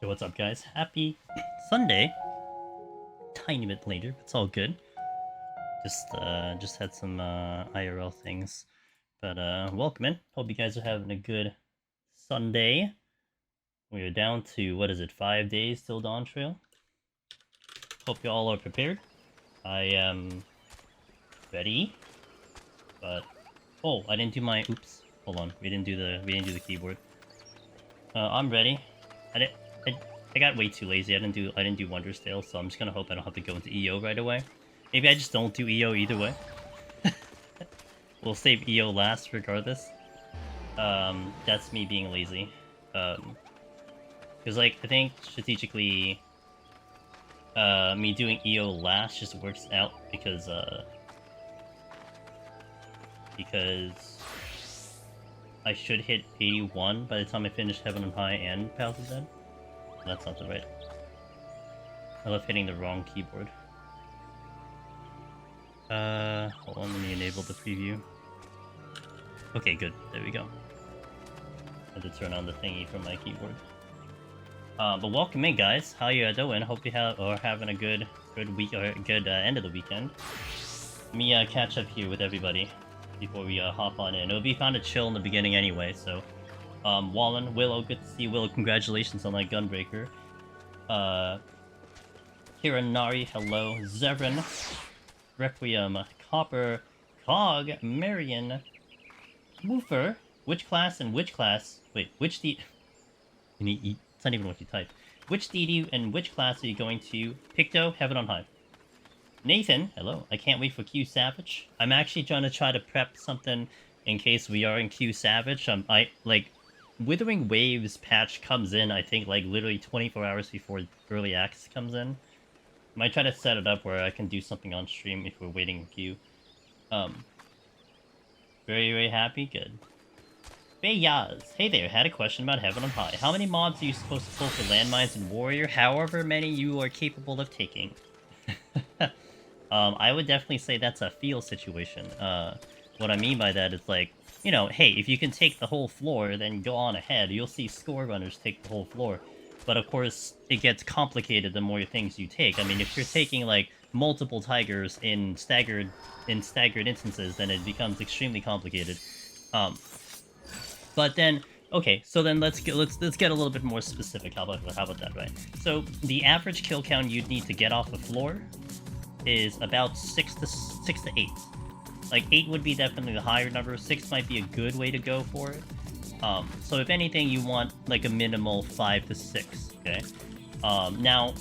Hey, what's up, guys? Happy Sunday. Tiny bit later, but it's all good. Just had some IRL things, but welcome in. Hope you guys are having a good Sunday. We are down to what is it? 5 days till Dawn Trail. Hope you all are prepared. I am ready, but oh, I didn't do my. Oops, hold on. We didn't do the keyboard. I'm ready. I got way too lazy. I didn't do Wondrous Tale, so I'm just gonna hope I don't have to go into EO right away. Maybe I just don't do EO either way. We'll save EO last regardless. That's me being lazy. Because like I think strategically, me doing EO last just works out because I should hit 81 by the time I finish Heaven on High and Palace of Dead. That's not the right. I love hitting the wrong keyboard. Hold on, let me enable the preview. Okay, good. There we go. I had to turn on the thingy from my keyboard. But welcome in, guys. How you doing? Hope you are having a good week or a good end of the weekend. Let me catch up here with everybody before we hop on in. It'll be kind of chill in the beginning anyway, so. Wallen, Willow, good to see you. Willow, congratulations on that Gunbreaker. Hiranari, hello. Zevran, Requiem, Copper, Cog, Marion, Woofer, which class and which class? Wait, which D... It's not even what you type. Which DD and which class are you going to? Picto, Heaven on High. Nathan, hello. I can't wait for Q Savage. I'm actually trying to prep something in case we are in Q Savage. Withering Waves patch comes in, I think, like, literally 24 hours before Early Access comes in. Might try to set it up where I can do something on stream if we're waiting in queue. Very, very happy. Good. Beyaz. Hey there, had a question about Heaven on High. How many mobs are you supposed to pull for landmines in Warrior? However many you are capable of taking. I would definitely say that's a feel situation. What I mean by that is, like, you know, hey, if you can take the whole floor, then go on ahead. You'll see score runners take the whole floor. But of course, it gets complicated the more things you take. I mean, if you're taking, like, multiple tigers in staggered instances, then it becomes extremely complicated. But then, okay, so then let's get a little bit more specific. How about that, right? So the average kill count you'd need to get off the floor is about 6 to 8. Like, 8 would be definitely the higher number. 6 might be a good way to go for it. So if anything, you want, like, a minimal 5 to 6, okay? Now,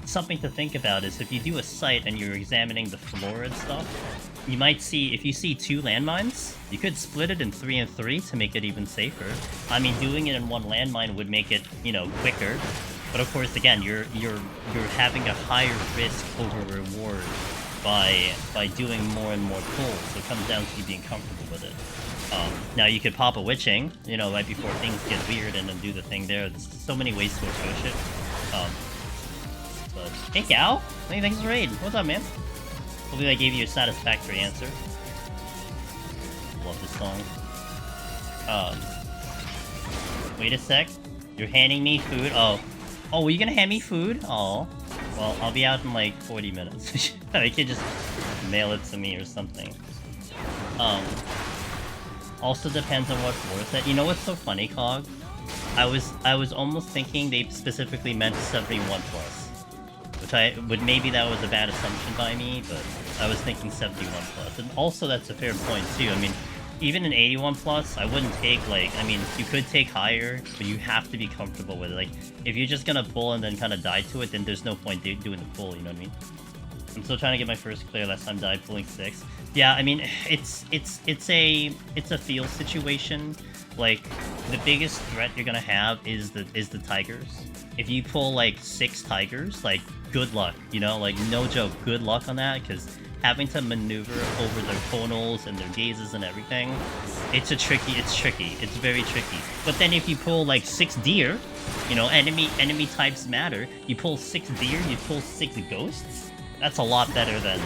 something to think about is if you do a site and you're examining the floor and stuff, you might see, if you see 2 landmines, you could split it in 3 and 3 to make it even safer. I mean, doing it in 1 landmine would make it, you know, quicker. But of course, again, you're having a higher risk over reward by doing more and more pulls, so it comes down to you being comfortable with it. Now you could pop a witching, you know, right before things get weird and then do the thing there. There's so many ways to approach it. But hey Gal, thanks for the raid. What's up, man? Hopefully I gave you a satisfactory answer. Love this song. Wait a sec. You're handing me food? Oh, were you gonna hand me food? Oh. Well, I'll be out in like 40 minutes. I could just mail it to me or something. Also depends on what floor it's at. You know what's so funny, Cog? I was almost thinking they specifically meant 71 plus. Maybe that was a bad assumption by me, but I was thinking 71 plus. And also that's a fair point too. I mean, even an 81 plus, I wouldn't take, like, I mean, you could take higher, but you have to be comfortable with it. Like, if you're just gonna pull and then kind of die to it, then there's no point doing the pull, you know what I mean? I'm still trying to get my first clear. Last time died pulling 6. Yeah, I mean, it's a feel situation. Like, the biggest threat you're gonna have is the tigers. If you pull like 6 tigers, like, good luck, you know? Like, no joke, good luck on that, because having to maneuver over their tonals and their gazes and everything, it's tricky, it's very tricky. But then if you pull like 6 deer, you know, enemy types matter, you pull 6 deer, you pull 6 ghosts, that's a lot better than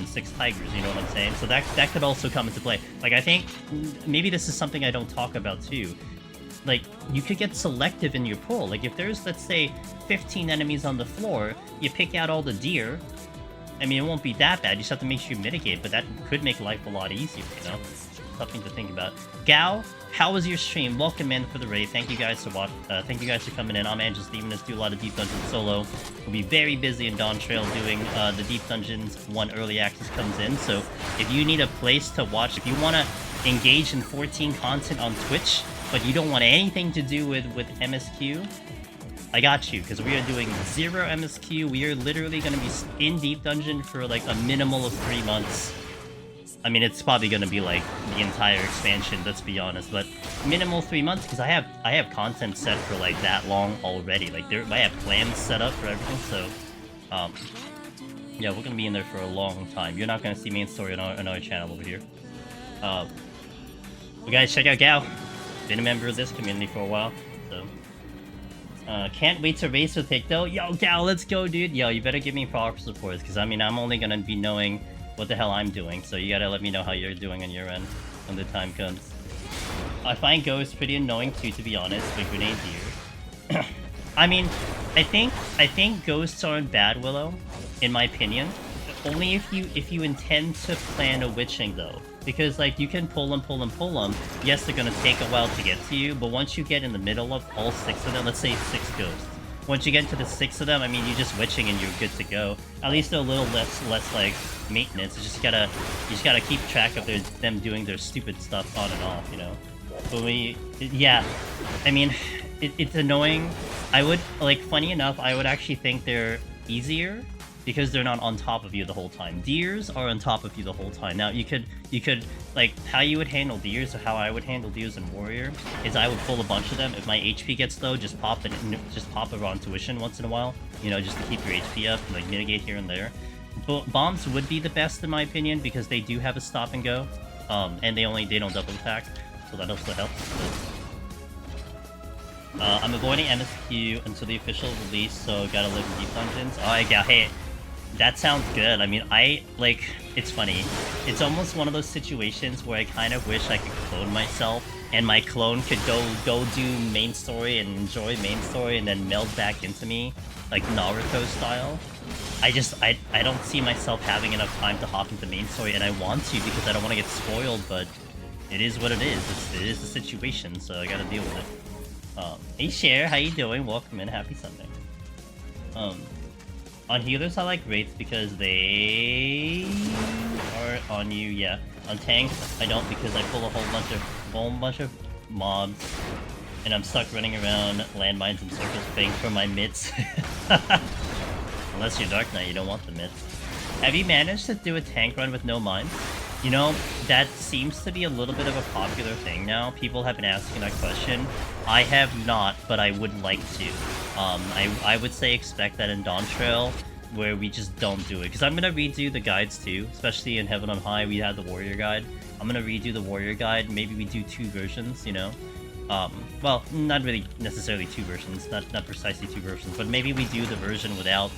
6 tigers, you know what I'm saying? So that could also come into play. Like, I think maybe this is something I don't talk about too. like, you could get selective in your pull. Like, if there's, let's say, 15 enemies on the floor, you pick out all the deer. I mean, it won't be that bad. You just have to make sure you mitigate, but that could make life a lot easier, you know? Something to think about. Gal, how was your stream? Welcome in for the raid. Thank you guys for thank you guys for coming in. I'm Angel Steven. Let's do a lot of deep dungeons solo. We'll be very busy in Dawn Trail doing the deep dungeons when early access comes in. So if you need a place to watch, if you want to engage in 14 content on Twitch, but you don't want anything to do with MSQ, I got you, because we are doing 0 MSQ. We are literally going to be in deep dungeon for like a minimal of 3 months. I mean, it's probably going to be like the entire expansion, let's be honest, but minimal 3 months, because I have content set for like that long already. Like, I have plans set up for everything, so yeah, we're going to be in there for a long time. You're not going to see main story on our channel over here. Well, guys, check out Gao. Been a member of this community for a while, so can't wait to race with Hicto. Yo, Gao, let's go, dude. Yo, you better give me proper support, because I mean, I'm only going to be knowing what the hell I'm doing, so you gotta let me know how you're doing on your end when the time comes. I find Ghost pretty annoying too, to be honest, with Grenade Deer. I mean, I think Ghosts aren't bad, Willow, in my opinion. Only if you intend to plan a witching, though. Because, like, you can pull them. Yes, they're gonna take a while to get to you, but once you get in the middle of all 6 of them, let's say 6 Ghosts, once you get into the 6 of them, I mean, you're just witching and you're good to go. At least a little less like maintenance. You just gotta keep track of them doing their stupid stuff on and off, you know. But yeah, I mean, it's annoying. I would, like, funny enough, I would actually think they're easier because they're not on top of you the whole time. Deers are on top of you the whole time. Now, you could, like, how you would handle deers, or how I would handle deers in Warrior, is I would pull a bunch of them. If my HP gets low, just pop it on tuition once in a while, you know, just to keep your HP up, and, like, mitigate here and there. Bombs would be the best in my opinion, because they do have a stop and go, and they don't double attack, so that also helps. I'm avoiding MSQ until the official release, so gotta live in deep dungeons. Oh, yeah, hey. That sounds good. I mean, it's funny. It's almost one of those situations where I kind of wish I could clone myself, and my clone could go do main story and enjoy main story, and then meld back into me, like Naruto style. I don't see myself having enough time to hop into main story, and I want to because I don't want to get spoiled, but it is what it is. It is the situation, so I gotta deal with it. Hey Cher, how you doing? Welcome in, happy Sunday. On healers, I like wraiths because they are on you, yeah. On tanks, I don't, because I pull a whole bunch of mobs, and I'm stuck running around landmines and circles paying for my mitts. Unless you're Dark Knight, you don't want the mitts. Have you managed to do a tank run with no mines? You know, that seems to be a little bit of a popular thing now. People have been asking that question. I have not, but I would like to. I would say expect that in Dawn Trail, where we just don't do it. Because I'm going to redo the guides too, especially in Heaven on High, we had the Warrior Guide. I'm going to redo the Warrior Guide. Maybe we do 2 versions, you know? Well, not really necessarily 2 versions, not precisely 2 versions, but maybe we do the version without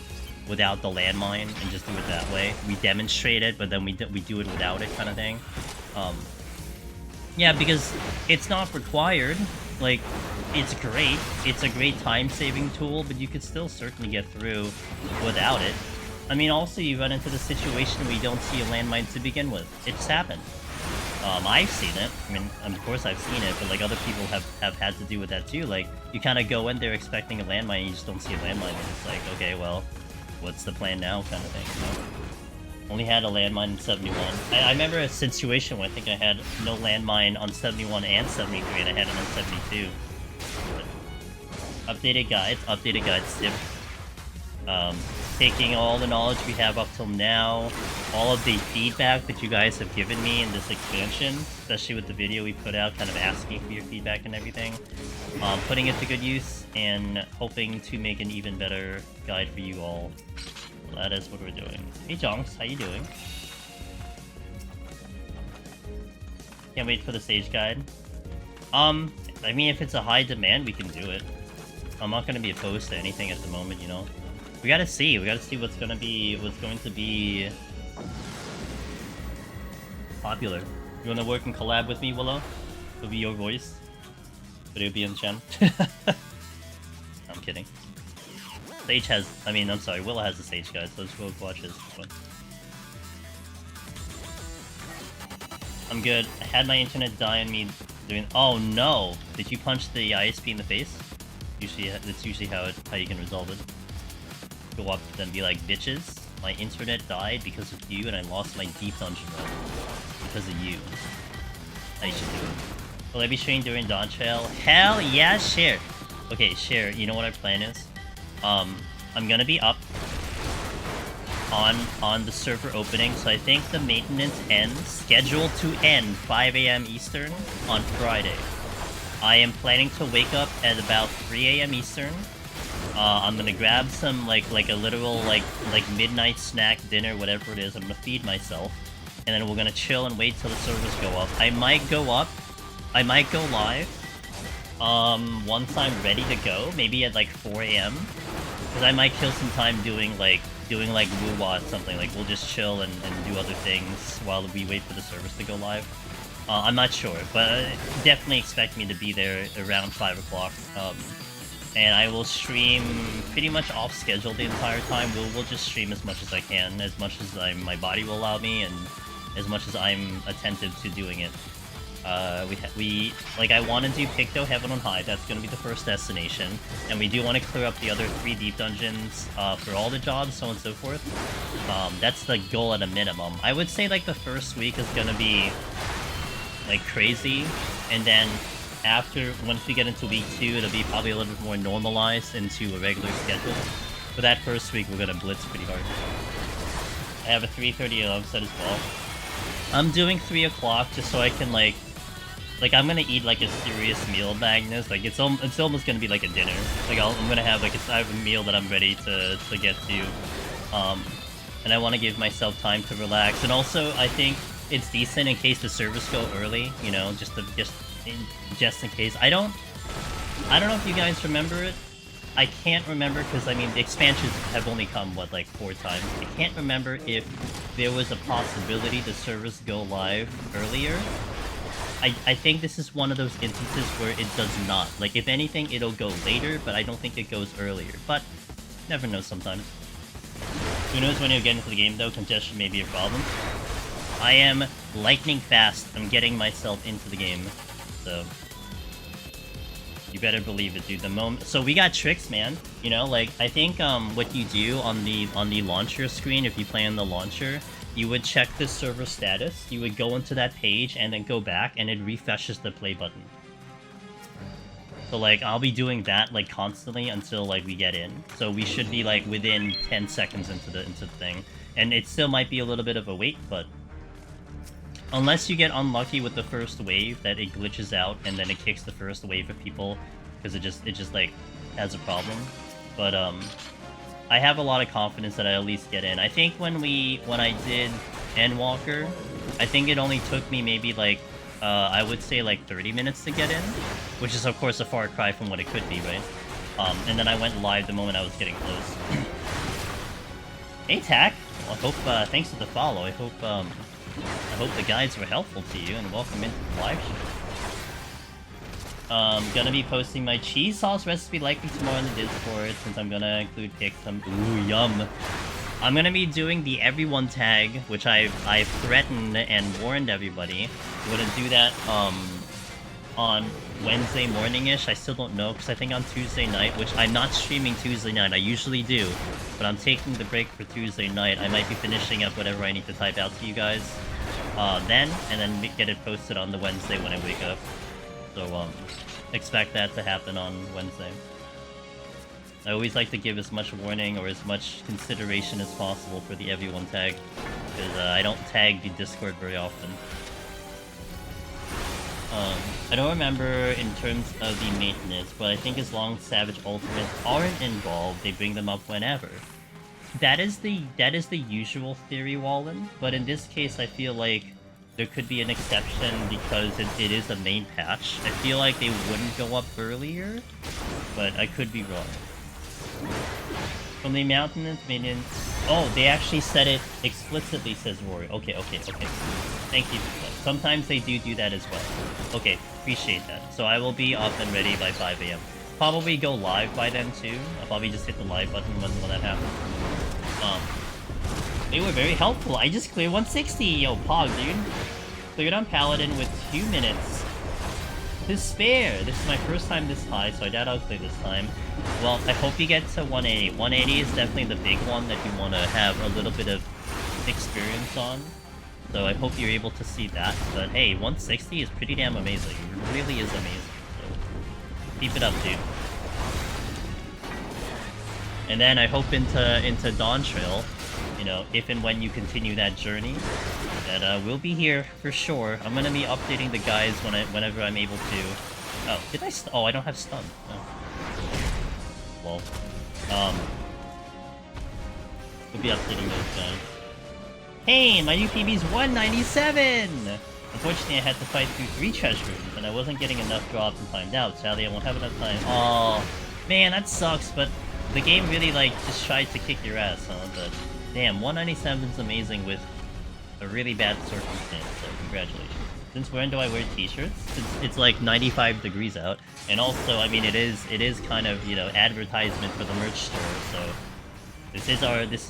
the landmine and just do it that way. We demonstrate it, but then we do it without it, kind of thing. Yeah, because it's not required. Like, it's great. It's a great time-saving tool, but you could still certainly get through without it. I mean, also you run into the situation where you don't see a landmine to begin with. It just happened. I've seen it. I mean, of course I've seen it, but like other people have had to do with that too. Like, you kind of go in there expecting a landmine, and you just don't see a landmine, and it's like, okay, well, what's the plan now, kind of thing, you know? Only had a landmine in 71. I remember a situation where I think I had no landmine on 71 and 73, and I had it on 72. But updated guides, tip. Taking all the knowledge we have up till now, all of the feedback that you guys have given me in this expansion, especially with the video we put out, kind of asking for your feedback and everything, putting it to good use, and hoping to make an even better guide for you all. That is what we're doing. Hey Jonks, how you doing? Can't wait for the stage guide. I mean, if it's a high demand, we can do it. I'm not gonna be opposed to anything at the moment, you know. We gotta see what's going to be popular. You wanna work and collab with me, Willow? It'll be your voice. Would it be in Gen? I'm kidding. Sage has, I mean, I'm sorry, Willa has the Sage, guys, so let's go watch his one. I'm good. I had my internet die on me doing. Oh no! Did you punch the ISP in the face? Usually, that's usually how you can resolve it. Go up and be like, bitches, my internet died because of you, and I lost my deep dungeon run because of you. How you should do it. Will I be streaming during Dawn Trail? Hell yeah, share. Okay, share. You know what our plan is? I'm gonna be up on the server opening, so I think the maintenance ends, scheduled to end 5 AM Eastern on Friday. I am planning to wake up at about 3 AM Eastern. I'm gonna grab some like a literal like midnight snack, dinner, whatever it is. I'm gonna feed myself, and then we're gonna chill and wait till the servers go up. I might go live once I'm ready to go, maybe at like 4 AM, because I might kill some time doing like woo-wah or something. Like we'll just chill and do other things while we wait for the servers to go live. I'm not sure, but definitely expect me to be there around 5 o'clock. And I will stream pretty much off schedule the entire time. We'll just stream as much as I can, as much as my body will allow me, and as much as I'm attentive to doing it. I want to do Picto Heaven on High. That's going to be the first destination, and we do want to clear up the other 3 deep dungeons for all the jobs, so on and so forth. That's the goal at a minimum. I would say like the first week is going to be like crazy, and then after, once we get into week 2, it'll be probably a little bit more normalized into a regular schedule. For that first week, we're going to blitz pretty hard. I have a 3:30 alarm set as well. I'm doing 3 o'clock just so I can like I'm gonna eat like a serious meal, Magnus. Like it's almost gonna be like a dinner. Like I'm gonna have like I have a meal that I'm ready to get to, and I want to give myself time to relax. And also I think it's decent in case the servers go early. You know, just in case. I don't know if you guys remember it. I can't remember because I mean the expansions have only come what like 4 times. I can't remember if there was a possibility the servers go live earlier. I think this is one of those instances where it does not. Like if anything, it'll go later, but I don't think it goes earlier. But never know sometimes. Who knows when you'll get into the game though? Congestion may be a problem. I am lightning fast. I'm getting myself into the game, so. You better believe it, dude. The moment, so we got tricks, man. You know, like I think what you do on the launcher screen, if you play on the launcher, you would check the server status. You would go into that page and then go back, and it refreshes the play button. So like I'll be doing that like constantly until like we get in. So we should be like within 10 seconds into the thing, and it still might be a little bit of a wait, but. Unless you get unlucky with the first wave, that it glitches out and then it kicks the first wave of people because it just like has a problem. But I have a lot of confidence that I at least get in. I think when I did Endwalker, I think it only took me maybe like I would say like 30 minutes to get in, which is of course a far cry from what it could be, right? And then I went live the moment I was getting close. Hey Tack, well, I hope thanks for the follow. I hope the guides were helpful to you, and welcome into the live stream. Gonna be posting my cheese sauce recipe likely tomorrow in the Discord, since I'm gonna include pics. Ooh, yum. I'm gonna be doing the everyone tag, which I've threatened and warned everybody. I'm gonna do that on Wednesday morning-ish. I still don't know, because I think on Tuesday night, which I'm not streaming Tuesday night, I usually do, but I'm taking the break for Tuesday night. I might be finishing up whatever I need to type out to you guys then, and then get it posted on the Wednesday when I wake up. So expect that to happen on Wednesday. I always like to give as much warning or as much consideration as possible for the everyone tag, because I don't tag the Discord very often. I don't remember in terms of the maintenance, but I think as long as Savage Ultimates aren't involved, they bring them up whenever. That is the usual theory, Wallen, but in this case I feel like there could be an exception because it is a main patch. I feel like they wouldn't go up earlier, but I could be wrong. From the maintenance... Oh, they actually said it explicitly, says Rory. Okay. Thank you for that. Sometimes they do that as well. Okay, appreciate that. So I will be up and ready by 5 AM. Probably go live by then too. I'll probably just hit the live button when that happens. They were very helpful. I just cleared 160. Yo, Pog, dude. Cleared on Paladin with 2 minutes to spare. This is my first time this high, so I doubt I'll clear this time. Well, I hope you get to 180. 180 is definitely the big one that you want to have a little bit of experience on. So I hope you're able to see that. But hey, 160 is pretty damn amazing. It really is amazing. So keep it up, dude. And then I hope into Dawn Trail, you know, if and when you continue that journey, that we'll be here for sure. I'm gonna be updating the guys whenever I'm able to. Oh, did I? Oh, I don't have stun. Oh. Well, we'll be updating those guys. Hey, my UPB is 197. Unfortunately, I had to fight through 3 treasure rooms, and I wasn't getting enough drops and timed out. Sadly, I won't have enough time. Oh, man, that sucks. But the game really like just tried to kick your ass, huh? But damn, 197 is amazing with a really bad circumstance, so congratulations. Since when do I wear t-shirts? It's like 95 degrees out, and also, I mean, it is kind of, you know, advertisement for the merch store, so this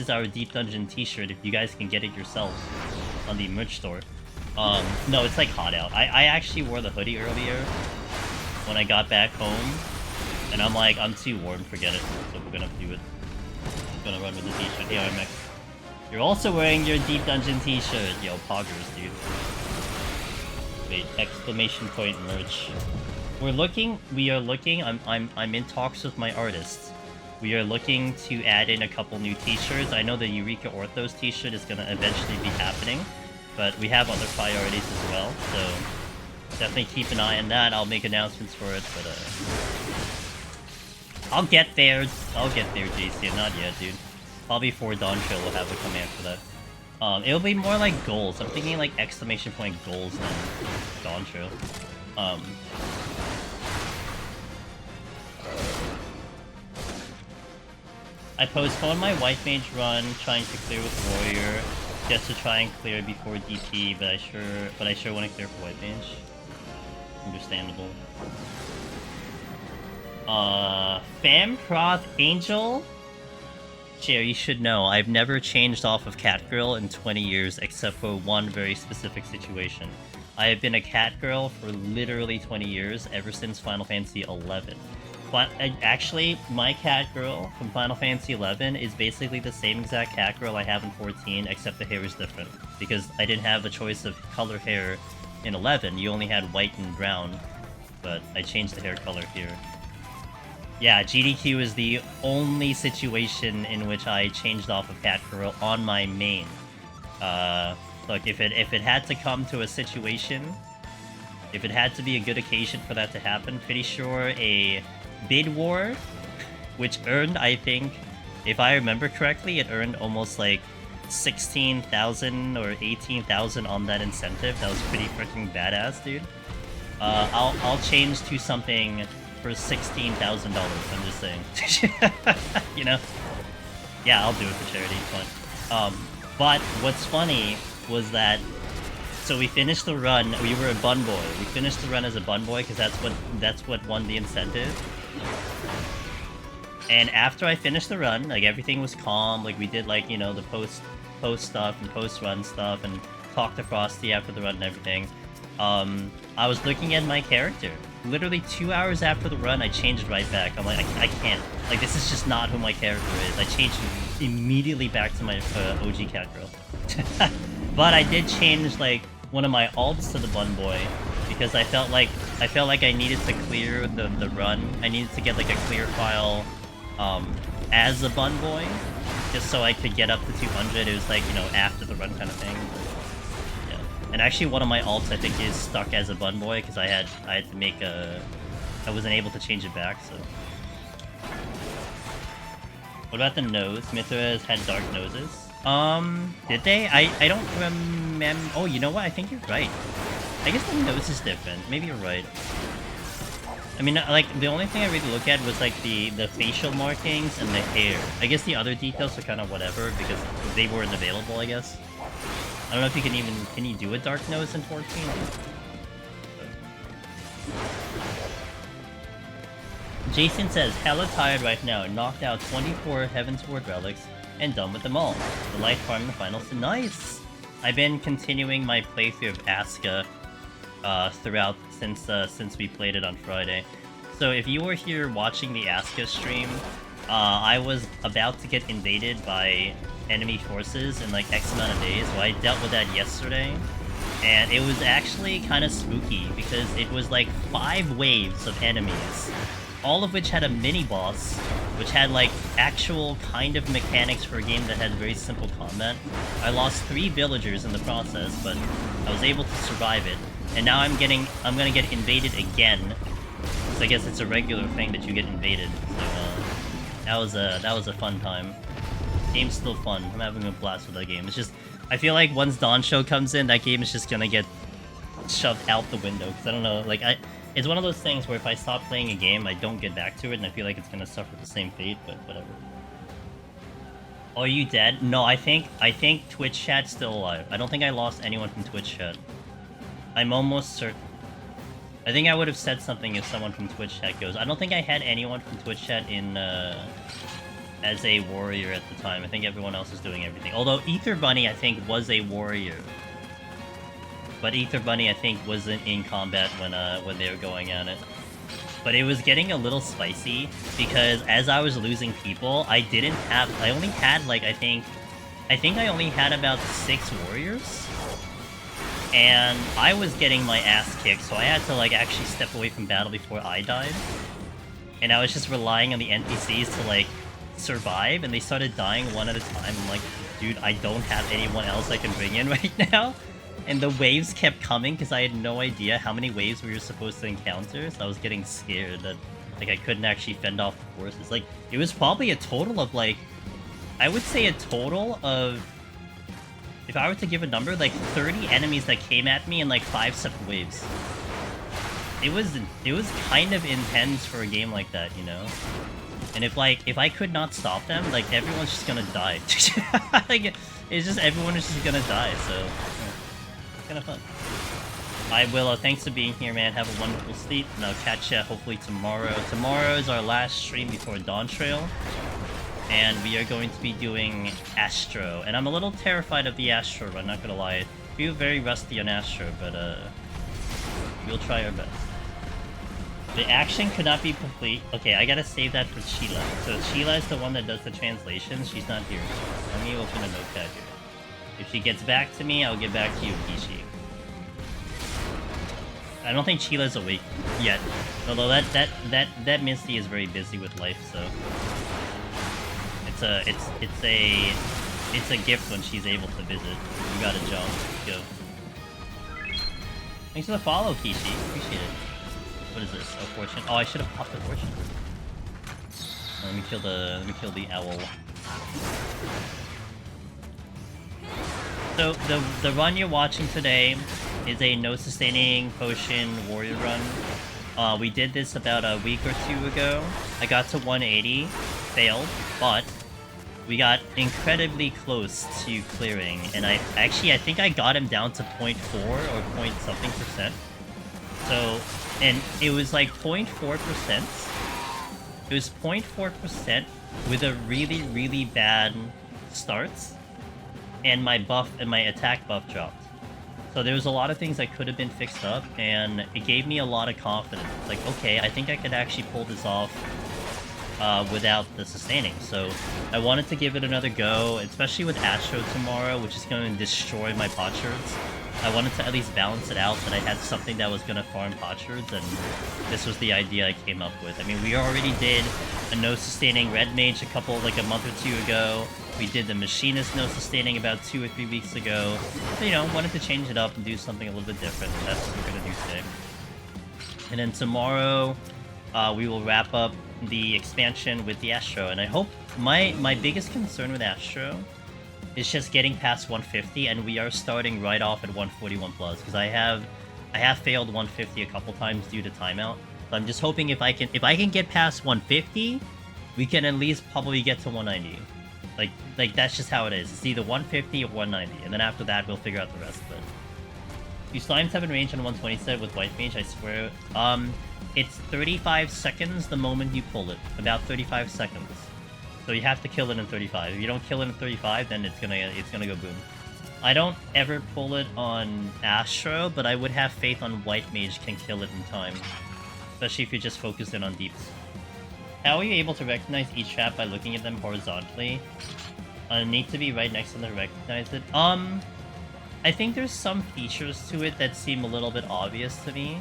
is our Deep Dungeon t-shirt if you guys can get it yourselves on the merch store. No, it's like hot out. I actually wore the hoodie earlier when I got back home, and I'm like, I'm too warm, forget it, so we're gonna do it. I'm gonna run with the t-shirt. Hey, RMX. You're also wearing your Deep Dungeon t-shirt. Yo, poggers, dude. Wait, exclamation point merch. We are looking, I'm in talks with my artists. We are looking to add in a couple new t-shirts. I know the Eureka Orthos t-shirt is gonna eventually be happening, but we have other priorities as well, so definitely keep an eye on that. I'll make announcements for it, but I'll get there, JC, not yet, dude. Probably for Dawn Trail will have a command for that. It'll be more like goals. I'm thinking like exclamation point goals than Dawn Trail. I postponed my White Mage run, trying to clear with Warrior, just to try and clear before DP, but I sure want to clear for White Mage. Understandable. Famproth Angel? Cher, you should know, I've never changed off of Catgirl in 20 years except for one very specific situation. I have been a Catgirl for literally 20 years, ever since Final Fantasy XI. But actually, my Catgirl from Final Fantasy XI is basically the same exact Catgirl I have in 14, except the hair is different. Because I didn't have a choice of color hair in 11, you only had white and brown. But I changed the hair color here. Yeah, GDQ is the only situation in which I changed off of Catgirl on my main. Look, if it had to come to a situation, if it had to be a good occasion for that to happen, pretty sure a bid war, which earned, I think, if I remember correctly, it earned almost like 16,000 or 18,000 on that incentive. That was pretty freaking badass, dude. I'll change to something for $16,000, I'm just saying. You know? Yeah, I'll do it for charity, but what's funny was that, so we finished the run, we were a bun boy. We finished the run as a bun boy because that's what won the incentive. And after I finished the run, like everything was calm, like we did like, you know, the post stuff and post-run stuff and talked to Frosty after the run and everything. I was looking at my character. Literally 2 hours after the run, I changed right back. I'm like, I can't. Like, this is just not who my character is. I changed immediately back to my OG Catgirl. But I did change, like, one of my alts to the Bun Boy, because I felt like I needed to clear the run. I needed to get, like, a clear file, as a Bun Boy, just so I could get up to 200. It was, like, you know, after the run kind of thing. And actually, one of my alts, I think, is stuck as a bun boy, because I had to make a... I wasn't able to change it back, so... What about the nose? Mithras had dark noses. Did they? I don't remember... Oh, you know what? I think you're right. I guess the nose is different. Maybe you're right. I mean, like, the only thing I really look at was, like, the facial markings and the hair. I guess the other details are kind of whatever, because they weren't available, I guess. I don't know if you can you do a Dark Nose in 14? Jason says, hella tired right now, knocked out 24 Heavensward relics, and done with them all. The light farm in the finals. Nice! I've been continuing my playthrough of Aska throughout since we played it on Friday. So if you were here watching the Aska stream, I was about to get invaded by enemy forces in like X amount of days, so I dealt with that yesterday. And it was actually kind of spooky, because it was like 5 waves of enemies, all of which had a mini-boss, which had like actual kind of mechanics for a game that had very simple combat. I lost 3 villagers in the process, but I was able to survive it. And now I'm gonna get invaded again. So I guess it's a regular thing that you get invaded. So that was a fun time. Game's still fun. I'm having a blast with that game. It's just, I feel like once Dawn Show comes in, that game is just gonna get shoved out the window. Because I don't know, like it's one of those things where if I stop playing a game, I don't get back to it, and I feel like it's gonna suffer the same fate. But whatever. Oh, are you dead? No, I think Twitch chat's still alive. I don't think I lost anyone from Twitch chat. I'm almost certain. I think I would have said something if someone from Twitch chat goes. I don't think I had anyone from Twitch chat in as a warrior at the time. I think everyone else is doing everything. Although Ether Bunny, I think, was a warrior. But Ether Bunny, I think, wasn't in combat when they were going at it. But it was getting a little spicy, because as I was losing people, I only had, like, I think I only had about 6 warriors. And I was getting my ass kicked, so I had to, like, actually step away from battle before I died. And I was just relying on the NPCs to, like, survive, and they started dying one at a time. I'm like, dude, I don't have anyone else I can bring in right now. And the waves kept coming, because I had no idea how many waves we were supposed to encounter, so I was getting scared that, like, I couldn't actually fend off the forces. Like, it was probably a total of, like, I would say a total of, if I were to give a number, like 30 enemies that came at me in like 5 separate waves. It was kind of intense for a game like that, you know? And if I could not stop them, like, everyone's just gonna die. Like, it's just, everyone is just gonna die, so it's kind of fun. I will, thanks for being here, man. Have a wonderful sleep, and I'll catch ya hopefully tomorrow. Tomorrow is our last stream before Dawn Trail. And we are going to be doing Astro. And I'm a little terrified of the Astro run, not gonna lie. I feel very rusty on Astro, but we'll try our best. The action could not be complete. Okay, I gotta save that for Sheila. So Sheila is the one that does the translations. She's not here. Let me open a notepad here. If she gets back to me, I'll get back to you, Kishi. I don't think Sheila's awake yet. Although that Misty is very busy with life, so it's a gift when she's able to visit. You gotta jump. Go. Thanks for the follow, Kishi. Appreciate it. What is this? Oh, fortune. Oh, I should have popped the fortune. Let me kill the owl. So the run you're watching today is a no sustaining potion warrior run. We did this about a week or 2 ago. I got to 180, failed, but we got incredibly close to clearing, and I think I got him down to 0.4 or point something percent. So, and it was like 0.4%. It was 0.4% with a really, really bad start, and my buff and my attack buff dropped. So there was a lot of things that could have been fixed up, and it gave me a lot of confidence. Like, okay, I think I could actually pull this off without the sustaining. So I wanted to give it another go, especially with Astro tomorrow, which is going to destroy my potsherds. I wanted to at least balance it out, that I had something that was going to farm potsherds, and this was the idea I came up with. I mean, we already did a no sustaining red mage like a month or 2 ago. We did the machinist no sustaining about 2 or 3 weeks ago. So, you know, wanted to change it up and do something a little bit different, and that's what we're going to do today. And then tomorrow, we will wrap up the expansion with the Astro, and I hope my biggest concern with Astro is just getting past 150, and we are starting right off at 141 plus, because I have failed 150 a couple times due to timeout. So I'm just hoping if I can get past 150, we can at least probably get to 190. Like that's just how it is. It's either 150 or 190, and then after that we'll figure out the rest of it. You slimes have in range on 120 set with White Mage, I swear. It's 35 seconds the moment you pull it. About 35 seconds. So you have to kill it in 35. If you don't kill it in 35, then it's gonna go boom. I don't ever pull it on Astro, but I would have faith on White Mage can kill it in time. Especially if you're just focused in on deeps. How are you able to recognize each trap by looking at them horizontally? Need to be right next to them to recognize it. I think there's some features to it that seem a little bit obvious to me.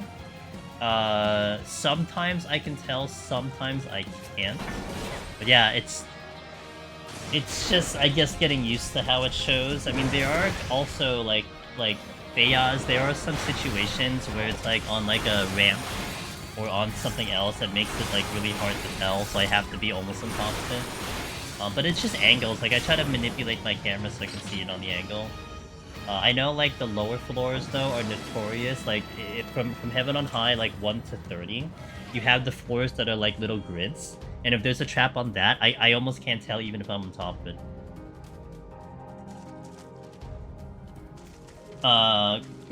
Sometimes I can tell, sometimes I can't. But yeah, it's just, I guess, getting used to how it shows. I mean, there are also, like Feyaz, there are some situations where it's, like, on, like, a ramp or on something else that makes it, like, really hard to tell, so I have to be almost on top of it. But it's just angles. Like, I try to manipulate my camera so I can see it on the angle. I know, like, the lower floors, though, are notorious. Like, from Heaven on High, like, 1 to 30, you have the floors that are, like, little grids. And if there's a trap on that, I almost can't tell even if I'm on top of it.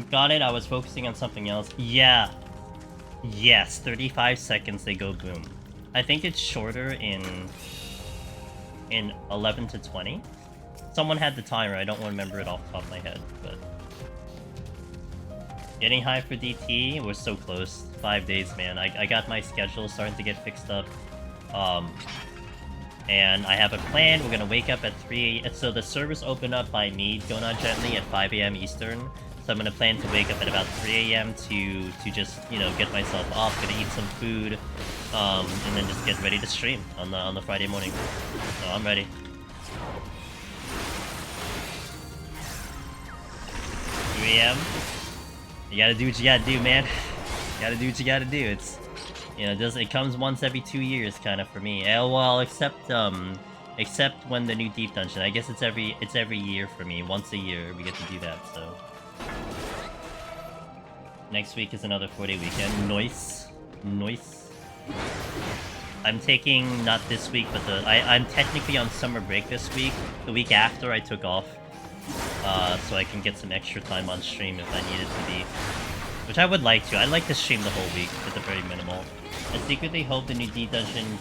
Got it, I was focusing on something else. Yeah. Yes, 35 seconds they go boom. I think it's shorter in 11 to 20. Someone had the timer, I don't remember it off the top of my head, but... Getting high for DT, we're so close. 5 days, man. I got my schedule starting to get fixed up. And I have a plan. We're gonna wake up at 3 a.m. So the servers open up by me, going on gently at 5 a.m. Eastern. So I'm gonna plan to wake up at about 3 a.m. to just, you know, get myself off, gonna eat some food, and then just get ready to stream on the Friday morning. So I'm ready. 3 a.m. You gotta do what you gotta do, man. You gotta do what you gotta do. It's, you know, it comes once every 2 years, kind of, for me. Well, except when the new Deep Dungeon. I guess it's every year for me. Once a year we get to do that. So next week is another 4-day weekend. Nice. I'm taking, not this week, but I'm technically on summer break this week. The week after I took off, so I can get some extra time on stream if I need it to be. Which I would like to. I'd like to stream the whole week at the very minimal. I secretly hope the new D Dungeon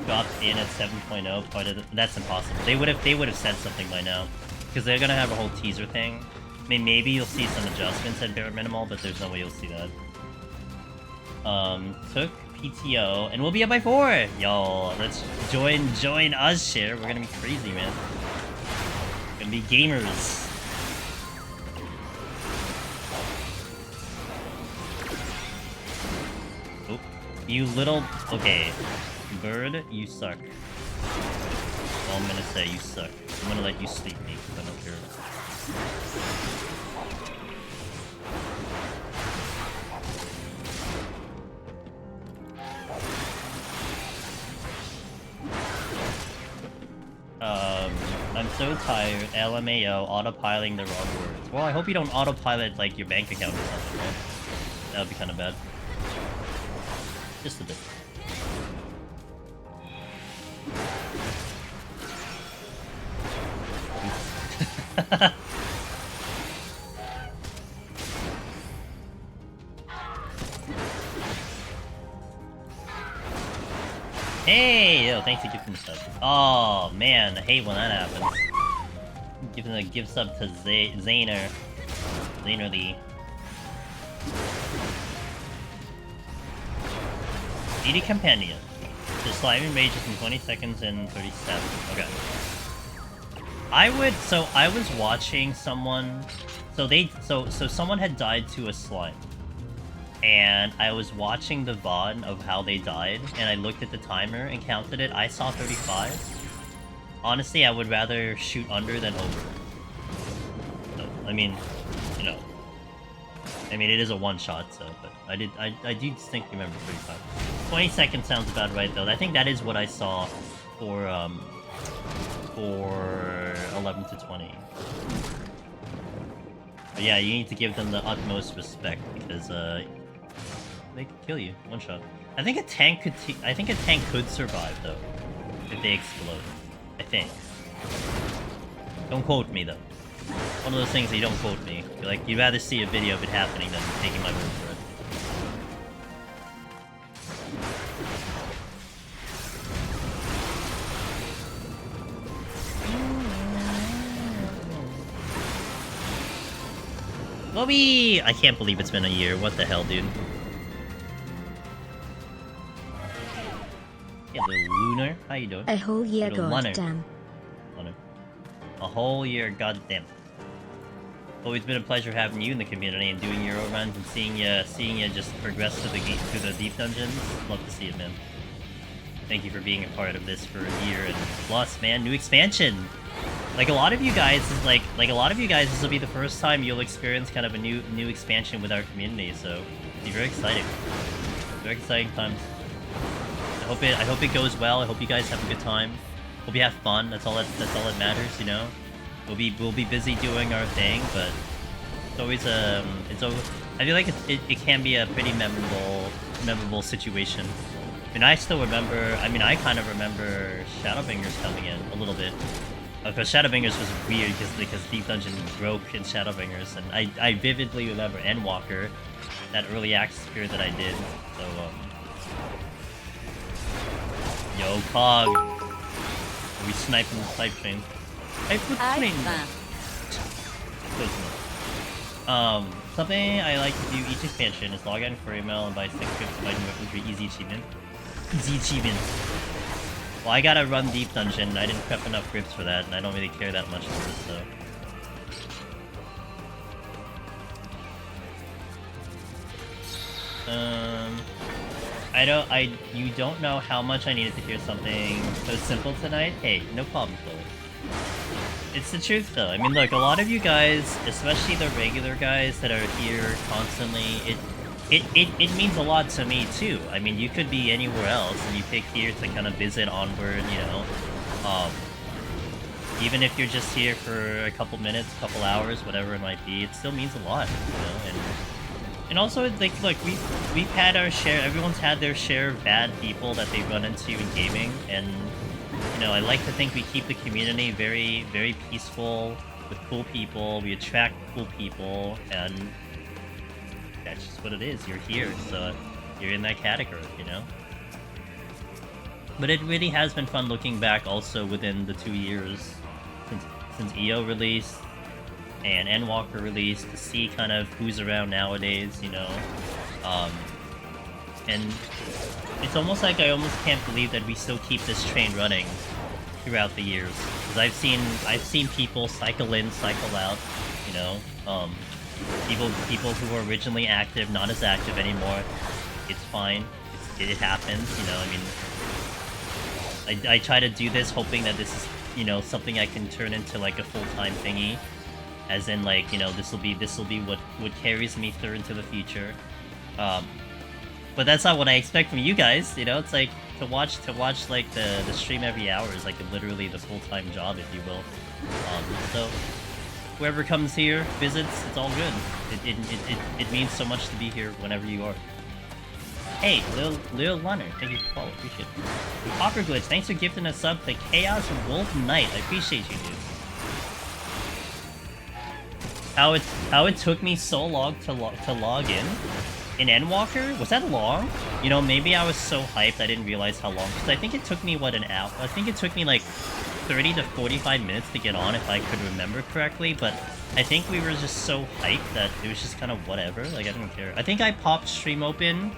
dropped in at 7.0. Part of that's impossible. They would have said something by now, because they're gonna have a whole teaser thing. I mean, maybe you'll see some adjustments at bare minimal, but there's no way you'll see that. Took PTO, and we'll be up by 4. Yo, let's join us here. We're gonna be crazy, man. We're gonna be gamers. You little... Okay. Bird, you suck. All I'm gonna say, you suck. I'm gonna let you sleep me, because I don't care. I'm so tired. LMAO, autopiling the wrong words. Well, I hope you don't autopilot, like, your bank account or something, right? That would be kind of bad. Just a bit. Hey! Yo, thanks for giving the sub. Oh, man, I hate when that happens. Giving a gift sub to Zayner. Zayner Lee. 80 Companion. The sliding rages in 20 seconds and 37. Okay. I was watching someone... So someone had died to a slime. And I was watching the VOD of how they died, and I looked at the timer and counted it. I saw 35. Honestly, I would rather shoot under than over. So, I mean, you know. I mean, it is a one-shot, so, but I do distinctly remember 35. 20 seconds sounds about right, though. I think that is what I saw for 11 to 20. But yeah, you need to give them the utmost respect, because, they could kill you. One shot. I think a tank could survive, though, if they explode. I think. Don't quote me, though. One of those things that you don't quote me. Like, you'd rather see a video of it happening than taking my word for it. Lobby! I can't believe it's been a year. What the hell, dude? Yeah, little Lunar. How you doing? A whole year, goddamn. goddamn. A whole year, goddamn. Always been a pleasure having you in the community and doing your runs and seeing you just progress to the deep dungeons. Love to see it, man. Thank you for being a part of this for a year and plus, man. New expansion. Like a lot of you guys, this will be the first time you'll experience kind of a new expansion with our community. So, it'll be very exciting. Very exciting times. I hope it goes well. I hope you guys have a good time. Hope you have fun. That's all that matters, you know. We'll be busy doing our thing, but it's always I feel like it can be a pretty memorable situation. I mean, I still remember. I mean, I kind of remember Shadowbringers coming in a little bit. Because Shadowbringers was weird because Deep Dungeon broke in Shadowbringers, and I vividly remember Endwalker, that early access period that I did. So yo, Cog. We sniping the snipe train. Something I like to do each expansion is log in for email and buy 6 scripts to buy new weapons for easy achievement. Easy achievement. Well, I gotta run Deep Dungeon, and I didn't prep enough grips for that, and I don't really care that much for it, so... you don't know how much I needed to hear something so simple tonight? Hey, no problem, Chloe. It's the truth, though. I mean, look, a lot of you guys, especially the regular guys that are here constantly, it means a lot to me, too. I mean, you could be anywhere else, and you pick here to kind of visit Onward, you know. Even if you're just here for a couple minutes, couple hours, whatever it might be, it still means a lot, you know, and also, like, look, we've had our share, everyone's had their share of bad people that they run into in gaming, and, you know, I like to think we keep the community very, very peaceful, with cool people, we attract cool people, and that's just what it is, you're here, so you're in that category, you know? But it really has been fun looking back also within the 2 years since EO released, and Endwalker released, to see kind of who's around nowadays, you know. And it's almost like I almost can't believe that we still keep this train running throughout the years. Because I've seen people cycle in, cycle out, you know. People who were originally active, not as active anymore. It's fine. It happens, you know. I mean, I try to do this hoping that this is, you know, something I can turn into like a full-time thingy. As in, like, you know, this will be what carries me through into the future. But that's not what I expect from you guys, you know. It's like to watch like the stream every hour is like literally the full-time job, if you will. So whoever comes here, visits, it's all good. It means so much to be here whenever you are. Hey, Lil Lunner, thank you for following, appreciate it. Hopper Glitch, thanks for gifting us up to Chaos Wolf Knight. I appreciate you, dude. How it took me so long to log in Endwalker? Was that long? You know, maybe I was so hyped I didn't realize how long. Because I think it took me, what, an hour? I think it took me like 30 to 45 minutes to get on, if I could remember correctly. But I think we were just so hyped that it was just kind of whatever. Like, I don't care. I think I popped stream open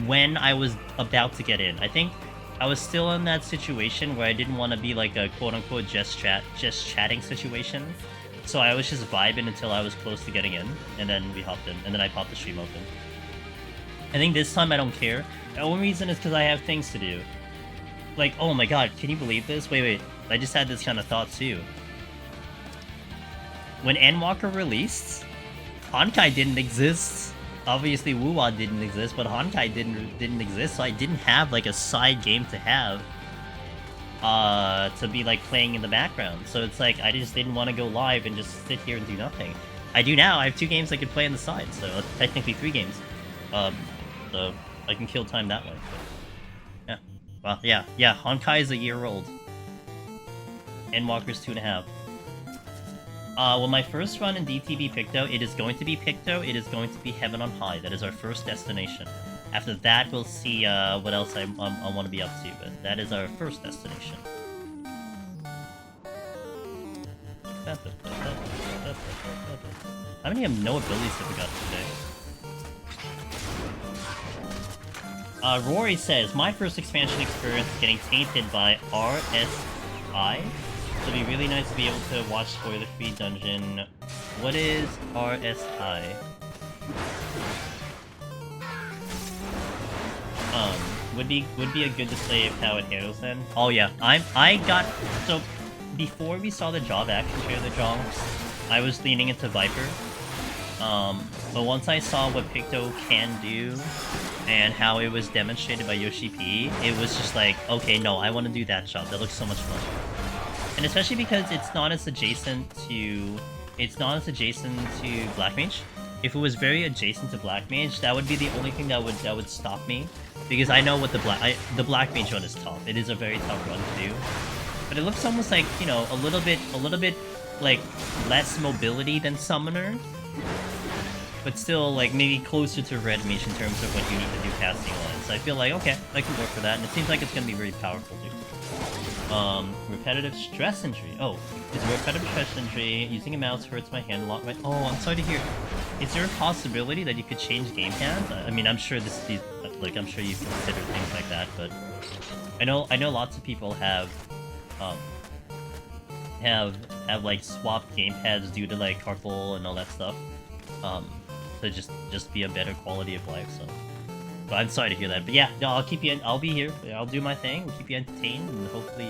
when I was about to get in. I think I was still in that situation where I didn't want to be like a quote-unquote just chatting situation. So I was just vibing until I was close to getting in, and then we hopped in, and then I popped the stream open. I think this time I don't care. The only reason is because I have things to do. Like, oh my god, can you believe this? Wait, I just had this kind of thought too. When Endwalker released, Honkai didn't exist. Obviously Wuwa didn't exist, but Honkai didn't exist, so I didn't have like a side game to have. To be like playing in the background. So it's like I just didn't want to go live and just sit here and do nothing. I do now. I have 2 games I could play on the side, so technically 3 games. So I can kill time that way. But, yeah. Well, yeah. Honkai is a year old. Endwalker's 2.5. Well, my first run in DTV Picto, it is going to be Picto, it is going to be Heaven on High. That is our first destination. After that, we'll see what else I want to be up to, but that is our first destination. How many no abilities have we got today? Rory says, my first expansion experience is getting tainted by RSI. It'll be really nice to be able to watch spoiler-free dungeon. What is RSI? Would be a good display of how it handles them. Oh yeah, so before we saw the job action trailer, John, I was leaning into Viper. But once I saw what Picto can do and how it was demonstrated by Yoshi P, it was just like, okay, no, I want to do that job. That looks so much fun. And especially because it's not as adjacent to Black Mage. If it was very adjacent to Black Mage, that would be the only thing that would stop me, because I know what the Black Mage run is tough. It is a very tough run to do. But it looks almost like, you know, a little bit like less mobility than Summoner, but still like maybe closer to Red Mage in terms of what you need to do casting wise. So I feel like, okay, I can work for that, and it seems like it's gonna be very powerful too. Repetitive stress injury. Oh, is a repetitive stress injury. Using a mouse hurts my hand a lot. Right? Oh, I'm sorry to hear. Is there a possibility that you could change gamepads? I mean, I'm sure I'm sure you've considered things like that, but I know lots of people have like swapped gamepads due to like carpal and all that stuff. To just be a better quality of life. So. But I'm sorry to hear that. But yeah, no, I'll be here. I'll do my thing. We'll keep you entertained, and hopefully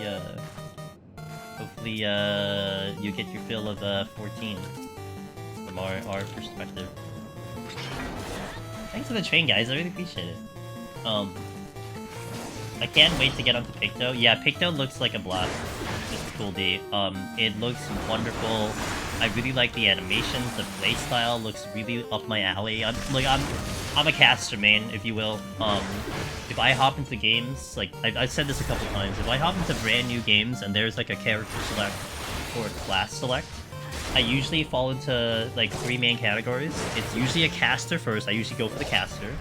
you get your fill of 14 from our perspective. Thanks for the train, guys. I really appreciate it. I can't wait to get onto Picto. Yeah, Picto looks like a blast. It's cool, D. It looks wonderful. I really like the animations. The playstyle looks really up my alley. I'm a caster main, if you will. If I hop into games, like, I've said this a couple times, if I hop into brand new games and there's like a character select or a class select, I usually fall into like 3 main categories. It's usually a caster first, I usually go for the caster,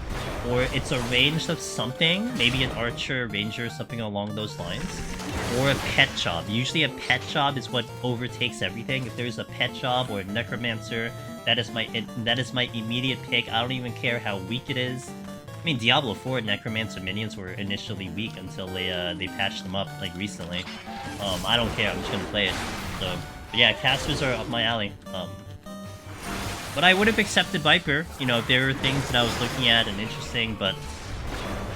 or it's a range of something, maybe an archer, ranger, something along those lines, or a pet job. Usually a pet job is what overtakes everything. If there's a pet job or a necromancer, that is my immediate pick. I don't even care how weak it is. I mean, Diablo 4 Necromancer minions were initially weak until they patched them up like recently. I don't care. I'm just gonna play it. So, but yeah, casters are up my alley. But I would have accepted Viper. You know, if there were things that I was looking at and interesting, but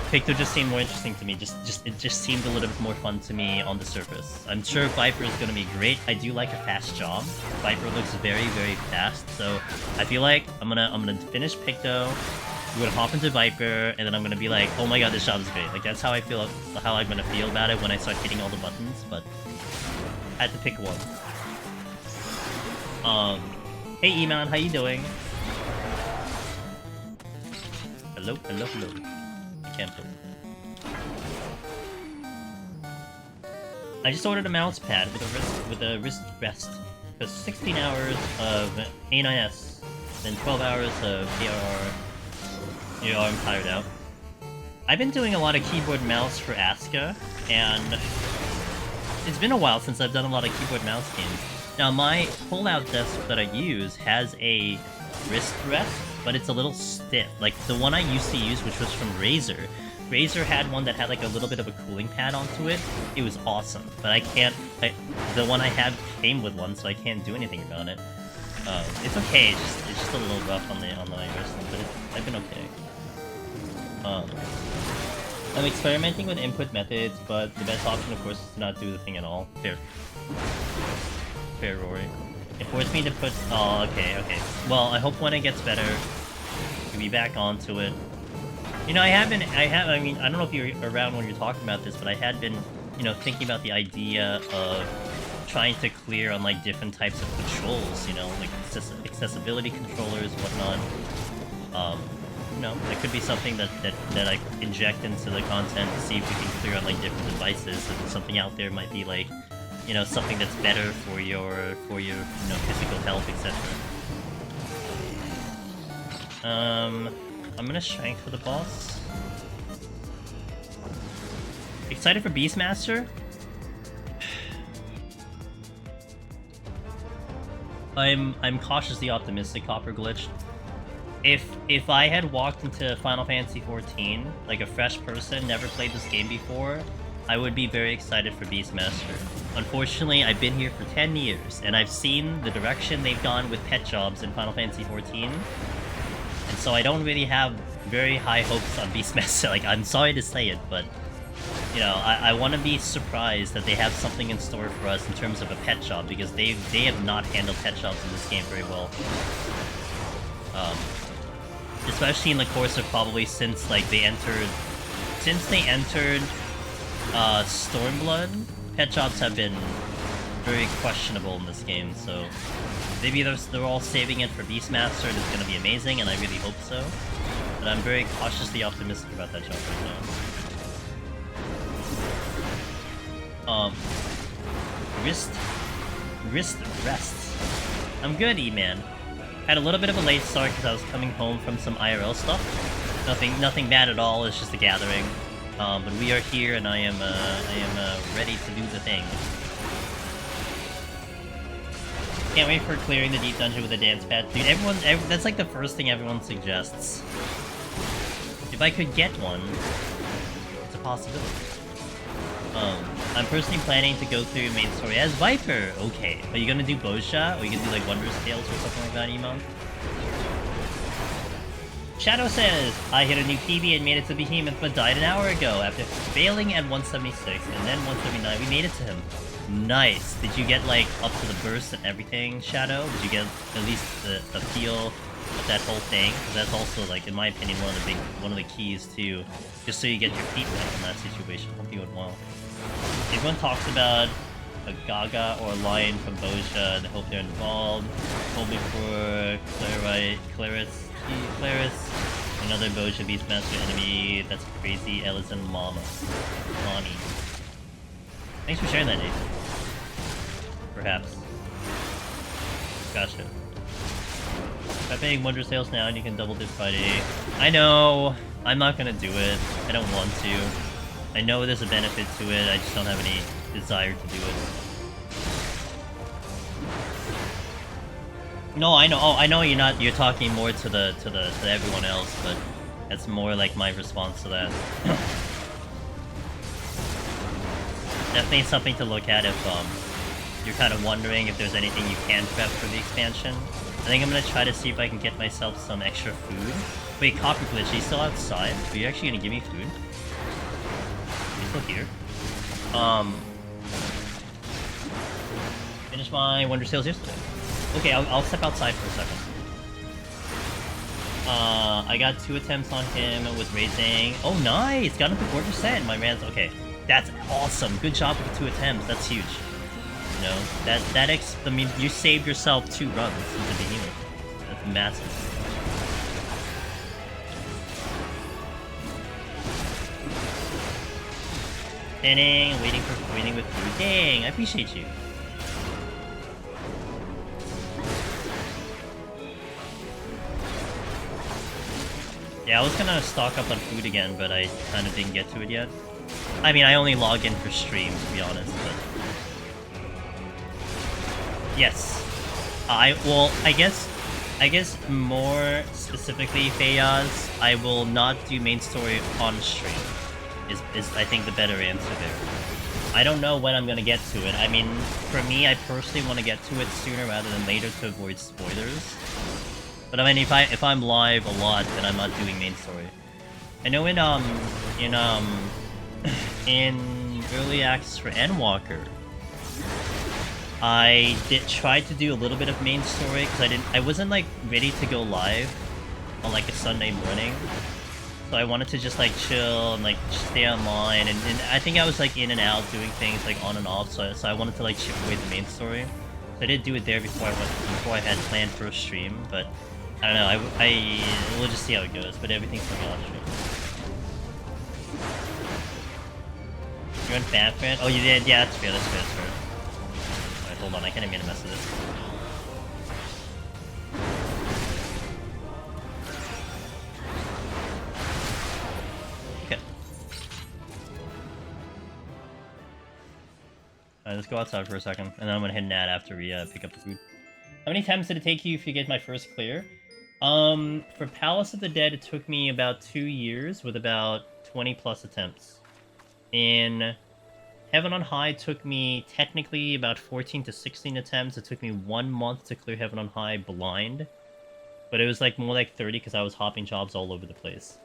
Picto just seemed more interesting to me. It just seemed a little bit more fun to me on the surface. I'm sure Viper is gonna be great. I do like a fast job. Viper looks very, very fast, so I feel like I'm gonna finish Picto. We're gonna hop into Viper, and then I'm gonna be like, oh my god, this job is great. Like that's how I feel. How I'm gonna feel about it when I start hitting all the buttons. But I had to pick one. Hey Eman, how you doing? Hello. I just ordered a mouse pad with a wrist rest. Because 16 hours of A9S, then 12 hours of ARR. You know, I'm tired out. I've been doing a lot of keyboard mouse for Asuka, and it's been a while since I've done a lot of keyboard mouse games. Now my pull-out desk that I use has a wrist rest, but it's a little stiff. Like the one I used to use, which was from Razer. Razer had one that had like a little bit of a cooling pad onto it. It was awesome, but the one I had came with one, so I can't do anything about it. It's okay. It's just a little rough on the wrist, but I've been okay. I'm experimenting with input methods, but the best option, of course, is to not do the thing at all. Fair, Rory. It forced me to put... Oh, okay. Well, I hope when it gets better, we'll be back onto it. You know, I mean, I don't know if you're around when you're talking about this, but I had been, you know, thinking about the idea of trying to clear on, like, different types of controls, you know, like accessibility controllers, whatnot. You know, that could be something that I inject into the content to see if we can clear on, like, different devices. If something out there might be, like, you know, something that's better for your you know, physical health, etc. I'm gonna strength for the boss. Excited for Beastmaster? I'm cautiously optimistic, Copper Glitch. If I had walked into Final Fantasy XIV, like a fresh person, never played this game before, I would be very excited for Beastmaster. Unfortunately, I've been here for 10 years, and I've seen the direction they've gone with pet jobs in Final Fantasy XIV, and so I don't really have very high hopes on Beastmaster. Like, I'm sorry to say it, but, you know, I want to be surprised that they have something in store for us in terms of a pet job, because they have not handled pet jobs in this game very well. Especially in the course of probably since, like, they entered Stormblood, pet jobs have been very questionable in this game, so maybe they're all saving it for Beastmaster and it's gonna be amazing, and I really hope so. But I'm very cautiously optimistic about that job right now. Wrist rest. I'm good, E-Man. Had a little bit of a late start because I was coming home from some IRL stuff. Nothing bad at all. It's just a gathering. But we are here, and I am ready to do the thing. Can't wait for clearing the deep dungeon with a dance pad, dude. That's like the first thing everyone suggests. If I could get one, it's a possibility. I'm personally planning to go through main story as Viper. Okay, are you gonna do Bosha, or are you gonna do like Wondrous Tales or something like that, Emo? Shadow says, I hit a new PB and made it to Behemoth, but died an hour ago after failing at 176 and then 179. We made it to him. Nice. Did you get like up to the burst and everything, Shadow? Did you get at least the feel of that whole thing? Because that's also, like, in my opinion, one of the keys to just so you get your feet wet in that situation. Hope you went well. Everyone talks about a Gaga or a Lion from Bosha. They hope they're involved. Told me for Claris, another Bosha Beastmaster enemy. That's crazy. Ellison Mama. Mommy. Thanks for sharing that, Nathan. Perhaps. Gotcha. I'm paying Wondrous Sales now and you can double dip Friday. I know! I'm not gonna do it. I don't want to. I know there's a benefit to it, I just don't have any desire to do it. No, I know. Oh, I know you're talking more to everyone else, but that's more like my response to that. Definitely something to look at if you're kind of wondering if there's anything you can prep for the expansion. I think I'm gonna try to see if I can get myself some extra food. Wait, Copper Glitch, he's still outside? Are you actually gonna give me food? He's still here. Finished my Wonder Sales yesterday. Okay, I'll step outside for a second. I got 2 attempts on him with raising. Oh, nice! Got him to 4%. My man's okay. That's awesome. Good job with the 2 attempts. That's huge. You know, I mean, you saved yourself 2 runs into the healer. That's massive. Standing, waiting with food. Dang, I appreciate you. Yeah, I was gonna stock up on food again, but I kind of didn't get to it yet. I mean, I only log in for stream, to be honest, but... Yes. I guess more specifically, Fayaz, I will not do main story on stream, is I think the better answer there. I don't know when I'm gonna get to it. I mean, for me, I personally want to get to it sooner rather than later to avoid spoilers. But I mean, if I'm live a lot, then I'm not doing main story. I know in early access for Endwalker, I try to do a little bit of main story because I wasn't like ready to go live on like a Sunday morning, so I wanted to just like chill and like stay online, and I think I was like in and out doing things like on and off, so I wanted to like chip away the main story. So I did do it there before I had planned for a stream, but I don't know. We'll just see how it goes. But everything's going on stream. You're on Batman? Oh, you did? Yeah, that's fair. Alright, hold on. I can't even mess with this. Alright, let's go outside for a second, and then I'm gonna hit Nat after we pick up the food. How many times did it take you if you get my first clear? For Palace of the Dead, it took me about 2 years with about 20 plus attempts. In Heaven on High, it took me technically about 14 to 16 attempts. It took me 1 month to clear Heaven on High blind. But it was like more like 30 because I was hopping jobs all over the place.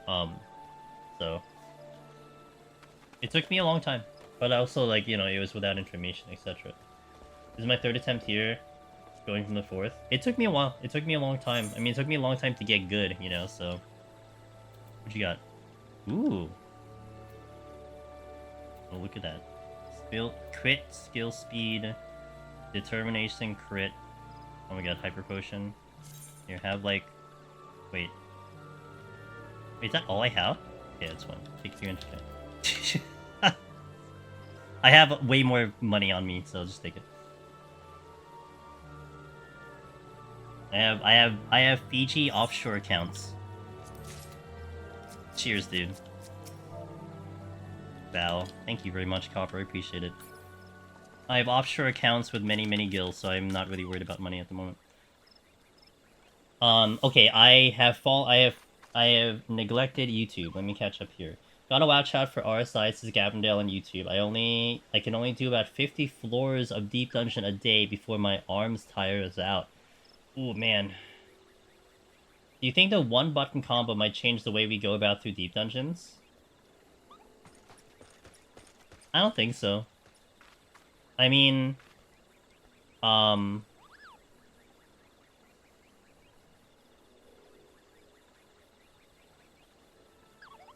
So it took me a long time. But also, like, you know, it was without information, etc. This is my 3rd attempt here, going from the 4th. It took me a while. It took me a long time. I mean, it took me a long time to get good, you know, so... What you got? Ooh. Oh, look at that. Crit, skill speed, determination, crit. Oh my god, hyper potion. Here, have like... Wait, is that all I have? Yeah, it's one. Take 300k. I have way more money on me, so I'll just take it. I have Fiji offshore accounts. Cheers, dude. Wow. Thank you very much, Copper. I appreciate it. I have offshore accounts with many, many guilds, so I'm not really worried about money at the moment. Okay, I have neglected YouTube. Let me catch up here. Gotta watch out for RSI, says Gavindale on YouTube. I can only do about 50 floors of Deep Dungeon a day before my arms tires out. Ooh, man. Do you think the one button combo might change the way we go about through Deep Dungeons? I don't think so. I mean...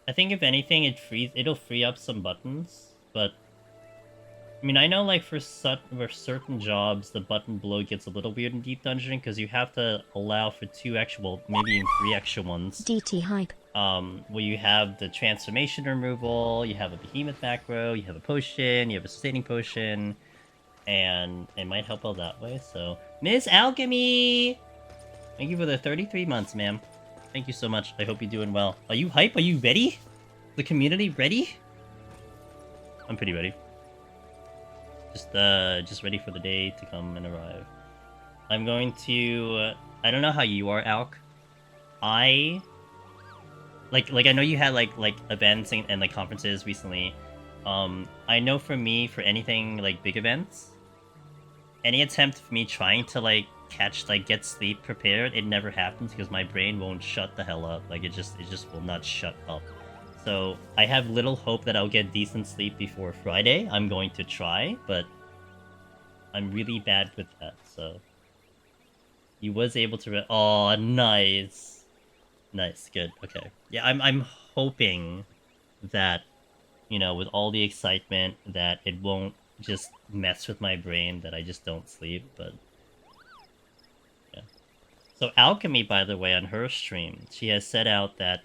I think if anything, it'll free up some buttons, but... I mean, I know, like, for certain jobs, the button blow gets a little weird in Deep Dungeon, because you have to allow for 2 extra, well, maybe even 3 extra ones. DT hype. Where you have the transformation removal, you have a behemoth macro, you have a potion, you have a sustaining potion, and it might help out that way, so... Miss Alchemy! Thank you for the 33 months, ma'am. Thank you so much. I hope you're doing well. Are you hype? Are you ready? The community ready? I'm pretty ready. Just ready for the day to come and arrive. I'm going to... I don't know how you are, Alk. Like I know you had, like events and, like, conferences recently. I know for me, for anything, like, big events, any attempt of me trying to, like, get sleep prepared, it never happens because my brain won't shut the hell up. Like, it just will not shut up. So, I have little hope that I'll get decent sleep before Friday. I'm going to try, but I'm really bad with that, so... He was able to... Oh, nice! Nice, good, okay. Yeah, I'm hoping that, you know, with all the excitement, that it won't just mess with my brain, that I just don't sleep, but... Yeah. So Alchemy, by the way, on her stream, she has set out that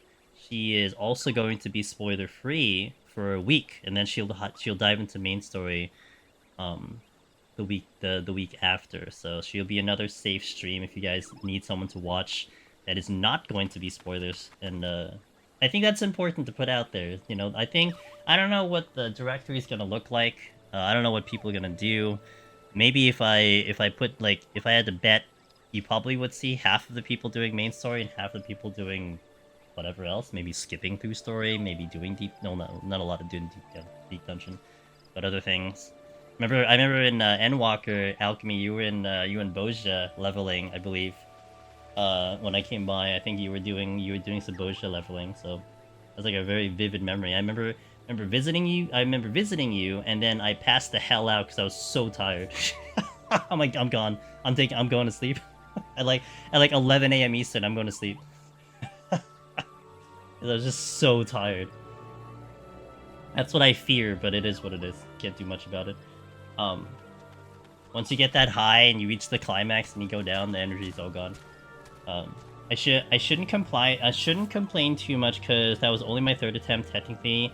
she is also going to be spoiler-free for a week, and then she'll dive into main story, the week after. So she'll be another safe stream if you guys need someone to watch that is not going to be spoilers. And I think that's important to put out there. You know, I don't know what the directory is gonna look like. I don't know what people are gonna do. Maybe if I put, like, if I had to bet, you probably would see half of the people doing main story and half of the people doing whatever else, maybe skipping through story, maybe doing not a lot of doing deep dungeon, but other things. I remember in Endwalker, Alchemy, you were in Bozja leveling, I believe. When I came by, I think you were doing some Bozja leveling, so that's like a very vivid memory. I remember visiting you. And then I passed the hell out because I was so tired. I'm like, I'm gone. I'm going to sleep. at like 11 a.m. Eastern, I'm going to sleep. I was just so tired. That's what I fear, but it is what it is. Can't do much about it. Once you get that high and you reach the climax and you go down, the energy's all gone. I shouldn't complain too much because that was only my 3rd attempt technically.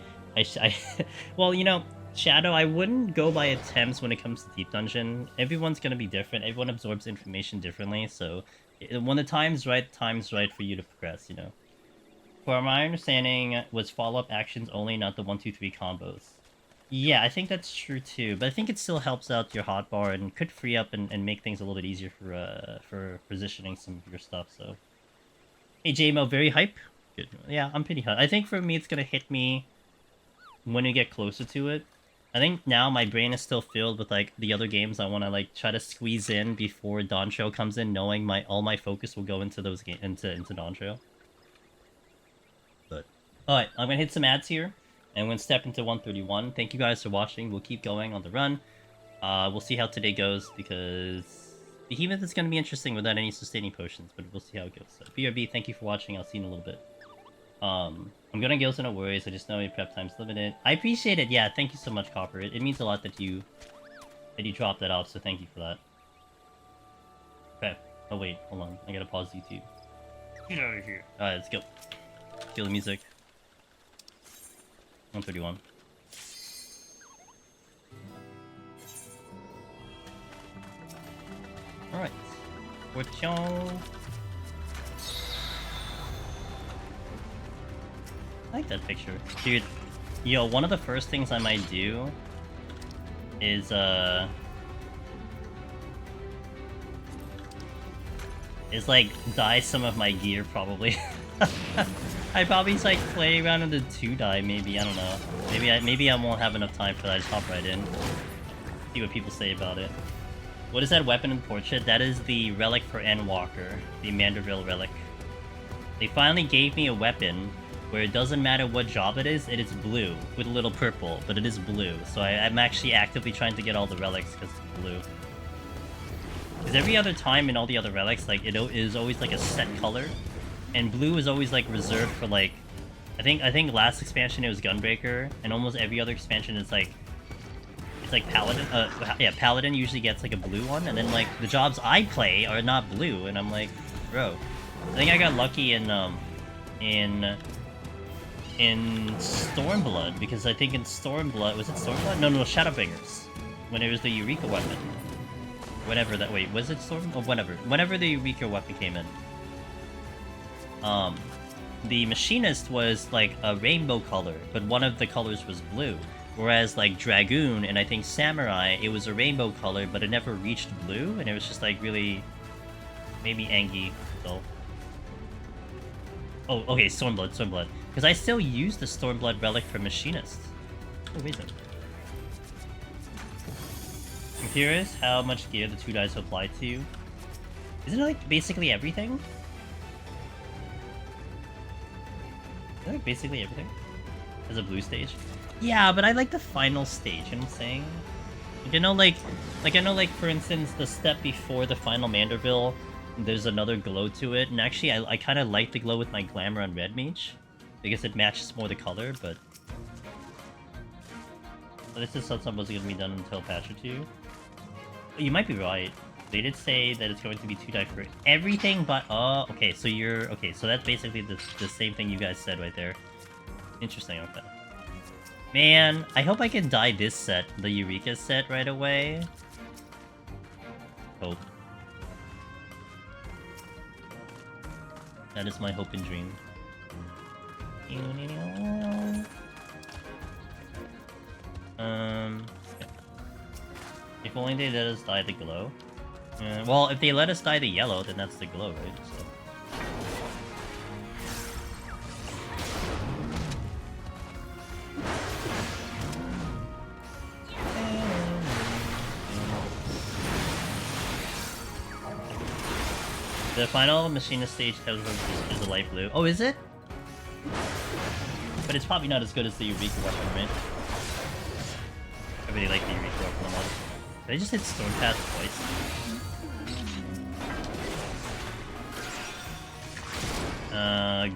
Well, you know, Shadow, I wouldn't go by attempts when it comes to Deep Dungeon. Everyone's gonna be different. Everyone absorbs information differently, so when the time's right for you to progress, you know. For my understanding, was follow-up actions only, not the 1, 2, 3 combos. Yeah, I think that's true too, but I think it still helps out your hotbar and could free up and make things a little bit easier for positioning some of your stuff. So, hey JMO, very hype. Good. Yeah, I'm pretty hype. I think for me, it's gonna hit me when we get closer to it. I think now my brain is still filled with like the other games I want to like try to squeeze in before Dawn Trail comes in, knowing all my focus will go into those into Dawn Trail. But all right, I'm gonna hit some ads here, and we're gonna step into 131. Thank you guys for watching. We'll keep going on the run. We'll see how today goes because Behemoth is gonna be interesting without any sustaining potions, but we'll see how it goes. So BRB, thank you for watching. I'll see you in a little bit. I'm gonna go, so no worries. I just know your prep time's limited. I appreciate it. Yeah, thank you so much, Copper. It means a lot that you dropped that off. So thank you for that. Okay. Oh wait, hold on. I gotta pause YouTube. Get out of here. All right, let's go. Feel the music. 131. All right. Fortune. I like that picture. Dude, yo, one of the first things I might do is, like, dye some of my gear, probably. I'd probably, like, play around with the 2-dye, maybe, I don't know. Maybe I won't have enough time for that, I just hop right in. See what people say about it. What is that weapon in the portrait? That is the relic for Endwalker, the Manderville relic. They finally gave me a weapon where it doesn't matter what job it is blue, with a little purple, but it is blue. So I'm actually actively trying to get all the relics because it's blue. Because every other time in all the other relics, like, it is always, like, a set color. And blue is always, like, reserved for, like... I think last expansion it was Gunbreaker, and almost every other expansion is, like... It's, like, Paladin. Yeah, Paladin usually gets, like, a blue one, and then, like, the jobs I play are not blue, and I'm like, bro. I think I got lucky in Stormblood, because I think in Stormblood... Was it Stormblood? No, Shadowbringers. When it was the Eureka weapon. Whatever that... Wait, was it Storm? Oh, whatever. Whenever the Eureka weapon came in. The Machinist was, like, a rainbow color, but one of the colors was blue. Whereas, like, Dragoon and I think Samurai, it was a rainbow color, but it never reached blue, and it was just, like, really... maybe Angie, so... Oh, okay, Stormblood. Because I still use the Stormblood relic for Machinist. For a reason. I'm curious how much gear the 2 dice apply to. Isn't it, like, basically everything? Is it, like, basically everything? As a blue stage? Yeah, but I like the final stage, you know what I'm saying? Like, I know, like, for instance, the step before the final Manderville, there's another glow to it, and actually I kind of like the glow with my Glamour on Red Mage, because it matches more the color, but... This is not supposed to be done until patch or 2. You might be right. They did say that it's going to be 2-die for everything, but... Oh, okay, so you're... Okay, so that's basically the same thing you guys said right there. Interesting, okay. Man, I hope I can dye this set, the Eureka set, right away. Hope. That is my hope and dream. Yeah. If only they let us dye the glow. Well, if they let us dye the yellow, then that's the glow, right? So. The final Machinist stage is a light blue. Oh, is it? But it's probably not as good as the Eureka weapon, right? I really like the Eureka weapon a lot. Did I just hit Stormpath twice?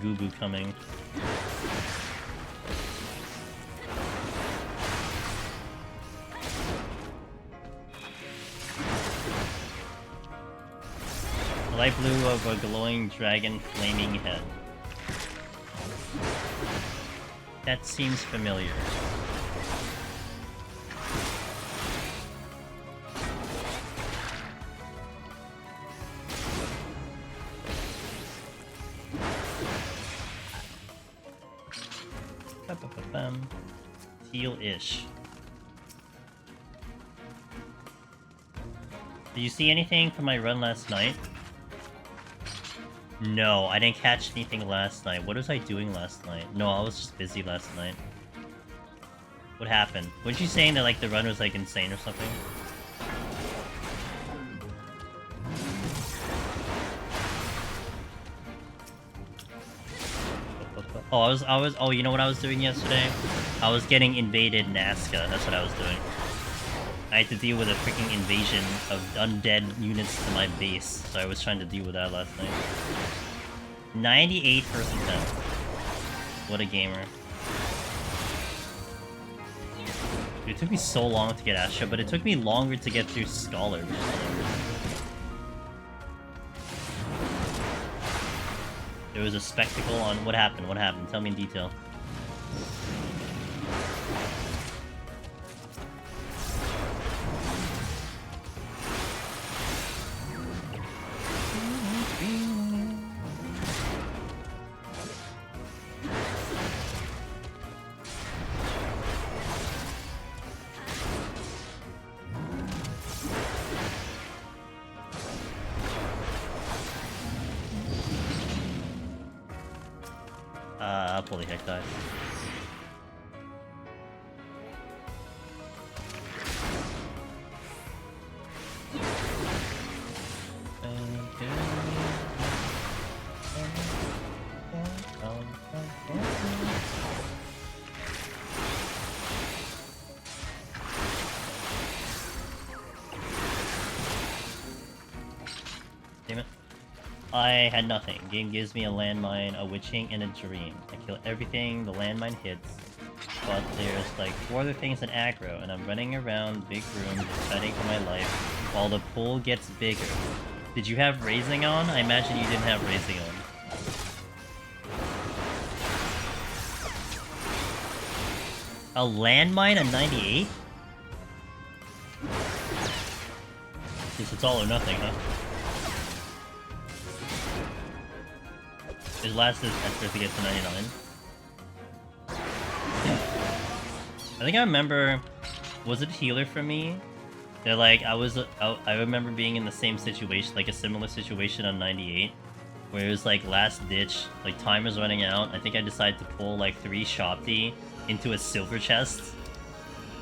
Gubu coming. Light blue of a glowing dragon flaming head. That seems familiar. Teal-ish. Did you see anything from my run last night? No, I didn't catch anything last night. What was I doing last night? No, I was just busy last night. What happened? Weren't you saying that, like, the run was, like, insane or something? Oh, you know what I was doing yesterday? I was getting invaded Nazca. That's what I was doing. I had to deal with a freaking invasion of undead units to my base, so I was trying to deal with that last night. 98 percent. What a gamer. Dude, it took me so long to get Astra, but it took me longer to get through Scholar. There was a spectacle on... What happened? What happened? Tell me in detail. Holy heck, died. Damn it. I had nothing. Game gives me a landmine, a witching, and a dream. I kill everything the landmine hits, but there's like 4 other things in aggro, and I'm running around big room just fighting for my life while the pool gets bigger. Did you have raising on? I imagine you didn't have raising on. A landmine at 98? Guess it's all or nothing, huh? His last is extra to get to 99. I think I remember... Was it healer for me? That like, I remember being in the same situation, like a similar situation on 98. Where it was like last ditch, like timer's running out. I think I decided to pull like 3 Shopti into a silver chest.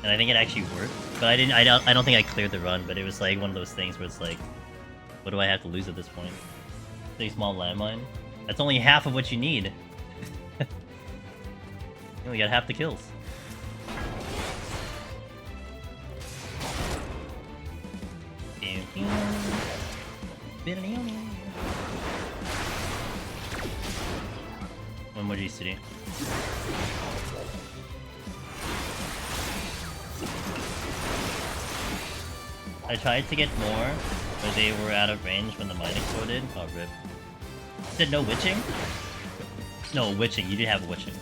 And I think it actually worked. But I don't think I cleared the run, but it was like one of those things where it's like, what do I have to lose at this point? Big small landmine. That's only half of what you need. You only got half the kills. One more GCD. I tried to get more, but they were out of range when the mine exploded. Oh, rip. Said no witching? No, witching. You did have a witching.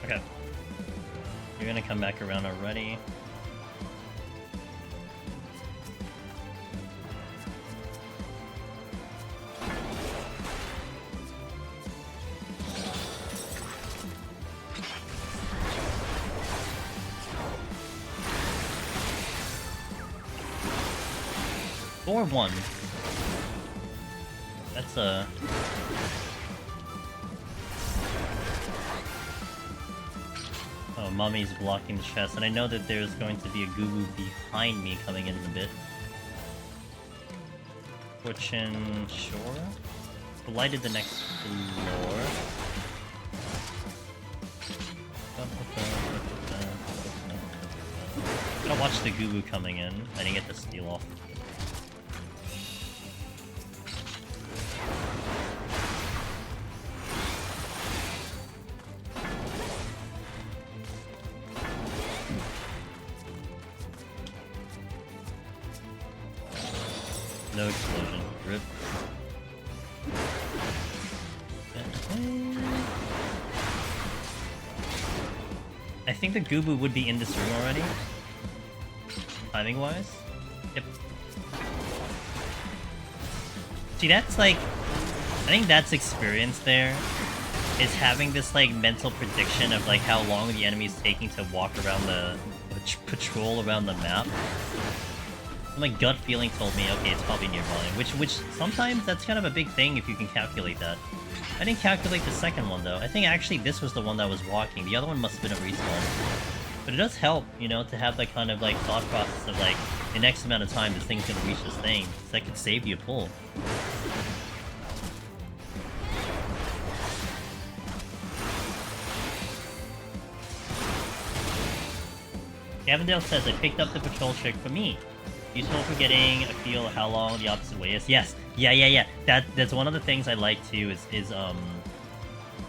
Okay. You're gonna come back around already. Or 1. That's a... Oh, Mummy's blocking the chest, and I know that there's going to be a Gugu behind me coming in a bit. Fortune Shore? Blighted the next floor. I'm gonna watch the Gugu coming in. I didn't get the steal off. No explosion. Rip. I think the Gubu would be in this room already. Timing-wise. Yep. See, that's like... I think that's experience there. Is having this like mental prediction of like how long the enemy is taking to walk around the... patrol around the map. My gut feeling told me, okay, it's probably nearby. Which sometimes that's kind of a big thing if you can calculate that. I didn't calculate the second one though. I think actually this was the one that was walking. The other one must have been a respawn. But it does help, you know, to have that kind of like thought process of like, the next amount of time this thing's gonna reach this thing. So that could save you a pull. Avondale says, I picked up the patrol trick for me. Useful for getting a feel of how long the opposite way is. Yes. Yeah. That's one of the things I like too is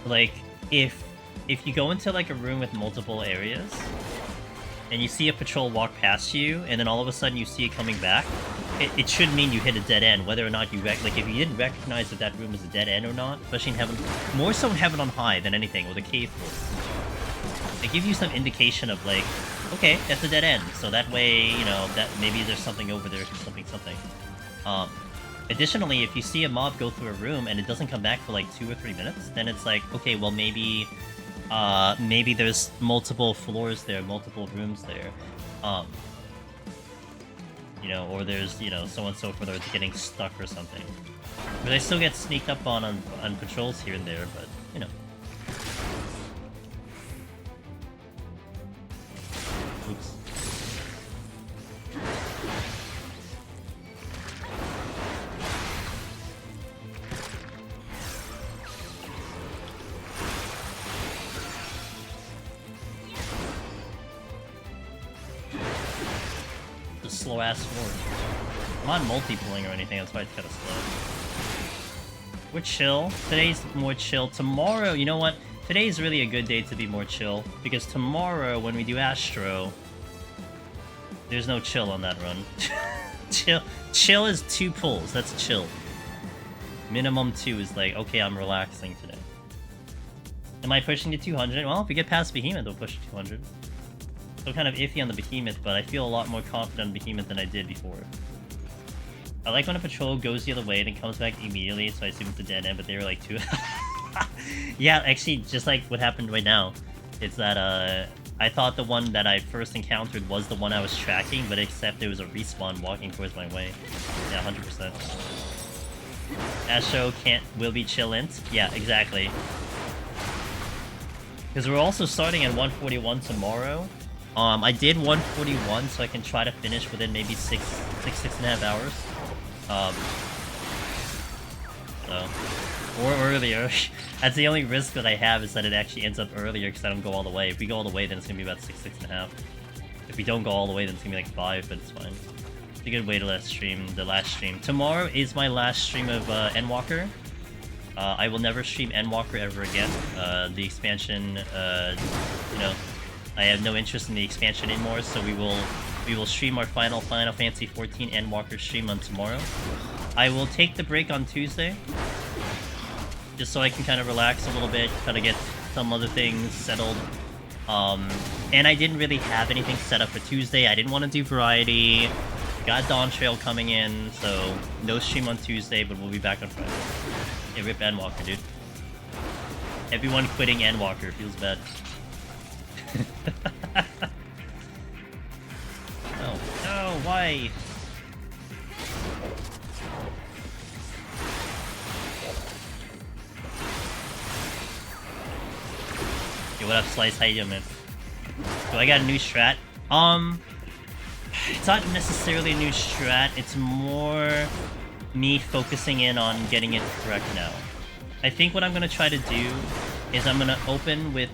like if you go into like a room with multiple areas and you see a patrol walk past you and then all of a sudden you see it coming back, it should mean you hit a dead end, whether or not you like if you didn't recognize that room is a dead end or not, especially in Heaven, more so in Heaven on High than anything, or the cave floor. It gives you some indication of like, okay, that's a dead end, so that way, you know, that maybe there's something over there, something. Additionally, if you see a mob go through a room and it doesn't come back for like 2 or 3 minutes, then it's like, okay, well maybe there's multiple floors there, multiple rooms there, you know, or there's, you know, so on and so forth, or it's getting stuck or something. But I still get sneaked up on patrols here and there, but, you know. Oops. The slow ass sword. I'm not multi-pulling or anything, that's why it's kinda slow. We're chill. Today's more chill. Tomorrow, you know what? Today's really a good day to be more chill, because tomorrow, when we do Astro, there's no chill on that run. Chill is 2 pulls, that's chill. Minimum 2 is like, okay, I'm relaxing today. Am I pushing to 200? Well, if we get past Behemoth, we'll push to 200. So kind of iffy on the Behemoth, but I feel a lot more confident on Behemoth than I did before. I like when a patrol goes the other way and then comes back immediately, so I assume it's a dead end, but they were like 2... Yeah, actually, just like what happened right now. It's that, I thought the one that I first encountered was the one I was tracking, but except there was a respawn walking towards my way. Yeah, 100%. Astro will be chill-int? Yeah, exactly. Because we're also starting at 141 tomorrow. I did 141, so I can try to finish within maybe 6.5 hours. Or earlier. That's the only risk that I have, is that it actually ends up earlier because I don't go all the way. If we go all the way, then it's gonna be about 6.5. If we don't go all the way, then it's gonna be like 5, but it's fine. It's a good way to the last stream. Tomorrow is my last stream of Endwalker. I will never stream Endwalker ever again. The expansion, you know, I have no interest in the expansion anymore, so we will stream our Final Fantasy XIV Endwalker stream on tomorrow. I will take the break on Tuesday, just so I can kind of relax a little bit, kind of get some other things settled. And I didn't really have anything set up for Tuesday. I didn't want to do Variety. Got Dawn Trail coming in, so no stream on Tuesday, but we'll be back on Friday. Hey, rip Endwalker, dude. Everyone quitting Endwalker feels bad. No, why? Yo, what up, Slice? How you doing, man? So I got a new strat. It's not necessarily a new strat. It's more me focusing in on getting it correct now. I think what I'm gonna try to do is I'm gonna open with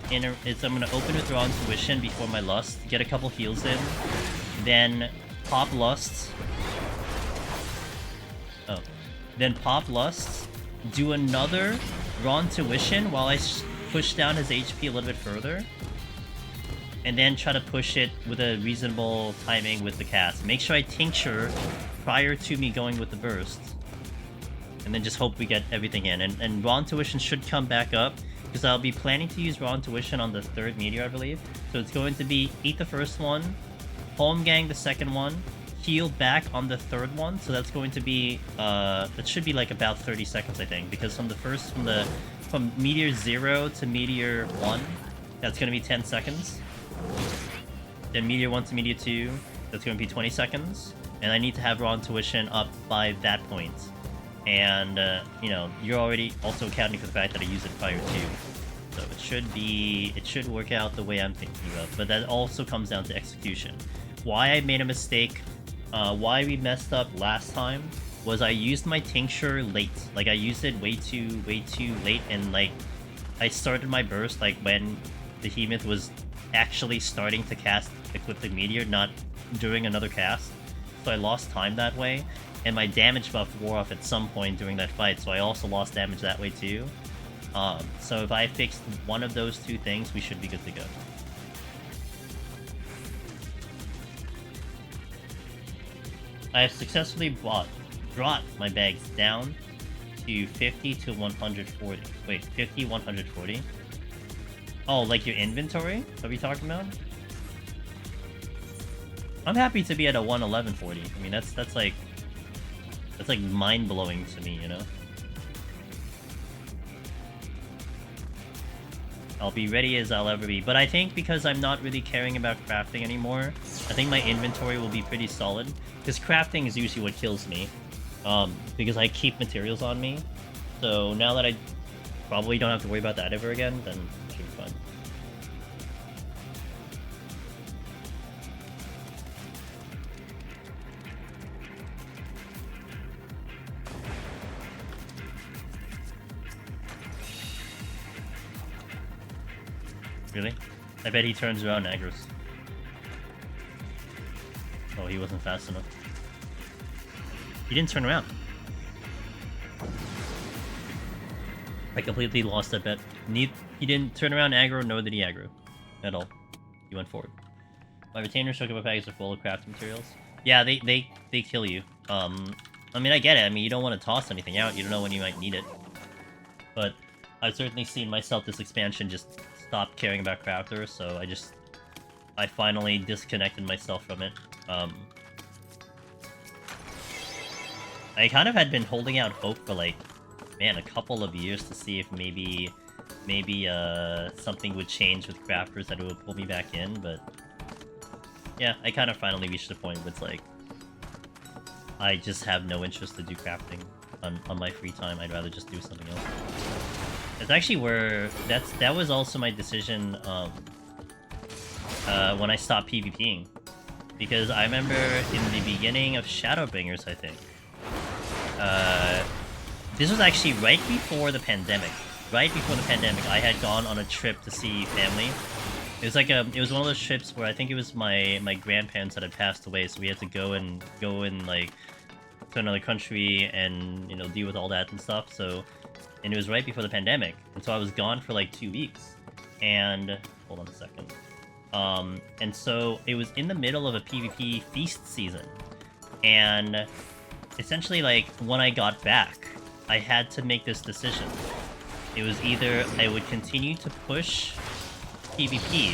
Raw Intuition before my Lust, get a couple heals in, then pop Lusts. Oh, then pop Lusts, do another Raw Intuition while I push down his HP a little bit further, and then try to push it with a reasonable timing with the cast. Make sure I tincture prior to me going with the burst. And then just hope we get everything in. And Raw Intuition should come back up, because I'll be planning to use Raw Intuition on the 3rd meteor, I believe. So it's going to be eat the first one, home gang the second one, heal back on the 3rd one. So that's going to be, that should be like about 30 seconds, I think. Because from meteor 0 to meteor 1, that's going to be 10 seconds. Then meteor 1 to meteor 2, that's going to be 20 seconds. And I need to have Raw Intuition up by that point. And, you know, you're already also accounting for the fact that I use it prior to. So it should work out the way I'm thinking of. But that also comes down to execution. Why I made a mistake, why we messed up last time, was I used my tincture late. Like, I used it way too late, and, like, I started my burst, like, when Behemoth was actually starting to cast Ecliptic Meteor, not during another cast. So I lost time that way. And my damage buff wore off at some point during that fight, so I also lost damage that way too. So if I fixed one of those two things, we should be good to go. I have successfully brought my bags down to 50 to 140. Wait, 50, 140? Oh, like your inventory? Are we talking about? I'm happy to be at a 11140. I mean, that's like mind-blowing to me, you know? I'll be ready as I'll ever be. But I think because I'm not really caring about crafting anymore, I think my inventory will be pretty solid. Because crafting is usually what kills me. Because I keep materials on me. So now that I probably don't have to worry about that ever again, then it should be fine. Really? I bet he turns around and aggroes. Oh, he wasn't fast enough. He didn't turn around. I completely lost that bet. He didn't turn around aggro, nor did he aggro. At all. He went forward. My retainer chocobo bags are full of crafting materials. Yeah, they kill you. I mean, I get it. I mean, you don't want to toss anything out. You don't know when you might need it. But I've certainly seen myself this expansion just stop caring about crafters, so I finally disconnected myself from it. I kind of had been holding out hope for, like, man, a couple of years to see if maybe something would change with crafters that it would pull me back in, but yeah, I kind of finally reached the point where it's like, I just have no interest to do crafting on my free time. I'd rather just do something else. It's actually where that was also my decision when I stopped PvPing, because I remember in the beginning of Shadowbringers, I think, this was actually right before the pandemic. Right before the pandemic, I had gone on a trip to see family. It was like it was one of those trips where I think it was my grandparents that had passed away, so we had to go and like to another country and, you know, deal with all that and stuff. So. And it was right before the pandemic, and so I was gone for like 2 weeks. And hold on a second. And so it was in the middle of a PvP feast season, and essentially, like, when I got back, I had to make this decision. It was either I would continue to push PvP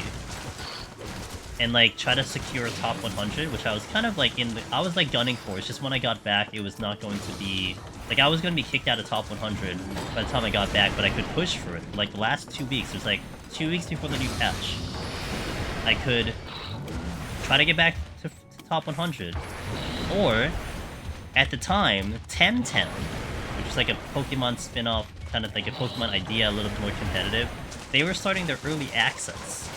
and like try to secure a top 100, which I was kind of like I was like gunning for. It's just when I got back, it was not going to be. Like, I was going to be kicked out of top 100 by the time I got back, but I could push for it. Like, the last 2 weeks, it was like 2 weeks before the new patch, I could try to get back to top 100. Or, at the time, Temtem, which was like a Pokemon spin-off, kind of like a Pokemon idea, a little bit more competitive, they were starting their early access.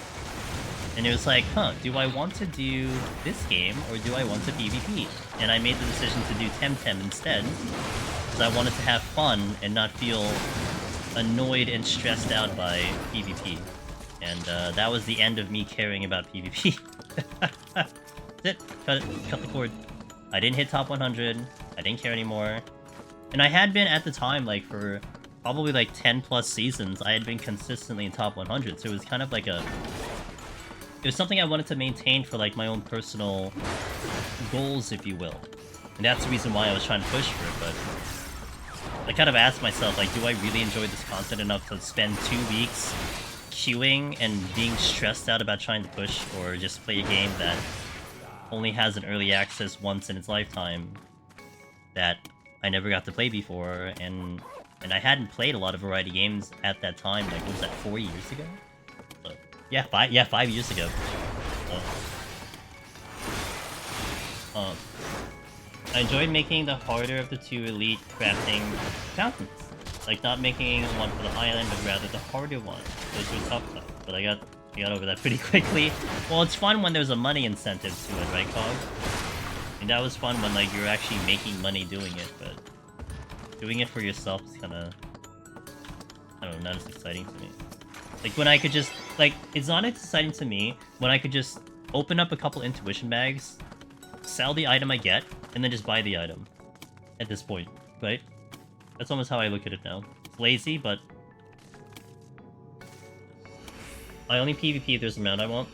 And it was like, huh, do I want to do this game, or do I want to PvP? And I made the decision to do Temtem instead, because I wanted to have fun and not feel annoyed and stressed out by PvP. And that was the end of me caring about PvP. That's it. Cut the cord. I didn't hit top 100. I didn't care anymore. And I had been, at the time, like, for probably like 10 plus seasons, I had been consistently in top 100. So it was kind of like it was something I wanted to maintain for, like, my own personal goals, if you will. And that's the reason why I was trying to push for it, but I kind of asked myself, like, do I really enjoy this content enough to spend 2 weeks queuing and being stressed out about trying to push, or just play a game that only has an early access once in its lifetime that I never got to play before, and I hadn't played a lot of variety games at that time. Like, what was that, 4 years ago? So, yeah, 5 years ago. I enjoyed making the harder of the 2 elite crafting fountains. Like, not making one for the island, but rather the harder one. Those were tough, but I got over that pretty quickly. Well, it's fun when there's a money incentive to it, right, Cog? And that was fun when, like, you're actually making money doing it, but doing it for yourself is kinda, I don't know, not as exciting to me. Like, when I could just, like, it's not exciting to me when I could just open up a couple intuition bags, sell the item I get, and then just buy the item. At this point, right? That's almost how I look at it now. It's lazy, but I only PvP if there's a mount I want.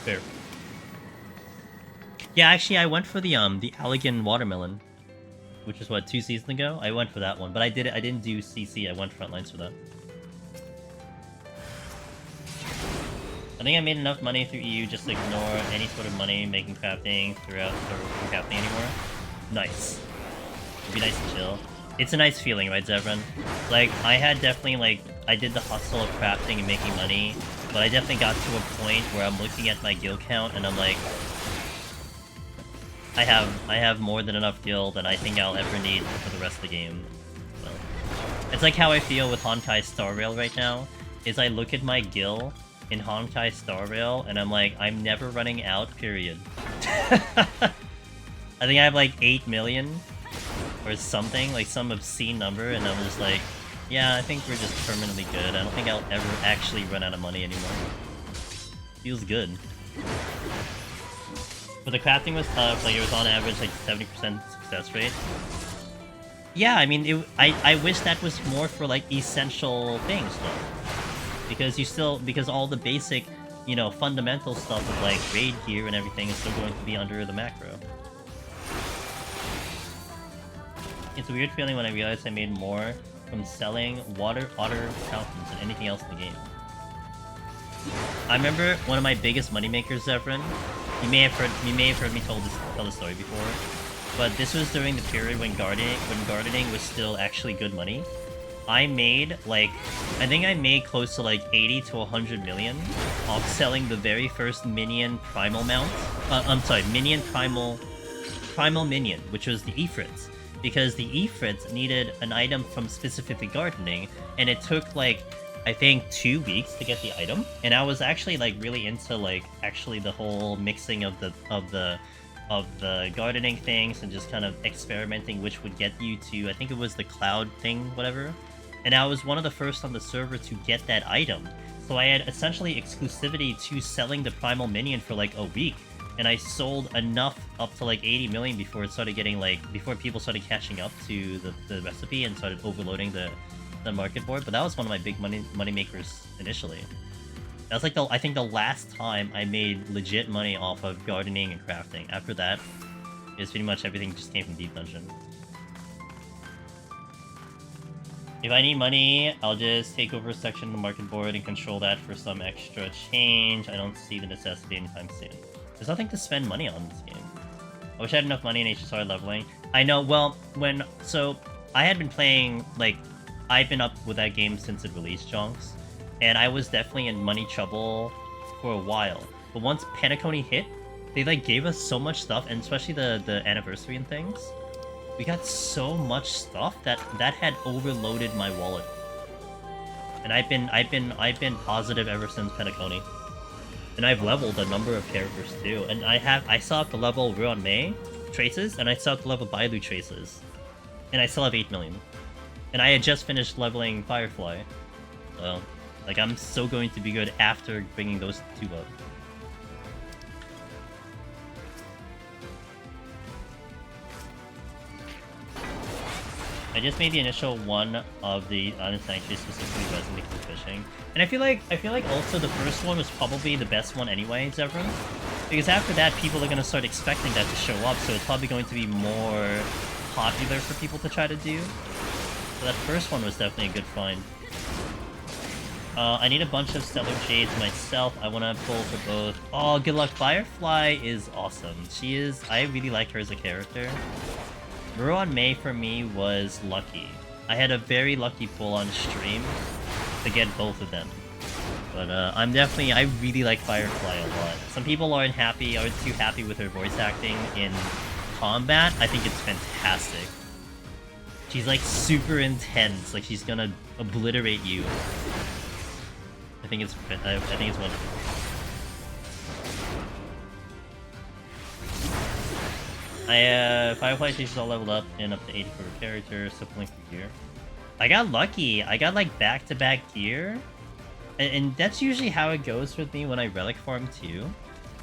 Fair. Yeah, actually, I went for the Allegan watermelon, which is what, 2 seasons ago. I went for that one, but I didn't do CC. I went frontlines for that. I think I made enough money through EU just to ignore any sort of money making crafting throughout or crafting anymore. Nice. It'd be nice and chill. It's a nice feeling, right, Zevran? Like, I had definitely, like, I did the hustle of crafting and making money, but I definitely got to a point where I'm looking at my guild count and I'm like, I have more than enough gil than I think I'll ever need for the rest of the game. So, it's like how I feel with Honkai Star Rail right now, is I look at my gil in Honkai Star Rail and I'm like, I'm never running out, period. I think I have like 8 million or something, like some obscene number, and I'm just like, yeah, I think we're just permanently good. I don't think I'll ever actually run out of money anymore. Feels good. But the crafting was tough, like it was on average like 70% success rate. Yeah, I mean, I wish that was more for like essential things though. Because all the basic, you know, fundamental stuff of like raid gear and everything is still going to be under the macro. It's a weird feeling when I realized I made more from selling water otter fountains than anything else in the game. I remember one of my biggest moneymakers, Zevran. You may have heard me tell the story before, but this was during the period when gardening was still actually good money. I made like, I think I made close to like 80 to 100 million off selling the very first minion primal mount. Minion primal minion, which was the Ifrits. Because the Ifrits needed an item from specifically gardening, and it took like, I think 2 weeks to get the item. And I was actually like really into like actually the whole mixing of the gardening things and just kind of experimenting which would get you to, I think it was the cloud thing, whatever. And I was one of the first on the server to get that item. So I had essentially exclusivity to selling the primal minion for like a week. And I sold enough up to like 80 million before it started getting like, before people started catching up to the recipe and started overloading the market board. But that was one of my big money makers initially. That was like I think the last time I made legit money off of gardening and crafting. After that, it's pretty much everything just came from Deep Dungeon. If I need money, I'll just take over a section of the market board and control that for some extra change. I don't see the necessity anytime soon. There's nothing to spend money on in this game. I wish I had enough money in HSR leveling. I know, well, so I had been playing, like, I've been up with that game since it released, Jonks, and I was definitely in money trouble for a while. But once Penacony hit, they, like, gave us so much stuff, and especially the anniversary and things. We got so much stuff that had overloaded my wallet. And I've been positive ever since Penacony. And I've leveled a number of characters too. And I still have to level Ruan Mei traces, and I still have to level Bailu traces. And I still have 8 million. And I had just finished leveling Firefly. So, like, I'm so going to be good after bringing those two up. I just made the initial one of the Honest Sanctuary specifically resonating for fishing. And I feel like also the first one was probably the best one anyway, Zevran. Because after that, people are going to start expecting that to show up, so it's probably going to be more popular for people to try to do. So that first one was definitely a good find. I need a bunch of Stellar Jades myself. I want to pull for both. Oh, good luck. Firefly is awesome. She is... I really like her as a character. Ruan Mei for me was lucky. I had a very lucky pull on stream to get both of them. But I'm definitely... I really like Firefly a lot. Some people aren't too happy with her voice acting in combat. I think it's fantastic. She's like super intense. Like she's gonna obliterate you. I think it's wonderful. Firefly Station's all leveled up and up to 80 for her character, so pulling for gear. I got lucky. I got like back-to-back gear. And that's usually how it goes with me when I relic farm too.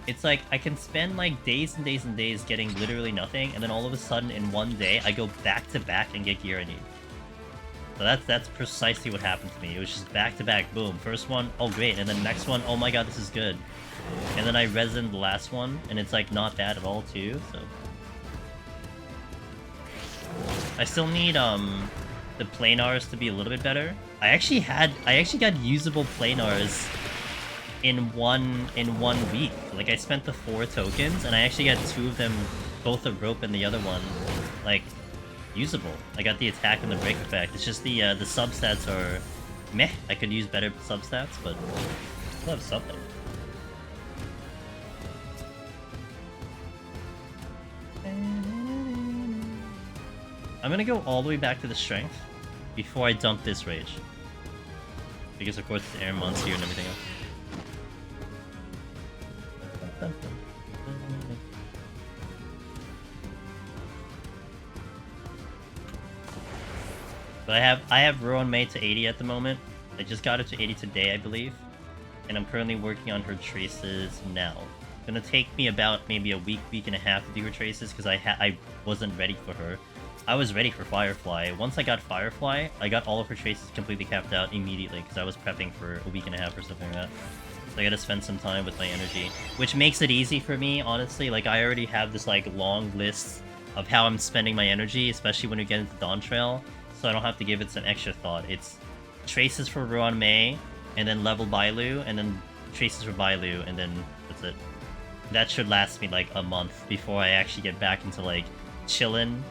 It's like I can spend like days and days and days getting literally nothing, and then all of a sudden in one day I go back-to-back and get gear I need. So that's precisely what happened to me. It was just back-to-back, boom. First one, oh great, and then next one, oh my god, this is good. And then I resin the last one, and it's like not bad at all too, so... I still need the planars to be a little bit better. I actually got usable planars in one week. Like I spent the 4 tokens and I actually got 2 of them, both the rope and the other one, like usable. I got the attack and the break effect. It's just the substats are meh. I could use better substats, but I still have something. I'm gonna go all the way back to the strength before I dump this rage. Because of course it's air monster and everything else. But I have Ruan Mei to 80 at the moment. I just got it to 80 today, I believe. And I'm currently working on her traces now. It's gonna take me about maybe a week and a half to do her traces because I wasn't ready for her. I was ready for Firefly. Once I got Firefly, I got all of her traces completely capped out immediately because I was prepping for a week and a half or something like that. So I gotta spend some time with my energy, which makes it easy for me, honestly. Like, I already have this, like, long list of how I'm spending my energy, especially when we get into Dawn Trail, so I don't have to give it some extra thought. It's traces for Ruan Mei, and then level Bailu, and then traces for Bailu, and then that's it. That should last me, like, a month before I actually get back into, like, chillin'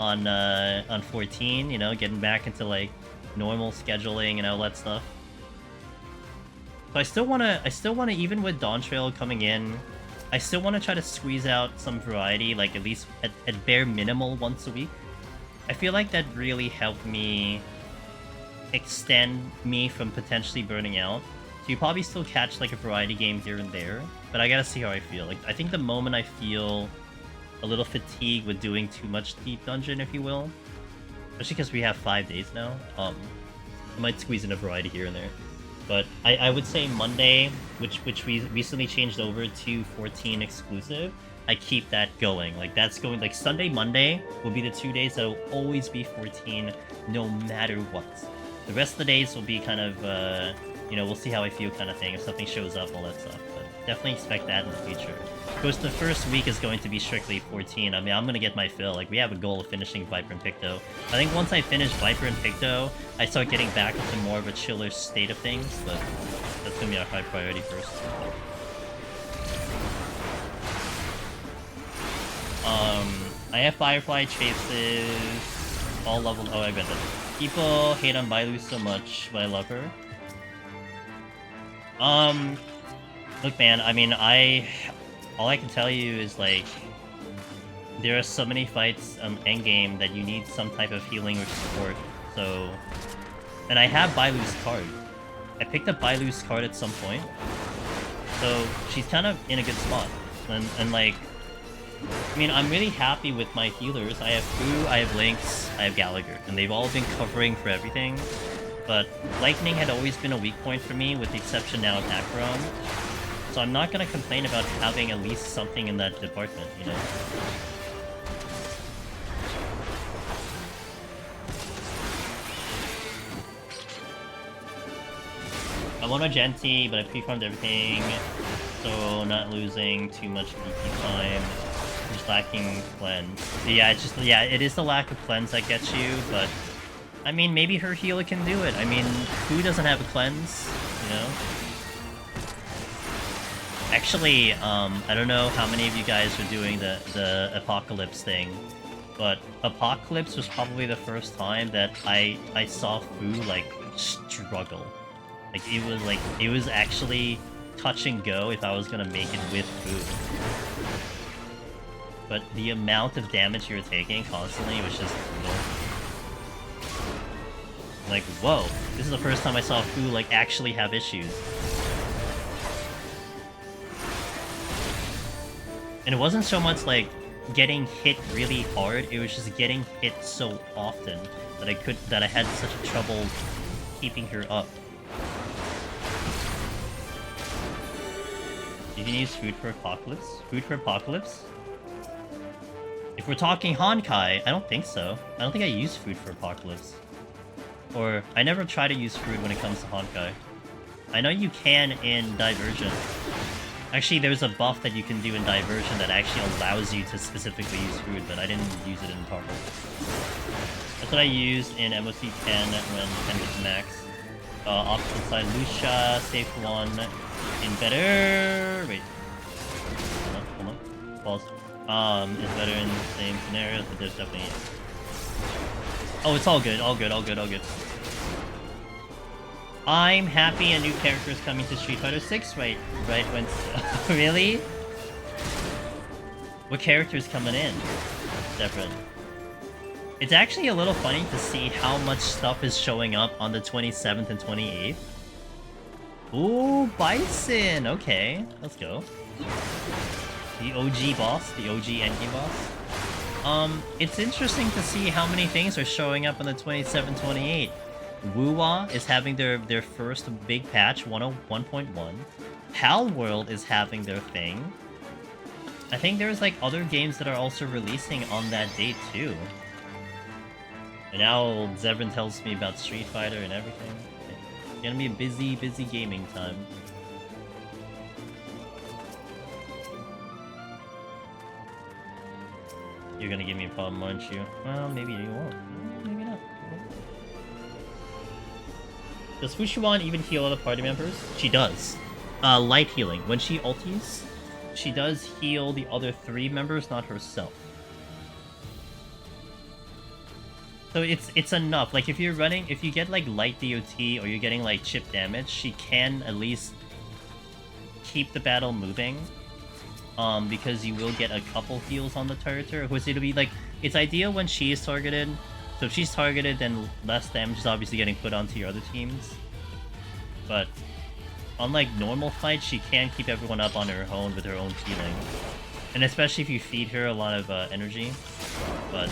on 14, you know, getting back into like normal scheduling and all that stuff. So I still wanna even with Dawn Trail coming in, I still wanna try to squeeze out some variety, like at least at bare minimal once a week. I feel like that really helped me extend me from potentially burning out. So you probably still catch like a variety game here and there, but I gotta see how I feel. Like I think the moment I feel a little fatigue with doing too much deep dungeon, if you will. Especially because we have 5 days now. I might squeeze in a variety here and there. But I would say Monday, which we recently changed over to 14 exclusive, I keep that going. Like that's going, like Sunday, Monday will be the 2 days that will always be 14 no matter what. The rest of the days will be kind of, you know, we'll see how I feel kind of thing, if something shows up, all that stuff. But definitely expect that in the future. Of course, the first week is going to be strictly 14. I mean, I'm going to get my fill. Like, we have a goal of finishing Viper and Picto. I think once I finish Viper and Picto, I start getting back into more of a chiller state of things, but that's going to be our high priority first. I have Firefly chases, all leveled. Oh, I bet that. People hate on Bailu so much, but I love her. Look, man, I mean, all I can tell you is, like, there are so many fights endgame that you need some type of healing or support, so... And I have Bailu's card. I picked up Bailu's card at some point, so she's kind of in a good spot. And like, I mean, I'm really happy with my healers. I have Fu, I have Lynx, I have Gallagher, and they've all been covering for everything. But Lightning had always been a weak point for me, with the exception now of Acheron. So I'm not going to complain about having at least something in that department, you know? I want a Genti, but I pre-farmed everything. So not losing too much BP time. Just lacking cleanse. Yeah, it's just it is the lack of cleanse that gets you, but I mean maybe her healer can do it. I mean, who doesn't have a cleanse, you know? Actually, I don't know how many of you guys are doing the Apocalypse thing, but Apocalypse was probably the first time that I saw Fu like struggle. Like it was actually touch and go if I was gonna make it with Fu. But the amount of damage you were taking constantly was just brutal. Like, whoa, this is the first time I saw Fu like actually have issues. And it wasn't so much like getting hit really hard, it was just getting hit so often that I had such trouble keeping her up. You can use food for Apocalypse? Food for Apocalypse? If we're talking Honkai, I don't think so. I don't think I use food for Apocalypse. Or, I never try to use food when it comes to Honkai. I know you can in Divergent. Actually, there's a buff that you can do in Diversion that actually allows you to specifically use food, but I didn't use it in Tarkle. That's what I used in MOC 10 when 10 was max. Opposite side, Lucia, safe one. In better... Wait. Hold on. Pause. Is better in the same scenarios, but there's definitely... Oh, it's all good, all good, all good, all good. I'm happy a new character is coming to Street Fighter 6 right when... Really? What character is coming in? Different. It's actually a little funny to see how much stuff is showing up on the 27th and 28th. Ooh, Bison! Okay, let's go. The OG boss, the OG endgame boss. It's interesting to see how many things are showing up on the 27-28. Wuwa is having their first big patch, 1.1. Pal World is having their thing. I think there's like other games that are also releasing on that date too. And now Zevran tells me about Street Fighter and everything. It's gonna be a busy, busy gaming time. You're gonna give me a problem, aren't you? Well, maybe you won't. Maybe not. Does Fushiwan even heal other party members? She does. Light healing. When she ulties, she does heal the other 3 members, not herself. So it's enough. Like if you get like light DOT or you're getting like chip damage, she can at least keep the battle moving. Because you will get a couple heals on the Totesritter, which it'll be like, it's ideal when she is targeted. So if she's targeted, then less damage is obviously getting put onto your other teams. But unlike normal fights, she can keep everyone up on her own with her own healing. And especially if you feed her a lot of energy. But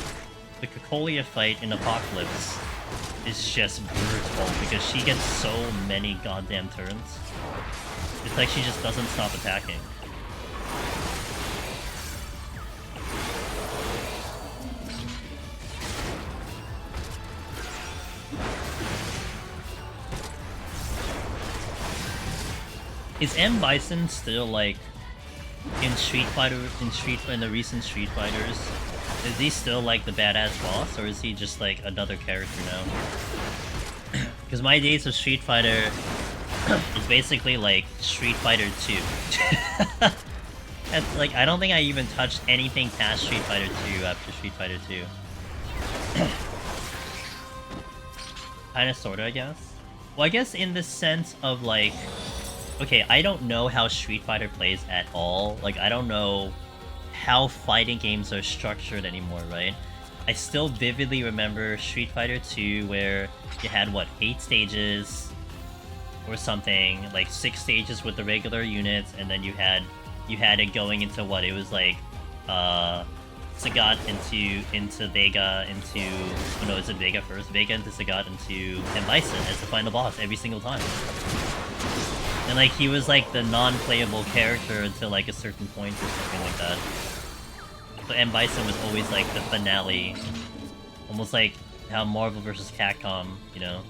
the Cocolia fight in Apocalypse is just brutal because she gets so many goddamn turns. It's like she just doesn't stop attacking. Is M. Bison still like in the recent Street Fighters? Is he still like the badass boss, or is he just like another character now? Because my days of Street Fighter is basically like Street Fighter 2. That's like, I don't think I even touched anything past Street Fighter 2 after Street Fighter 2. Kinda sorta, I guess. Well, I guess in the sense of like, okay, I don't know how Street Fighter plays at all. Like, I don't know how fighting games are structured anymore, right? I still vividly remember Street Fighter 2 where you had, what, 8 stages or something, like 6 stages with the regular units, and then you had it going into what, it was like, Sagat into Vega, into... Oh no, is it Vega first? Vega into Sagat into M. Bison as the final boss every single time. And like, he was like the non-playable character until like a certain point or something like that. So M. Bison was always like the finale. Almost like how Marvel vs. Capcom, you know,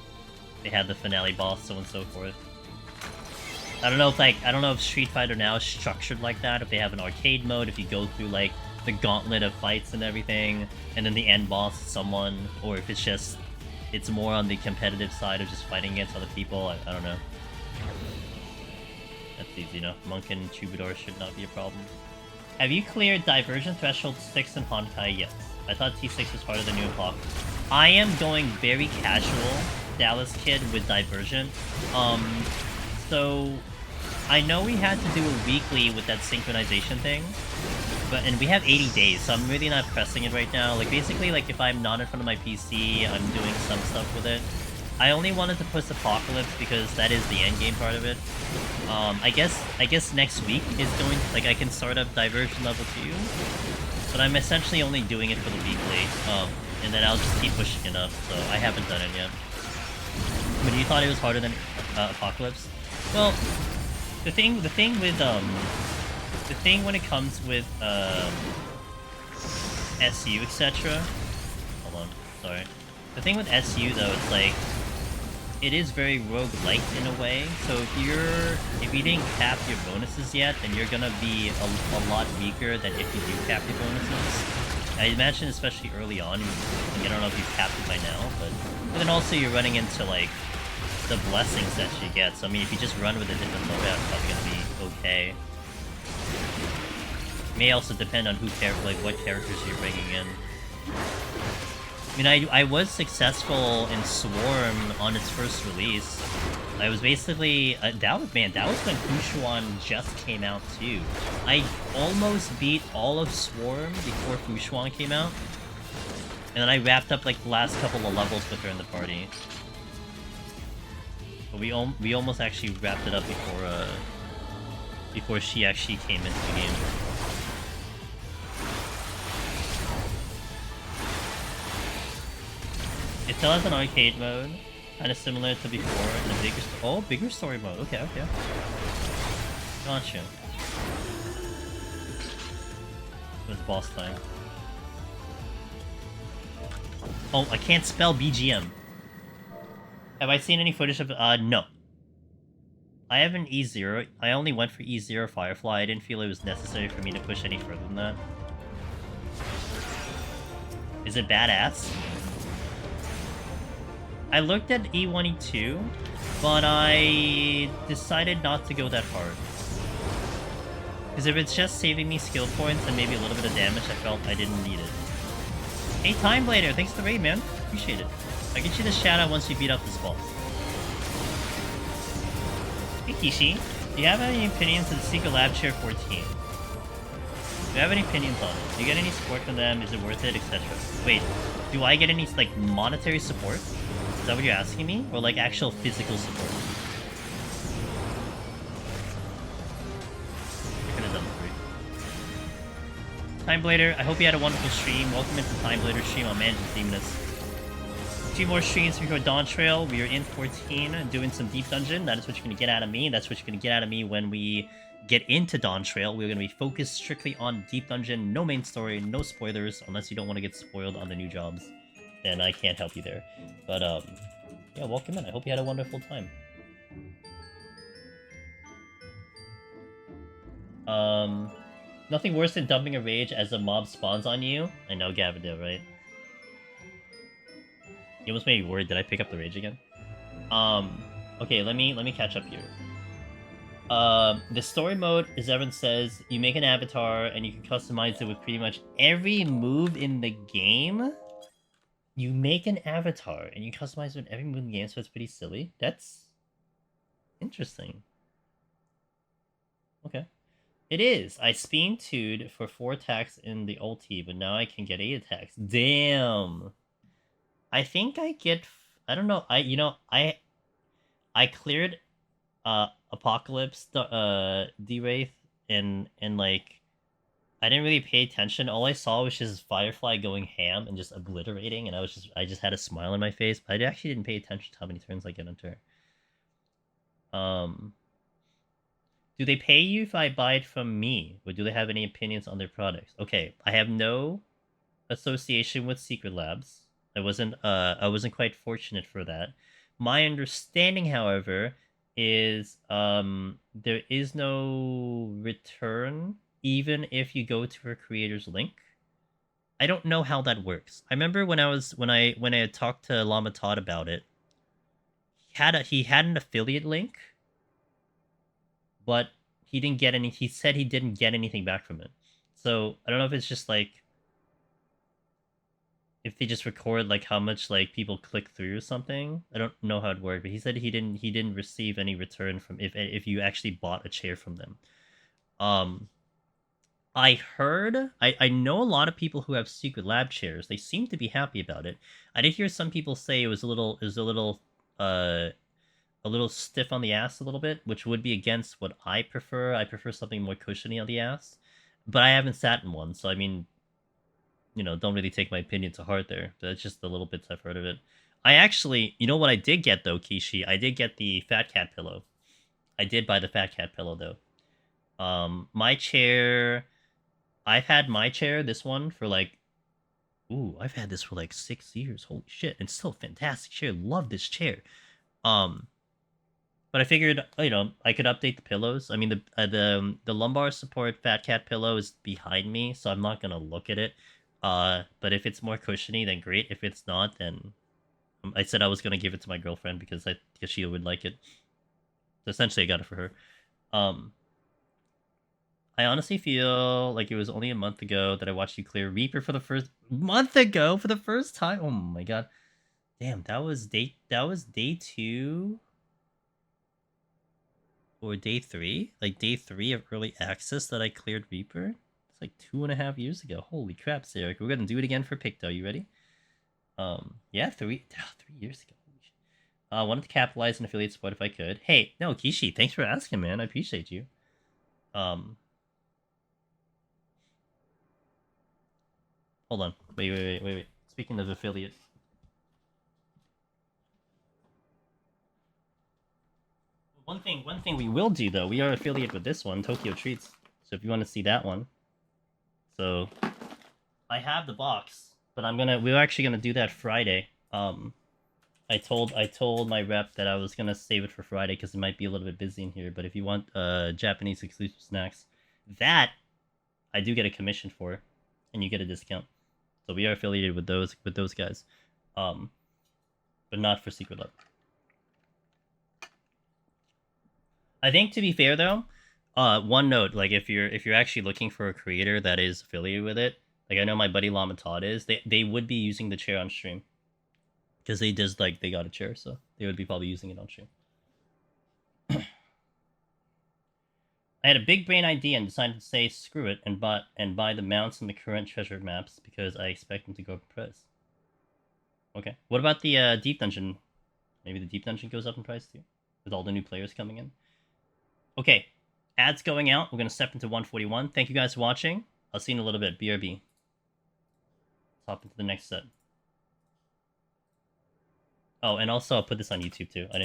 they had the finale boss, so on and so forth. I don't know if Street Fighter now is structured like that, if they have an arcade mode, if you go through like the gauntlet of fights and everything, and then the end boss is someone, or if it's more on the competitive side of just fighting against other people. I don't know. That's easy enough. Monk and Troubadour should not be a problem. Have you cleared Diversion Threshold 6 in Honkai? Yes. I thought T6 was part of the new clock. I am going very casual, Dallas Kid, with Diversion. So I know we had to do a weekly with that synchronization thing, and we have 80 days, so I'm really not pressing it right now. Like, basically, like, if I'm not in front of my PC, I'm doing some stuff with it. I only wanted to push Apocalypse because that is the end game part of it. I guess next week is going, like, I can start up Diversion level 2, but I'm essentially only doing it for the weekly, and then I'll just keep pushing it up, so I haven't done it yet. But you thought it was harder than Apocalypse? Well, the thing when it comes with SU, etc. Hold on, sorry. The thing with SU though, it's like it is very roguelike in a way. So if you didn't cap your bonuses yet, then you're gonna be a lot weaker than if you do cap your bonuses. I imagine, especially early on, I don't know if you've capped it by now, but then also you're running into like the blessings that you get. So I mean, if you just run with a different loadout, it's probably gonna be okay. It may also depend on what characters you're bringing in. I mean, I was successful in Swarm on its first release. I was basically that was when Fushuan just came out too. I almost beat all of Swarm before Fushuan came out, and then I wrapped up like the last couple of levels with her in the party. But we almost actually wrapped it up before she actually came into the game. It still has an arcade mode, kind of similar to before, and a bigger story mode. Okay. Gotcha. It's boss time. Oh, I can't spell BGM. Have I seen any footage of it? No. I have an E0. I only went for E0 Firefly. I didn't feel it was necessary for me to push any further than that. Is it badass? I looked at E1, E2, but I decided not to go that hard. Because if it's just saving me skill points and maybe a little bit of damage, I felt I didn't need it. Hey, Time Blader, thanks for the raid, man. Appreciate it. I'll get you the shout out once you beat up this boss. Hey, Kishi. Do you have any opinions of the Secret Lab Chair 14? Do you have any opinions on it? Do you get any support from them? Is it worth it? Etc. Wait, do I get any, like, monetary support? Is that what you're asking me? Or, like, actual physical support? Time Blader, I hope you had a wonderful stream. Welcome into Time Blader stream on Mansion's Demoness. 2 more streams before Dawn Trail. We are in 14, doing some Deep Dungeon. That is what you're going to get out of me. That's what you're going to get out of me when we get into Dawn Trail. We're going to be focused strictly on Deep Dungeon. No main story, no spoilers, unless you don't want to get spoiled on the new jobs. Then I can't help you there. But, yeah, welcome in. I hope you had a wonderful time. Nothing worse than dumping a rage as a mob spawns on you. I know, Gavin, right? You almost made me worried. Did I pick up the rage again? Okay, let me catch up here. The story mode, as Evan says, you make an avatar and you can customize it with pretty much every move in the game. You make an avatar and you customize it with every move in the game, so it's pretty silly. That's interesting. Okay. It is. I spin 2'd for 4 attacks in the ulti, but now I can get 8 attacks. Damn. I think I get... I don't know. I cleared Apocalypse, D-Wraith, and like... I didn't really pay attention. All I saw was just Firefly going ham and just obliterating, and I just had a smile on my face, but I actually didn't pay attention to how many turns I get into her. Do they pay you if I buy it from me? Or do they have any opinions on their products? Okay, I have no association with Secret Labs. I wasn't quite fortunate for that. My understanding, however, is there is no return even if you go to her creator's link. I don't know how that works. I remember when I had talked to Llama Todd about it. He had an affiliate link, but he didn't get any. He said he didn't get anything back from it. So I don't know if it's just like if they just record like how much like people click through or something. I don't know how it worked, but he said he didn't receive any return from if you actually bought a chair from them. I heard I know a lot of people who have secret lab chairs. They seem to be happy about it. I did hear some people say it was a little stiff on the ass a little bit, which would be against what I prefer. I prefer something more cushiony on the ass. But I haven't sat in one, so I mean, don't really take my opinion to heart there. That's just the little bits I've heard of it. I actually, you know what I did get though, Kishi? I did get the Fat Cat pillow. I did buy the Fat Cat pillow though. My chair, I've had my chair, this one, for like, I've had this for like 6 years. Holy shit. It's still a fantastic chair. Love this chair. But I figured, I could update the pillows. I mean, the lumbar support Fat Cat pillow is behind me, so I'm not gonna look at it. But if it's more cushiony, then great. If it's not, then I said I was gonna give it to my girlfriend because she would like it. So essentially, I got it for her. I honestly feel like it was only a month ago that I watched you clear Reaper for the first time. Oh my god. Damn, that was day 2 or day 3? Like day 3 of early access that I cleared Reaper? It's like 2.5 years ago. Holy crap, Sarek. We're gonna do it again for Picto. You ready? Yeah, 3 years ago. Wanted to capitalize on affiliate support if I could. Hey, no, Kishi, thanks for asking, man. I appreciate you. Hold on. Wait. Speaking of affiliate. One thing we will do though, we are affiliate with this one, Tokyo Treats. So if you want to see that one. So I have the box, but we're actually gonna do that Friday. I told my rep that I was gonna save it for Friday because it might be a little bit busy in here, but if you want Japanese exclusive snacks, that I do get a commission for, and you get a discount. So we are affiliated with those guys. But not for Secret Lab. I think to be fair though, one note, like if you're actually looking for a creator that is affiliated with it, like I know my buddy Llama Todd is, they would be using the chair on stream. Because they got a chair, so they would be probably using it on stream. I had a big brain idea and decided to say screw it and buy the mounts and the current treasure maps because I expect them to go up in price. Okay. What about the deep dungeon? Maybe the deep dungeon goes up in price too, with all the new players coming in. Okay, ads going out. We're gonna step into 141. Thank you guys for watching. I'll see you in a little bit. BRB. Let's hop into the next set. Oh, and also I'll put this on YouTube too. I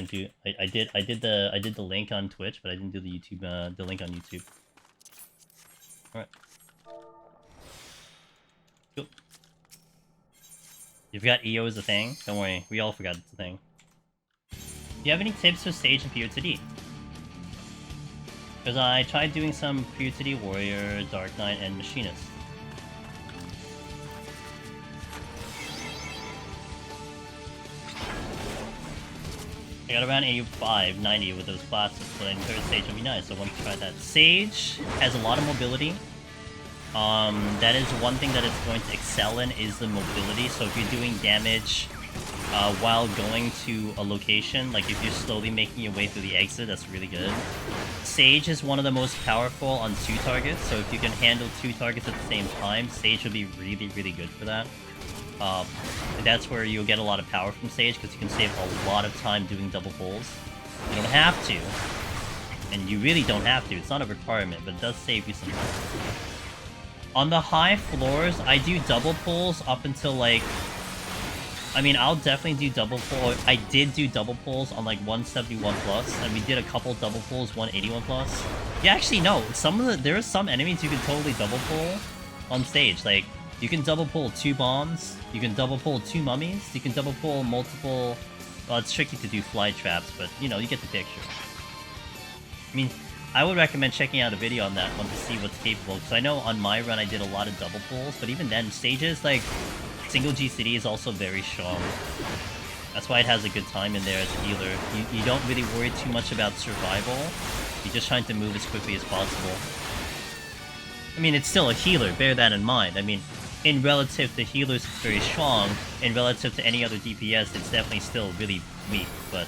did the link on Twitch, but I didn't do the YouTube the link on YouTube. All right. Cool. You forgot EO is a thing? Don't worry, we all forgot it's a thing. Do you have any tips for Sage and PoTD? Because I tried doing some PoTD Warrior, Dark Knight, and Machinist. I got around 85, 90 with those classes, but in third stage would be nice, so I wanted to try that. Sage has a lot of mobility. That is one thing that it's going to excel in, is the mobility. So if you're doing damage while going to a location, like if you're slowly making your way through the exit, that's really good. Sage is one of the most powerful on 2 targets, so if you can handle 2 targets at the same time, Sage would be really, really good for that. That's where you'll get a lot of power from Sage, because you can save a lot of time doing double pulls. You don't have to, and you really don't have to. It's not a requirement, but it does save you some time. On the high floors, I do double pulls up until, like... I mean, I'll definitely do double pull. I did do double pulls on, like, 171 plus, and we did a couple double pulls 181 plus. Yeah, actually, no. There are some enemies you can totally double pull on stage. Like, you can double pull 2 bombs, you can double pull 2 mummies, you can double pull multiple... Well, it's tricky to do fly traps, but, you know, you get the picture. I mean, I would recommend checking out a video on that one to see what's capable, because I know on my run I did a lot of double pulls, but even then, stages like single GCD is also very strong. That's why it has a good time in there as a healer. You don't really worry too much about survival, you're just trying to move as quickly as possible. I mean, it's still a healer, bear that in mind. I mean, in relative to healers, it's very strong. In relative to any other DPS, it's definitely still really weak, but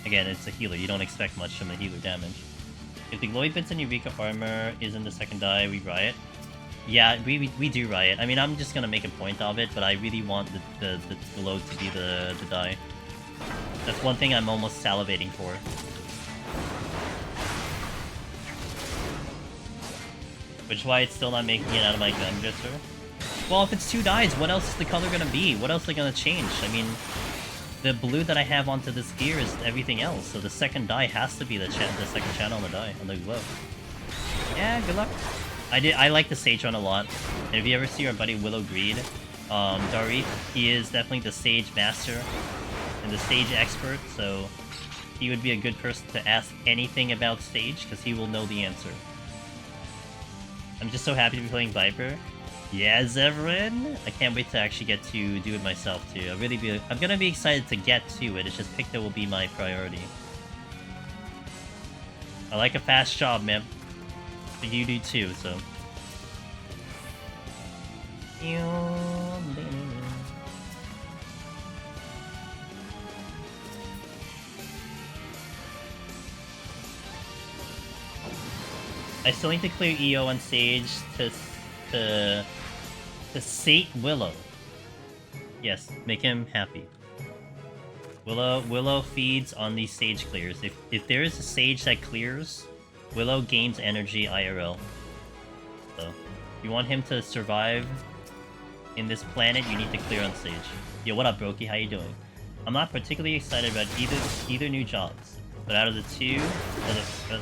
again, it's a healer. You don't expect much from the healer damage. If the glowy bits in Eureka armor is in the second die, we riot. Yeah, we do riot. I mean, I'm just gonna make a point of it, but I really want the glow to be the die. That's one thing I'm almost salivating for. Which is why it's still not making it out of my gun dresser. Well, if it's 2 dyes, what else is the color gonna be? What else are they gonna change? I mean, the blue that I have onto this gear is everything else, so the second dye has to be the second channel on the dye, on the glow. Yeah, good luck. I like the Sage run a lot. And if you ever see our buddy Willow Greed, Darith, he is definitely the Sage master and the Sage expert, so he would be a good person to ask anything about Sage, because he will know the answer. I'm just so happy to be playing Viper. Yeah, Zevran! I can't wait to actually get to do it myself too. I'm gonna be excited to get to it, it's just Picto will be my priority. I like a fast job, man. But you do too, so... I still need to clear EO on Sage to sate Willow. Yes, make him happy. Willow feeds on these Sage clears. If there is a Sage that clears, Willow gains energy IRL. So, if you want him to survive in this planet, you need to clear on Sage. Yo, what up, Brokey? How you doing? I'm not particularly excited about either new jobs, but out of the two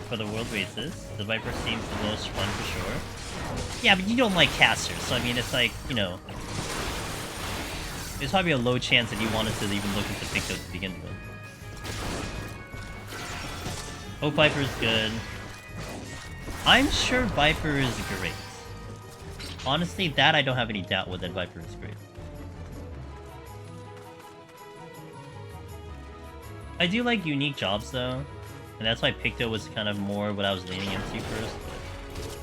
for the world races, the Viper seems the most fun for sure. Yeah, but you don't like casters, so I mean, it's like, you know, there's probably a low chance that you wanted to even look into Picto to begin with. Hope Viper's good. I'm sure Viper is great. Honestly, that I don't have any doubt with, that Viper is great. I do like unique jobs though, and that's why Picto was kind of more what I was leaning into first. But...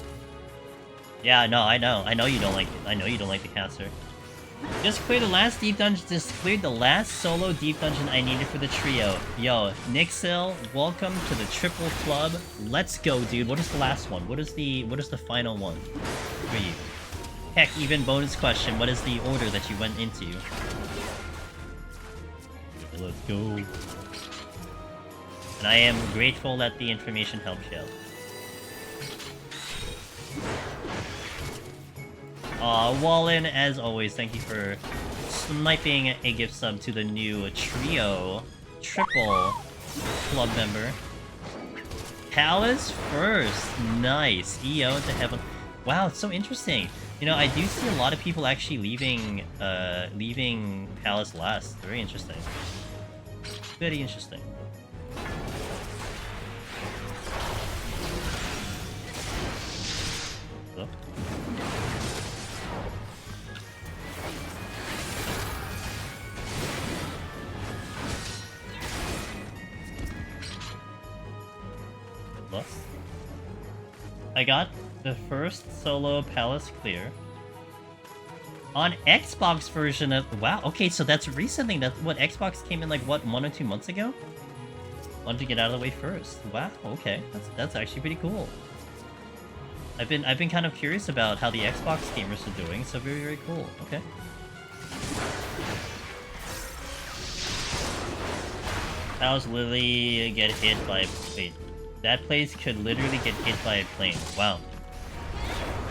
yeah, no, I know you don't like it. I know you don't like the caster. Just cleared the last deep dungeon. Just cleared the last solo deep dungeon I needed for the trio. Yo, Nixil, welcome to the triple club. Let's go, dude. What is the last one? What is the final one for you? Heck, even bonus question. What is the order that you went into? Let's go. And I am grateful that the information helped you out. Wallen, as always, thank you for sniping a gift sub to the new trio triple club member. Palace first, nice. EO to heaven. Wow, it's so interesting. You know, I do see a lot of people actually leaving Palace last. Very interesting. Very interesting. Oh. I got the first solo Palace clear on Xbox version of... wow, okay, so that's recently. That's what Xbox came in like, what, 1 or 2 months ago? Wanted to get out of the way first. Wow, okay, that's actually pretty cool. I've been kind of curious about how the Xbox gamers are doing, so very, very cool. Okay. How's Lily get hit by... wait. That place could literally get hit by a plane. Wow.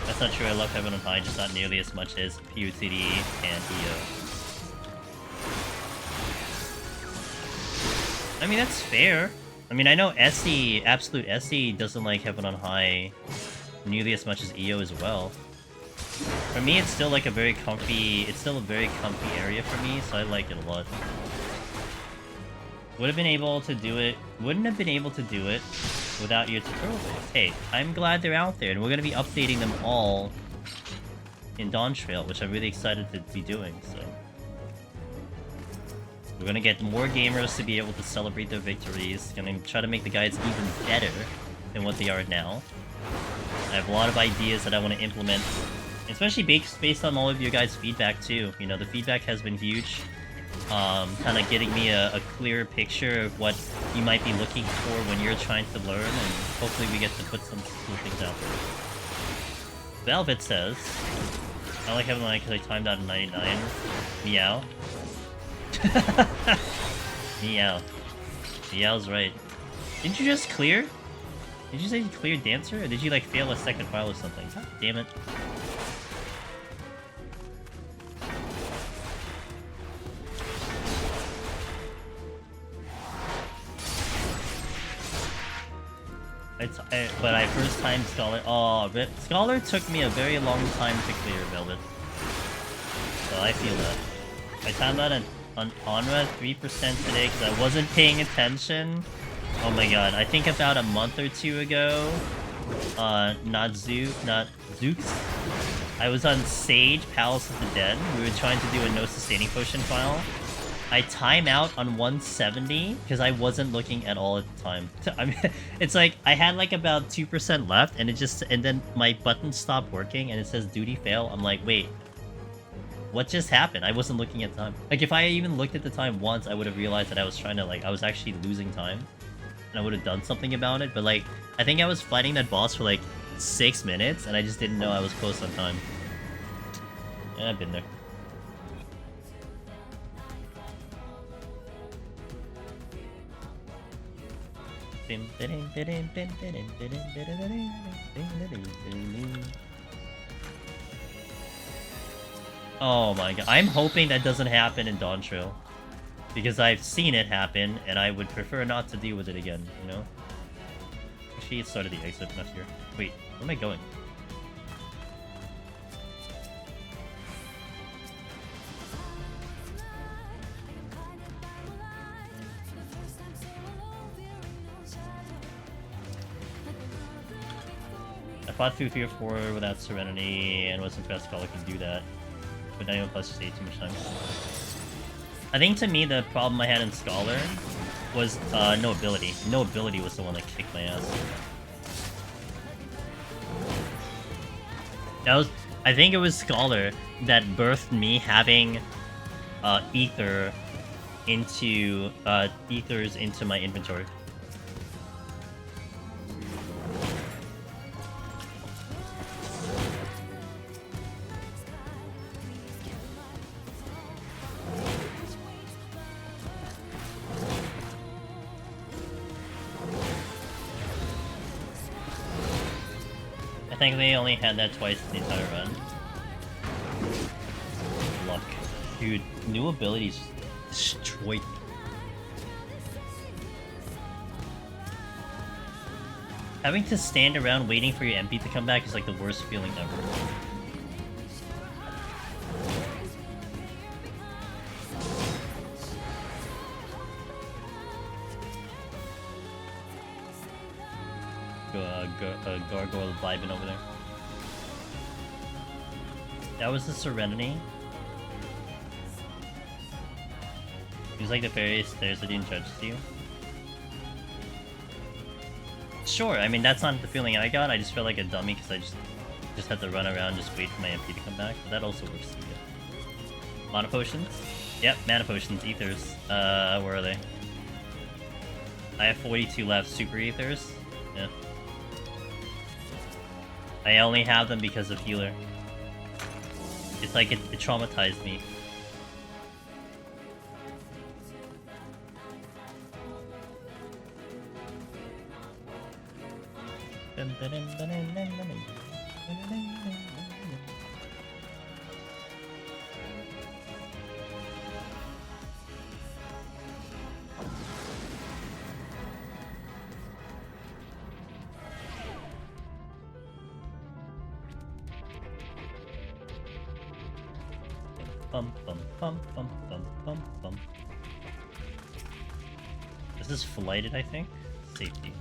That's not true. I love Heaven on High, just not nearly as much as PoTD and EO. I mean, that's fair. I mean, I know SE, Absolute SE doesn't like Heaven on High nearly as much as EO as well. For me, it's still like a very comfy... it's still a very comfy area for me, so I like it a lot. Would have been able to do it... wouldn't have been able to do it without your tutorial videos. Hey, I'm glad they're out there, and we're gonna be updating them all in Dawn Trail, which I'm really excited to be doing, so... We're gonna get more gamers to be able to celebrate their victories, gonna try to make the guides even better than what they are now. I have a lot of ideas that I want to implement, especially based on all of your guys' feedback too. You know, the feedback has been huge. Kind of getting me a clearer picture of what you might be looking for when you're trying to learn, and hopefully we get to put some cool things out there. Velvet says, I like having mine because I timed out in 99. Meow. Meow. Meow's right. Didn't you just clear? Did you say you cleared Dancer? Or did you like fail a second file or something? God damn it. But I first time Scholar. Oh, rip. Scholar took me a very long time to clear, Velvet. So I feel that. I timed out on Onra 3% today because I wasn't paying attention. Oh my god, I think about a month or two ago, not Zooks. I was on Sage, Palace of the Dead. We were trying to do a no sustaining potion file. I time out on 170 because I wasn't looking at all at the time. I mean, it's like I had like about 2% left, and then my button stopped working, and it says duty fail. I'm like, wait, what just happened? I wasn't looking at time. Like if I even looked at the time once, I would have realized that I was trying to I was actually losing time, and I would have done something about it. But like, I think I was fighting that boss for like 6 minutes, and I just didn't know I was close on time. Yeah, I've been there. Oh my god, I'm hoping that doesn't happen in Dawn Trail, because I've seen it happen, and I would prefer not to deal with it again, you know? Actually, it started the exit, not here. Wait, where am I going? I fought through 3 or 4 without Serenity, and was impressed Scholar could do that. But 91 plus just ate too much time. I think to me the problem I had in Scholar was no ability. No ability was the one that kicked my ass. I think it was Scholar that birthed me having ethers into my inventory. I think they only had that twice in the entire run. Luck. Dude, new abilities destroyed me. Having to stand around waiting for your MP to come back is like the worst feeling ever. Gargoyle vibing over there. That was the Serenity. It was like the various stairs that didn't judge you. Sure, I mean that's not the feeling I got. I just felt like a dummy because I just had to run around, just wait for my MP to come back. But that also works too good. Mana potions? Yep, mana potions, ethers. Where are they? I have 42 left. Super ethers. Yeah. I only have them because of healer. It's like it traumatized me. Bum, bum, bum, bum, bum, bum, bum. This is flighted, I think. Safety.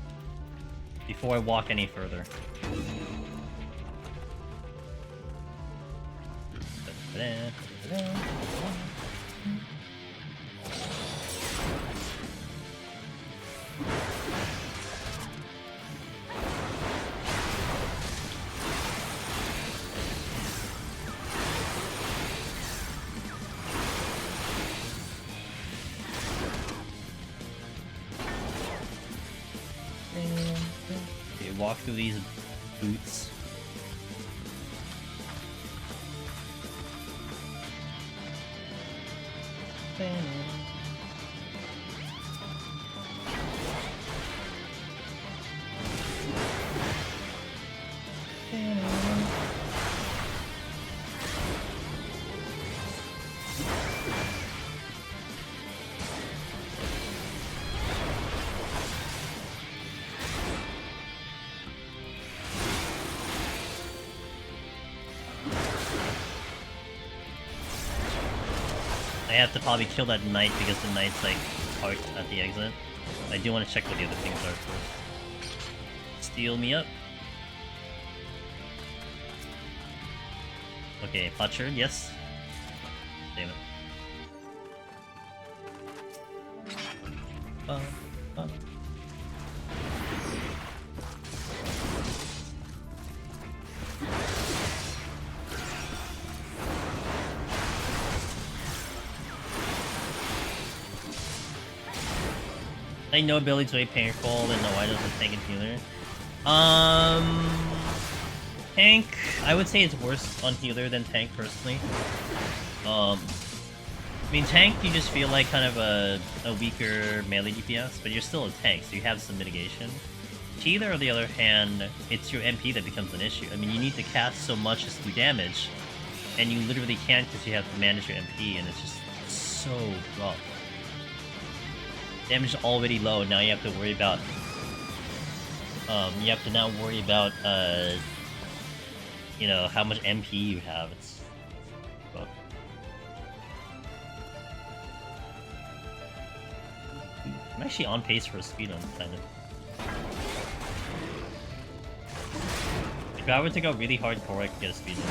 before I walk any further. Okay, walk through these boots. I have to probably kill that knight because the knight's like parked at the exit. I do want to check what the other things are first. Steal me up. Okay, Pucher, yes. Damn it. I know ability to a painful, and no, I doesn't tank and healer. Tank, I would say it's worse on healer than tank personally. I mean, tank you just feel like kind of a weaker melee DPS, but you're still a tank, so you have some mitigation. Healer, on the other hand, it's your MP that becomes an issue. I mean, you need to cast so much as to do damage, and you literally can't because you have to manage your MP, and it's just so rough. Damage is already low, now you have to worry about... you have to now worry about, you know, how much MP you have. It's rough. I'm actually on pace for a speedrun, kind of. If I were to go really hardcore, I could get a speedrun.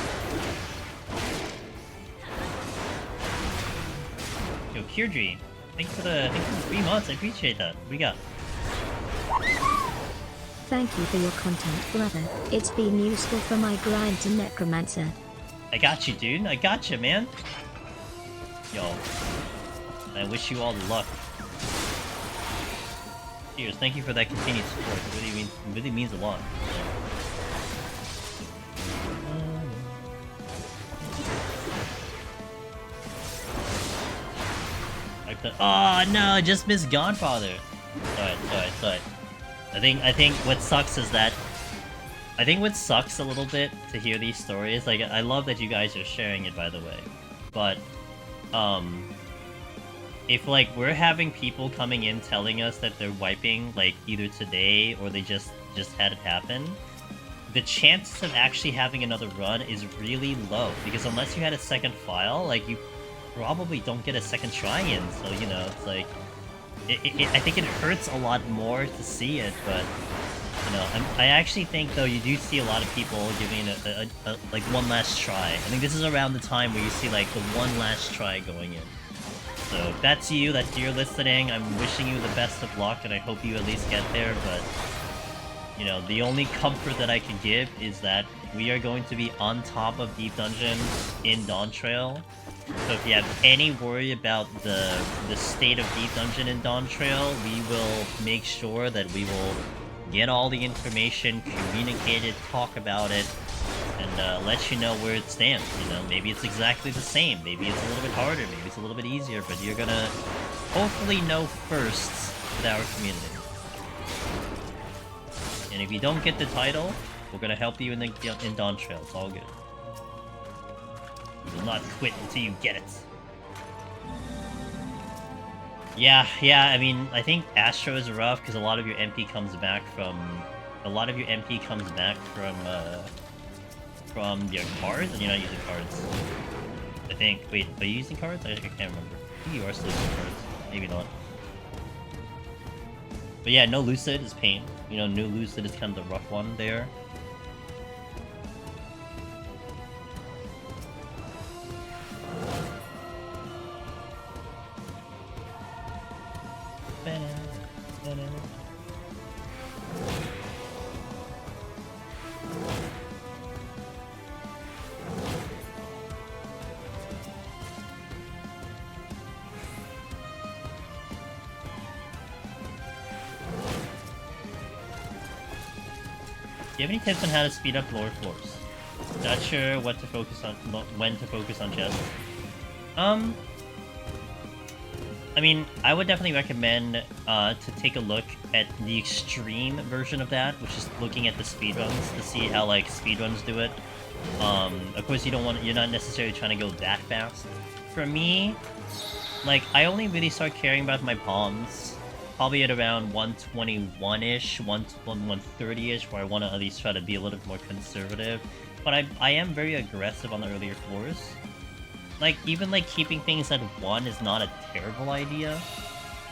Yo, Kirdri, thank you for the 3 months. I appreciate that. What we got? Thank you for your content, brother. It's been useful for my grind to Necromancer. I got you, dude. I got you, man. Yo, I wish you all the luck. Cheers. Thank you for that continued support. It really means a lot. Oh no, I just missed Godfather. Sorry. I think what sucks is that I think what sucks a little bit to hear these stories, like I love that you guys are sharing it by the way. But if like we're having people coming in telling us that they're wiping like either today or they just had it happen, the chances of actually having another run is really low because unless you had a second file, like you probably don't get a second try in, so you know, it's like I think it hurts a lot more to see it, but you know, I actually think though you do see a lot of people giving it a like one last try. I think this is around the time where you see like the one last try going in. So if that's you, that's you're listening, I'm wishing you the best of luck and I hope you at least get there, but you know, the only comfort that I can give is that we are going to be on top of Deep Dungeon in Dawntrail. So if you have any worry about the state of Deep Dungeon in Dawntrail, we will make sure that we will get all the information, communicate it, talk about it, and let you know where it stands. You know, maybe it's exactly the same, maybe it's a little bit harder, maybe it's a little bit easier, but you're gonna hopefully know first with our community. And if you don't get the title, we're gonna help you in Dawntrail. It's all good. You will not quit until you get it. Yeah, I mean, I think Astro is rough because a lot of your MP comes back from your cards, and you're not using cards. I think. Wait, are you using cards? I can't remember. I think you are still using cards. Maybe not. But yeah, no Lucid is pain. You know, New Lucid is kind of the rough one there. Do you have any tips on how to speed up lower floors? Not sure what to focus on, when to focus on chess. I mean, I would definitely recommend to take a look at the extreme version of that, which is looking at the speedruns to see how like speedruns do it. Of course, you're not necessarily trying to go that fast. For me, like I only really start caring about my palms probably at around 121-ish, 130-ish, where I want to at least try to be a little bit more conservative. But I am very aggressive on the earlier floors. Like, even, like, keeping things at 1 is not a terrible idea.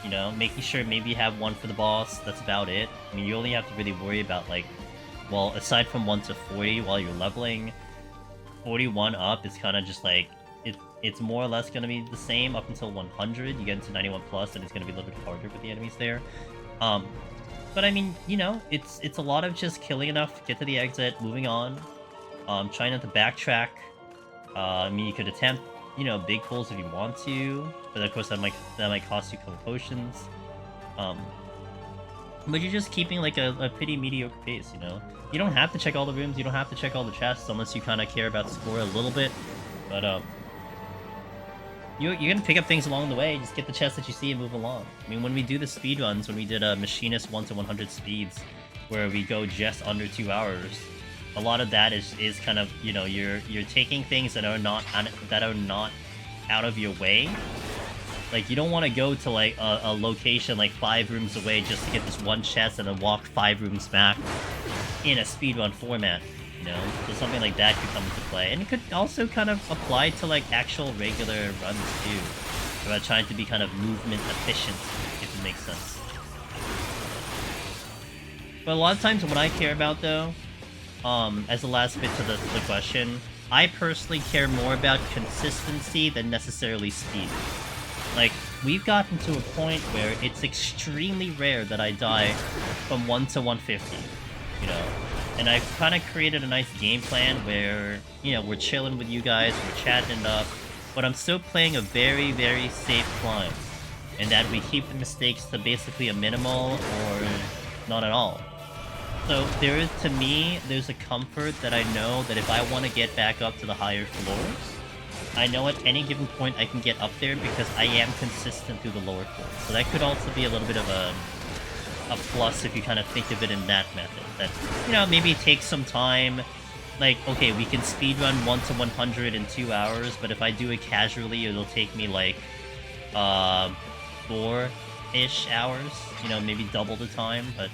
You know, making sure maybe you have 1 for the boss, that's about it. I mean, you only have to really worry about, like, well, aside from 1 to 40 while you're leveling, 41 up is kind of just, like, it's more or less going to be the same up until 100. You get into 91 plus, and it's going to be a little bit harder with the enemies there. But, I mean, you know, it's a lot of just killing enough, get to the exit, moving on, trying not to backtrack. I mean, you could attempt, you know, big pulls if you want to, but of course that might cost you a couple potions. But you're just keeping like a pretty mediocre pace, you know. You don't have to check all the rooms, you don't have to check all the chests unless you kind of care about score a little bit. But you're gonna pick up things along the way. Just get the chests that you see and move along. I mean, when we do the speed runs, when we did a machinist 1 to 100 speeds, where we go just under 2 hours. A lot of that is kind of, you know, you're taking things that are not out of your way. Like, you don't want to go to like a location like 5 rooms away just to get this one chest and then walk 5 rooms back in a speedrun format, you know? So something like that could come into play. And it could also kind of apply to like actual regular runs too. About trying to be kind of movement efficient, if it makes sense. But a lot of times what I care about though, as the last bit to the question, I personally care more about consistency than necessarily speed. Like, we've gotten to a point where it's extremely rare that I die from 1 to 150, you know? And I've kind of created a nice game plan where, you know, we're chilling with you guys, we're chatting it up, but I'm still playing a very, very safe climb. And that we keep the mistakes to basically a minimal or not at all. So there is, to me, there's a comfort that I know that if I want to get back up to the higher floors, I know at any given point I can get up there because I am consistent through the lower floors. So that could also be a little bit of a plus if you kind of think of it in that method. That, you know, maybe it takes some time. Like, okay, we can speedrun 1 to 100 in 2 hours, but if I do it casually, it'll take me like 4-ish hours. You know, maybe double the time, but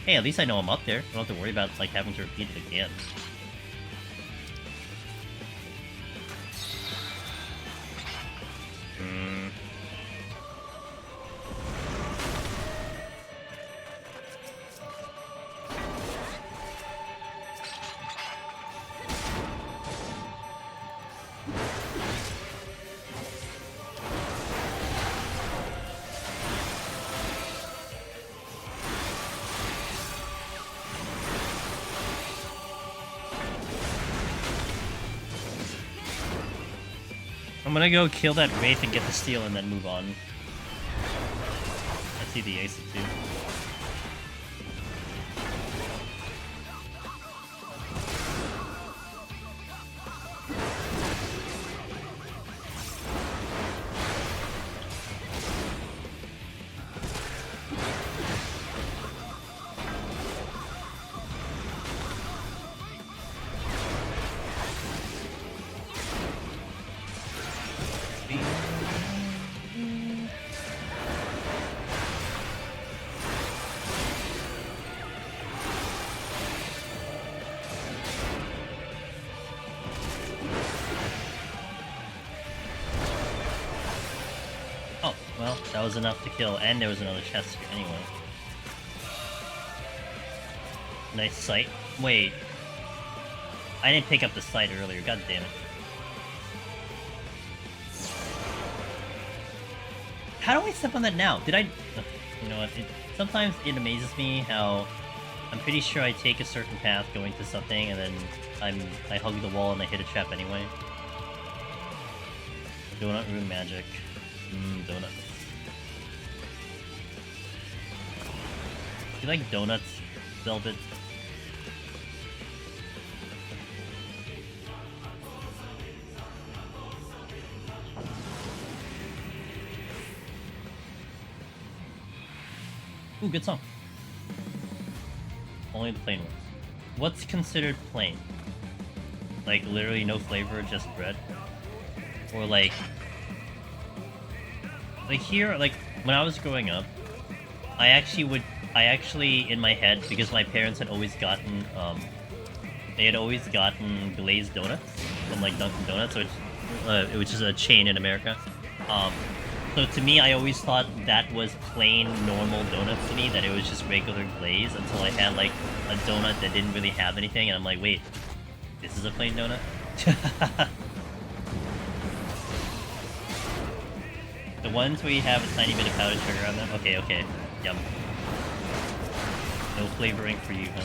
hey, at least I know I'm up there. I don't have to worry about, like, having to repeat it again. I'm gonna go kill that Wraith and get the steal and then move on. I see the ace too. Well, that was enough to kill, and there was another chest here anyway. Nice sight. Wait. I didn't pick up the sight earlier, god damn it. How do I step on that now? Did I... You know what, sometimes it amazes me how... I'm pretty sure I take a certain path going to something, and then I hug the wall and I hit a trap anyway. Donut room magic. Donuts. You like donuts, Velvet? Ooh, good song. Only the plain ones. What's considered plain? Like, literally no flavor, just bread? Or like... Like here, like, when I was growing up, I actually, in my head, because my parents had always gotten, they had always gotten glazed donuts from, like, Dunkin' Donuts, which is a chain in America. So to me, I always thought that was plain, normal donuts to me, that it was just regular glaze, until I had, like, a donut that didn't really have anything, and I'm like, wait, this is a plain donut? The ones where you have a tiny bit of powdered sugar on them? Okay, okay. Yum. No flavoring for you, huh?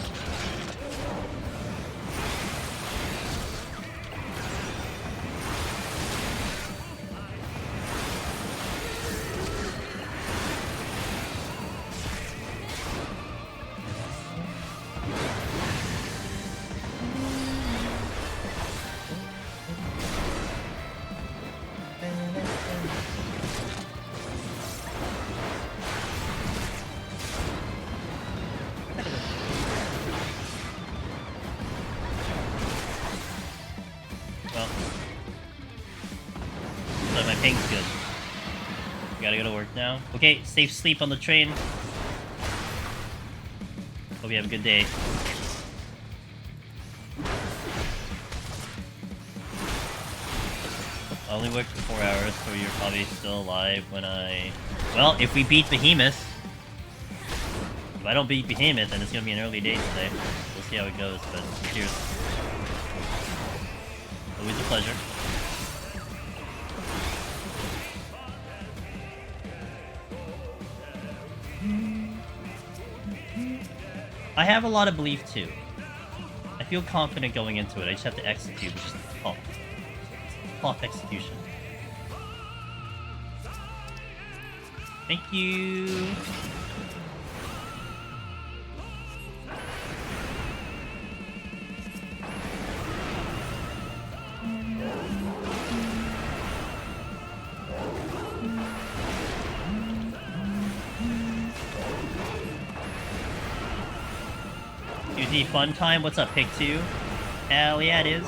Okay, safe sleep on the train. Hope you have a good day. I only worked for 4 hours, so you're probably still alive when I... Well, if we beat Behemoth... If I don't beat Behemoth, then it's gonna be an early day today. We'll see how it goes, but cheers. Always a pleasure. I have a lot of belief too. I feel confident going into it. I just have to execute, which is tough. Tough execution. Thank you. Fun time? What's up, Pig 2? Hell yeah, it is.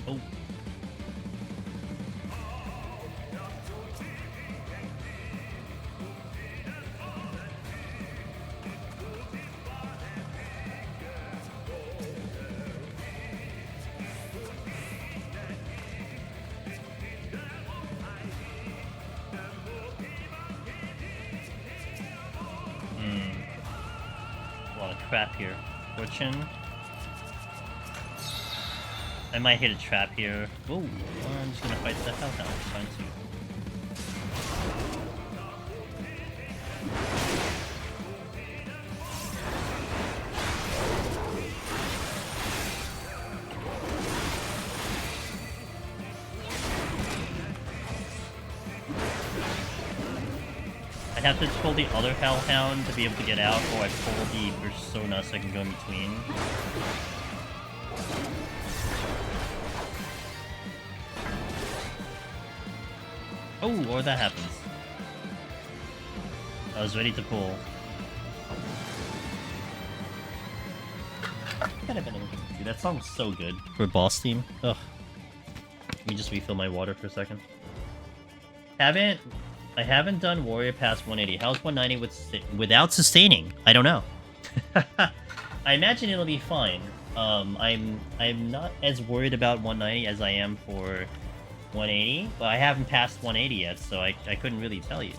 Oh. Crap here. Fortune. I might hit a trap here. Oh, I'm just gonna fight the hell out. It's fine too. I'd have to pull the other Hellhound to be able to get out, or I pull the Persona so I can go in between. Oh, or that happens. I was ready to pull. Dude, that song was so good for boss team. Ugh. me just refill my water for a second. I haven't done Warrior past 180. How's 190 without sustaining? I don't know. I imagine it'll be fine. I'm not as worried about 190 as I am for 180, but I haven't passed 180 yet, so I couldn't really tell you.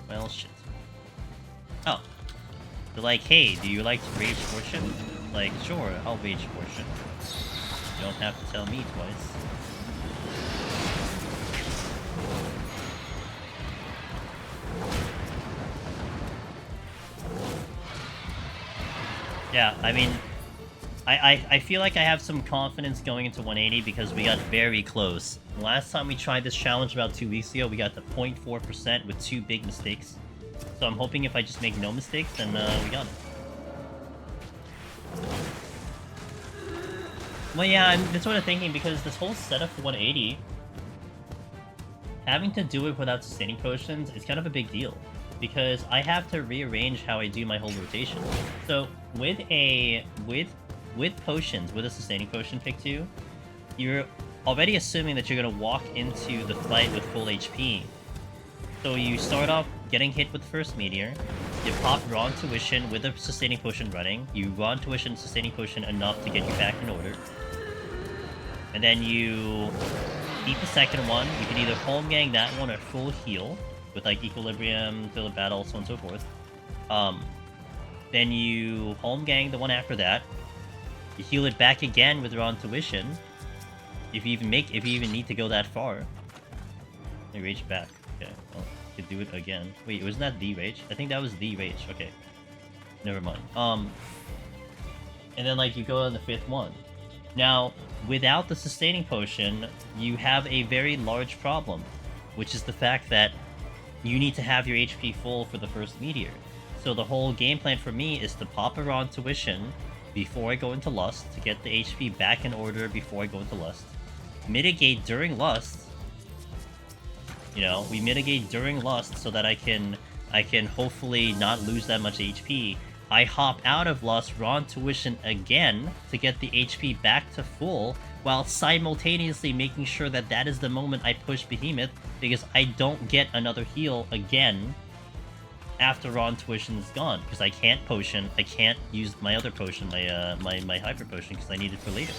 Well, shit. Oh. They're like, hey, do you like to Rage Fortune? Like, sure, I'll Rage Fortune. You don't have to tell me twice. Yeah, I mean, I feel like I have some confidence going into 180 because we got very close. The last time we tried this challenge about 2 weeks ago, we got to 0.4% with 2 big mistakes. So I'm hoping if I just make no mistakes, then we got it. Well, yeah, I'm sort of thinking because this whole setup for 180, having to do it without sustaining potions is kind of a big deal. Because I have to rearrange how I do my whole rotation. So with potions, with a sustaining potion pick 2, you're already assuming that you're gonna walk into the fight with full HP. So you start off getting hit with the first meteor, you pop Raw Tuition with a sustaining potion running, you Raw Tuition sustaining potion enough to get you back in order. And then you keep the second one, you can either home gang that one or full heal. With like equilibrium, fill of battle, so on and so forth. Then you home gang the one after that. You heal it back again with Raw Tuition. If you even need to go that far. You rage back. Okay, well, you could do it again. Wait, wasn't that the rage? I think that was the rage. Okay, never mind. And then like you go on the 5th one. Now, without the sustaining potion, you have a very large problem, which is the fact that you need to have your HP full for the first meteor. So the whole game plan for me is to pop a Raw Tuition before I go into Lust, to get the HP back in order before I go into Lust. Mitigate during Lust. You know, we mitigate during Lust so that I can hopefully not lose that much HP. I hop out of Lust, Raw Tuition again to get the HP back to full, while simultaneously making sure that that is the moment I push Behemoth, because I don't get another heal again after Raw Tuition is gone, because I can't potion, I can't use my other potion, my Hyper Potion, because I need it for later.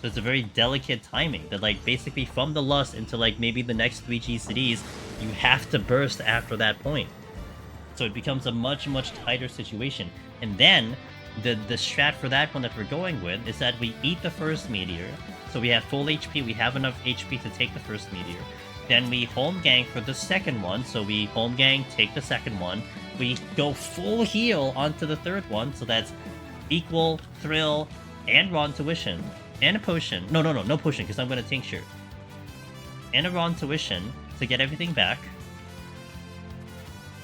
So it's a very delicate timing, that like basically from the Lust into like maybe the next 3 GCDs, you have to burst after that point. So it becomes a much tighter situation. And then the strat for that one that we're going with is that we eat the first meteor, so we have full HP, we have enough HP to take the first meteor. Then we home gang for the second one, so we home gang, take the second one. We go full heal onto the third one, so that's equal, thrill, and Raw Tuition, and a potion. No potion, because I'm going to tincture. And a Raw Tuition to get everything back.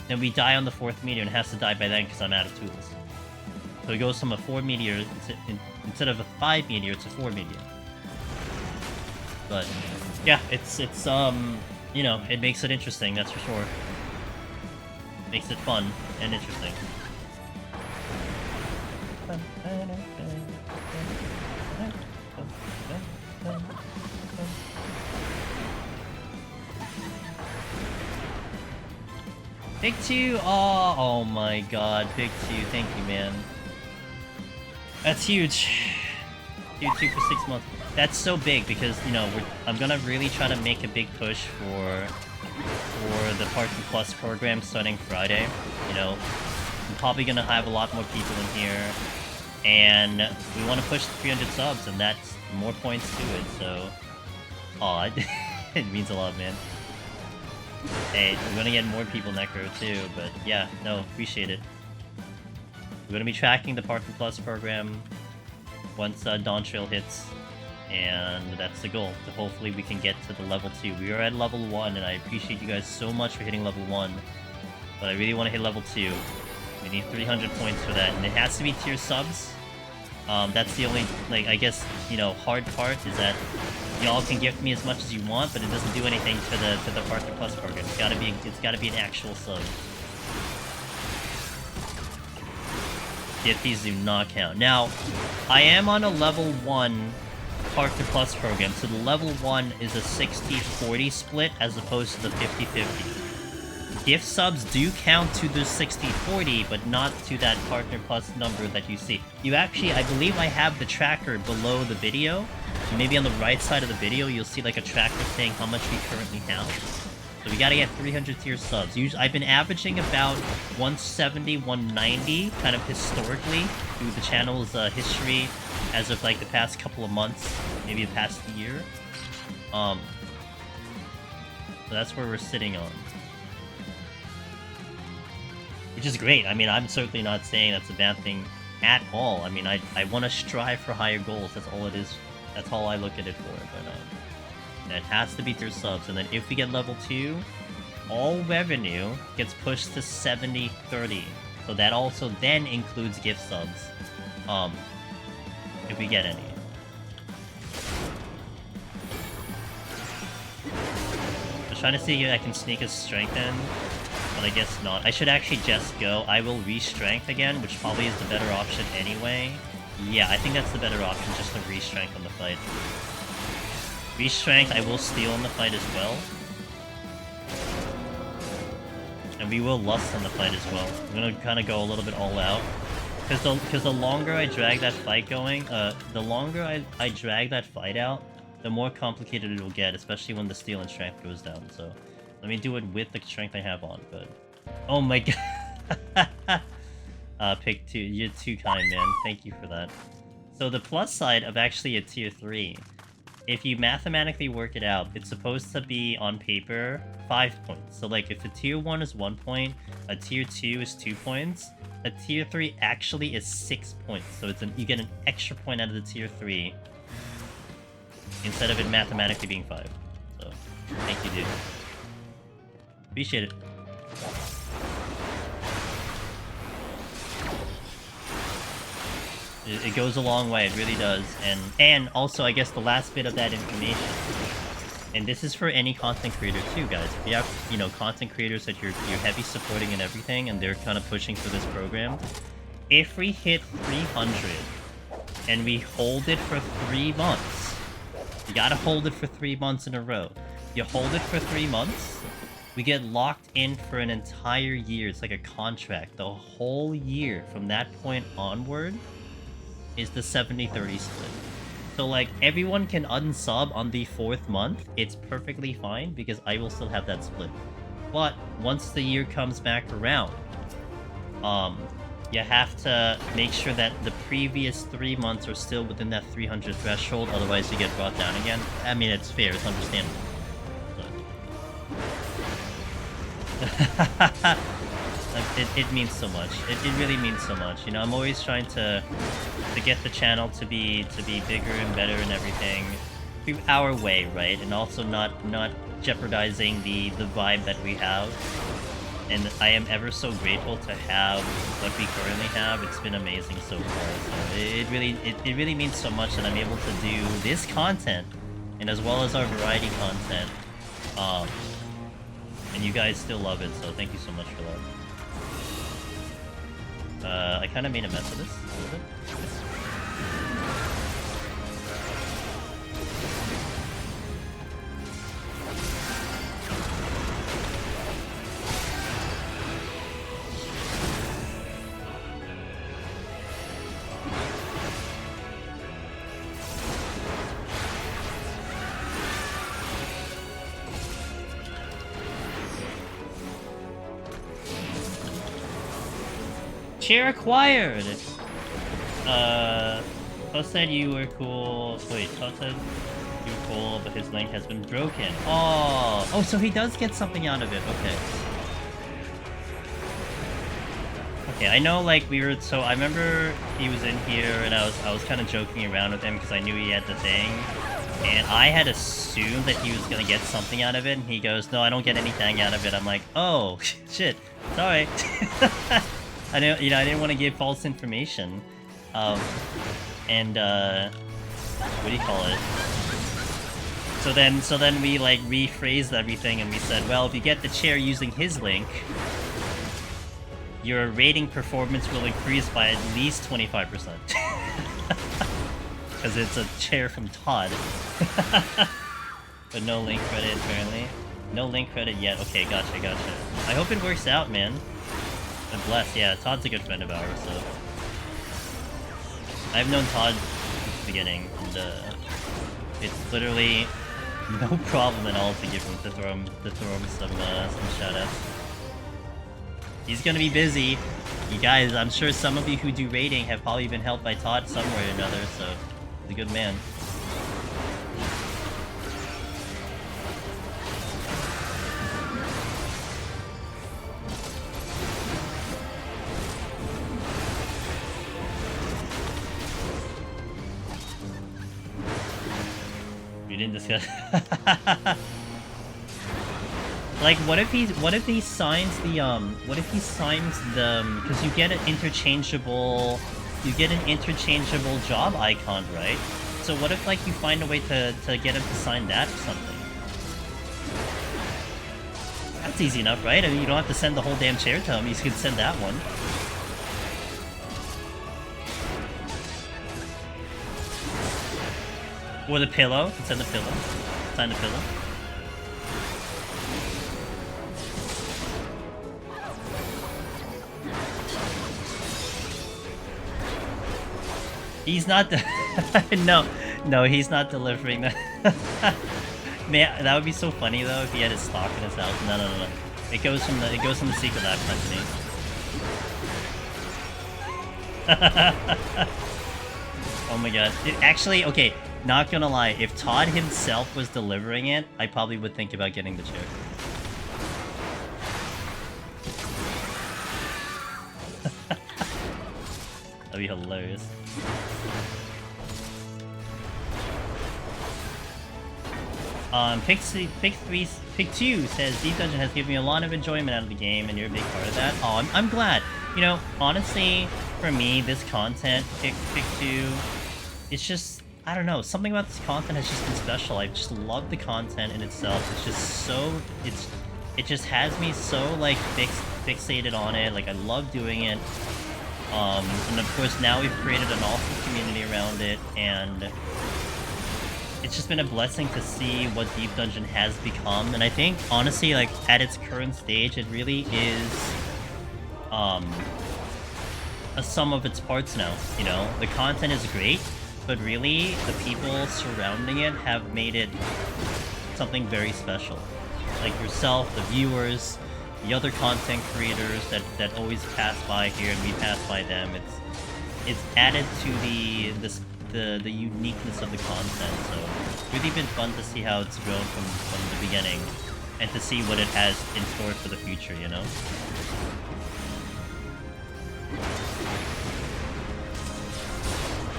Then we die on the 4th meteor, and it has to die by then because I'm out of tools. So it goes from a 4 meteor, instead of a 5 meteor, to 4 meteor. But, yeah, it's you know, it makes it interesting, that's for sure. Makes it fun and interesting. Big 2, oh my god, Big 2, thank you, man. That's huge. Dude, 2 for 6 months. That's so big because, you know, I'm gonna really try to make a big push for the Party Plus program starting Friday. You know, I'm probably gonna have a lot more people in here, and we want to push the 300 subs, and that's more points to it, so... Aw, it means a lot, man. Hey, we're gonna get more people Necro too, but yeah, no, appreciate it. We're gonna be tracking the Party Plus program once Dawn Trail hits, and that's the goal, to hopefully we can get to the level 2. We are at level 1, and I appreciate you guys so much for hitting level 1, but I really want to hit level 2. We need 300 points for that, and it has to be tier subs. That's the only, like, I guess, you know, hard part is that y'all can give me as much as you want, but it doesn't do anything to the Party Plus program. It's gotta be an actual sub. Gifties do not count. Now, I am on a level 1 Partner Plus program, so the level 1 is a 60-40 split as opposed to the 50-50. Gift subs do count to the 60-40, but not to that Partner Plus number that you see. You actually, I believe I have the tracker below the video. Maybe on the right side of the video, you'll see like a tracker saying how much we currently have. So we gotta get 300 tier subs. I've been averaging about 170, 190, kind of historically, through the channel's history as of like the past couple of months, maybe the past year. So that's where we're sitting on. Which is great. I mean, I'm certainly not saying that's a bad thing at all. I mean, I want to strive for higher goals. That's all it is. That's all I look at it for. But it has to be through subs. And then if we get level 2, all revenue gets pushed to 70-30. So that also then includes gift subs. If we get any. Just trying to see if I can sneak a strength in. But I guess not. I should actually just go. I will re-strength again, which probably is the better option anyway. Yeah, I think that's the better option, just to re-strength on the fight. Re-strength, I will steal on the fight as well. And we will lust on the fight as well. I'm gonna kind of go a little bit all out. Because the longer I drag that fight going, the longer I drag that fight out, the more complicated it will get, especially when the steal and strength goes down, so... Let me do it with the strength I have on, but... Oh my god! Pick 2. You're too kind, man. Thank you for that. So the plus side of actually a tier 3, if you mathematically work it out, it's supposed to be, on paper, 5 points. So like, if a tier 1 is 1 point, a tier 2 is 2 points, a tier 3 actually is 6 points. So it's you get an extra point out of the tier 3, instead of it mathematically being 5. So, thank you, dude. Appreciate it. It goes a long way, it really does. And also, I guess the last bit of that information, and this is for any content creator too, guys. If you have, you know, content creators that you're heavy supporting and everything, and they're kind of pushing for this program, if we hit 300, and we hold it for 3 months, you gotta hold it for 3 months in a row. You hold it for 3 months, we get locked in for an entire year. It's like a contract. The whole year from that point onward is the 70-30 split. So like, everyone can unsub on the 4th month. It's perfectly fine because I will still have that split. But once the year comes back around, you have to make sure that the previous 3 months are still within that 300 threshold, otherwise you get brought down again. I mean, it's fair, it's understandable. It means so much. It really means so much. You know, I'm always trying to get the channel to be bigger and better and everything through our way, right? And also not jeopardizing the vibe that we have. And I am ever so grateful to have what we currently have. It's been amazing so far. So it really means so much that I'm able to do this content, and as well as our variety content. And you guys still love it, so thank you so much for that. I kind of made a mess of this a little bit. Chair acquired! Todd said you were cool. Wait, Todd said you were cool, but his link has been broken. Oh! Oh, so he does get something out of it. Okay. Okay, I know, like, we were... So, I remember he was in here, and I was kind of joking around with him because I knew he had the thing. And I had assumed that he was gonna get something out of it, and he goes, no, I don't get anything out of it. I'm like, oh, shit. Sorry. I didn't want to give false information. What do you call it? So then we like rephrased everything and we said, well, if you get the chair using his link, your rating performance will increase by at least 25%. Because it's a chair from Todd. But no link credit, apparently. No link credit yet. Okay, gotcha. I hope it works out, man. I'm blessed. Yeah, Todd's a good friend of ours, so... I've known Todd since the beginning, and it's literally no problem at all to throw him some shoutouts. He's gonna be busy. You guys, I'm sure some of you who do rating have probably been helped by Todd somewhere or another, so he's a good man. You didn't discuss. Like, what if he signs the because you get an interchangeable job icon, right? So what if, like, you find a way to get him to sign that or something? That's easy enough, right? I mean, you don't have to send the whole damn chair to him. You can send that one. Or the pillow. Send the pillow. Sign the pillow. He's not no, he's not delivering that. Man, that would be so funny though if he had his stock in his house. No. It goes from the secret lab company. Oh my god. Actually, okay, not gonna lie, if Todd himself was delivering it, I probably would think about getting the chair. That'd be hilarious. Pick 2 says, Deep Dungeon has given me a lot of enjoyment out of the game, and you're a big part of that. Oh, I'm glad. You know, honestly, for me, this content, Pick 2, it's just, I don't know, something about this content has just been special. I just love the content in itself. It's just so, it just has me so, like, fixated on it. Like, I love doing it. And of course, now we've created an awesome community around it, and it's just been a blessing to see what Deep Dungeon has become. And I think, honestly, like, at its current stage, it really is, a sum of its parts now, you know? The content is great, but really, the people surrounding it have made it something very special. Like yourself, the viewers, the other content creators that always pass by here and we pass by them. It's added to the uniqueness of the content. So it's really been fun to see how it's grown from the beginning and to see what it has in store for the future, you know?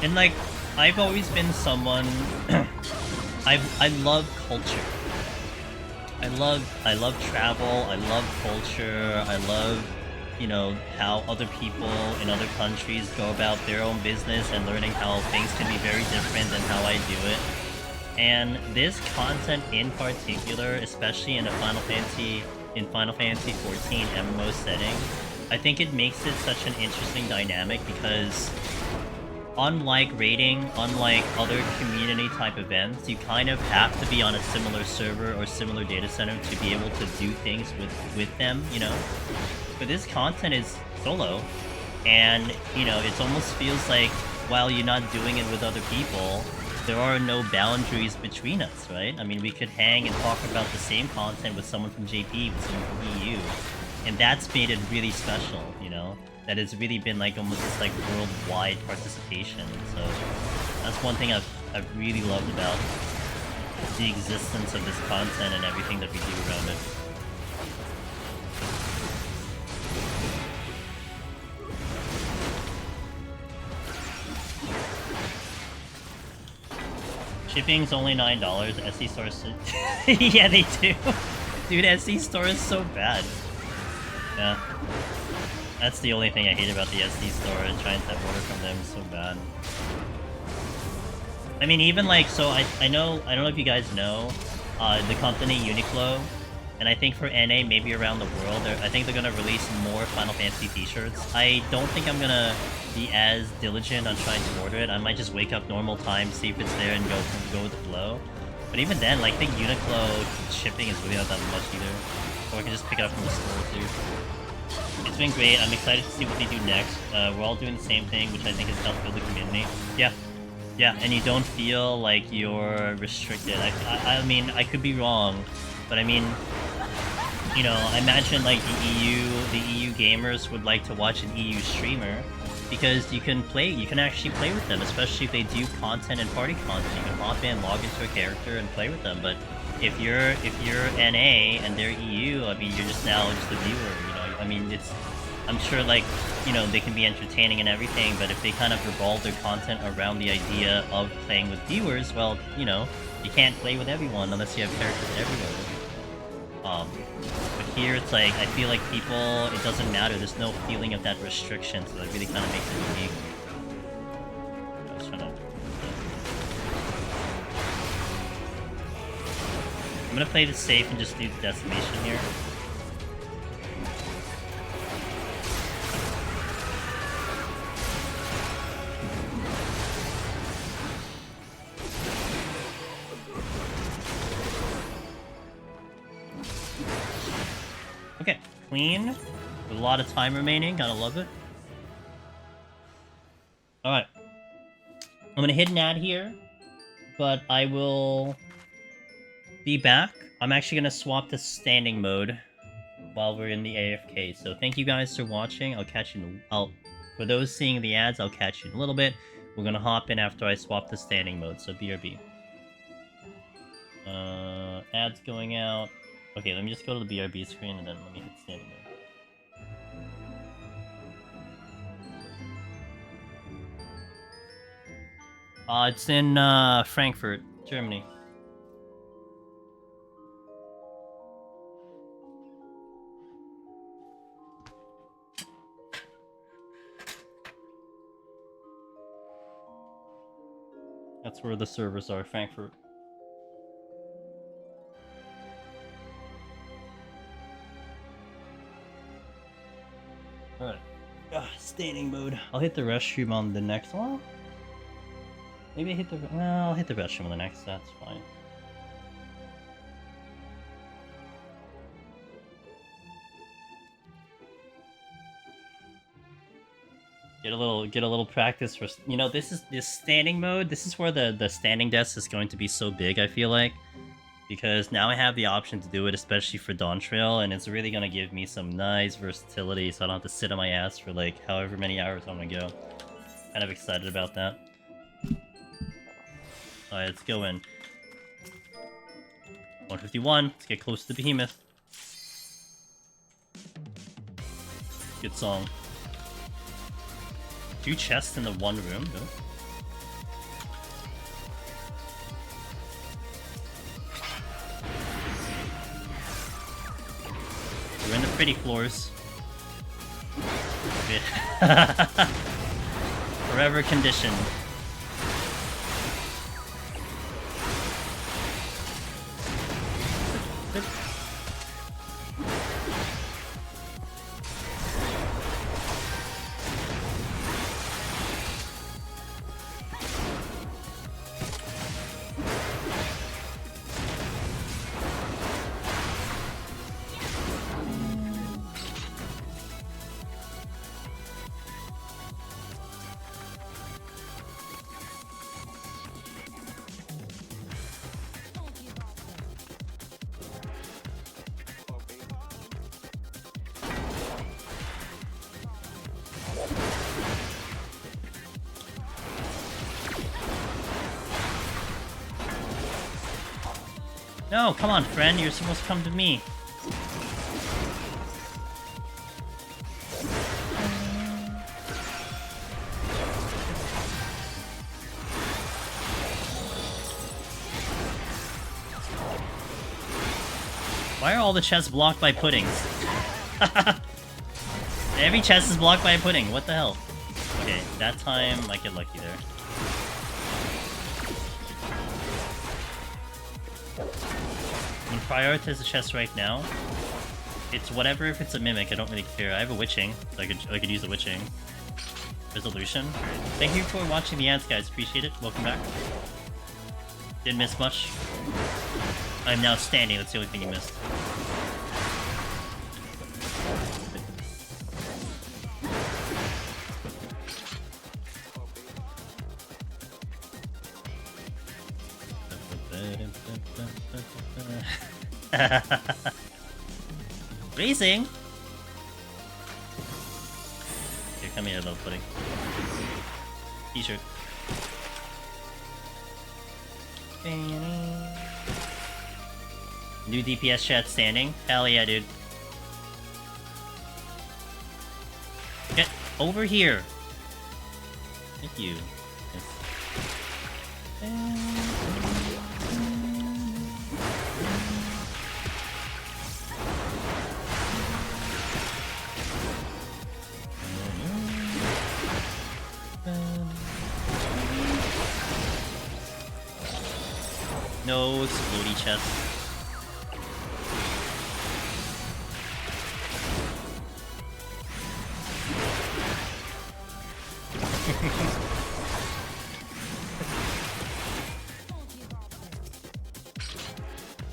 And like, I've always been someone I love culture. I love travel, I love culture, I love, you know, how other people in other countries go about their own business and learning how things can be very different than how I do it. And this content in particular, especially in a Final Fantasy 14 MMO setting, I think it makes it such an interesting dynamic because unlike raiding, unlike other community type events, you kind of have to be on a similar server or similar data center to be able to do things with them, you know? But this content is solo, and, you know, it almost feels like while you're not doing it with other people, there are no boundaries between us, right? I mean, we could hang and talk about the same content with someone from JP, with someone from EU, and that's made it really special, you know? That has really been like almost this like worldwide participation. So that's one thing I've really loved about the existence of this content and everything that we do around it. Shipping's only $9. SC stores. Yeah, they do. Dude, SC store is so bad. Yeah. That's the only thing I hate about the SD store, and trying to order from them is so bad. I mean, even like, so I don't know if you guys know, the company Uniqlo, And I think for NA, maybe around the world, I think they're gonna release more Final Fantasy t-shirts. I don't think I'm gonna be as diligent on trying to order it. I might just wake up normal time, see if it's there, and go with the flow. But even then, like, I think Uniqlo shipping is really not that much either. Or I can just pick it up from the store too. It's been great. I'm excited to see what they do next. We're all doing the same thing, which I think is help build the community. Yeah. Yeah, and you don't feel like you're restricted. I mean, I could be wrong, but I mean, you know, I imagine like the EU gamers would like to watch an EU streamer because you can actually play with them, especially if they do content and party content. You can hop in, log into a character, and play with them. But if you're NA and they're EU, I mean, you're just a viewer. You know, I mean, I'm sure, like, you know, they can be entertaining and everything, but if they kind of revolve their content around the idea of playing with viewers, well, you know, you can't play with everyone unless you have characters everywhere. But here it's like, I feel like people, it doesn't matter, there's no feeling of that restriction, so that really kind of makes it unique. I was trying to... I'm gonna play this safe and just do the decimation here. Okay, clean. With a lot of time remaining, gotta love it. Alright. I'm gonna hit an ad here, but I will be back. I'm actually gonna swap to standing mode while we're in the AFK. So thank you guys for watching. I'll catch you for those seeing the ads, I'll catch you in a little bit. We're gonna hop in after I swap to standing mode, so BRB. Ads going out. Okay, let me just go to the BRB screen and then let me hit standing mode. It's in Frankfurt, Germany. That's where the servers are, Frankfurt. Alright. Standing mode. I'll hit the restroom on the next one. Maybe I hit the... Well, I'll hit the restroom on the next, that's fine. Get a little practice for... You know, this standing mode, this is where the standing desk is going to be so big, I feel like. Because now I have the option to do it, especially for Dawn Trail, and it's really gonna give me some nice versatility, so I don't have to sit on my ass for like however many hours I'm gonna go. Kind of excited about that. Alright, let's go in. 151, let's get close to the behemoth. Good song. 2 chests in the one room, no? We're in the pretty floors. Forever conditioned. No, come on, friend. You're supposed to come to me. Why are all the chests blocked by puddings? Every chest is blocked by a pudding. What the hell? Okay, that time I get lucky there. I'm gonna prioritize the chest right now. It's whatever if it's a mimic, I don't really care. I have a witching, so I could use a witching. Resolution. Thank you for watching the ads, guys. Appreciate it. Welcome back. Didn't miss much. I'm now standing, that's the only thing you missed. Racing! Here, come here, little pudding. T-shirt. New DPS chat standing? Hell yeah, dude. Get over here! Thank you. Yes. No explodey chest.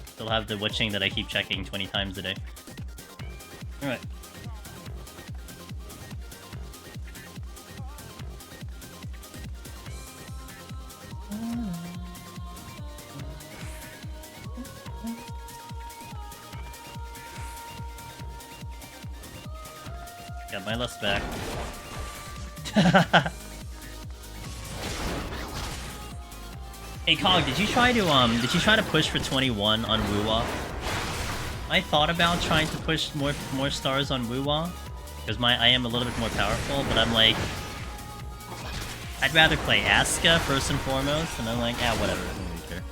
Still have the witching that I keep checking 20 times a day. Alright. Got my lust back. Hey Cog, did you try to push for 21 on Wuwa? I thought about trying to push more stars on Wuwa because I am a little bit more powerful, but I'm like, I'd rather play Asuka first and foremost, and I'm like, ah, whatever, I don't really care.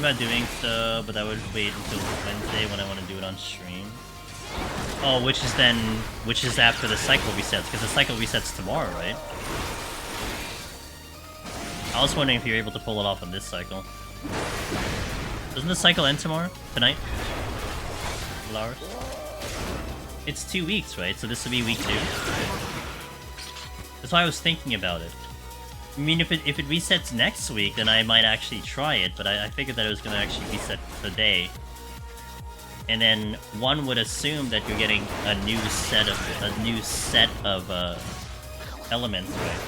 About doing so, but I would wait until Wednesday when I want to do it on stream. Oh, which is after the cycle resets, because the cycle resets tomorrow, right? I was wondering if you're able to pull it off on this cycle. Doesn't the cycle end tomorrow? Tonight? Hours? It's 2 weeks, right? So this will be week 2. That's why I was thinking about it. I mean, if it resets next week, then I might actually try it, but I figured that it was going to actually reset today. And then one would assume that you're getting a new set of elements, right?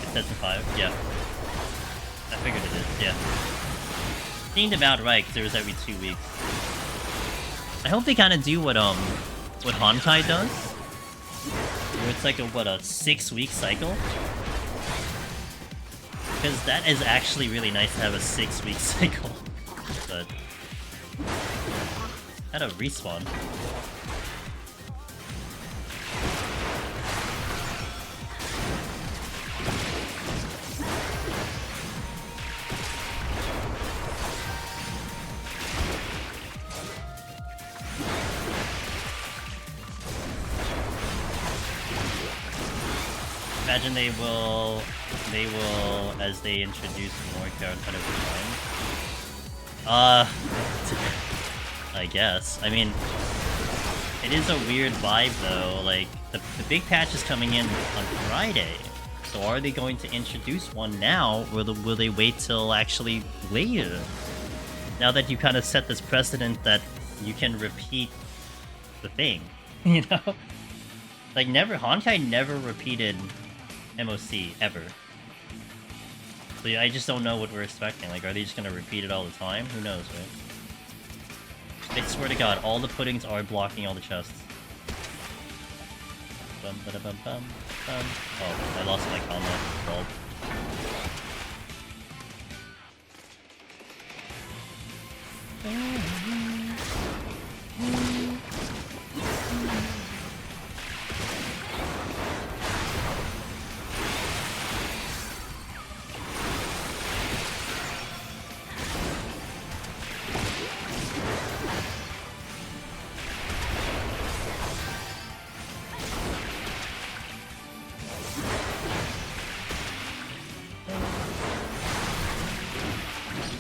It sets to 5, yeah. I figured it is, yeah. Seemed about right, because it was every 2 weeks. I hope they kind of do what Honkai does, where it's like a 6-week cycle. Because that is actually really nice to have a 6-week cycle. But had a respawn. Imagine they will, as they introduce more characters kind of time. I guess. I mean, it is a weird vibe though. Like, the big patch is coming in on Friday. So are they going to introduce one now, or will they wait till actually later? Now that you kind of set this precedent that you can repeat the thing, you know? Like, Honkai never repeated MOC, ever. So I just don't know what we're expecting. Like, are they just gonna repeat it all the time? Who knows, right? I swear to God, all the puddings are blocking all the chests. Bum, ba, bum, bum, bum. Oh, I lost my combo. Bulb.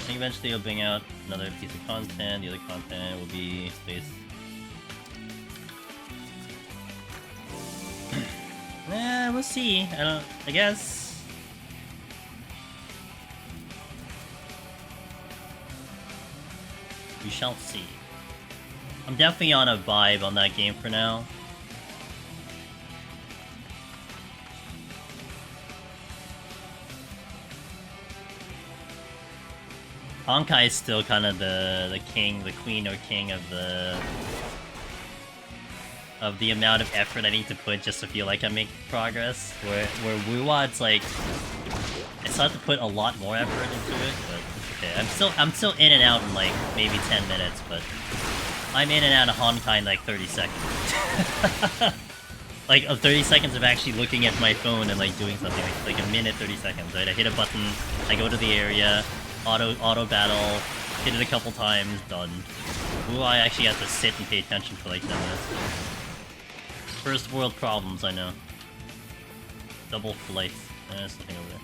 think eventually you'll bring out another piece of content. The other content will be space. We'll see. I guess. We shall see. I'm definitely on a vibe on that game for now. Honkai is still kind of the king, the queen or king of the amount of effort I need to put just to feel like I'm making progress. Where Wuwa, it's like I still have to put a lot more effort into it, but it's okay. I'm still in and out in like maybe 10 minutes, but I'm in and out of Honkai in like 30 seconds. Like 30 seconds of actually looking at my phone and like doing something, like a minute 30 seconds, right? I hit a button, I go to the area, auto battle, hit it a couple times, done. Ooh, I actually have to sit and pay attention for like 10 minutes. First world problems, I know. Double flight. There's something over there.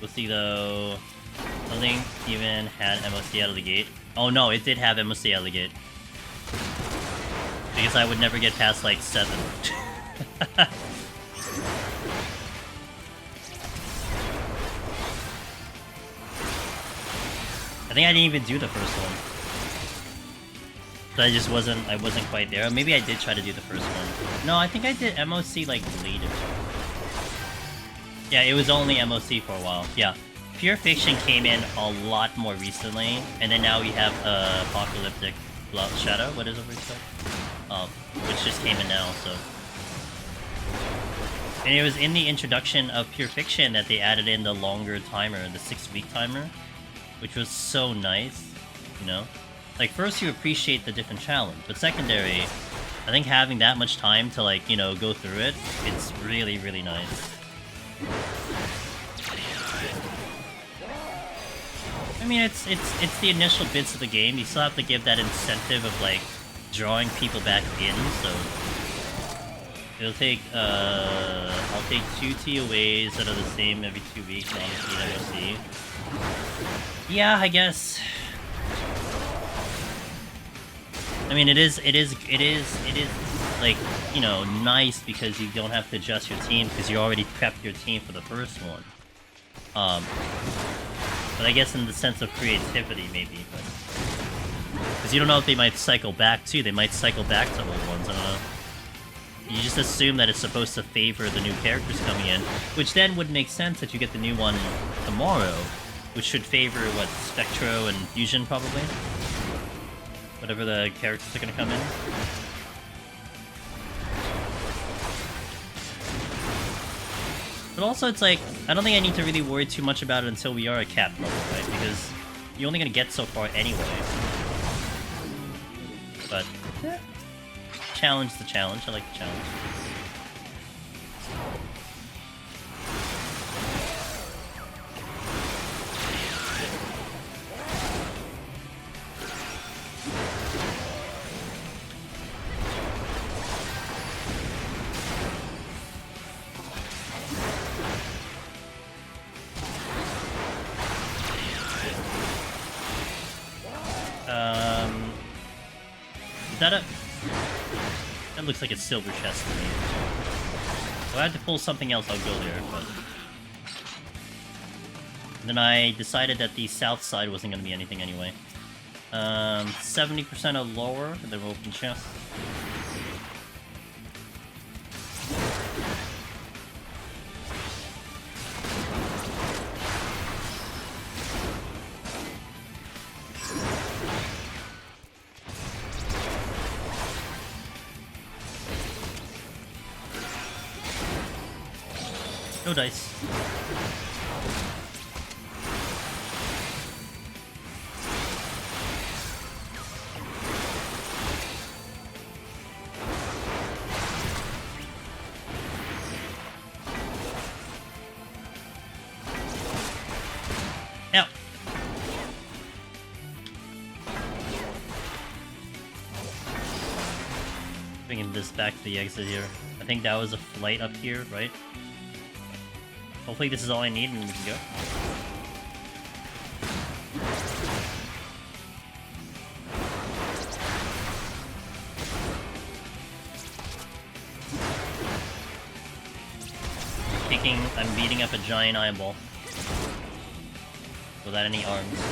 We'll see though. I don't think even had MOC out of the gate. Oh no, it did have MOC out of the gate. Because I would never get past like 7. I think I didn't even do the first one. But I wasn't quite there. Or maybe I did try to do the first one. No, I think I did MOC like later. Yeah, it was only MOC for a while. Yeah. Pure Fiction came in a lot more recently, and then now we have Apocalyptic Shadow, what is it called? Which just came in now, so. And it was in the introduction of Pure Fiction that they added in the longer timer, the 6-week timer, which was so nice, you know? Like, first you appreciate the different challenge, but secondary, I think having that much time to, like, you know, go through it, it's really, really nice. I mean, it's the initial bits of the game. You still have to give that incentive of, like, drawing people back in, so... It'll take, I'll take 2 TOAs that are the same every 2 weeks, and obviously WC. Yeah, I guess... I mean, it is, like, you know, nice because you don't have to adjust your team because you already prepped your team for the first one. But I guess in the sense of creativity, maybe, but... Because you don't know if they might cycle back, too. They might cycle back to old ones, I don't know. You just assume that it's supposed to favor the new characters coming in, which then would make sense that you get the new one tomorrow, which should favor, what, Spectro and Fusion, probably? Whatever the characters are gonna come in. But also, it's like, I don't think I need to really worry too much about it until we are at cap level, right? Because you're only gonna get so far anyway. But, challenge the challenge. I like the challenge. Is that a... That looks like a silver chest to me. If I had to pull something else, I'll go there, but... And then I decided that the south side wasn't going to be anything anyway. 70% or lower, and then we'll open chest. No dice. Now. Bringing this back to the exit here. I think that was a flight up here, right? Hopefully this is all I need and we can go. I'm beating up a giant eyeball. Without any arms.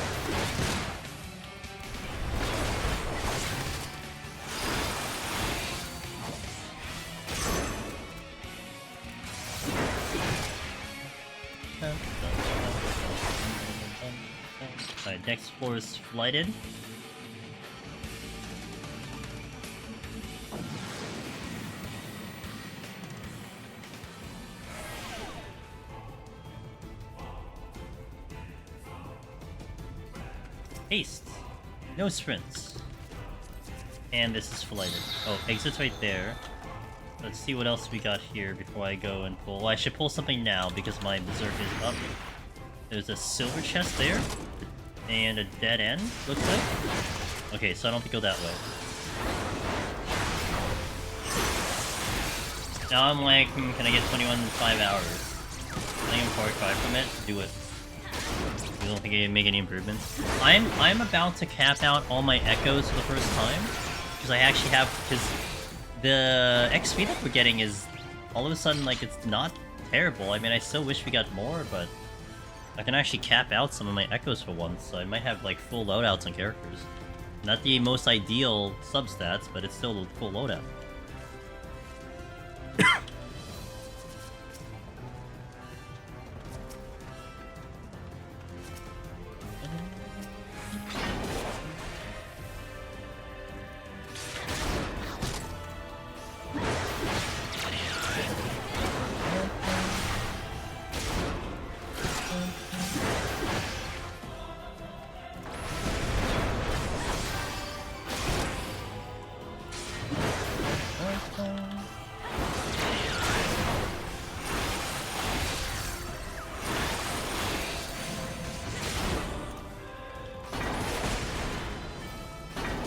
Alright, next floor is flighted. Haste. No sprints. And this is flighted. Oh, exit's right there. Let's see what else we got here before I go and pull. Well, I should pull something now because my berserk is up. There's a silver chest there. And a dead end, looks like. Okay, so I don't have to go that way. Now I'm like, can I get 21 in 5 hours? I think I'm far cry from it. Do it. You don't think I can make any improvements? I'm about to cap out all my echoes for the first time. Because I actually have... Because the XP that we're getting is... All of a sudden, like, it's not terrible. I mean, I still wish we got more, but... I can actually cap out some of my echoes for once, so I might have, like, full loadouts on characters. Not the most ideal substats, but it's still a full loadout.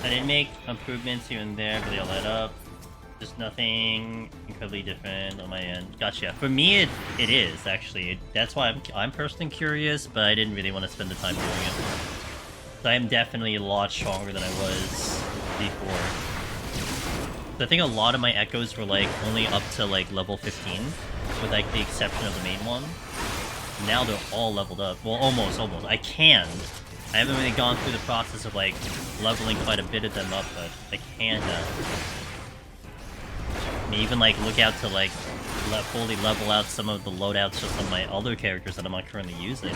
I did make improvements here and there, but they all add up. Just nothing incredibly different on my end. Gotcha. For me, it is, actually. That's why I'm personally curious, but I didn't really want to spend the time doing it. So I am definitely a lot stronger than I was before. So I think a lot of my echoes were, like, only up to, like, level 15, with, like, the exception of the main one. Now they're all leveled up. Well, almost. I haven't really gone through the process of, like, leveling quite a bit of them up, but I can now. I mean, even, like, look out to, like, fully level out some of the loadouts of some of my other characters that I'm not currently using.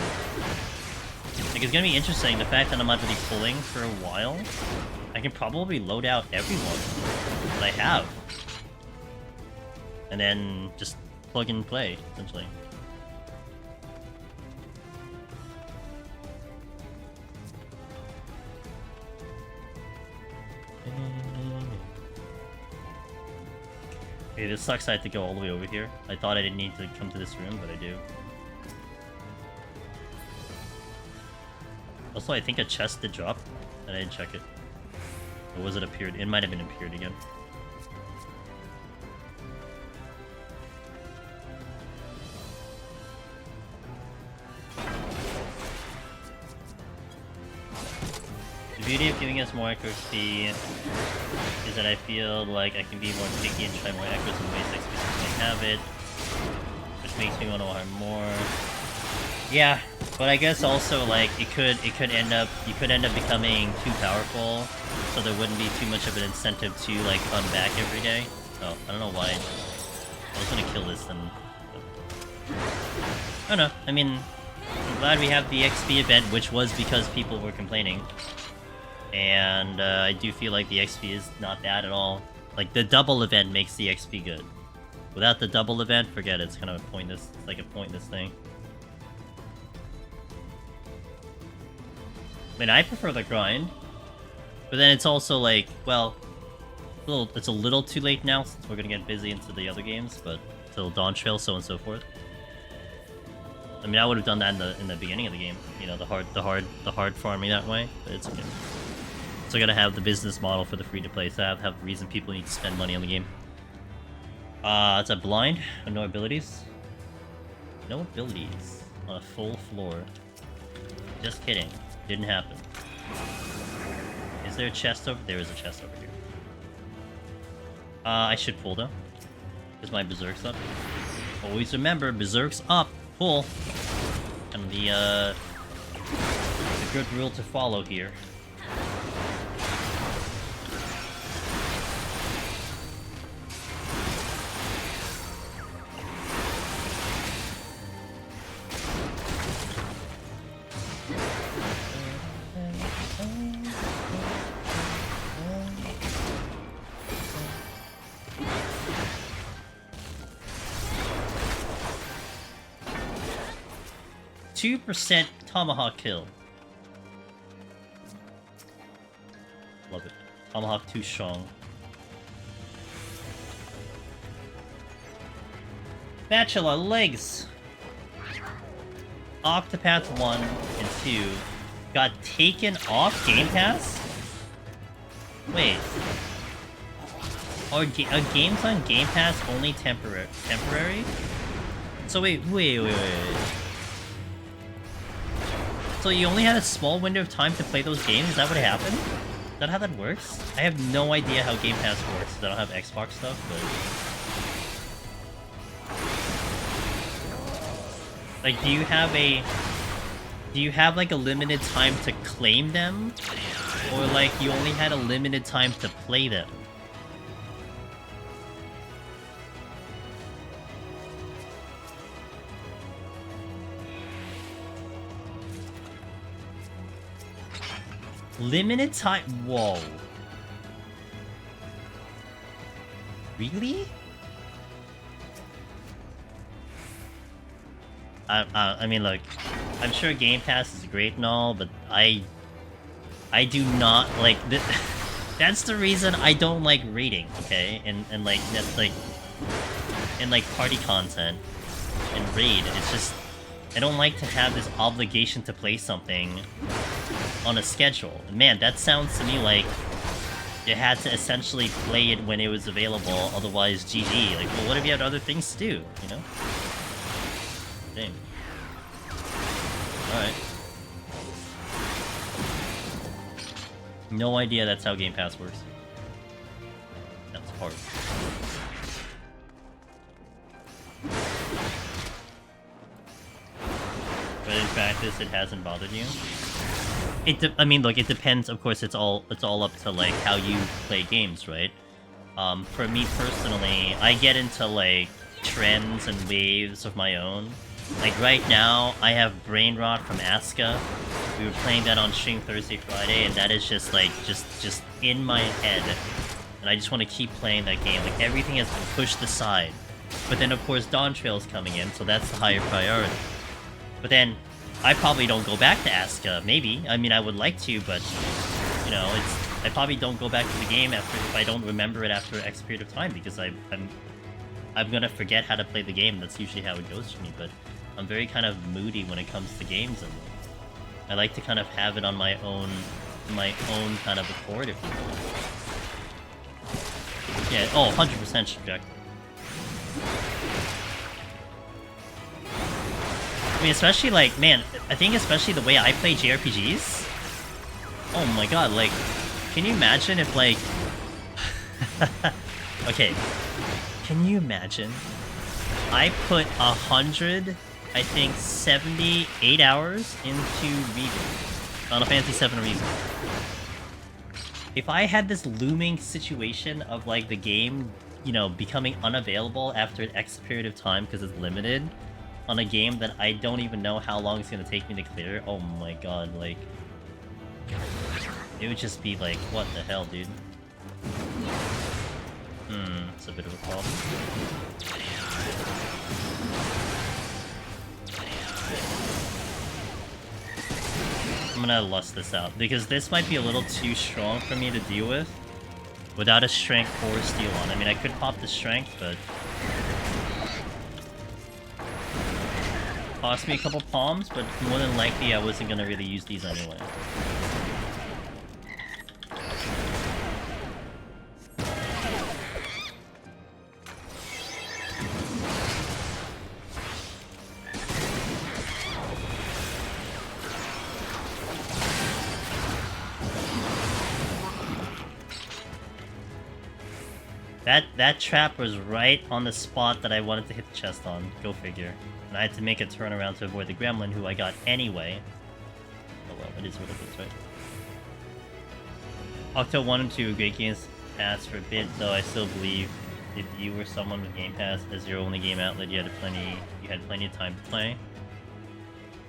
Like, it's gonna be interesting, the fact that I'm not really pulling for a while, I can probably load out everyone that I have. And then just plug and play, essentially. Okay, this sucks I had to go all the way over here. I thought I didn't need to come to this room, but I do. Also, I think a chest did drop, and I didn't check it. Or was it appeared? It might have been appeared again. The beauty of giving us more accuracy is that I feel like I can be more picky and try more echoes in ways I specifically have it, which makes me want to learn more. Yeah, but I guess also like you could end up becoming too powerful, so there wouldn't be too much of an incentive to like come back every day. Oh, I don't know why. I was gonna kill this then. I don't know. I mean, I'm glad we have the XP event, which was because people were complaining. And I do feel like the XP is not bad at all. Like, the double event makes the XP good. Without the double event, forget it. It's kind of a pointless, it's like a pointless thing. I mean, I prefer the grind. But then it's also like, well, it's a little too late now since we're gonna get busy into the other games, but till Dawn Trail, so on and so forth. I mean, I would have done that in the beginning of the game. You know, the hard farming that way, but it's okay. So I gotta have the business model for the free-to-play, so I have to have the reason people need to spend money on the game. It's a blind, no abilities. No abilities on a full floor. Just kidding. Didn't happen. Is there a chest over? There is a chest over here. I should pull though, because my berserk's up. Always remember, Berserk's up, pull. And the good rule to follow here. %, Tomahawk kill. Love it. Tomahawk too strong. Bachelor legs. Octopath 1 and 2 got taken off Game Pass? Wait. Are games on Game Pass only temporary? So wait. So you only had a small window of time to play those games? Is that what happened? Is that how that works? I have no idea how Game Pass works, because I don't have Xbox stuff, but... Like, do you have, like, a limited time to claim them? Or, like, you only had a limited time to play them? Limited time? Whoa. Really? I mean, look, I'm sure Game Pass is great and all, but I do not like this. That's the reason I don't like raiding, okay? And like that's like and like party content and raid. It's just I don't like to have this obligation to play something on a schedule. And man, that sounds to me like you had to essentially play it when it was available, otherwise GG. Like, well, what if you had other things to do, you know? Dang. Alright. No idea that's how Game Pass works. That's hard. But in practice, it hasn't bothered you? I mean, look, it depends. Of course, it's all up to like how you play games, right? For me personally, I get into like trends and waves of my own. Like right now, I have Brain Rot from Asuka. We were playing that on stream Thursday, Friday, and that is just like just in my head, and I just want to keep playing that game. Like everything has been pushed aside, but then of course Dawn Trail's coming in, so that's the higher priority. But then I probably don't go back to Asuka. Maybe. I mean, I would like to, but you know, I probably don't go back to the game if I don't remember it after X period of time, because I'm gonna forget how to play the game. That's usually how it goes for me. But I'm very kind of moody when it comes to games, and I like to kind of have it on my own kind of accord, if you will. Yeah. Oh, 100% subjective. I mean, especially, like, man, I think especially the way I play JRPGs. Oh my god, like, can you imagine if, like... okay. Can you imagine? I put 78 hours into Reason. Final Fantasy VII Reason. If I had this looming situation of, like, the game, you know, becoming unavailable after an X period of time because it's limited, on a game that I don't even know how long it's gonna take me to clear, oh my god, like... It would just be like, what the hell, dude? It's a bit of a problem. I'm gonna lust this out, because this might be a little too strong for me to deal with without a strength or a steel on. I mean, I could pop the strength, but... Cost me a couple palms, but more than likely I wasn't gonna really use these anyway. That trap was right on the spot that I wanted to hit the chest on. Go figure. And I had to make a turnaround to avoid the gremlin, who I got anyway. Oh well, it is what it is, right? Octo 1 and 2 great games pass for a bit, though I still believe if you were someone with Game Pass as your only game outlet, you had plenty of time to play.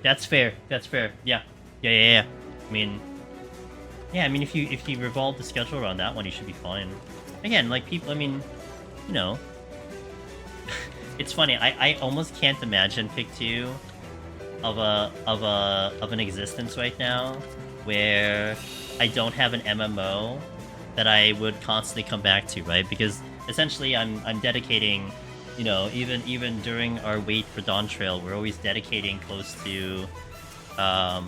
That's fair. That's fair. Yeah. I mean, yeah. I mean, if you revolve the schedule around that one, you should be fine. Again, like people. I mean, you know, it's funny. I almost can't imagine Pick 2 of an existence right now where I don't have an MMO that I would constantly come back to, right? Because essentially I'm dedicating, you know, even during our wait for Dawn Trail, we're always dedicating close to how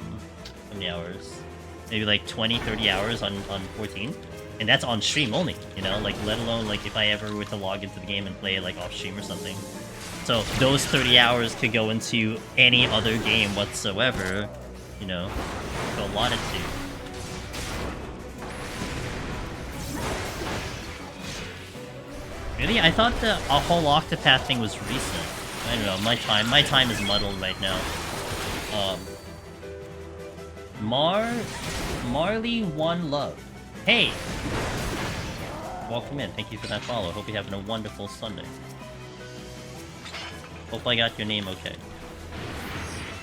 many hours? Maybe like 20-30 hours on 14. And that's on stream only, you know, like let alone like if I ever were to log into the game and play like off stream or something. So those 30 hours could go into any other game whatsoever, you know, if I wanted to. Really? I thought a whole Octopath thing was recent. I don't know, my time is muddled right now. Marley One Love. Hey! Welcome in, thank you for that follow. Hope you're having a wonderful Sunday. Hope I got your name okay.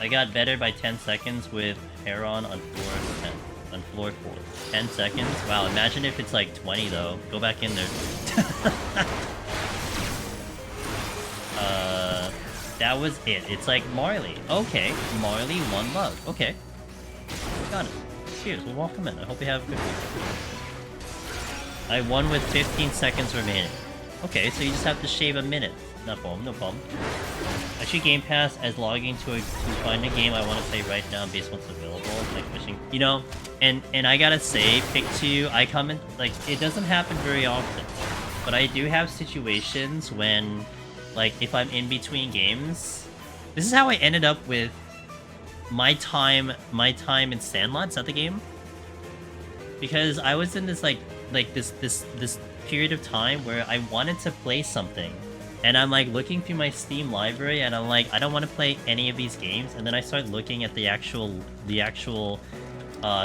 I got better by 10 seconds with Heron on floor 10. On floor 4. 10 seconds? Wow, imagine if it's like 20 though. Go back in there. That was it. It's like Marley. Okay. Marley One Love. Okay. Got it. Cheers. Well, welcome in. I hope you have a good week. I won with 15 seconds remaining. Okay, so you just have to shave a minute. No problem, no problem. Actually, Game Pass as logging to find a game I want to play right now based on what's available. Like fishing, you know. And I gotta say, Pick 2, I come in like it doesn't happen very often, but I do have situations when, like, if I'm in between games. This is how I ended up with my time in Sandlot. Is that the game? Because I was in this this period of time where I wanted to play something. And I'm like looking through my Steam library and I'm like, I don't want to play any of these games. And then I start looking at the actual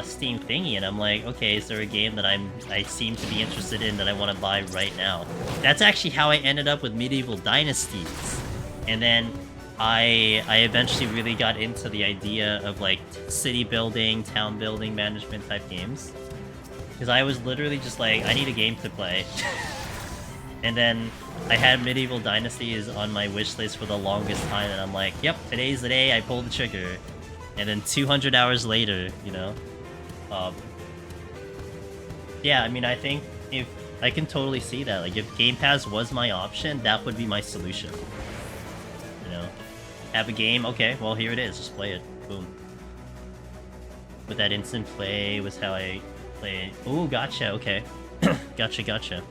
Steam thingy and I'm like, okay, is there a game that I seem to be interested in that I want to buy right now? That's actually how I ended up with Medieval Dynasties. And then I eventually really got into the idea of like city building, town building, management type games. Because I was literally just like, I need a game to play. And then I had Medieval Dynasties on my wish list for the longest time, and I'm like, yep, today's the day I pull the trigger. And then 200 hours later, you know? Yeah, I mean, I think if... I can totally see that. Like, if Game Pass was my option, that would be my solution. You know? Have a game, okay, well, here it is. Just play it. Boom. But that instant play was how I played. Ooh, gotcha, okay. Gotcha.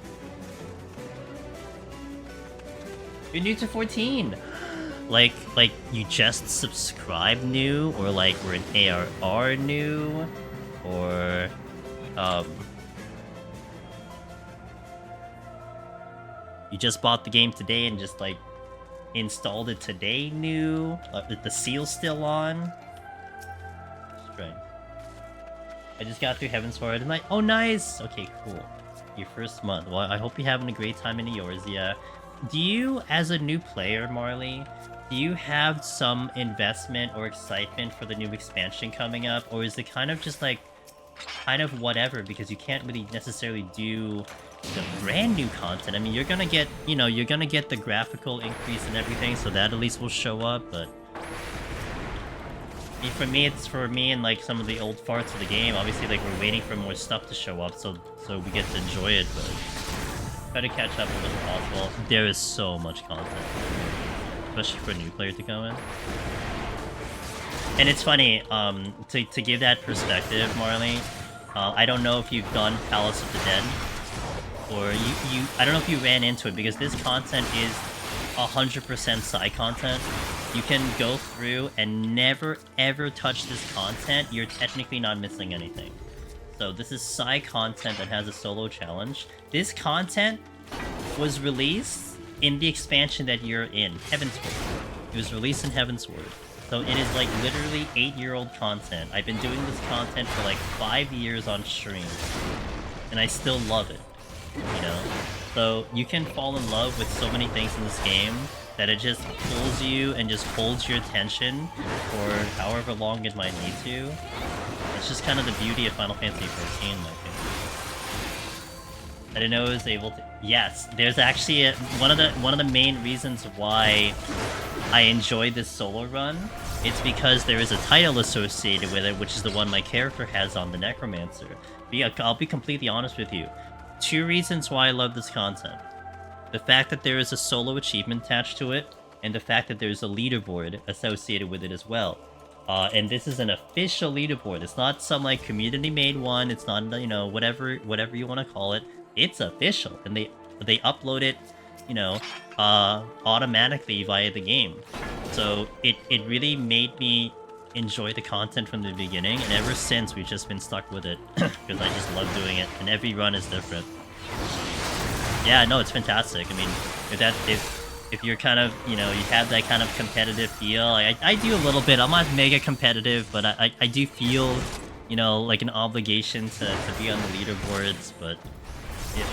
You're new to 14! Like you just subscribed new? Or like we're an ARR new? Or, you just bought the game today and just like installed it today new? The seal's still on? Strange. I just got through Heaven's Sword and like, oh nice! Okay, cool. Your first month. Well, I hope you're having a great time in yours, yeah. Do you, as a new player, Marley, do you have some investment or excitement for the new expansion coming up? Or is it kind of just like, kind of whatever, because you can't really necessarily do the brand new content? I mean, you're gonna get, you know, you're gonna get the graphical increase and everything, so that at least will show up, but... For me, it's for me and like some of the old farts of the game. Obviously, like we're waiting for more stuff to show up, so we get to enjoy it, but... Try to catch up as much as possible. There is so much content, especially for a new player to come in. And it's funny, to give that perspective, Marley, I don't know if you've done Palace of the Dead, or I don't know if you ran into it, because this content is 100% side content. You can go through and never ever touch this content. You're technically not missing anything. So this is side content that has a solo challenge. This content was released in the expansion that you're in, Heavensward. It was released in Heavensward. So it is like literally 8-year-old content. I've been doing this content for like 5 years on stream. And I still love it, you know? So you can fall in love with so many things in this game that it just pulls you and just holds your attention for however long it might need to. It's just kind of the beauty of Final Fantasy XIV, in my opinion. I didn't know it was able to... Yes, there's actually one of the main reasons why I enjoy this solo run. It's because there is a title associated with it, which is the one my character has on the Necromancer. I'll be completely honest with you. 2 reasons why I love this content. The fact that there is a solo achievement attached to it, and the fact that there's a leaderboard associated with it as well. And this is an official leaderboard. It's not some like community-made one. It's not, you know, whatever you want to call it. It's official, and they upload it, you know, automatically via the game. So it really made me enjoy the content from the beginning, and ever since we've just been stuck with it because I just love doing it, and every run is different. Yeah, no, it's fantastic. I mean, if you're kind of, you know, you have that kind of competitive feel, I do a little bit. I'm not mega competitive, but I do feel, you know, like an obligation to be on the leaderboards. But it's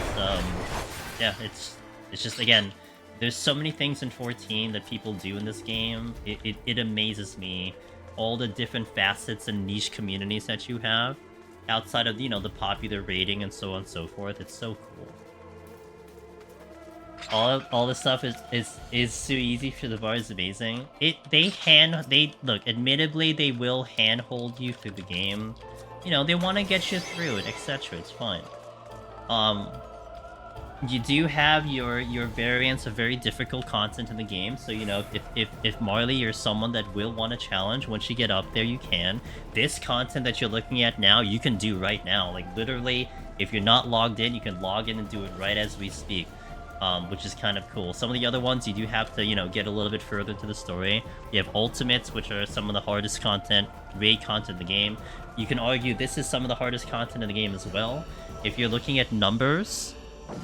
yeah, it's just, again, there's so many things in 14 that people do in this game. It amazes me, all the different facets and niche communities that you have outside of, you know, the popular rating and so on and so forth. It's so cool. All this stuff is so easy for the bar, is amazing. Look, admittedly they will handhold you through the game. You know, they want to get you through it, etc. It's fine. You do have your variants of very difficult content in the game, so you know, if Marley, you're someone that will want a challenge, once you get up there you can. This content that you're looking at now, you can do right now. Like literally, if you're not logged in, you can log in and do it right as we speak. Which is kind of cool. Some of the other ones, you do have to, you know, get a little bit further into the story. You have ultimates, which are some of the hardest content, raid content in the game. You can argue this is some of the hardest content in the game as well. If you're looking at numbers,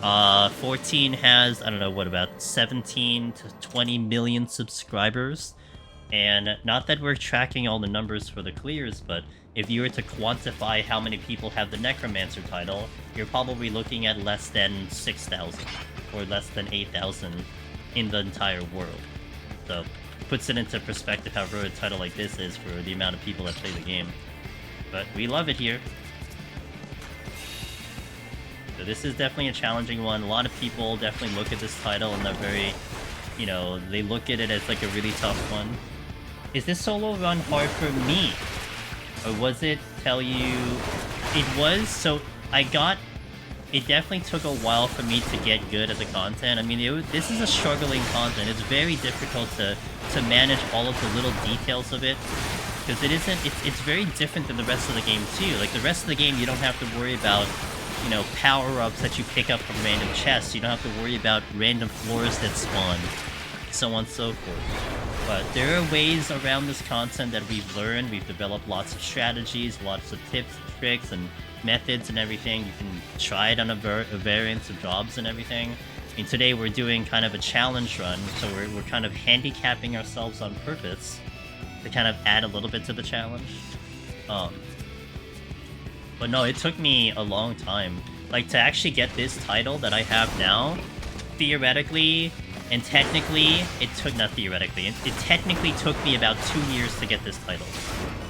14 has, I don't know, what, about 17 to 20 million subscribers. And not that we're tracking all the numbers for the clears, but if you were to quantify how many people have the Necromancer title, you're probably looking at less than 6,000. Or less than 8,000 in the entire world. So, puts it into perspective how rare a title like this is for the amount of people that play the game. But we love it here. So this is definitely a challenging one. A lot of people definitely look at this title and they're very, you know, they look at it as like a really tough one. Is this solo run hard for me? Or was it tell you... It was, so I got... It definitely took a while for me to get good at the content. I mean, this is a struggling content. It's very difficult to manage all of the little details of it. Because it's very different than the rest of the game too. Like the rest of the game, you don't have to worry about, you know, power-ups that you pick up from random chests. You don't have to worry about random floors that spawn, so on and so forth. But there are ways around this content that we've learned. We've developed lots of strategies, lots of tips, tricks, and methods and everything. You can try it on a variance of jobs and everything. I mean, today we're doing kind of a challenge run, so we're kind of handicapping ourselves on purpose to kind of add a little bit to the challenge. But no, it took me a long time. Like, to actually get this title that I have now, theoretically and technically, it took, not theoretically, it technically took me about 2 years to get this title.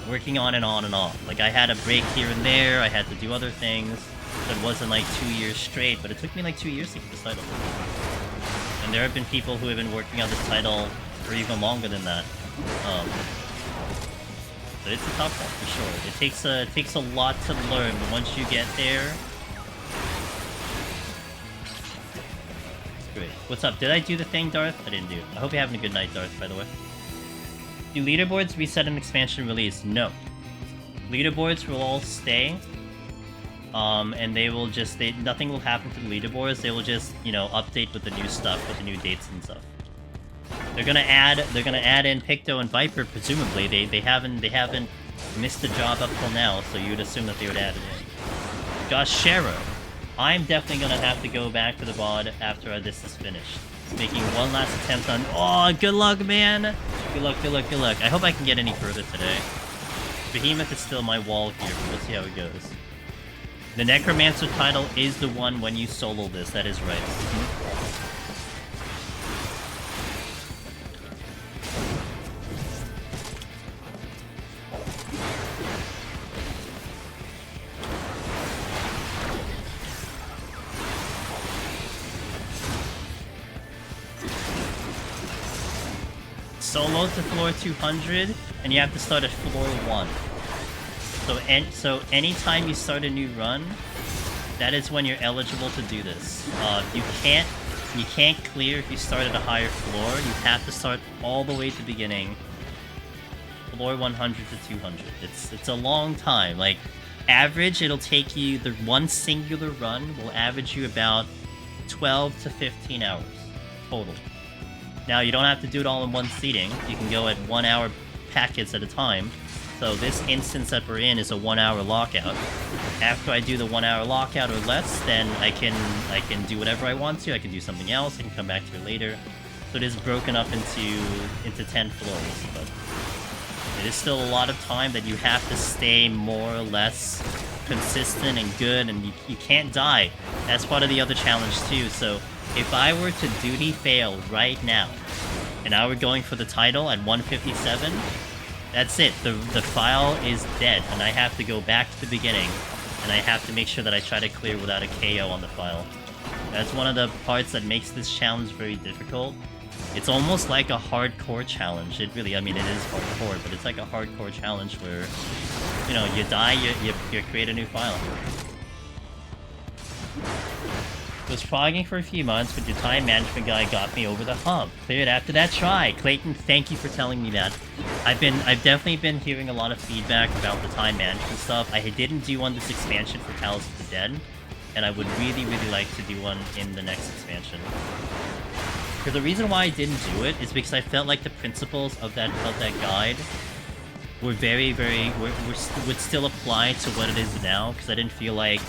Working on and on and off. Like, I had a break here and there, I had to do other things, so it wasn't like 2 years straight, but it took me like 2 years to get this title. And there have been people who have been working on this title for even longer than that. So it's a tough one, for sure. It takes a lot to learn, but once you get there... It's great. What's up? Did I do the thing, Darth? I didn't do it. I hope you're having a good night, Darth, by the way. Do leaderboards reset an expansion release? No. Leaderboards will all stay. And they will just... nothing will happen to the leaderboards. They will just, you know, update with the new stuff, with the new dates and stuff. They're gonna add in Picto and Viper, presumably. They haven't missed the job up till now, so you'd assume that they would add it in. Josh Shero. I'm definitely gonna have to go back to the VOD after this is finished. Making one last attempt on... Oh, good luck, man! Good luck, good luck, good luck. I hope I can get any further today. Behemoth is still my wall here, but we'll see how it goes. The Necromancer title is the one when you solo this, that is right. Solo to floor 200, and you have to start at floor 1. So anytime you start a new run, that is when you're eligible to do this. You can't clear if you start at a higher floor. You have to start all the way to the beginning. Floor 100 to 200. It's a long time. Like, average, it'll take you, the one singular run will average you about 12 to 15 hours total. Now, you don't have to do it all in one seating. You can go at 1 hour packets at a time. So this instance that we're in is a 1 hour lockout. After I do the 1 hour lockout or less, then I can do whatever I want to. I can do something else. I can come back to it later. So it is broken up into 10 floors, but it is still a lot of time that you have to stay more or less consistent and good, and you can't die. That's part of the other challenge too. So if I were to duty fail right now, and I were going for the title at 157, that's it. The file is dead, and I have to go back to the beginning, and I have to make sure that I try to clear without a KO on the file. That's one of the parts that makes this challenge very difficult. It's almost like a hardcore challenge. It really, I mean, it is hardcore, but it's like a hardcore challenge where, you know, you die, you create a new file. Was frogging for a few months, but your time management guy got me over the hump. Cleared after that try. Clayton, thank you for telling me that. I've definitely been hearing a lot of feedback about the time management stuff. I didn't do one this expansion for Palace of the Dead, and I would really, really like to do one in the next expansion. Because the reason why I didn't do it is because I felt like the principles of that guide were very, very would still apply to what it is now. Because I didn't feel like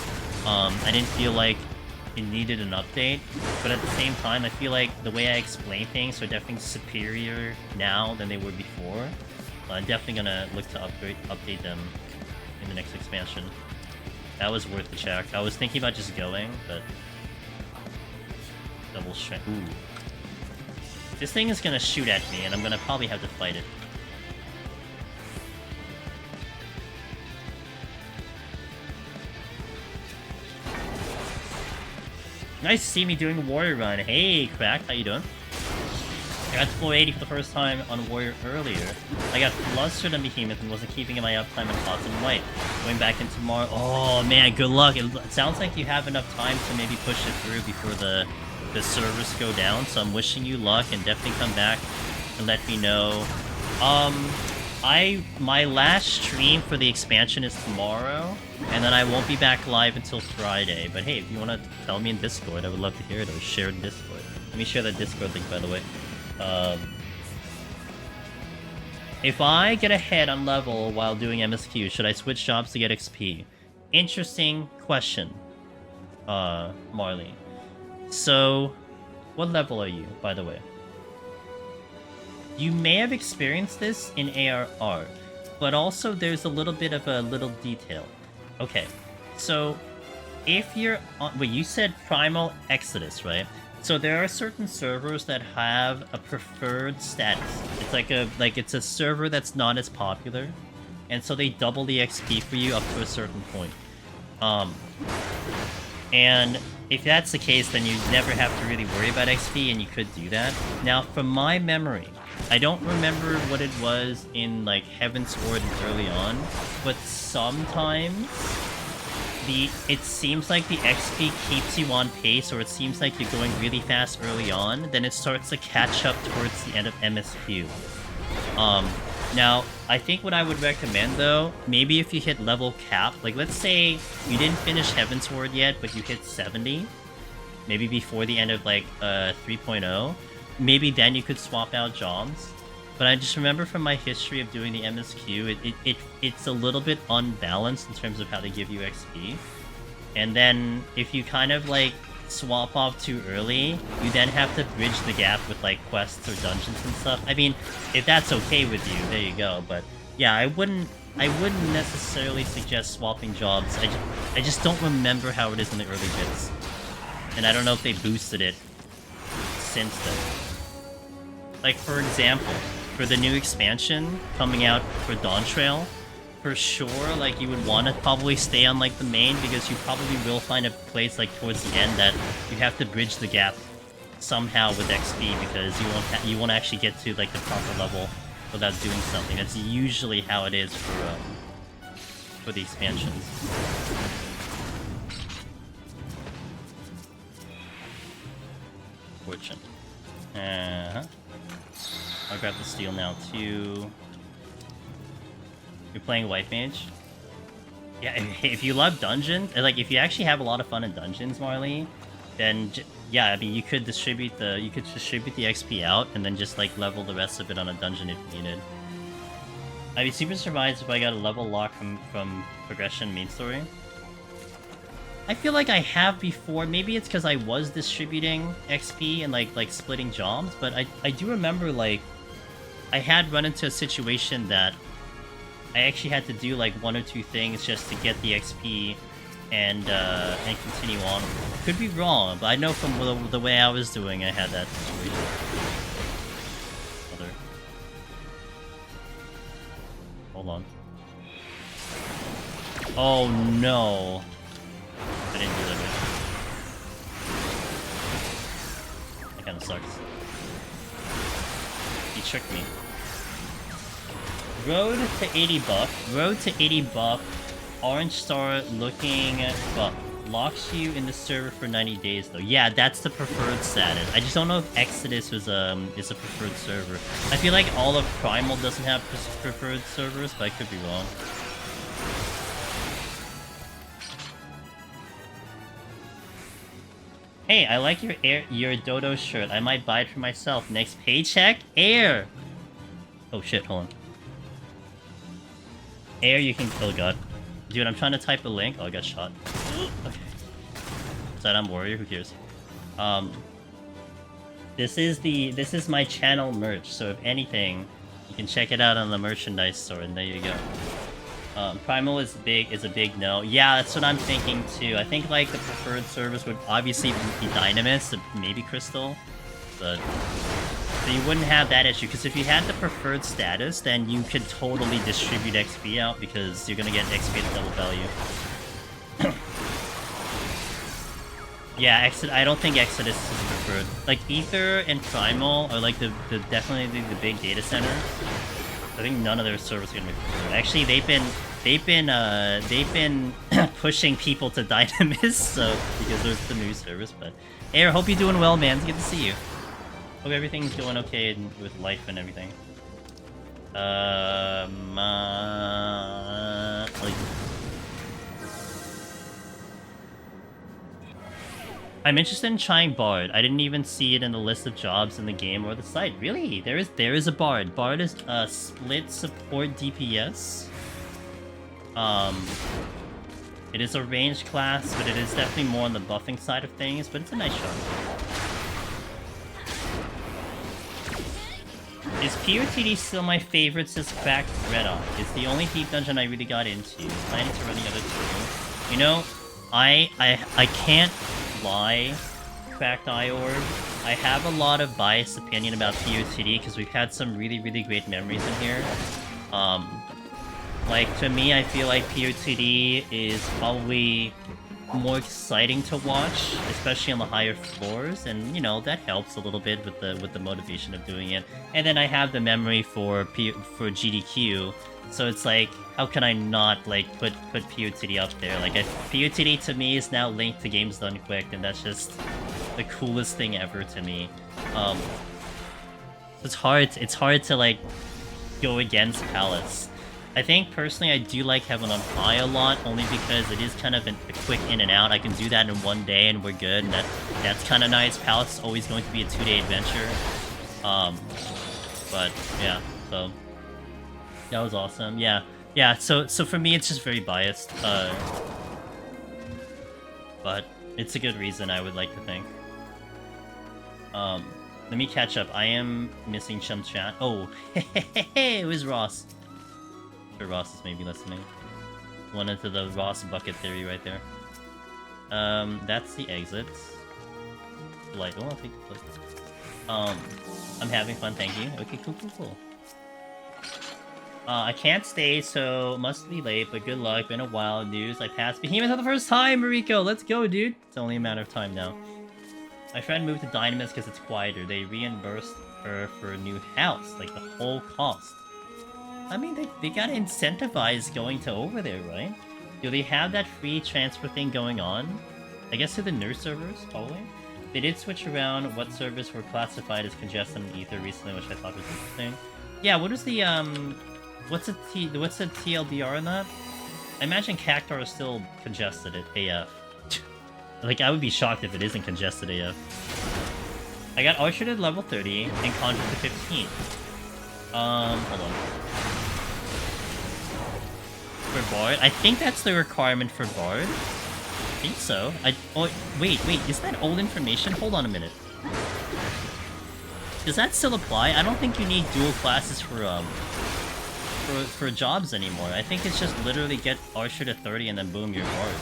it needed an update, but at the same time, I feel like the way I explain things are definitely superior now than they were before. I'm definitely gonna look to update them in the next expansion. That was worth the check. I was thinking about just going, but double strength. Ooh, this thing is gonna shoot at me, and I'm gonna probably have to fight it. Nice to see me doing a Warrior run. Hey, Crack, how you doing? I got to floor 80 for the first time on Warrior earlier. I got flustered on Behemoth and wasn't keeping in my uptime on Pots and White. Going back in tomorrow. Oh man, good luck. It sounds like you have enough time to maybe push it through before the servers go down. So I'm wishing you luck, and definitely come back and let me know. My last stream for the expansion is tomorrow, and then I won't be back live until Friday. But hey, if you want to tell me in Discord, I would love to hear it, or share it in Discord. Let me share that Discord link, by the way. If I get ahead on level while doing MSQ, should I switch jobs to get XP? Interesting question, Marley. So, what level are you, by the way? You may have experienced this in ARR, but also there's a little bit of a little detail. Okay, so if you're on... Wait, you said Primal Exodus, right? So there are certain servers that have a preferred status. It's it's a server that's not as popular, and so they double the XP for you up to a certain point. And if that's the case, then you never have to really worry about XP, and you could do that. Now, from my memory, I don't remember what it was in, like, Heavensward early on, but sometimes it seems like the XP keeps you on pace, or it seems like you're going really fast early on, then it starts to catch up towards the end of MSQ. Now, I think what I would recommend, though, maybe if you hit level cap, like, let's say you didn't finish Heavensward yet, but you hit 70, maybe before the end of, like, 3.0, maybe then you could swap out jobs. But I just remember from my history of doing the MSQ, it's a little bit unbalanced in terms of how they give you XP. And then if you kind of like swap off too early, you then have to bridge the gap with like quests or dungeons and stuff. I mean, if that's okay with you, there you go. But yeah, I wouldn't necessarily suggest swapping jobs. I just don't remember how it is in the early bits. And I don't know if they boosted it since then. Like, for example, for the new expansion coming out for Dawn Trail, for sure, like, you would want to probably stay on, like, the main, because you probably will find a place, like, towards the end that you have to bridge the gap somehow with XP, because you won't actually get to, like, the proper level without doing something. That's usually how it is for the expansions. Fortune. I'll grab the steel now, too. You're playing White Mage? Yeah, if you love dungeons, like, if you actually have a lot of fun in dungeons, Marley, then, yeah, I mean, you could distribute the XP out, and then just, like, level the rest of it on a dungeon if needed. I'd be super surprised if I got a level lock from progression main story. I feel like I have before. Maybe it's because I was distributing XP and, like splitting jobs, but I do remember, like, I had run into a situation that I actually had to do, like, 1 or 2 things just to get the XP and continue on. Could be wrong, but I know from the way I was doing, I had that situation. Hold on. Oh no! I didn't do that good. That kinda sucks. He tricked me. Road to 80 buff. Road to 80 buff. Orange star looking buff. Locks you in the server for 90 days though. Yeah, that's the preferred status. I just don't know if Exodus is a preferred server. I feel like all of Primal doesn't have preferred servers, but I could be wrong. Hey, I like your Dodo shirt. I might buy it for myself. Next paycheck? Air! Oh shit, hold on. Air, you can... Oh god. Dude, I'm trying to type a link. Oh, I got shot. Okay. Is that I'm Warrior? Who cares? This is my channel merch, so if anything, you can check it out on the merchandise store, and there you go. Primal is a big no. Yeah, that's what I'm thinking too. I think, like, the preferred service would obviously be Dynamis, maybe Crystal, but so you wouldn't have that issue, because if you had the preferred status, then you could totally distribute XP out, because you're gonna get XP at double value. Yeah, I don't think Exodus is preferred. Like, Ether and Primal are, like, definitely the big data centers. I think none of their servers are gonna be preferred. Actually, they've been pushing people to Dynamis, so because there's the new service. But Air, hope you're doing well, man. It's good to see you. Hope everything's going okay with life and everything. Like, I'm interested in trying Bard. I didn't even see it in the list of jobs in the game or the site. Really? There is a Bard. Bard is split support DPS. It is a ranged class, but it is definitely more on the buffing side of things, but it's a nice shot. Is PoTD still my favorite since Cracked Red Eye? It's the only deep dungeon I really got into. Planning to run the other two. You know, I can't lie, Cracked Eye Orb. I have a lot of biased opinion about PoTD because we've had some really great memories in here. Like, to me, I feel like PoTD is probably more exciting to watch, especially on the higher floors, and, you know, that helps a little bit with the motivation of doing it. And then I have the memory for GDQ, so it's like, how can I not, like, put PoTD up there? Like, PoTD to me is now linked to Games Done Quick, and that's just the coolest thing ever to me. It's hard to, like, go against Palace. I think, personally, I do like Heaven on High a lot, only because it is kind of a quick in and out. I can do that in one day and we're good, and that's kind of nice. Palace is always going to be a 2-day adventure. But, yeah, so... that was awesome. Yeah, so for me, it's just very biased. but it's a good reason, I would like to think. Let me catch up. I am missing Chum Chat. Oh, it was Ross. I'm sure Ross is maybe listening. Went into the Ross bucket theory right there. That's the exits. Like, oh, I'll take the place. I'm having fun, thank you. Okay, cool. I can't stay, so must be late, but good luck. Been a while, news. I passed Behemoth for the first time, Mariko! Let's go, dude! It's only a matter of time now. My friend moved to Dynamis because it's quieter. They reimbursed her for a new house, like the whole cost. I mean, they gotta incentivize going to over there, right? Do they have that free transfer thing going on? I guess to the nurse servers, probably? They did switch around what servers were classified as congested in Ether recently, which I thought was interesting. Yeah, what is the, what's the TLDR in that? I imagine Cactar is still congested at AF. Like, I would be shocked if it isn't congested AF. I got Archer to level 30 and Conjure to 15. Hold on. For Bard? I think that's the requirement for Bard. I think so. Oh, wait, is that old information? Hold on a minute. Does that still apply? I don't think you need dual classes for jobs anymore. I think it's just literally get Archer to 30 and then boom, you're Bard.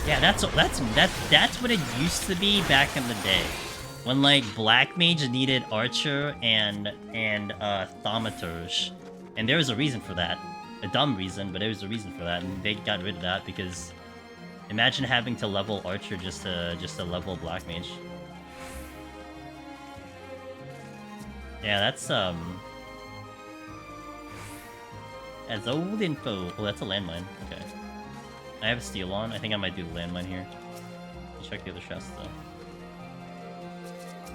Yeah, that's what it used to be back in the day, when like Black Mage needed Archer and Thaumaturge, and there was a reason for that, a dumb reason, but there was a reason for that, and they got rid of that because imagine having to level Archer just to level Black Mage. Yeah, that's old info. Oh, that's a landmine. Okay. I have a steel on. I think I might do the landmine here. Let me check the other chests, though.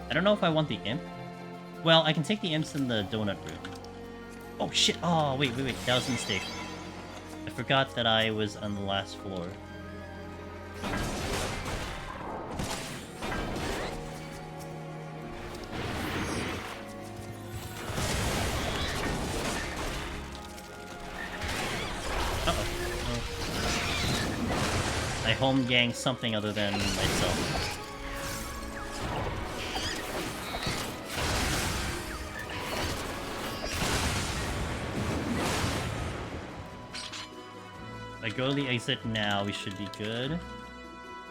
I don't know if I want the imp. Well, I can take the imps in the donut room. Oh, shit! Oh, wait. That was a mistake. I forgot that I was on the last floor. I home gang something other than myself. If I go to the exit now, we should be good.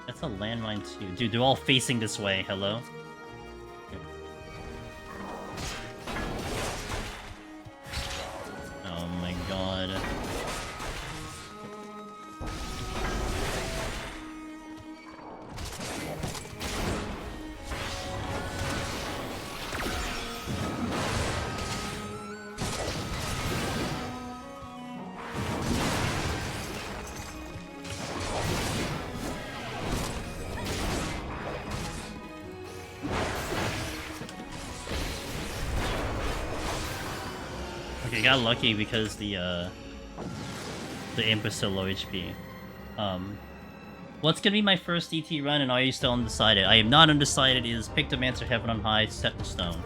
That's a landmine too. Dude, they're all facing this way. Hello? Oh my god. Got lucky because the imp is so low HP. What's gonna be my first ET run, and are you still undecided? I am not undecided. It is Pictomancer, Heaven on High, set in stone.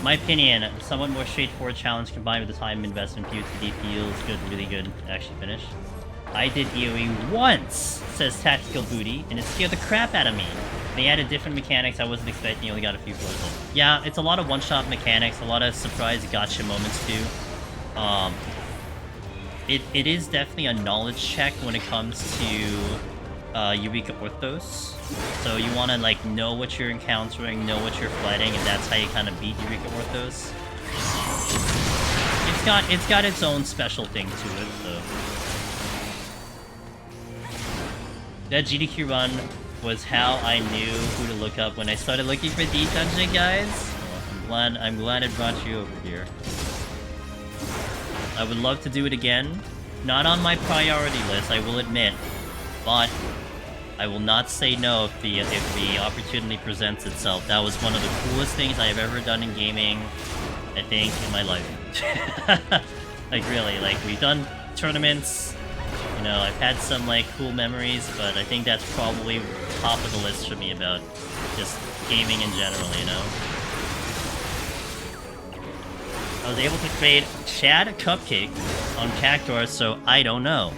My opinion, somewhat more straightforward challenge combined with the time investment. PoTD feels good, really good to actually finish. I did EOE once, says Tactical Booty, and it scared the crap out of me. They added different mechanics I wasn't expecting, you only got a few floors in. Yeah, it's a lot of one-shot mechanics, a lot of surprise gotcha moments too. It is definitely a knowledge check when it comes to Eureka Orthos. So you want to like know what you're encountering, know what you're fighting, and that's how you kind of beat Eureka Orthos. It's got its own special thing to it, so. That GDQ run was how I knew who to look up when I started looking for the dungeon, guys. Well, I'm glad it brought you over here. I would love to do it again. Not on my priority list, I will admit, but I will not say no if the opportunity presents itself. That was one of the coolest things I have ever done in gaming, I think, in my life. Like really, like we've done tournaments. You know, I've had some, like, cool memories, but I think that's probably top of the list for me about just gaming in general, you know? I was able to create Chad Cupcake on Cactuar, so I don't know.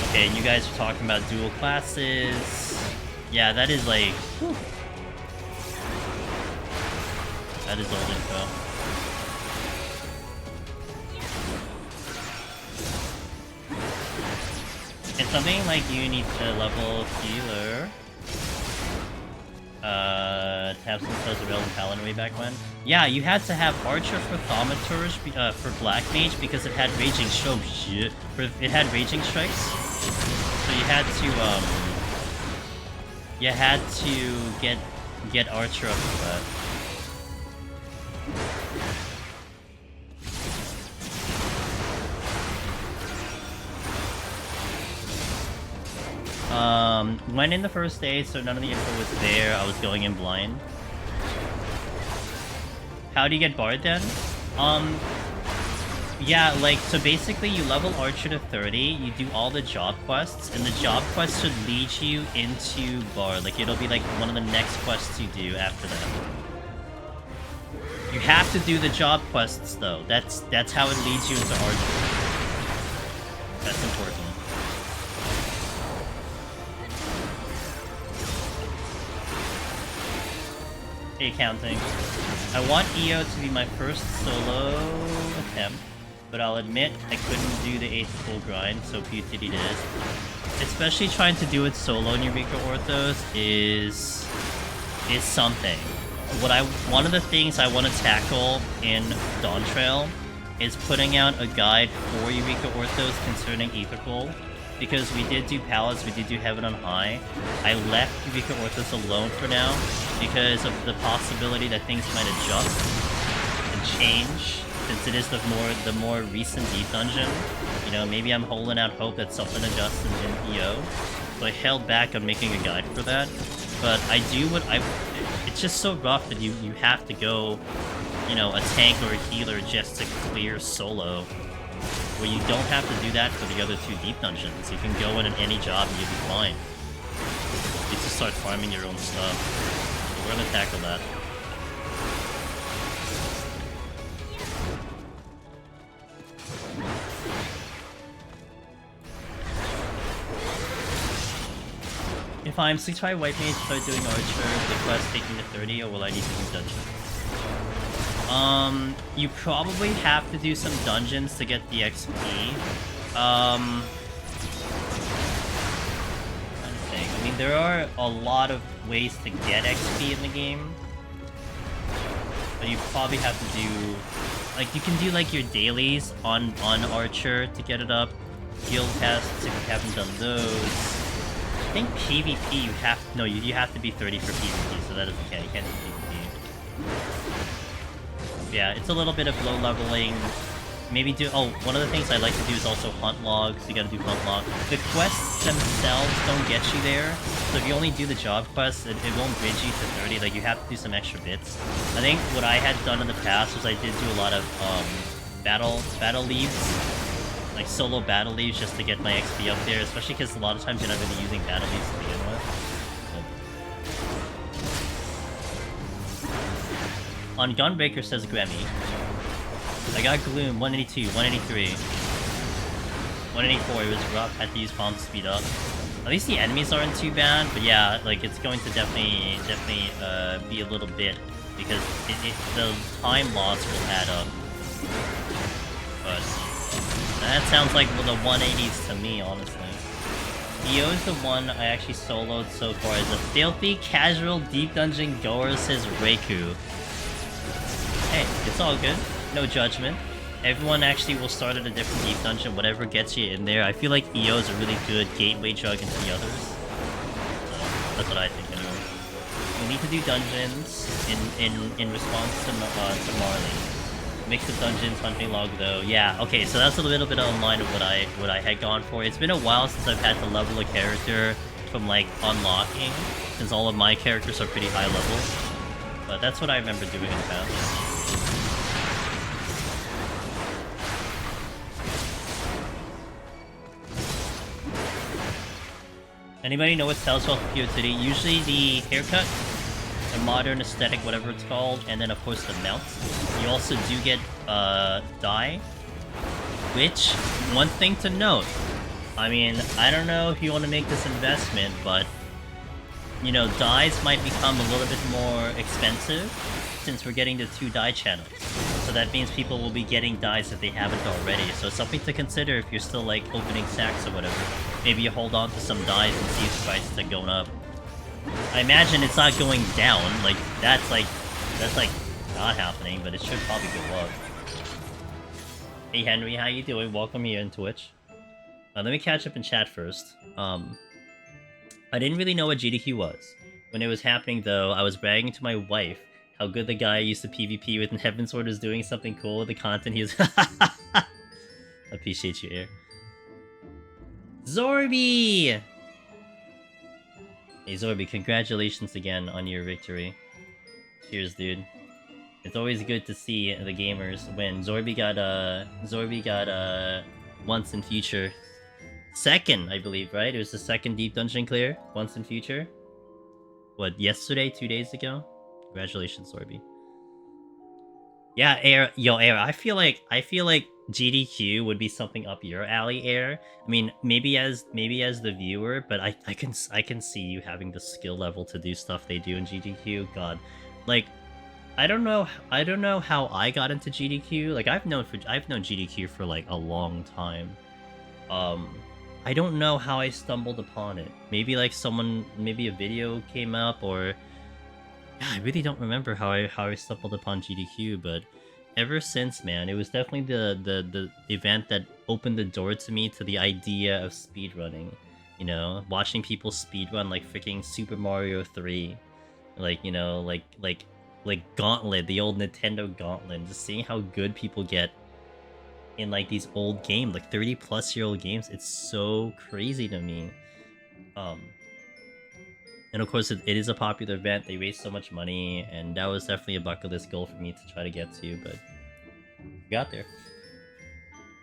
Okay, and you guys are talking about dual classes. Yeah, that is like... Whew. That is old info. It's something like you need to level healer. To have some Totesritter and Paladin way back when. Yeah, you had to have Archer for Thaumaturge for Black Mage because it had Raging It had Raging Strikes. So you had to get Archer up for that. Went in the first day, so none of the info was there. I was going in blind. How do you get Bard then? Yeah, like, so basically you level Archer to 30, you do all the job quests, and the job quests should lead you into Bard. Like, it'll be like one of the next quests you do after that. You have to do the job quests, though. That's how it leads you into Archer. That's important. Hey, counting. I want EO to be my first solo attempt, but I'll admit I couldn't do the 8th full grind, so PoTD it is. Especially trying to do it solo in Eureka Orthos is something. One of the things I want to tackle in Dawn Trail is putting out a guide for Eureka Orthos concerning Aetherpool. Because we did do Palace, we did do Heaven on High. I left Eureka Orthos alone for now because of the possibility that things might adjust and change, since it is the more recent Deep Dungeon. You know, maybe I'm holding out hope that something adjusts in EO. So I held back on making a guide for that. But I do it's just so rough that you have to go, you know, a tank or a healer just to clear solo. Where you don't have to do that for the other 2 deep dungeons. You can go in any job and you'll be fine. You just start farming your own stuff. So we're gonna tackle that. If I'm 6-5 White Mage, start doing Archer, the quest taking to 30, or will I need to do dungeon? You probably have to do some dungeons to get the XP. I mean, there are a lot of ways to get XP in the game. But you probably have to do... Like, you can do, like, your dailies on Archer to get it up. Guild tests, if you haven't done those. I think PvP, you have to be 30 for PvP, so that is okay. You can't do PvP. Yeah, it's a little bit of low leveling. Maybe one of the things I like to do is also hunt logs. You gotta do hunt logs. The quests themselves don't get you there, so if you only do the job quests, it won't bridge you to 30. Like, you have to do some extra bits. I think what I had done in the past was I did do a lot of battle leaves, like solo battle leaves, just to get my XP up there. Especially because a lot of times you're not really using battle leaves to begin with. On Gunbreaker, says Grammy. I got Gloom, 182, 183. 184, it was rough, had to use bomb to speed up. At least the enemies aren't too bad, but yeah, like, it's going to definitely be a little bit, because the time loss will add up. But that sounds like the 180s to me, honestly. EO is the one I actually soloed so far as a filthy, casual, deep dungeon goer, says Reiku. Hey, it's all good. No judgment. Everyone actually will start at a different deep dungeon, whatever gets you in there. I feel like EO is a really good gateway drug into the others. So, that's what I think anyway. We need to do dungeons in response to Marley. Mix of dungeons, hunting log though. Yeah, okay, so that's a little bit in line of what I had gone for. It's been a while since I've had to level a character from, like, unlocking, since all of my characters are pretty high level. But that's what I remember doing in the past. Anybody know what sells well for PoTD? Usually the haircut, the modern aesthetic, whatever it's called, and then of course the mounts. You also do get dye, which, one thing to note, I mean, I don't know if you want to make this investment, but you know, dyes might become a little bit more expensive since we're getting the 2 dye channels. So that means people will be getting dyes if they haven't already. So it's something to consider if you're still like opening sacks or whatever. Maybe you hold on to some dyes and see if prices are going up. I imagine it's not going down. Like that's like not happening, but it should probably go up. Hey Henry, how you doing? Welcome here in Twitch. Let me catch up in chat first. I didn't really know what GDQ was. When it was happening though, I was bragging to my wife how good the guy I used to PvP with in Heavensward is doing something cool with the content he is. Appreciate you, Air. Zorby! Hey Zorby, congratulations again on your victory. Cheers, dude. It's always good to see the gamers win. Zorby got once in future. Second, I believe, right? It was the second deep dungeon clear, once in future. What, yesterday, 2 days ago? Congratulations, Zorby. Yeah, Air, Air, I feel like GDQ would be something up your alley, Air. I mean, maybe as the viewer, but I can see you having the skill level to do stuff they do in GDQ. God, like, I don't know how I got into GDQ. Like, I've known GDQ for like a long time. I don't know how I stumbled upon it. Maybe like maybe a video came up, or yeah, I really don't remember how I stumbled upon GDQ. But ever since, man, it was definitely the event that opened the door to me to the idea of speedrunning. You know, watching people speedrun like freaking Super Mario 3, like, you know, like Gauntlet, the old Nintendo Gauntlet, just seeing how good people get in like these old games, like 30-plus-year-old games. It's so crazy to me. And of course, it is a popular event. They raised so much money, and that was definitely a bucket list goal for me to try to get to, but we got there.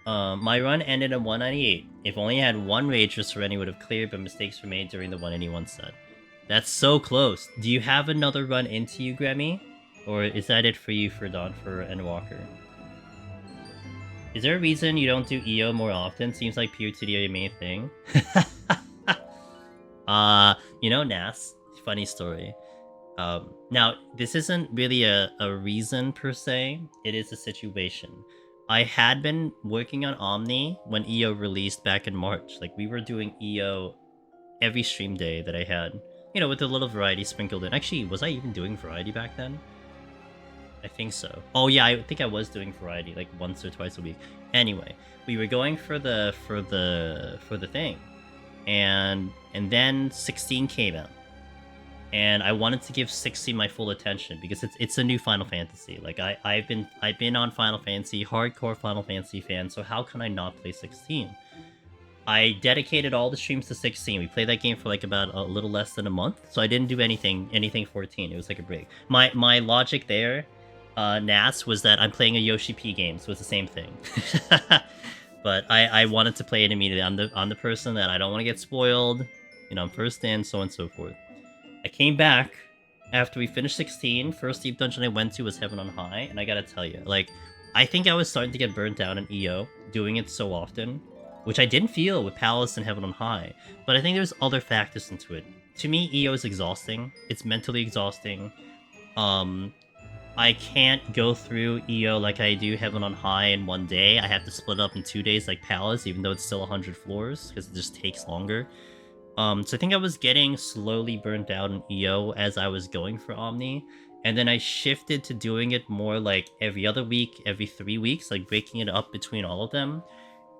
My run ended at 198. If only I had one Rage or Serenity would have cleared, but mistakes were made during the 181 set. That's so close. Do you have another run into you, Grammy? Or is that it for you for Endwalker? Is there a reason you don't do EO more often? Seems like PoTD are your main thing. You know, Nas, funny story. Now, this isn't really a reason per se, it is a situation. I had been working on Omni when EO released back in March. Like, we were doing EO every stream day that I had. You know, with a little variety sprinkled in. Actually, was I even doing variety back then? I think so. Oh yeah, I think I was doing variety like once or twice a week. Anyway, we were going for the thing, and then 16 came out, and I wanted to give 16 my full attention because it's a new Final Fantasy. Like I've been on Final Fantasy, hardcore Final Fantasy fan. So how can I not play 16? I dedicated all the streams to 16. We played that game for like about a little less than a month, so I didn't do anything 14. It was like a break. My logic there, Nas, was that I'm playing a Yoshi P game, so it's the same thing. But I wanted to play it immediately. I'm the person that I don't want to get spoiled. You know, I'm first in, so on and so forth. I came back after we finished 16. First deep dungeon I went to was Heaven on High, and I gotta tell you, like, I think I was starting to get burnt down in EO, doing it so often, which I didn't feel with Palace and Heaven on High, but I think there's other factors into it. To me, EO is exhausting. It's mentally exhausting. I can't go through EO like I do Heaven on High in one day. I have to split up in 2 days like Palace, even though it's still 100 floors, because it just takes longer. So I think I was getting slowly burnt out in EO as I was going for Omni, and then I shifted to doing it more like every other week, every 3 weeks, like breaking it up between all of them,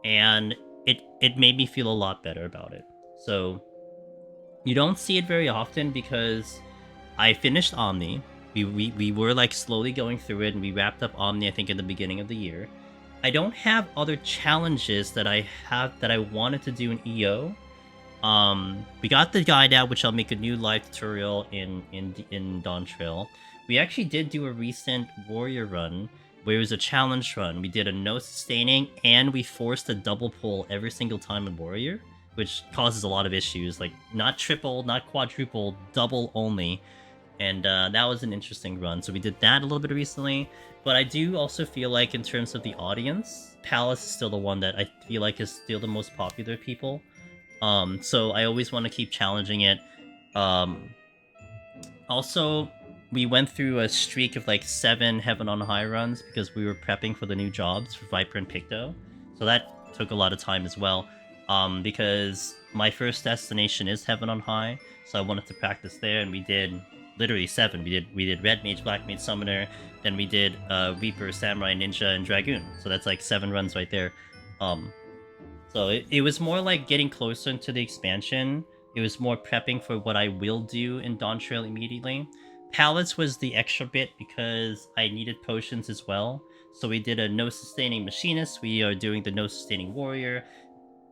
and it made me feel a lot better about it. So you don't see it very often because I finished Omni. We were like slowly going through it, and we wrapped up Omni I think in the beginning of the year. I don't have other challenges that I wanted to do in EO. We got the guide out, which I'll make a new live tutorial in Dawn Trail. We actually did do a recent warrior run where it was a challenge run. We did a no sustaining, and we forced a double pull every single time in warrior, which causes a lot of issues, like not triple, not quadruple, double only. and that was an interesting run. So we did that a little bit recently, but I do also feel like in terms of the audience, Palace is still the one that I feel like is still the most popular people. So I always want to keep challenging it. Also, we went through a streak of like 7 Heaven on High runs because we were prepping for the new jobs for Viper and Picto. So that took a lot of time as well. Because my first destination is Heaven on High, so I wanted to practice there, and we did literally 7. We did Red Mage, Black Mage, Summoner, then we did Reaper, Samurai, Ninja, and Dragoon. So that's like 7 runs right there. So it was more like getting closer into the expansion. It was more prepping for what I will do in Dawn Trail immediately. Pallets was the extra bit because I needed potions as well. So we did a no sustaining machinist. We are doing the no sustaining warrior.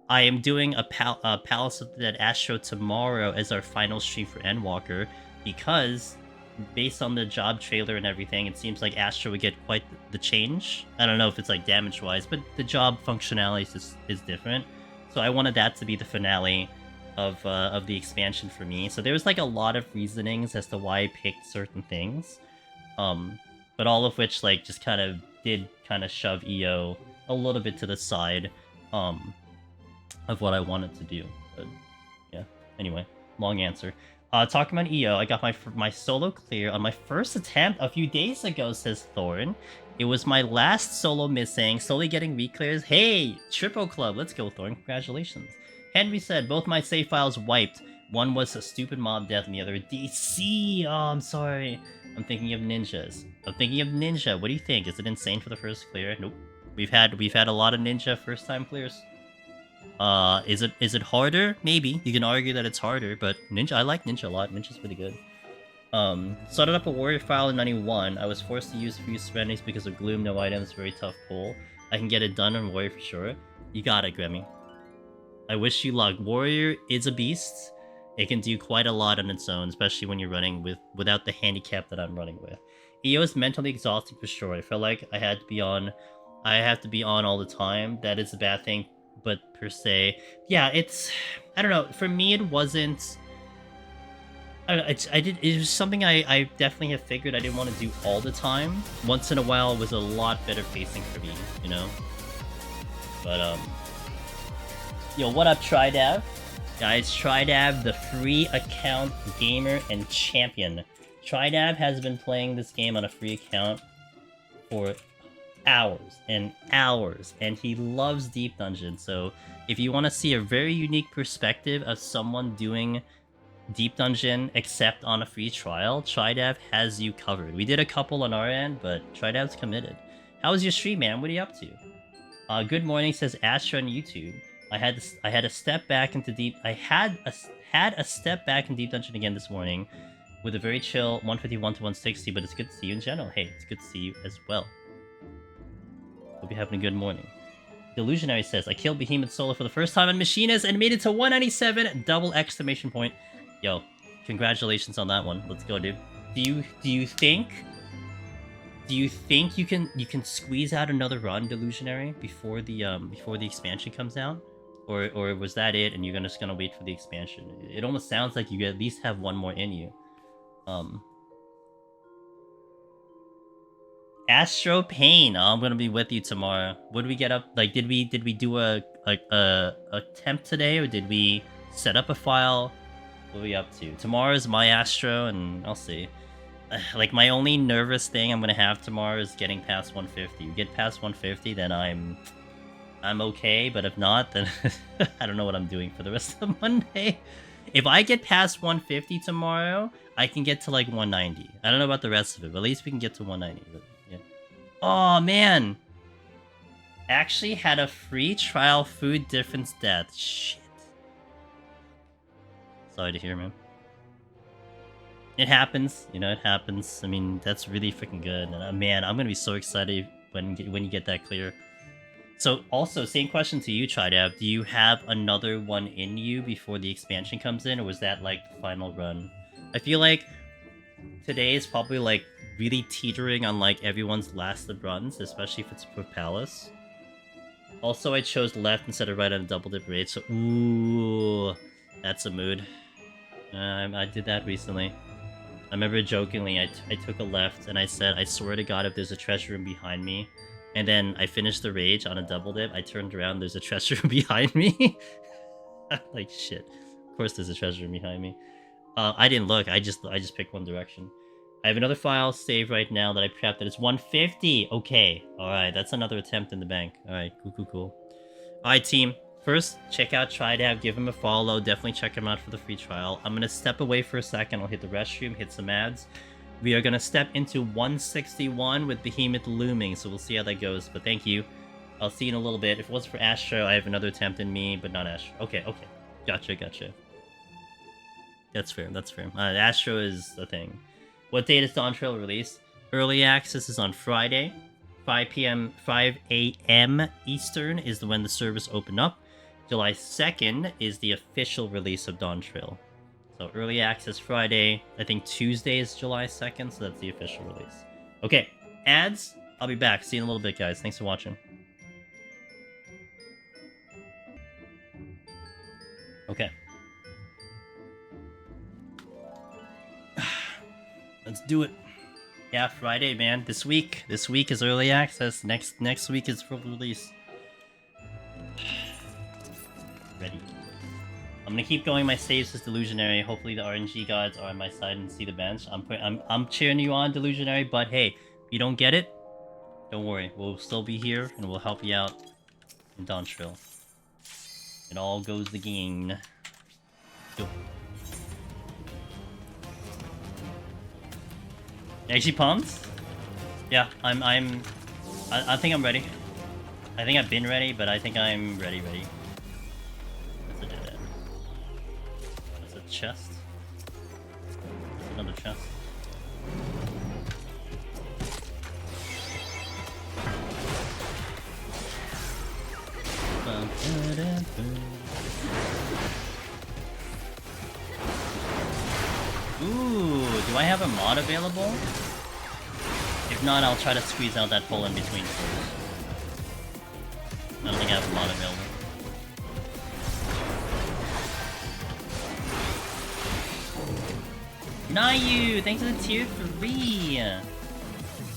I am doing a Palace of the Dead Astro tomorrow as our final stream for Endwalker because based on the job trailer and everything, it seems like Astro would get quite the change. I don't know if it's like damage wise, but the job functionality is different. So I wanted that to be the finale of the expansion for me. So there was like a lot of reasonings as to why I picked certain things, but all of which like just kind of did shove EO a little bit to the side of what I wanted to do. But yeah, anyway, long answer. Talking about EO, I got my solo clear on my first attempt a few days ago, says Thorn. It was my last solo missing, slowly getting re-clears. Hey, Triple Club, let's go, Thorn, congratulations. Henry said, both my save files wiped. One was a stupid mob death and the other a DC. Oh, I'm sorry. I'm thinking of ninjas. I'm thinking of ninja. What do you think? Is it insane for the first clear? Nope. We've had a lot of ninja first time clears. Is it harder? Maybe. You can argue that it's harder, but ninja, I like ninja a lot. Ninja's pretty good. Started up a warrior file in 91. I was forced to use few surrenders because of gloom, no items, very tough pull. I can get it done on warrior for sure. You got it, Grammy. I wish you luck. Warrior is a beast. It can do quite a lot on its own, especially when you're running without the handicap that I'm running with. EO is mentally exhausting for sure. I felt like I have to be on all the time. That is a bad thing, but per se, yeah, it's, I don't know. For me, it wasn't. I don't know, it was something I definitely have figured I didn't want to do all the time. Once in a while was a lot better pacing for me, you know. But yo, what up, Tridav? Guys, Tridav, the free account gamer and champion. Tridav has been playing this game on a free account for hours and hours, and he loves Deep Dungeon. So if you want to see a very unique perspective of someone doing Deep Dungeon except on a free trial, Tridav has you covered. We did a couple on our end, but Tridav's committed. How was your stream, man? What are you up to? Good morning, says Astra on YouTube. I had a step back into deep. I had a step back in Deep Dungeon again this morning, with a very chill 151 to 160. But it's good to see you in general. Hey, it's good to see you as well. Hope you're having a good morning. Delusionary says, I killed Behemoth solo for the first time on Machinist and made it to 197! Double exclamation point. Yo, congratulations on that one. Let's go, dude. Do you think you can squeeze out another run, Delusionary, before the expansion comes out? Or was that it and you're just gonna wait for the expansion? It almost sounds like you at least have one more in you. Astro Pain. Oh, I'm gonna be with you tomorrow. What did we get up? Like, did we do a temp today, or did we set up a file? What are we up to? Tomorrow is my Astro, and I'll see. Like, my only nervous thing I'm gonna have tomorrow is getting past 150. You get past 150, then I'm okay. But if not, then I don't know what I'm doing for the rest of Monday. If I get past 150 tomorrow, I can get to like 190. I don't know about the rest of it, but at least we can get to 190. But, yeah. Oh man! Actually had a free trial food difference death. Shit. Sorry to hear, man. It happens, you know, it happens. I mean, that's really freaking good. And man, I'm gonna be so excited when you get that clear. So, also, same question to you, Tridab. Do you have another one in you before the expansion comes in, or was that like the final run? I feel like today is probably like really teetering on like everyone's last runs, especially if it's for Palace. Also, I chose left instead of right on a double dip raid, so ooh, that's a mood. I did that recently. I remember jokingly, I took a left and I said, I swear to God, if there's a treasure room behind me, and then I finished the rage on a double dip, I turned around, there's a treasure room behind me. Like shit. Of course there's a treasure room behind me. I didn't look, I just picked one direction. I have another file saved right now that I prepped that it's 150. Okay. Alright, that's another attempt in the bank. Alright, cool. Alright, team. First, check out TryDab, give him a follow. Definitely check him out for the free trial. I'm gonna step away for a second. I'll hit the restroom, hit some ads. We are gonna step into 161 with Behemoth looming, so we'll see how that goes. But thank you. I'll see you in a little bit. If it wasn't for Astro, I have another attempt in me, but not Astro. Okay. Gotcha. That's fair. Astro is the thing. What date is Dawn Trail released? Early access is on Friday. 5 a.m. Eastern is when the service opened up. July 2nd is the official release of Dawn Trail. So early access Friday. I think Tuesday is July 2nd, so that's the official release. Okay, ads. I'll be back. See you in a little bit, guys. Thanks for watching. Okay. Let's do it. Yeah, Friday, man. This week is early access. Next week is full release. Ready. I'm gonna keep going my saves as Delusionary. Hopefully the RNG gods are on my side and see the bench. I'm cheering you on, Delusionary, but hey, if you don't get it, don't worry. We'll still be here and we'll help you out in Dawn Trail. It all goes the game. Go. Actually pumped? Yeah, I think I'm ready. I think I've been ready, but I think I'm ready. What's a dead end? What's a chest? What's another chest? Ooh, do I have a mod available? If not, I'll try to squeeze out that hole in between first. I don't think I have a mod available. Nayu, thanks for the tier 3!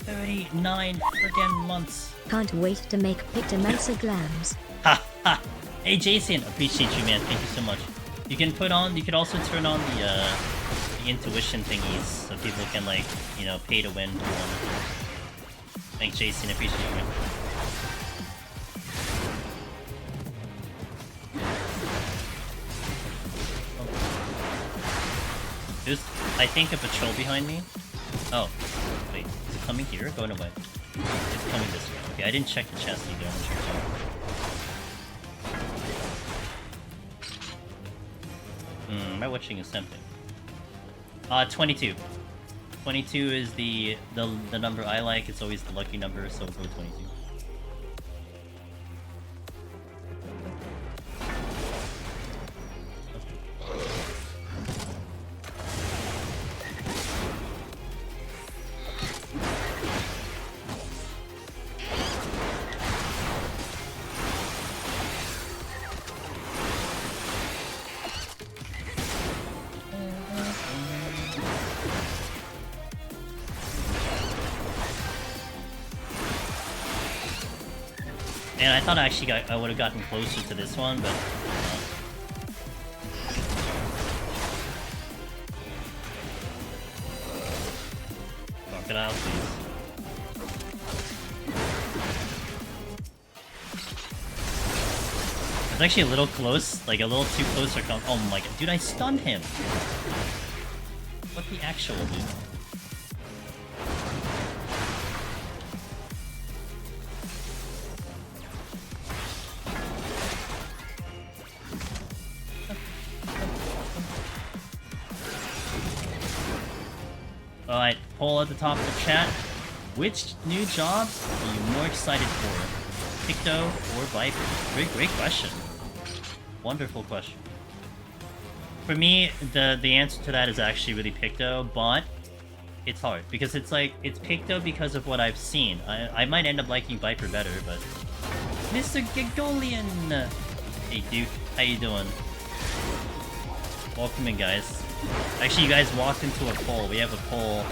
39 friggin' months. Can't wait to make Necromancer glams. Ha ha! Hey Jason, appreciate you, man. Thank you so much. You can also turn on the intuition thingies so people can, like, you know, pay to win. Thanks, Jason. I appreciate you, man. There's, I think, a patrol behind me. Oh, wait. Is it coming here or going away? It's coming this way. Okay, I didn't check the chest either. I'm sure. My witching is tempting. 22. 22 is the number I like. It's always the lucky number, so we'll go with 22. And I thought I would have gotten closer to this one, but crocodile, please. It's actually a little close, like a little too close to come. Oh my god, dude! I stunned him. What the actual dude? Alright, poll at the top of the chat. Which new jobs are you more excited for? Picto or Viper? Great question. Wonderful question. For me, the answer to that is actually really Picto, but it's hard. Because it's like, it's Picto because of what I've seen. I might end up liking Viper better, but... Mr. Gigolian! Hey Duke, how you doing? Welcome in, guys. Actually, you guys walked into a poll. We have a poll.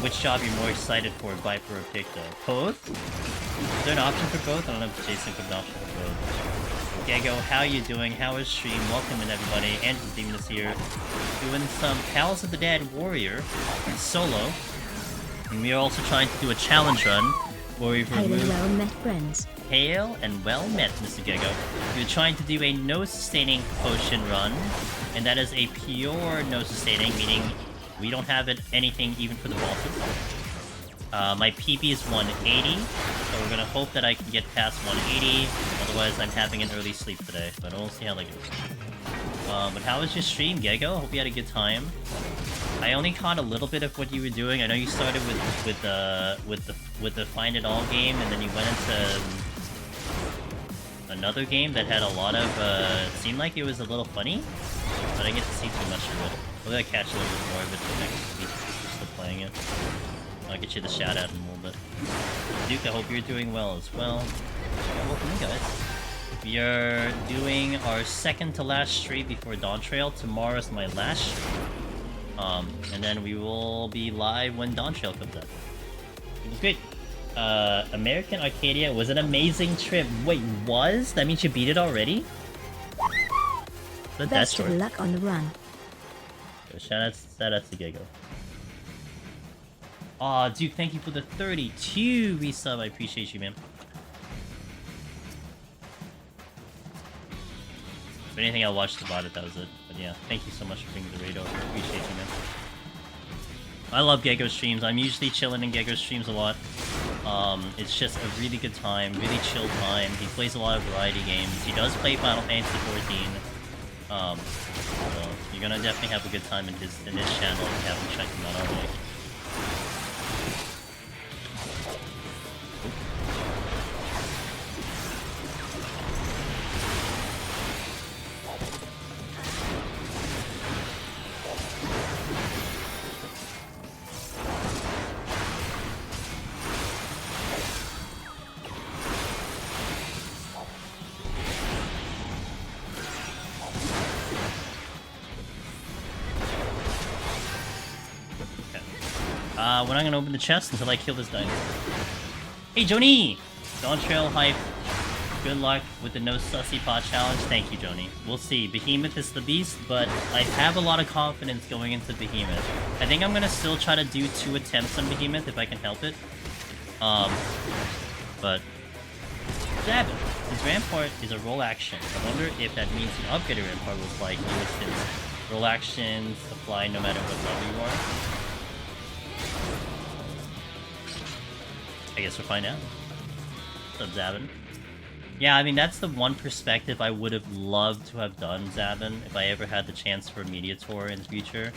Which job you're more excited for, Viper or Picto? Both? Is there an option for both? I don't know if Jason put an option for both. Gego, how you doing? How is stream? Welcome in everybody. Andrew Demon is here. Doing some Palace of the Dead Warrior solo. And we are also trying to do a challenge run where we've removed... Well met, friends. Hail and well met, Mr. Gego. We're trying to do a no-sustaining potion run, and that is a pure no-sustaining, meaning we don't have anything even for the bosses. My PB is 180, so we're gonna hope that I can get past 180, otherwise I'm having an early sleep today, but we'll see how that goes. But how was your stream, Gego? Hope you had a good time. I only caught a little bit of what you were doing. I know you started with the Find It All game, and then you went into another game that had a lot of, it seemed like it was a little funny, but I didn't get to see too much of it. We're gonna catch a little bit more of it the next week if we're still playing it. I'll get you the shout out in a little bit. Duke, I hope you're doing well as well. Yeah, welcome in, guys. We are doing our second to last stream before Dawn Trail. Tomorrow's my last stream. And then we will be live when Dawn Trail comes out. It was great. American Arcadia was an amazing trip. Wait, was? That means you beat it already? Best of luck on the run. Shout out to Gego. Aw, Duke, thank you for the 32 resub. I appreciate you, man. If anything, I'll watch about it. That was it. But yeah, thank you so much for bringing the raid over. Appreciate you, man. I love Gego streams. I'm usually chilling in Gego streams a lot. It's just a really good time, really chill time. He plays a lot of variety games. He does play Final Fantasy 14. So you're gonna definitely have a good time in his channel if you haven't checked him out already. We're not gonna open the chest until I kill this dinosaur. Hey, Joni! Dawn Trail hype. Good luck with the no sussy pot challenge. Thank you, Joni. We'll see. Behemoth is the beast, but I have a lot of confidence going into Behemoth. I think I'm gonna still try to do 2 attempts on Behemoth if I can help it. But... Zabin. His Rampart is a roll action. I wonder if that means the upgraded Rampart was like Lewis's roll actions apply no matter what level you are. I guess we'll find out. What's up, Zabin? Yeah, I mean, that's the one perspective I would have loved to have done, Zabin, if I ever had the chance for a media tour in the future.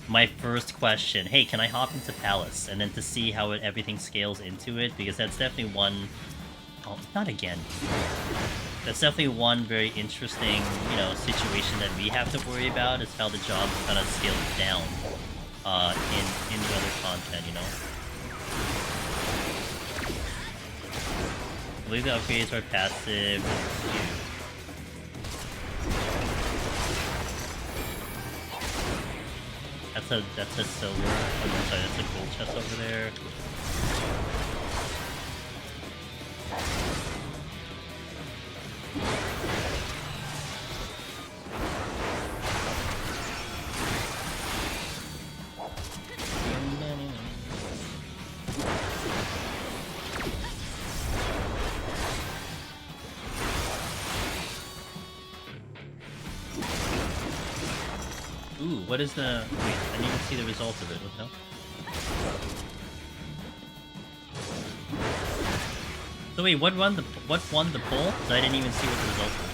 My first question, hey, can I hop into Palace? And then to see how everything scales into it, because that's definitely one... Oh, not again. That's definitely one very interesting, you know, situation that we have to worry about, is how the job kind of scales down in the other content, you know? I believe the upgrades are passive. That's a silver. I'm sorry, that's a gold chest over there. Ooh, what is the... Wait, I didn't even see the result of it. What the hell? So wait, what won the poll? So I didn't even see what the result was.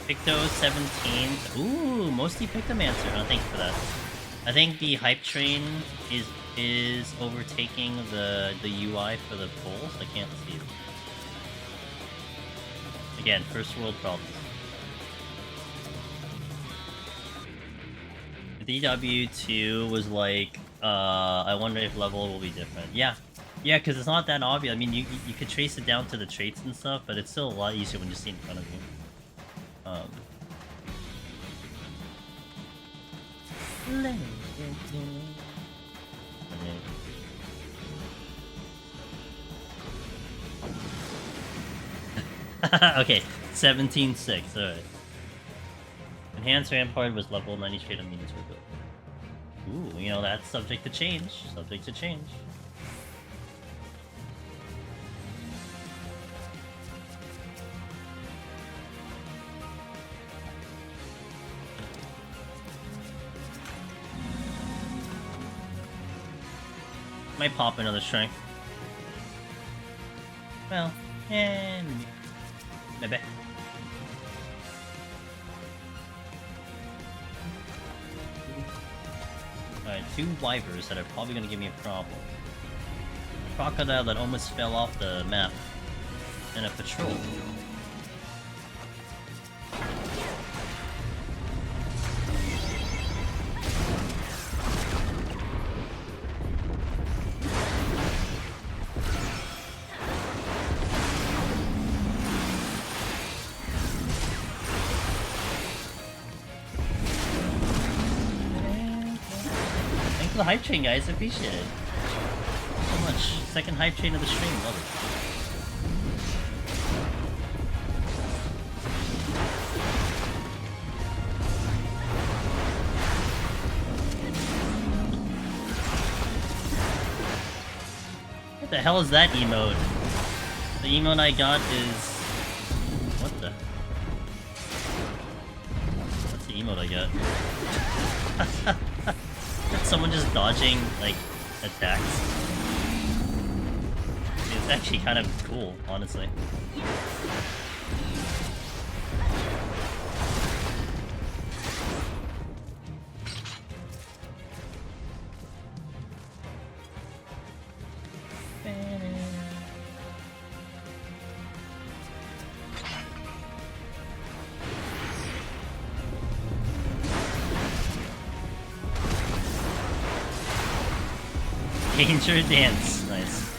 Picto 17th. Ooh, mostly Pictomancer. Oh, thank you for that. I think the hype train is overtaking the UI for the polls. I can't see it. Again, first world problems. DW2 was like, I wonder if level will be different. Yeah, Yeah, because it's not that obvious. I mean, you could trace it down to the traits and stuff, but it's still a lot easier when you see it in front of you. Okay, 17-6, alright. Enhanced Rampart was level 90 straight on means for build. Ooh, you know, that's subject to change. Subject to change. Might pop another strength. Well, yeah, maybe. Alright, 2 wyvers that are probably gonna give me a problem. A crocodile that almost fell off the map. And a patrol. The hype train, guys, appreciate it so much. Second hype train of the stream, love it. What the hell is that emote? The emote I got is... What the? What's the emote I got? Someone just dodging, like, attacks. It's actually kind of cool, honestly. Danger dance, nice.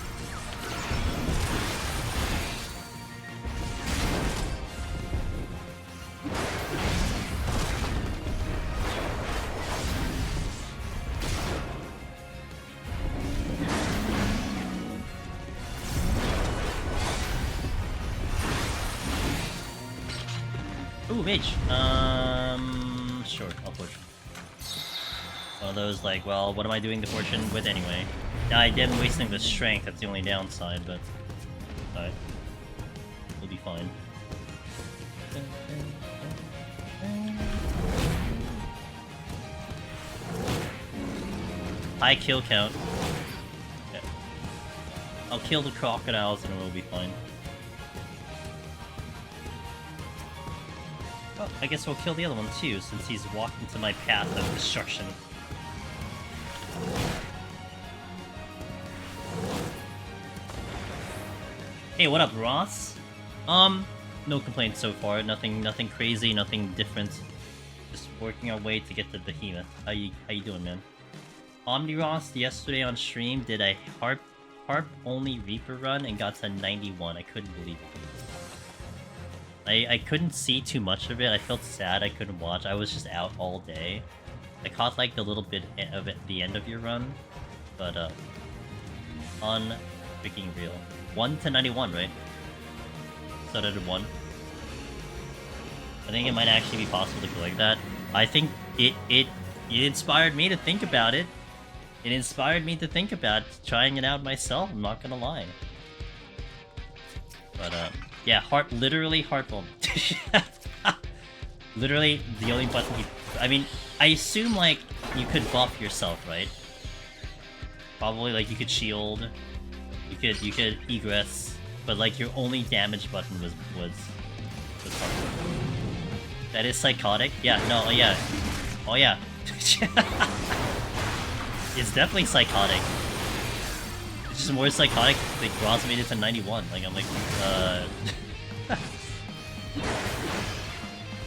Ooh, mage. Sure, I'll push. One of those, like, well, what am I doing the fortune with anyway? Yeah, I am wasting the strength, that's the only downside, but... Alright. We'll be fine. High kill count. Okay. I'll kill the crocodiles and we'll be fine. Oh, I guess we'll kill the other one too, since he's walked into my path of destruction. Hey, what up, Ross? No complaints so far. Nothing crazy, nothing different. Just working our way to get to Behemoth. How you doing, man? Omni Ross yesterday on stream did a harp only Reaper run and got to 91. I couldn't believe it. I couldn't see too much of it. I felt sad I couldn't watch. I was just out all day. I caught like the little bit of it at the end of your run, but freaking real. 1 to 91, right? Started at 1. I think it might actually be possible to go like that. I think it inspired me to think about it. It inspired me to think about trying it out myself, I'm not gonna lie. But yeah, literally heart bomb. Literally the only button I mean, I assume like you could buff yourself, right? Probably like you could shield. You could egress, but like your only damage button was hard. That is psychotic. Yeah, no, yeah. Oh yeah. It's definitely psychotic. It's just more psychotic. Like Ross made it to 91. Like I'm like,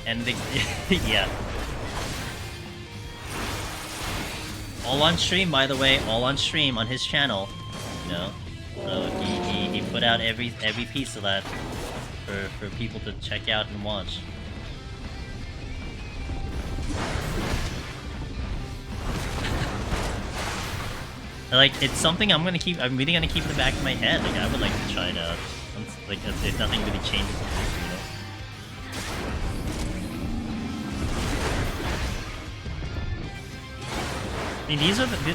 and the yeah. All on stream, by the way. All on stream on his channel. You know. So he put out every piece of that for people to check out and watch. Like, it's something I'm really gonna keep in the back of my head. Like, I would like to try it out. Like, if nothing really changes in the future, you know? I mean,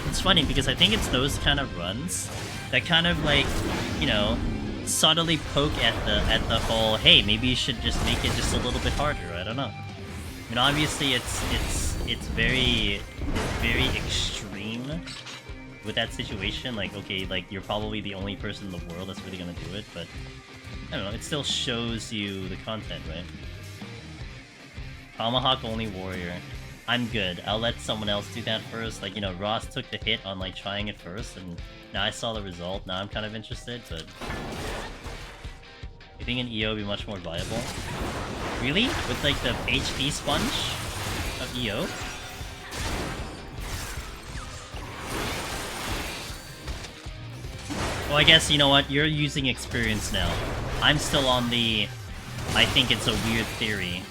it's funny because I think it's those kind of runs that kind of like, you know, subtly poke at the whole, hey, maybe you should just make it just a little bit harder. I don't know. I mean, obviously it's very extreme with that situation. Like, okay, like you're probably the only person in the world that's really gonna do it, but I don't know. It still shows you the content, right? Tomahawk only warrior. I'm good. I'll let someone else do that first. Like, you know, Ross took the hit on like trying it first, and now I saw the result. Now I'm kind of interested, but you think an EO would be much more viable? Really? With like the HP sponge of EO? Well, I guess, you know what? You're using experience now. I'm still on the, I think it's a weird theory.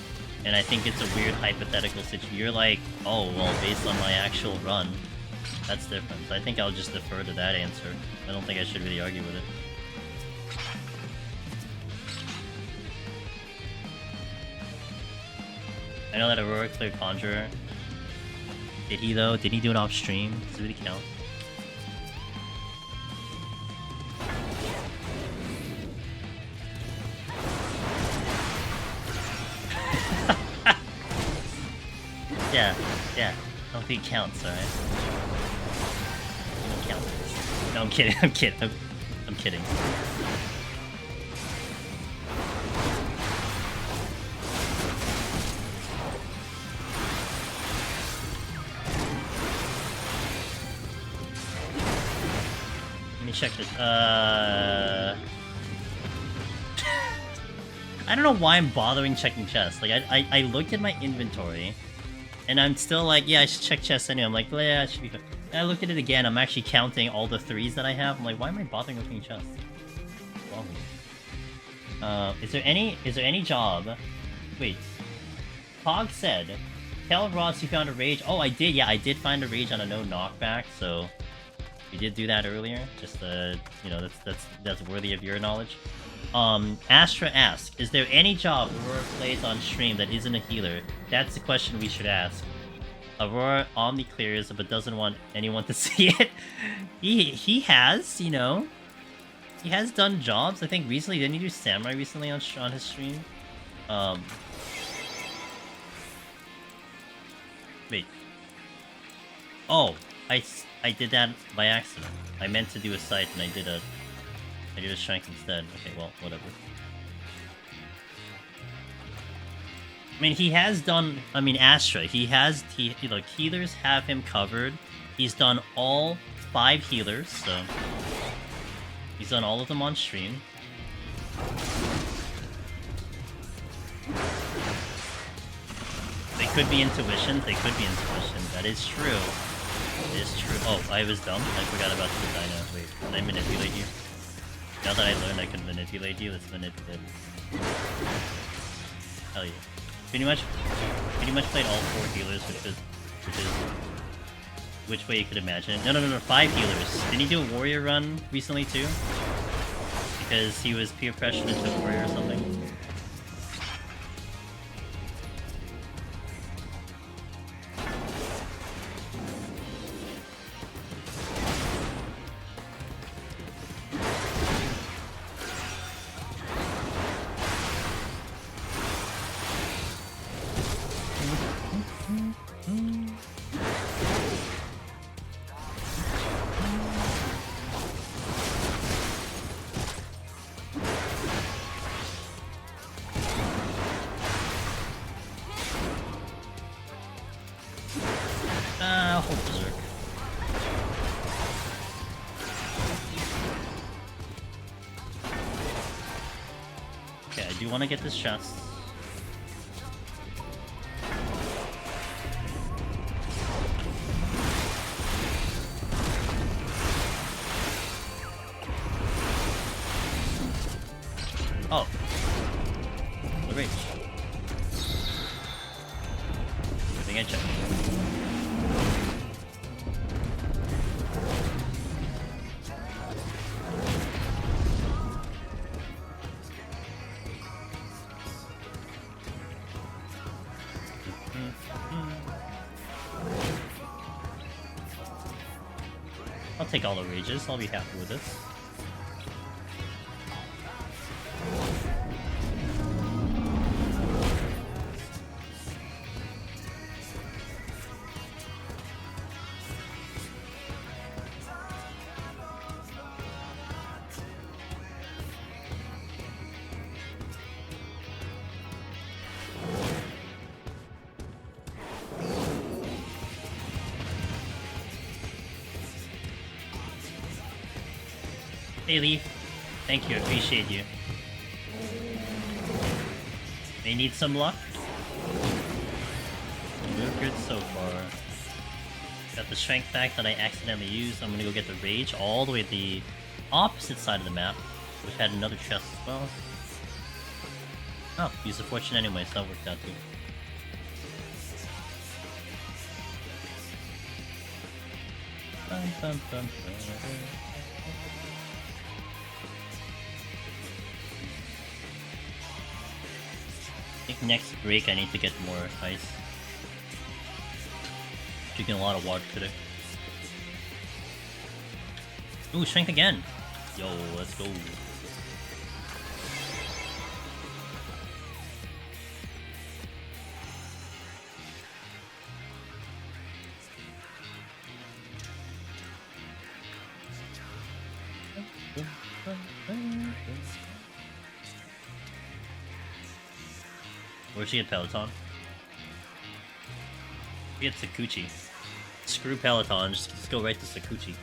And I think it's a weird hypothetical situation. You're like, oh, well, based on my actual run, that's different. So I think I'll just defer to that answer. I don't think I should really argue with it. I know that Aurora cleared Conjurer. Did he, though? Did he do it off stream? Does it really count? Yeah. I don't think it counts, alright? It don't count. No, I'm kidding, I'm kidding. I'm kidding. Let me check this. I don't know why I'm bothering checking chests. Like, I looked at my inventory, and I'm still like, yeah, I should check chests anyway. I'm like, yeah, it should be fine. And I look at it again, I'm actually counting all the 3s that I have. I'm like, why am I bothering looking at chests? What's wrong with me? Is there any job? Wait. Pog said, tell Ross you found a rage. Oh, I did, yeah, I did find a rage on a no knockback, so we did do that earlier. Just, you know, that's worthy of your knowledge. Astra asks, is there any job Aurora plays on stream that isn't a healer? That's the question we should ask. Aurora Omni clears, but doesn't want anyone to see it. He has, you know, he has done jobs. I think recently, didn't he do Samurai recently on his stream? Wait. Oh, I did that by accident. I meant to do a site and I did a strength instead. Okay, well, whatever. I mean, he has done, I mean, Astra, look, healers have him covered. He's done all 5 healers, so he's done all of them on stream. They could be intuitions, that is true. It is true. Oh, I was dumb, I forgot about the dino. Wait, did I manipulate you? Now that I learned I can manipulate you, let's manipulate. Hell yeah. Pretty much played all 4 healers, which way you could imagine it. No, 5 healers. Didn't he do a warrior run recently too? Because he was peer pressured into a warrior or something. I want to get this chest. Oh. The rage. Good thing I checked. I'll take all the rages, I'll be happy with this. Hey Leaf, thank you, appreciate you. They need some luck. We're good so far. Got the strength back that I accidentally used. I'm gonna go get the rage all the way to the opposite side of the map, which had another chest as well. Oh, use the fortune anyway, so that worked out too. Bum, bum, bum, bum. I think next break I need to get more ice. Drinking a lot of water today. Ooh, strength again! Yo, let's go. Where'd she get Peloton? She get Sakuchi. Screw Peloton, just go right to Sakuchi.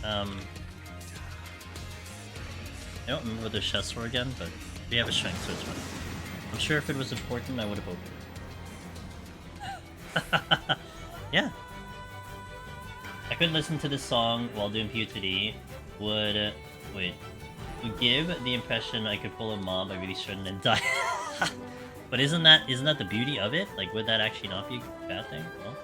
I don't remember what the chests were again, but we have a strength, so it's fine. I'm sure if it was important, I would have opened it. Yeah. I could listen to this song while doing PoTD. Would give the impression I could pull a mob I really shouldn't and die. But isn't that the beauty of it? Like, would that actually not be a bad thing? Well.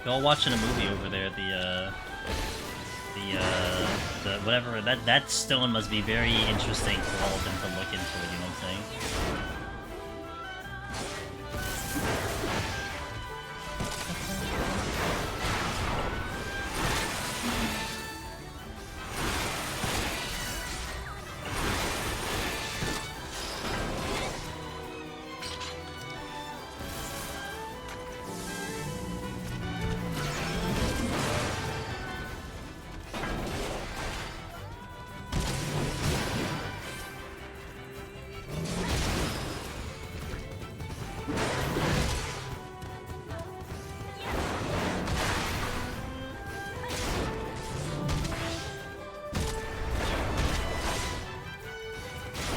They're all watching a movie over there. The whatever that stone must be very interesting for all of them to look into it. You know what I'm saying?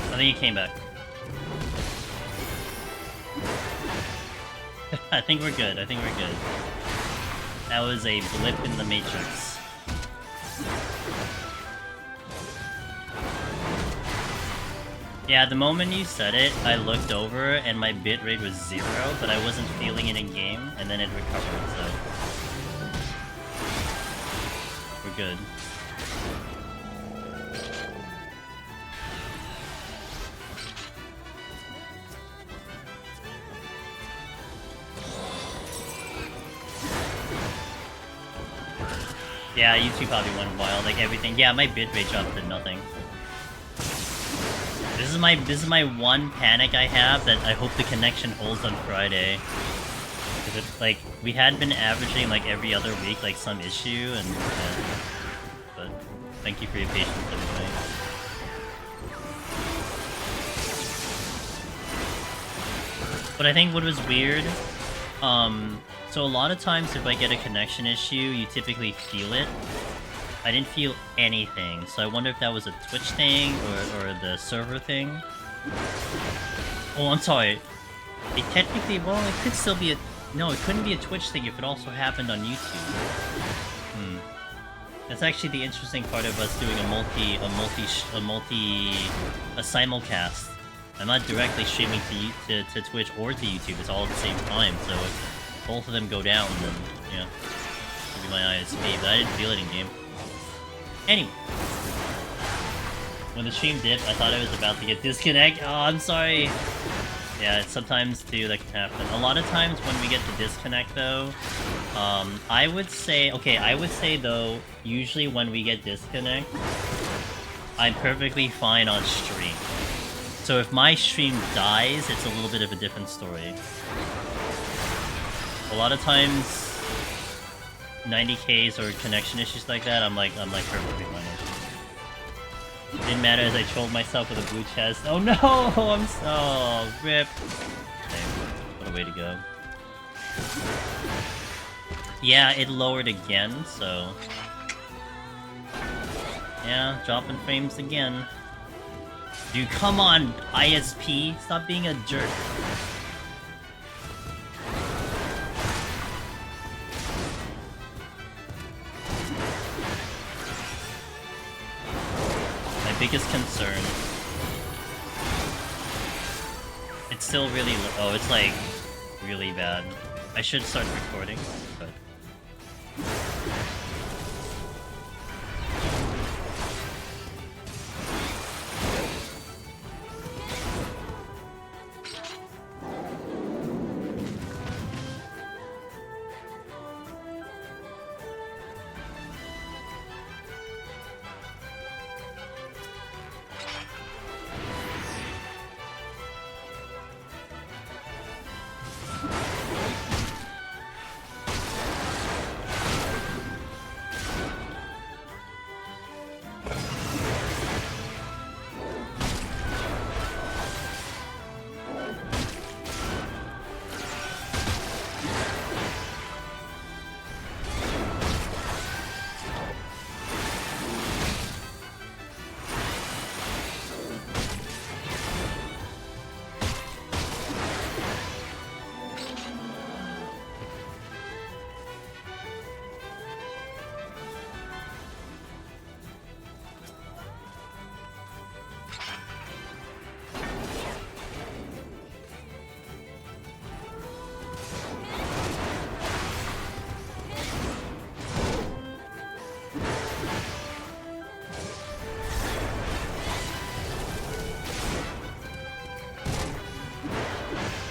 I think he came back. I think we're good. I think we're good. That was a blip in the matrix. Yeah, the moment you said it, I looked over and my bitrate was 0, but I wasn't feeling it in game, and then it recovered, so... We're good. Yeah, YouTube probably went wild, like everything. Yeah, my bitrate dropped to nothing. This is my one panic I have, that I hope the connection holds on Friday. Because it's like, we had been averaging like every other week, like some issue, and but thank you for your patience, everybody. But I think what was weird, so a lot of times if I get a connection issue, you typically feel it. I didn't feel anything, so I wonder if that was a Twitch thing or the server thing. Oh, I'm sorry. It technically, well, it could still be a... No, it couldn't be a Twitch thing if it also happened on YouTube. That's actually the interesting part of us doing a simulcast. I'm not directly streaming to Twitch or to YouTube, it's all at the same time, so if both of them go down, then, yeah, it'll be my ISP, but I didn't feel it in game. Anyway. When the stream dipped, I thought I was about to get disconnect. Oh, I'm sorry. Yeah, sometimes too that can happen. A lot of times when we get the disconnect though, I would say though, usually when we get disconnect, I'm perfectly fine on stream. So if my stream dies, it's a little bit of a different story. A lot of times, 90Ks or connection issues like that, I'm like perfectly fine. Didn't matter as I trolled myself with a blue chest. Oh no! I'm so rip. Dang, what a way to go. Yeah, it lowered again, so yeah, dropping frames again. Dude, come on, ISP, stop being a jerk. Biggest concern. It's still really oh, it's like really bad. I should start recording, but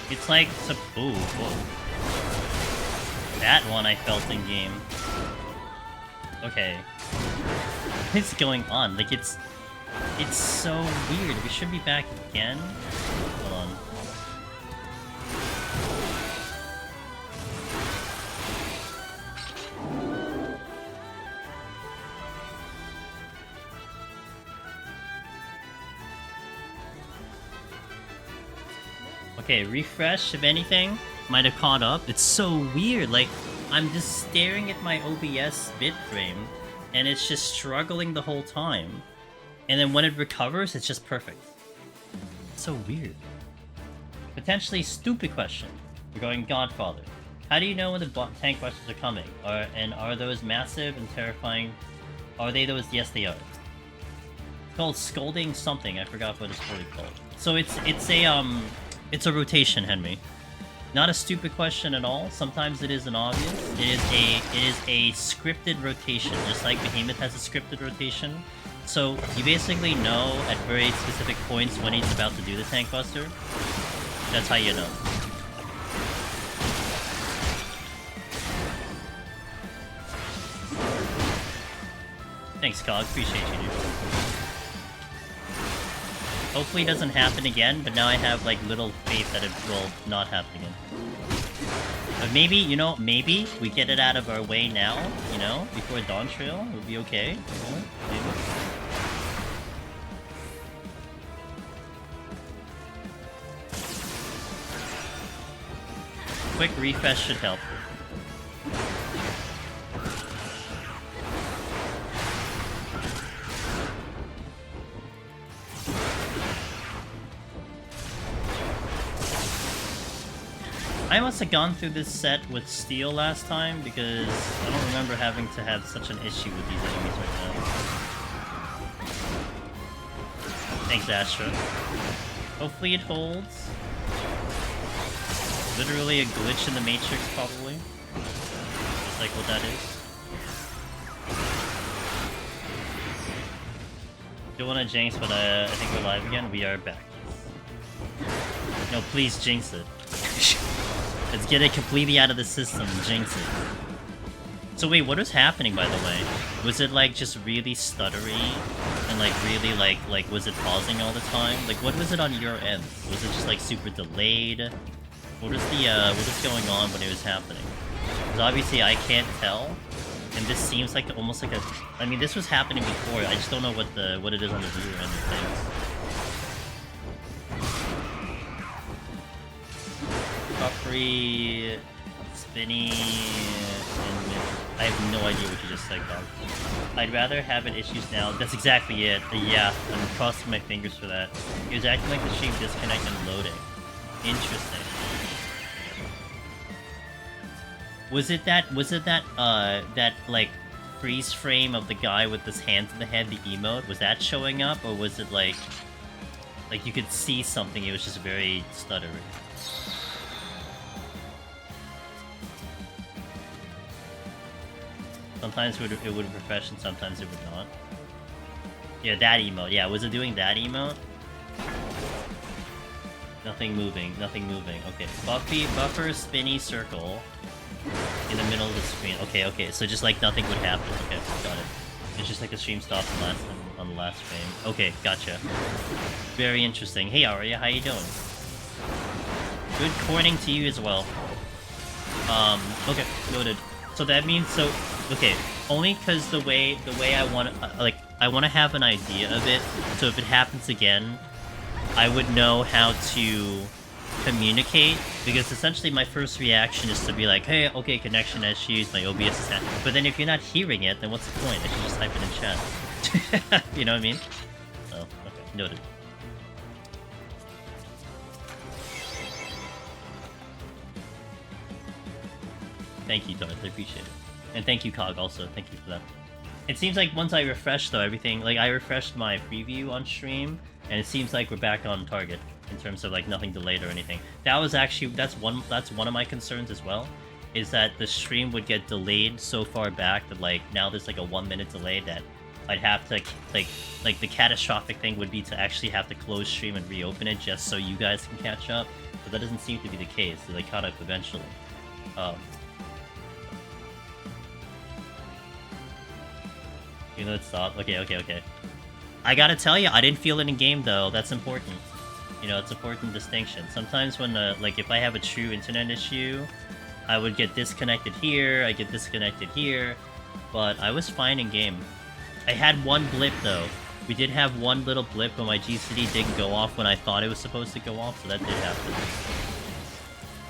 it's like, ooh, whoa. That one I felt in game. Okay. What's going on? Like, it's so weird. We should be back again? Hold on. Okay, refresh, if anything, might have caught up. It's so weird, like, I'm just staring at my OBS bitframe, and it's just struggling the whole time. And then when it recovers, it's just perfect. It's so weird. Potentially stupid question regarding Godfather. How do you know when the tank rushes are coming? And are those massive and terrifying? Are they those? Yes, they are. It's called scolding something. I forgot what it's fully called. So it's a rotation, Henry. Not a stupid question at all. Sometimes it is an obvious. It is a scripted rotation, just like Behemoth has a scripted rotation. So you basically know at very specific points when he's about to do the tank buster. That's how you know. Thanks, Cog. Appreciate you, dude. Hopefully it doesn't happen again, but now I have, like, little faith that it will not happen again. But maybe, you know, maybe we get it out of our way now, you know, before Dawn Trail, it would be okay. You know, maybe. Quick refresh should help. I must have gone through this set with steel last time because I don't remember having to have such an issue with these enemies right now. Thanks, Astra. Hopefully it holds. Literally a glitch in the Matrix, probably. Just like what that is. Don't want to jinx, but I think we're live again. We are back. No, please jinx it. Let's get it completely out of the system and jinx it. So wait, what was happening, by the way? Was it like just really stuttery and like really like was it pausing all the time? Like what was it on your end? Was it just like super delayed? What was going on when it was happening? Because obviously I can't tell, and this seems like almost like a. I mean, this was happening before. I just don't know what it is on the viewer end of things. Puffery, spinny, and I have no idea what you just said, dog. I'd rather have it issues now. That's exactly it. Yeah, I'm crossing my fingers for that. It was acting like the stream disconnect and loading. Interesting. Was it that like freeze frame of the guy with his hands in the head, the emote? Was that showing up, or was it like you could see something? It was just very stuttery. Sometimes it would refresh and sometimes it would not. Yeah, that emote. Yeah, was it doing that emote? Nothing moving. Nothing moving. Okay. Buffer, spinny circle in the middle of the screen. Okay, okay. So just like nothing would happen. Okay, got it. It's just like the stream stopped on the last frame. Okay, gotcha. Very interesting. Hey, Aria, how you doing? Good coining to you as well. Okay, noted. So that means okay, only because the way I want I want to have an idea of it. So if it happens again, I would know how to communicate, because essentially my first reaction is to be like, hey, okay, connection issues, my OBS is happening. But then if you're not hearing it, then what's the point? I should just type it in chat. You know what I mean? Oh, okay, noted. Thank you, Darth, I appreciate it. And thank you, Cog, also. Thank you for that. It seems like once I refresh, though, everything... Like, I refreshed my preview on stream, and it seems like we're back on target in terms of, like, nothing delayed or anything. That was actually... That's one of my concerns as well, is that the stream would get delayed so far back that, like, now there's, like, a 1 minute delay that I'd have to, like, the catastrophic thing would be to actually have to close stream and reopen it just so you guys can catch up. But that doesn't seem to be the case, so they caught up eventually. You know, it stopped. Okay. I gotta tell you, I didn't feel it in game though. That's important. You know, it's an important distinction. Sometimes when, like, if I have a true internet issue, I would get disconnected here, I get disconnected here, but I was fine in game. I had one blip though. We did have one little blip when my GCD didn't go off when I thought it was supposed to go off, so that did happen.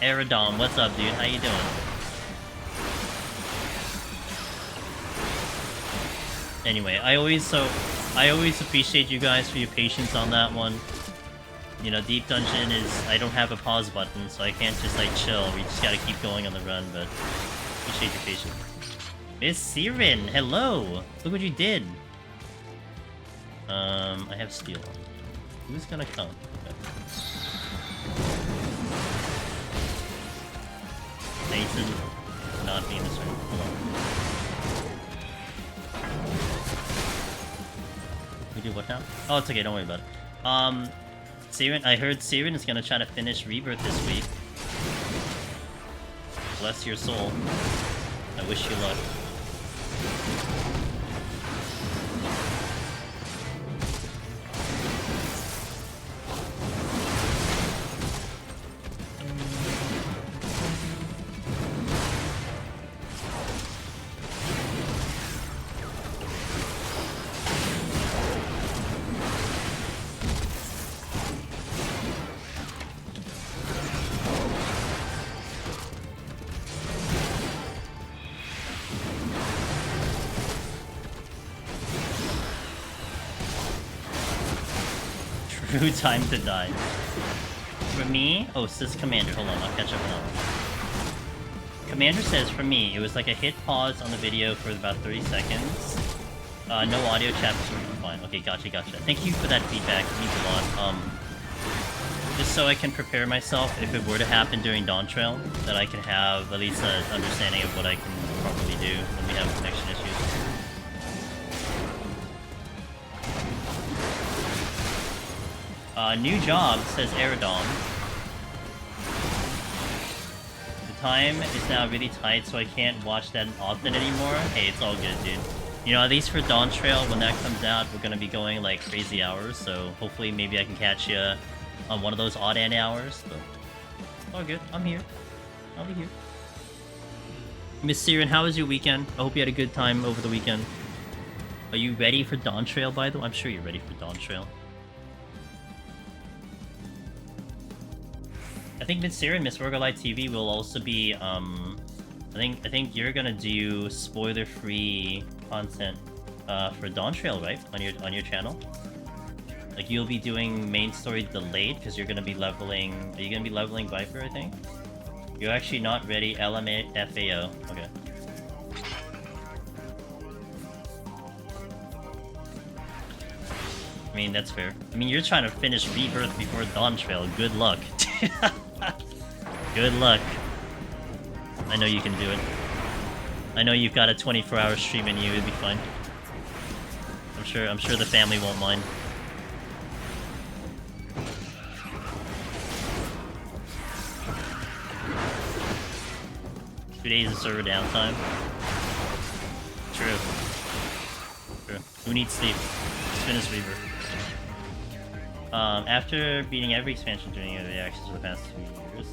Aerodom, what's up, dude? How you doing? Anyway, I always appreciate you guys for your patience on that one. You know, Deep Dungeon is... I don't have a pause button, so I can't just, like, chill. We just gotta keep going on the run, but... Appreciate your patience. Miss Siren, hello! Look what you did! I have steel on. Who's gonna come? Okay. Nathan not being this room. Hold on. We do what now? Oh, it's okay, don't worry about it. Siren, I heard Siren is gonna try to finish Rebirth this week. Bless your soul. I wish you luck. True time to die. For me? Oh, Sys Commander. Hold on, I'll catch up now. Commander says, for me, it was like a hit pause on the video for about 30 seconds. No audio chat was working fine. Okay, gotcha. Thank you for that feedback, it means a lot. Just so I can prepare myself if it were to happen during Dawn Trail, that I can have at least an understanding of what I can properly do when we have connection issues. New job, says Aerodom. The time is now really tight, so I can't watch that often anymore. Hey, it's all good, dude. You know, at least for Dawn Trail, when that comes out, we're gonna be going like crazy hours, so hopefully maybe I can catch you on one of those odd end hours, but all good. I'm here. I'll be here. Miss Siren, how was your weekend? I hope you had a good time over the weekend. Are you ready for Dawn Trail, by the way? I'm sure you're ready for Dawn Trail. I think Miss Siren, Miss Roguelite TV will also be, I think you're gonna do spoiler-free content for Dawn Trail, right? On your channel? Like, you'll be doing main story delayed, because you're gonna be leveling... Are you gonna be leveling Viper, I think? You're actually not ready, LMFAO. Okay. I mean, that's fair. I mean, you're trying to finish Rebirth before Dawn Trail. Good luck. Good luck. I know you can do it. I know you've got a 24-hour stream in you, it'll be fine. I'm sure the family won't mind. Two days of server downtime. True. Who needs sleep? Let's finish Rebirth. After beating every expansion during the actions for the past 2 years,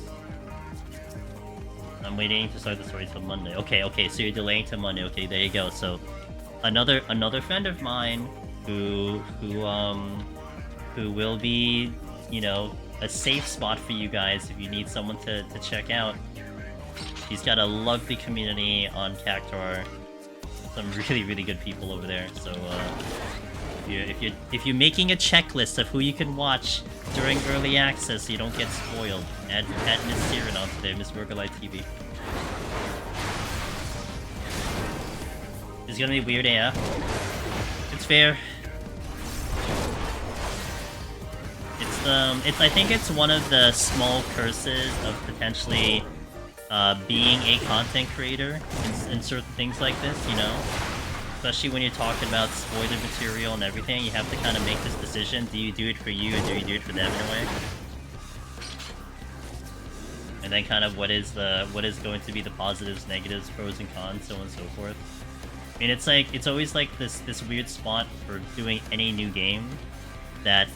I'm waiting to start the story till Monday. Okay, so you're delaying till Monday. Okay, there you go. So, another friend of mine who will be, you know, a safe spot for you guys if you need someone to check out. He's got a lovely community on Cactuar. Some really good people over there. So, if you're making a checklist of who you can watch during early access so you don't get spoiled, add Miss Siren on today, Miss Roguelite TV. It's gonna be weird, yeah. It's fair. I think it's one of the small curses of potentially being a content creator in certain things like this, you know? Especially when you're talking about spoiler material and everything, you have to kind of make this decision. Do you do it for you, or do you do it for them in a way? And then kind of what is going to be the positives, negatives, pros and cons, so on and so forth. I mean, it's like, it's always like this weird spot for doing any new game that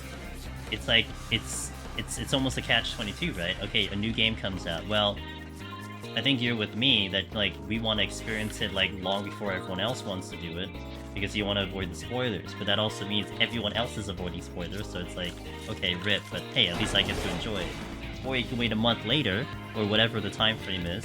it's like, it's almost a catch-22, right? Okay, a new game comes out. Well, I think you're with me that, like, we want to experience it, like, long before everyone else wants to do it, because you want to avoid the spoilers, but that also means everyone else is avoiding spoilers, so it's like, okay, rip, but hey, at least I get to enjoy it. Or you can wait a month later, or whatever the time frame is,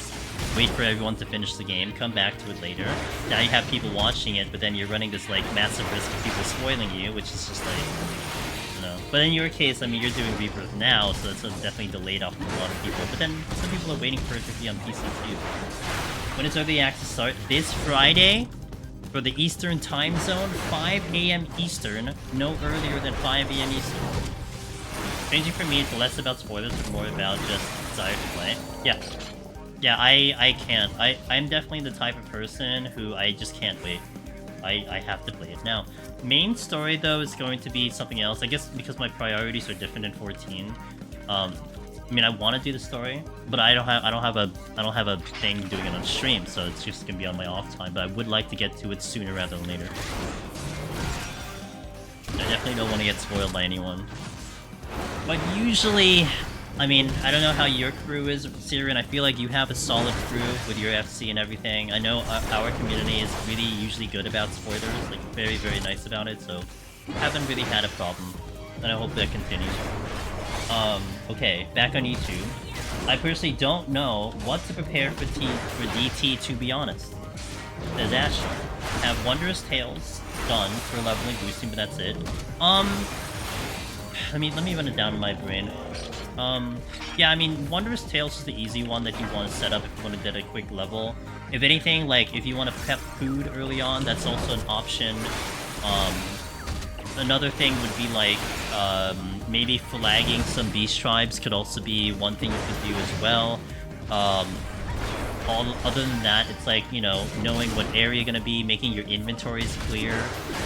wait for everyone to finish the game, come back to it later, now you have people watching it, but then you're running this, like, massive risk of people spoiling you, which is just, like, you know. But in your case, I mean, you're doing Rebirth now, so it's definitely delayed off of a lot of people, but then some people are waiting for it to be on PC too. When does early access start? This Friday? For the Eastern time zone, 5 AM Eastern, no earlier than 5 AM Eastern. Changing for me, it's less about spoilers, but more about just desire to play. Yeah, I can't. I'm definitely the type of person who I just can't wait. I have to play it. Now, main story though is going to be something else. I guess because my priorities are different in 14. I mean, I want to do the story, but I don't have a thing doing it on stream, so it's just gonna be on my off time. But I would like to get to it sooner rather than later. I definitely don't want to get spoiled by anyone. But usually, I mean, I don't know how your crew is, Siren. I feel like you have a solid crew with your FC and everything. I know our community is really usually good about spoilers, like very nice about it, so haven't really had a problem, and I hope that continues. Okay, back on YouTube. I personally don't know what to prepare for DT, to be honest. Says Ashley. Have Wondrous Tales done for leveling boosting, but that's it. Let me run it down in my brain. Yeah, I mean, Wondrous Tales is the easy one that you want to set up if you want to get a quick level. If anything, like, if you want to prep food early on, that's also an option. Another thing would be, like, maybe flagging some beast tribes could also be one thing you could do as well. Other than that, it's like, you know, knowing what area you're gonna be, making your inventories clear,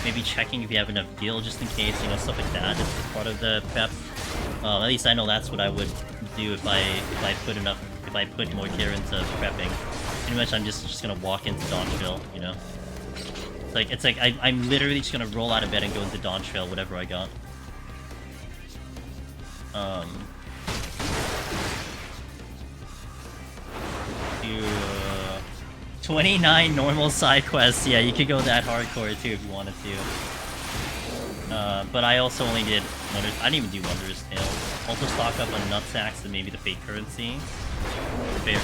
maybe checking if you have enough gil just in case, you know, stuff like that is part of the prep. At least I know that's what I would do if I put more care into prepping. Pretty much I'm just gonna walk into Dawn Trail, you know. It's like I'm literally just gonna roll out of bed and go into Dawn Trail, whatever I got. 29 normal side quests. Yeah, you could go that hardcore too if you wanted to. But I also only did Wonders. I didn't even do Wondrous Tales. Also stock up on Nutsacks and maybe the fake currency. Fair.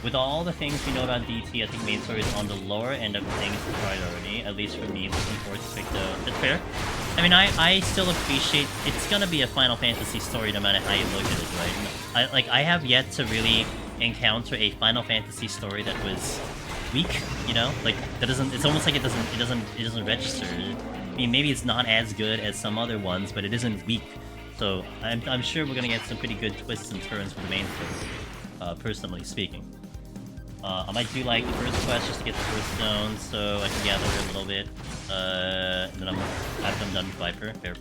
With all the things we know about DT, I think main story is on the lower end of things priority. At least for me, looking forward to pick the... That's fair. I mean, I still appreciate... It's gonna be a Final Fantasy story no matter how you look at it, right? I have yet to really encounter a Final Fantasy story that was weak, you know? Like, that doesn't... It's almost like it doesn't register. I mean, maybe it's not as good as some other ones, but it isn't weak. So, I'm sure we're gonna get some pretty good twists and turns with the main story, personally speaking. I might do, like, the first quest just to get the first stone, so I can gather a little bit. And then after I'm done with Viper. Fair.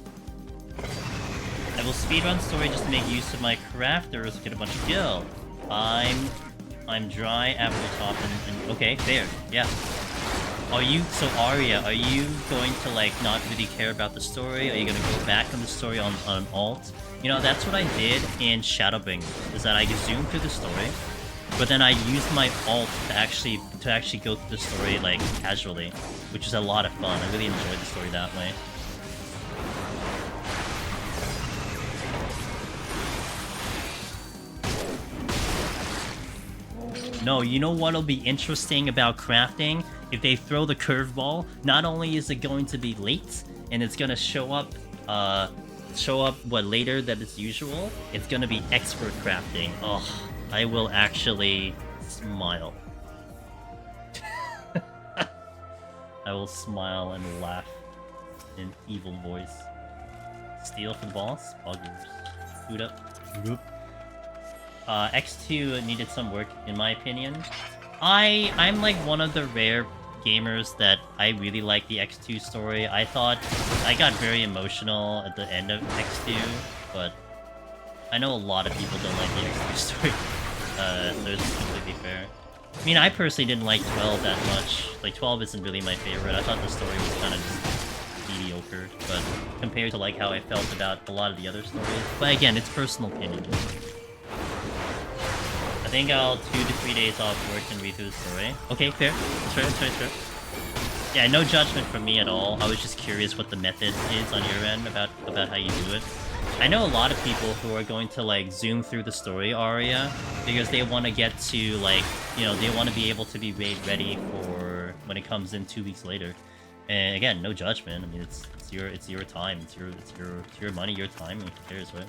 I will speedrun story just to make use of my crafters, get a bunch of gil. I'm dry after top and okay, fair, yeah. So Arya, are you going to, like, not really care about the story? Are you gonna go back on the story on alt? You know, that's what I did in Shadowbringers, is that I zoomed through the story, but then I used my alt to actually go through the story, like, casually, which is a lot of fun. I really enjoyed the story that way. No, you know what'll be interesting about crafting? If they throw the curveball, not only is it going to be late, and it's gonna show up what later than it's usual, it's gonna be expert crafting. Oh, I will actually smile. I will smile and laugh in evil voice. Steal for the boss? Buggers. Boot up. Group. X2 needed some work, in my opinion. I'm like one of the rare gamers that I really like the X2 story. I thought I got very emotional at the end of X2, but I know a lot of people don't like the X2 story. So it's completely fair. I mean, I personally didn't like 12 that much. Like, 12 isn't really my favorite. I thought the story was kind of just mediocre, but compared to, like, how I felt about a lot of the other stories. But again, it's personal opinion. I think I'll 2 to 3 days off work and read through the story. Okay, fair. That's fair. Yeah, no judgment from me at all. I was just curious what the method is on your end about how you do it. I know a lot of people who are going to, like, zoom through the story aria because they want to get to, like, you know, they want to be able to be raid ready for when it comes in 2 weeks later. And again, no judgment. I mean, it's your time, it's your money, your time. Who cares, right?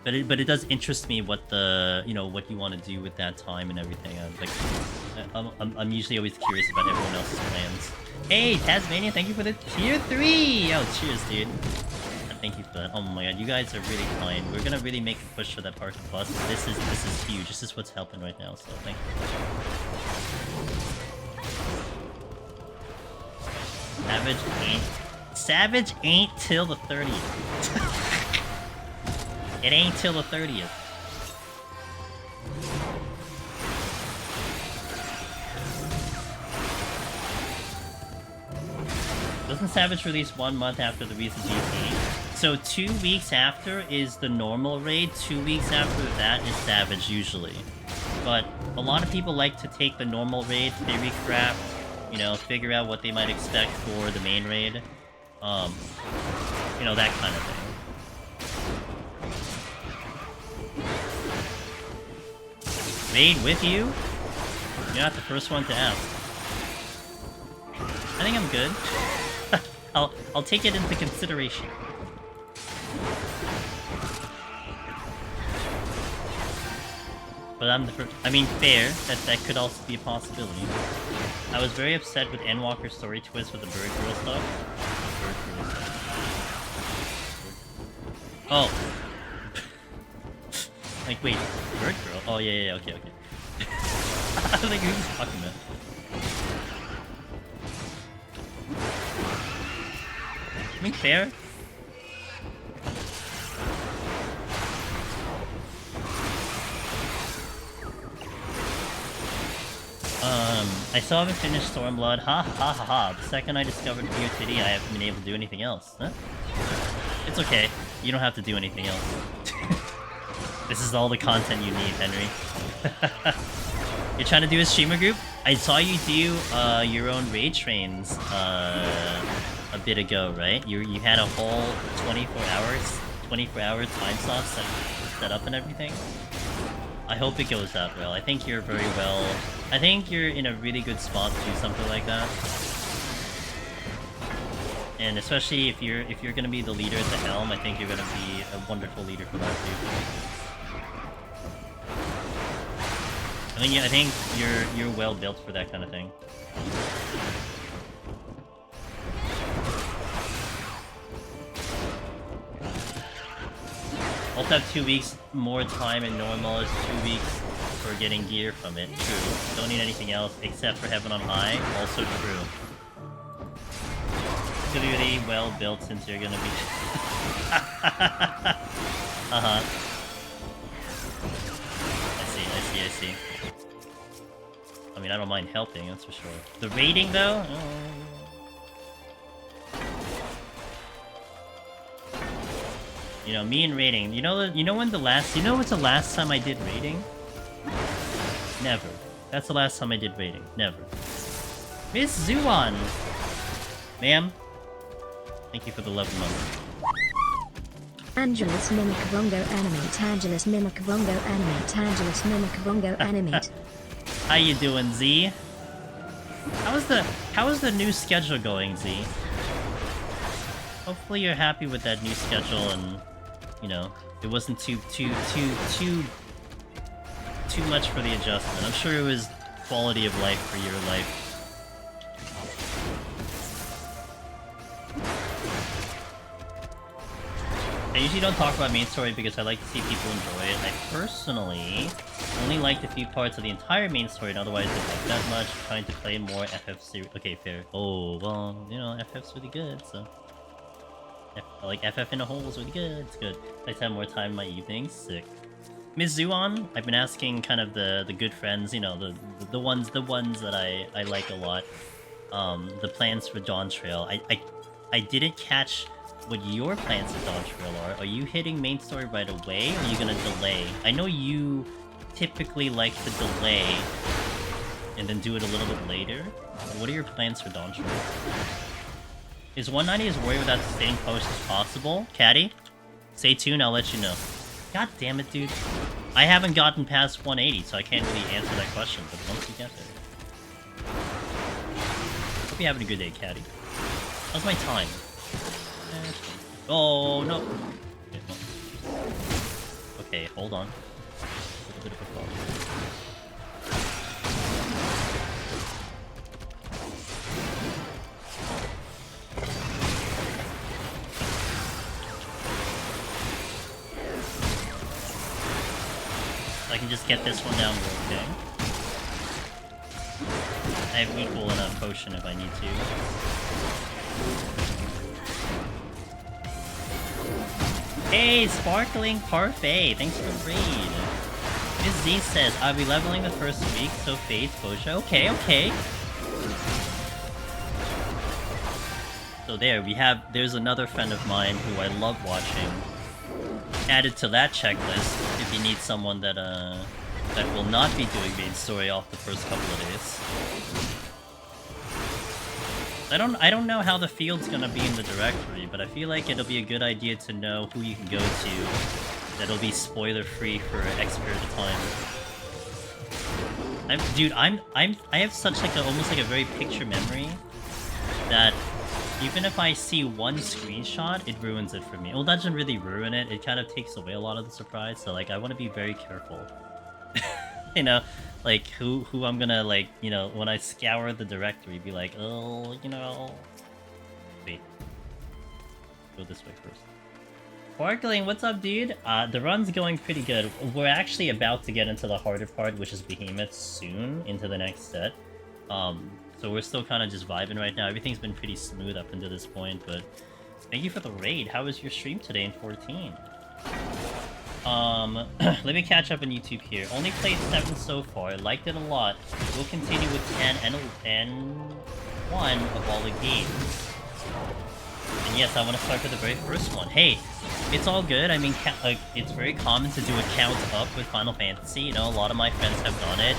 But it does interest me what what you want to do with that time and everything. I'm usually always curious about everyone else's plans. Hey, Tasmania, thank you for the tier 3. Oh, cheers, dude. Thank you for that. Oh my god, you guys are really kind. We're gonna really make a push for that Parking Plus. This is huge. This is what's helping right now. So thank you. Savage ain't till the 30th. It ain't till the 30th. Doesn't Savage release 1 month after the recent GP? So 2 weeks after is the normal raid, 2 weeks after that is Savage usually. But a lot of people like to take the normal raid, theory craft, you know, figure out what they might expect for the main raid. You know, that kind of thing. Raid with you? You're not the first one to ask. I think I'm good. I'll take it into consideration. But I'm the first. I mean, fair. That could also be a possibility. I was very upset with Endwalker's story twist with the bird girl stuff. Bird girl stuff. Oh. Like, wait, bird girl? Oh, yeah, okay. I was like, who's talking about? I mean, fair. I still haven't finished Stormblood. Ha ha ha ha. The second I discovered PoTD, I haven't been able to do anything else. Huh? It's okay. You don't have to do anything else. This is all the content you need, Henry. You're trying to do a streamer group? I saw you do your own raid trains a bit ago, right? You had a whole 24-hour time slot set up and everything. I hope it goes that well. I think you're very well. I think you're in a really good spot to do something like that. And especially if you're gonna be the leader at the helm, I think you're gonna be a wonderful leader for that too. I think you're well built for that kind of thing. Also have 2 weeks more time than normal is 2 weeks for getting gear from it. True. Don't need anything else except for Heaven on High. Also true. It's gonna be really well built since you're gonna be. Uh-huh. I see. I mean, I don't mind helping, that's for sure. The raiding, though? You know, me and raiding. You know when's the last time I did raiding? Never. That's the last time I did raiding. Never. Miss Zuan! Ma'am? Thank you for the love moment. Angelus Mimicabongo animate. Angelus Mimicabongo animate. Angelus Mimicabongo animate. How you doing, Z? How is the new schedule going, Z? Hopefully you're happy with that new schedule and, you know, it wasn't too much for the adjustment. I'm sure it was quality of life for your life. I usually don't talk about main story because I like to see people enjoy it. I personally only liked a few parts of the entire main story and otherwise didn't like that much. Trying to play more FF series. Okay, fair. Oh, well, you know, FF's really good, so... like, FF in a whole is really good. It's good. I like to have more time in my evenings. Sick. Miss Zuan, I've been asking kind of the good friends, you know, the ones that I like a lot. The plans for Dawn Trail. I didn't catch what your plans for Dawn Trail are. Are you hitting main story right away, or are you gonna delay? I know you typically like to delay and then do it a little bit later. What are your plans for Dawn Trail? Is 190 as warrior without staying post as possible? Caddy? Stay tuned, I'll let you know. God damn it, dude. I haven't gotten past 180, so I can't really answer that question, but once we get there. Hope you're having a good day, Caddy. How's my time? Oh, no. Okay, no. Okay, hold on. A little bit of a fall. I can just get this one down real quick. I have equal enough potion if I need to. Hey, Sparkling Parfait! Thanks for the raid. Miss Z says, I'll be leveling the first week, so Faith, Potion. Okay. So there's another friend of mine who I love watching. Added to that checklist if you need someone that will not be doing main story off the first couple of days. I don't know how the field's gonna be in the directory, but I feel like it'll be a good idea to know who you can go to that'll be spoiler free for X period of time. I have such like almost like a very picture memory that even if I see one screenshot, it ruins it for me. Well, that doesn't really ruin it. It kind of takes away a lot of the surprise. So, like, I want to be very careful. You know, like who I'm gonna like, you know, when I scour the directory, be like, oh, you know. Wait. Go this way first. Sparkling, what's up, dude? The run's going pretty good. We're actually about to get into the harder part, which is Behemoth soon, into the next set. So we're still kind of just vibing right now. Everything's been pretty smooth up until this point, but thank you for the raid. How was your stream today in 14? Let me catch up on YouTube here. Only played 7 so far. Liked it a lot. We'll continue with 10 and 1 of all the games. And yes, I want to start with the very first one. Hey, it's all good. I mean, it's very common to do a count up with Final Fantasy. You know, a lot of my friends have done it.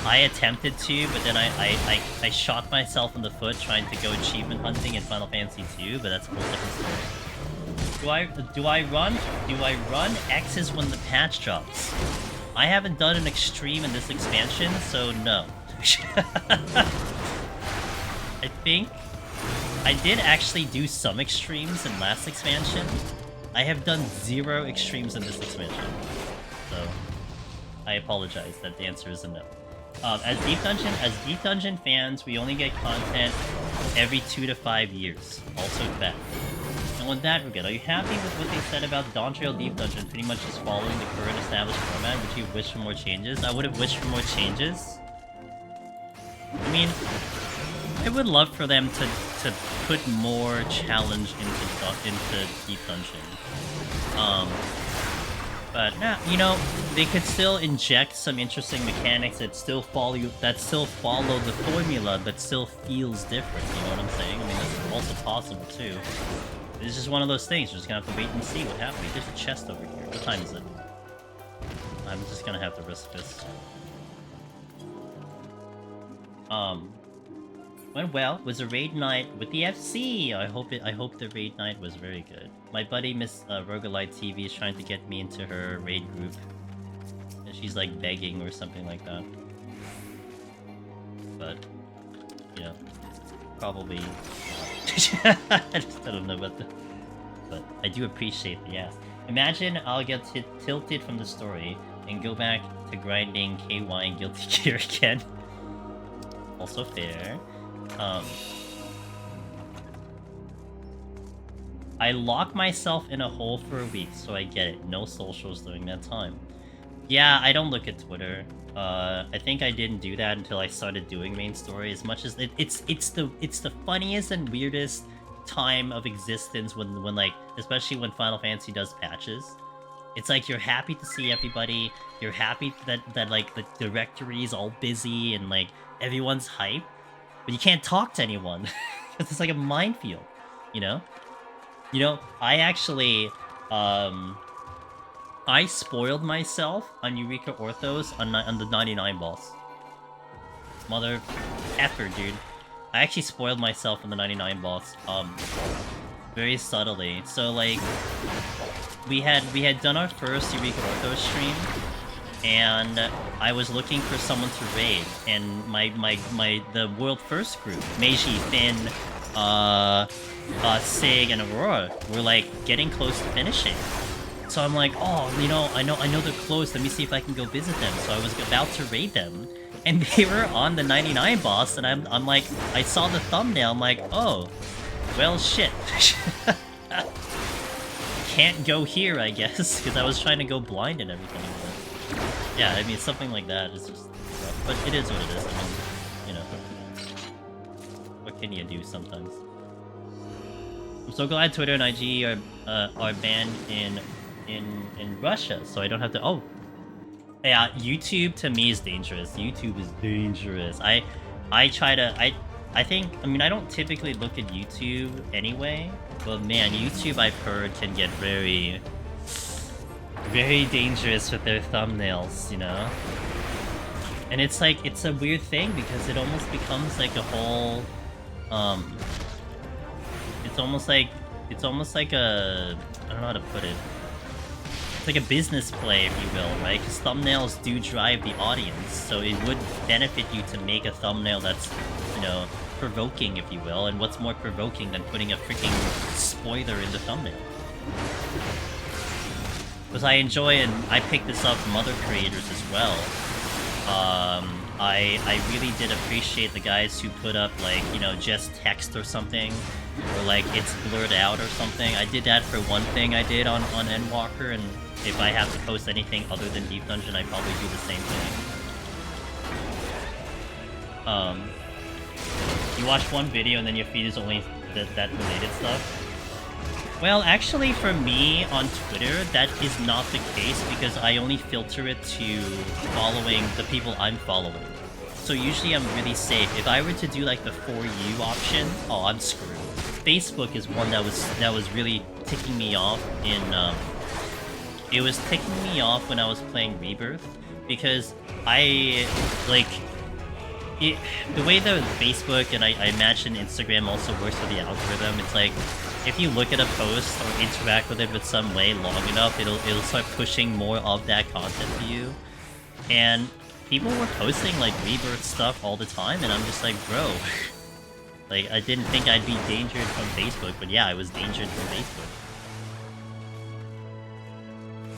I attempted to, but then I shot myself in the foot trying to go achievement hunting in Final Fantasy 2, but that's a whole different story. Do I run X's when the patch drops? I haven't done an extreme in this expansion, so no. I think I did actually do some extremes in last expansion. I have done 0 extremes in this expansion. So I apologize that the answer is a no. As Deep Dungeon fans, we only get content every 2 to 5 years. Also that. And with that, we're good. Are you happy with what they said about Dawntrail Deep Dungeon pretty much just following the current established format? Would you wish for more changes? I would have wished for more changes. I mean, I would love for them to put more challenge into Deep Dungeon. But nah, you know, they could still inject some interesting mechanics that still follow the formula, but still feels different. You know what I'm saying? I mean, that's also possible too. It's just one of those things. We're just gonna have to wait and see what happens. There's a chest over here. What time is it? I'm just gonna have to risk this. Went well. Was a raid night with the FC. I hope the raid night was very good. My buddy Miss Roguelite TV is trying to get me into her raid group, and she's like begging or something like that. But you know, probably. I don't know about that. But I do appreciate the ask. Imagine I'll get tilted from the story and go back to grinding KY and Guilty Gear again. Also fair. I lock myself in a hole for a week, so I get it. No socials during that time. Yeah, I don't look at Twitter. I think I didn't do that until I started doing main story. As much as it's the funniest and weirdest time of existence when like, especially when Final Fantasy does patches. It's like you're happy to see everybody. You're happy that like the directory is all busy and like everyone's hyped. But you can't talk to anyone. It's like a minefield, you know? You know, I actually, I spoiled myself on Eureka Orthos on the 99 boss. Mother effer, dude. I actually spoiled myself on the 99 boss, very subtly. So, like, we had done our first Eureka Orthos stream, and I was looking for someone to raid, and the world first group, Meiji, Finn, Sig, and Aurora were like getting close to finishing. So I'm like, oh, you know, I know they're close. Let me see if I can go visit them. So I was about to raid them, and they were on the 99 boss, and I'm like, I saw the thumbnail. I'm like, oh, well, shit. Can't go here, I guess, because I was trying to go blind and everything. But yeah, I mean, something like that is just rough. But it is what it is. I mean, you know, what can you do sometimes? I'm so glad Twitter and IG are banned in Russia, so I don't have to. Oh, yeah, YouTube to me is dangerous. YouTube is dangerous. I think. I mean, I don't typically look at YouTube anyway, but man, YouTube I've heard can get very, very dangerous with their thumbnails. You know, and it's like it's a weird thing because it almost becomes like a whole. It's almost like a, I don't know how to put it. It's like a business play, if you will, right? Because thumbnails do drive the audience, so it would benefit you to make a thumbnail that's, you know, provoking, if you will. And what's more provoking than putting a freaking spoiler in the thumbnail? Because I enjoy, and I pick this up from other creators as well. I really did appreciate the guys who put up, like, you know, just text or something, or like it's blurred out or something. I did that for one thing I did on Endwalker, and if I have to post anything other than Deep Dungeon, I probably do the same thing. You watch one video and then your feed is only that related stuff. Well, actually, for me on Twitter, that is not the case because I only filter it to following the people I'm following. So usually I'm really safe. If I were to do like the For You option, oh, I'm screwed. Facebook is one that was really ticking me off in. It was ticking me off when I was playing Rebirth because the way that Facebook and I imagine Instagram also works with the algorithm, it's like if you look at a post or interact with it with some way long enough, it'll start pushing more of that content to you. And people were posting like Rebirth stuff all the time, and I'm just like, bro, like I didn't think I'd be dangered from Facebook, but yeah, I was dangered from Facebook.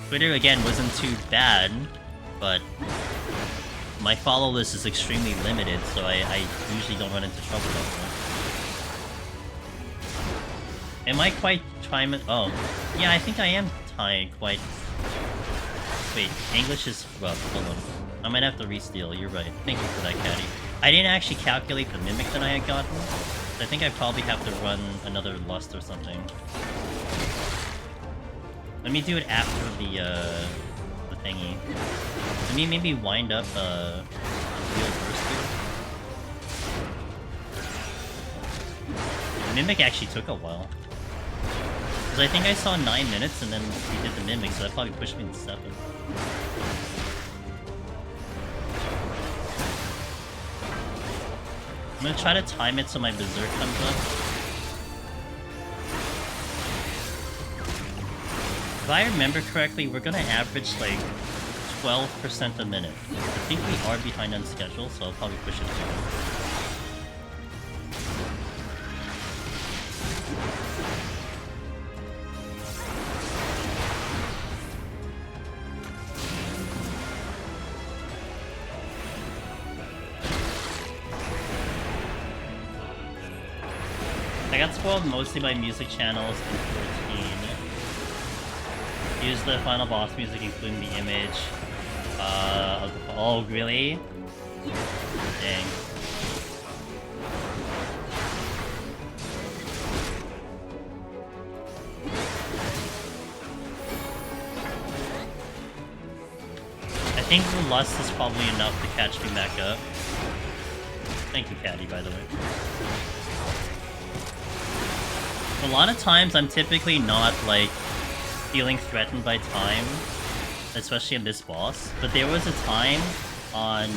Twitter again wasn't too bad, but my follow list is extremely limited, so I usually don't run into trouble that much. Am I quite trying? Oh, yeah, I think I am tying quite. Wait, English is rough. Hold on, I might have to re-steal. You're right. Thank you for that, Caddy. I didn't actually calculate the mimic that I had gotten. I think I probably have to run another lust or something. Let me do it after the thingy. Let me maybe wind up real burst here. The mimic actually took a while. Because I think I saw 9 minutes and then we did the mimic, so that probably pushed me to 7. I'm gonna try to time it so my berserk comes up. If I remember correctly, we're gonna average like 12% a minute. I think we are behind on schedule, so I'll probably push it through. I got spoiled mostly by music channels in 14. Use the final boss music, including the image. Oh, really? Dang. I think the lust is probably enough to catch me back up. Thank you, Caddy, by the way. A lot of times I'm typically not, like, feeling threatened by time, especially in this boss, but there was a time on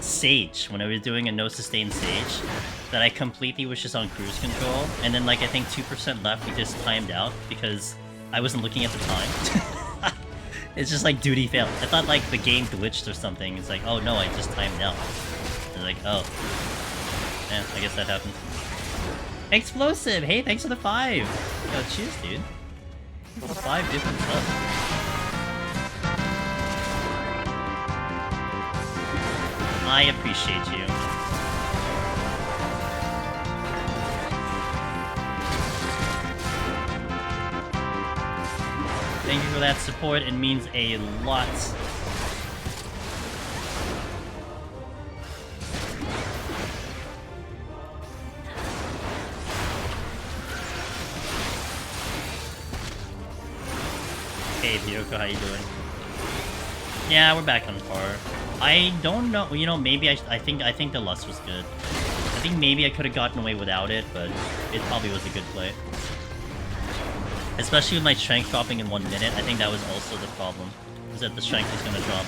Sage, when I was doing a no sustain Sage, that I completely was just on cruise control, and then like I think 2% left we just timed out because I wasn't looking at the time. It's just like duty failed. I thought like the game glitched or something. It's like, oh no, I just timed out. It's like, oh. Yeah, I guess that happened. Explosive! Hey, thanks for the 5! Yo, cheers, dude. 5 different stuff. I appreciate you. Thank you for that support. It means a lot. Hey, Ryoko, how you doing? Yeah, we're back on par. I don't know, you know, maybe I think the lust was good. I think maybe I could have gotten away without it, but it probably was a good play. Especially with my strength dropping in 1 minute, I think that was also the problem. Is that the strength was gonna drop.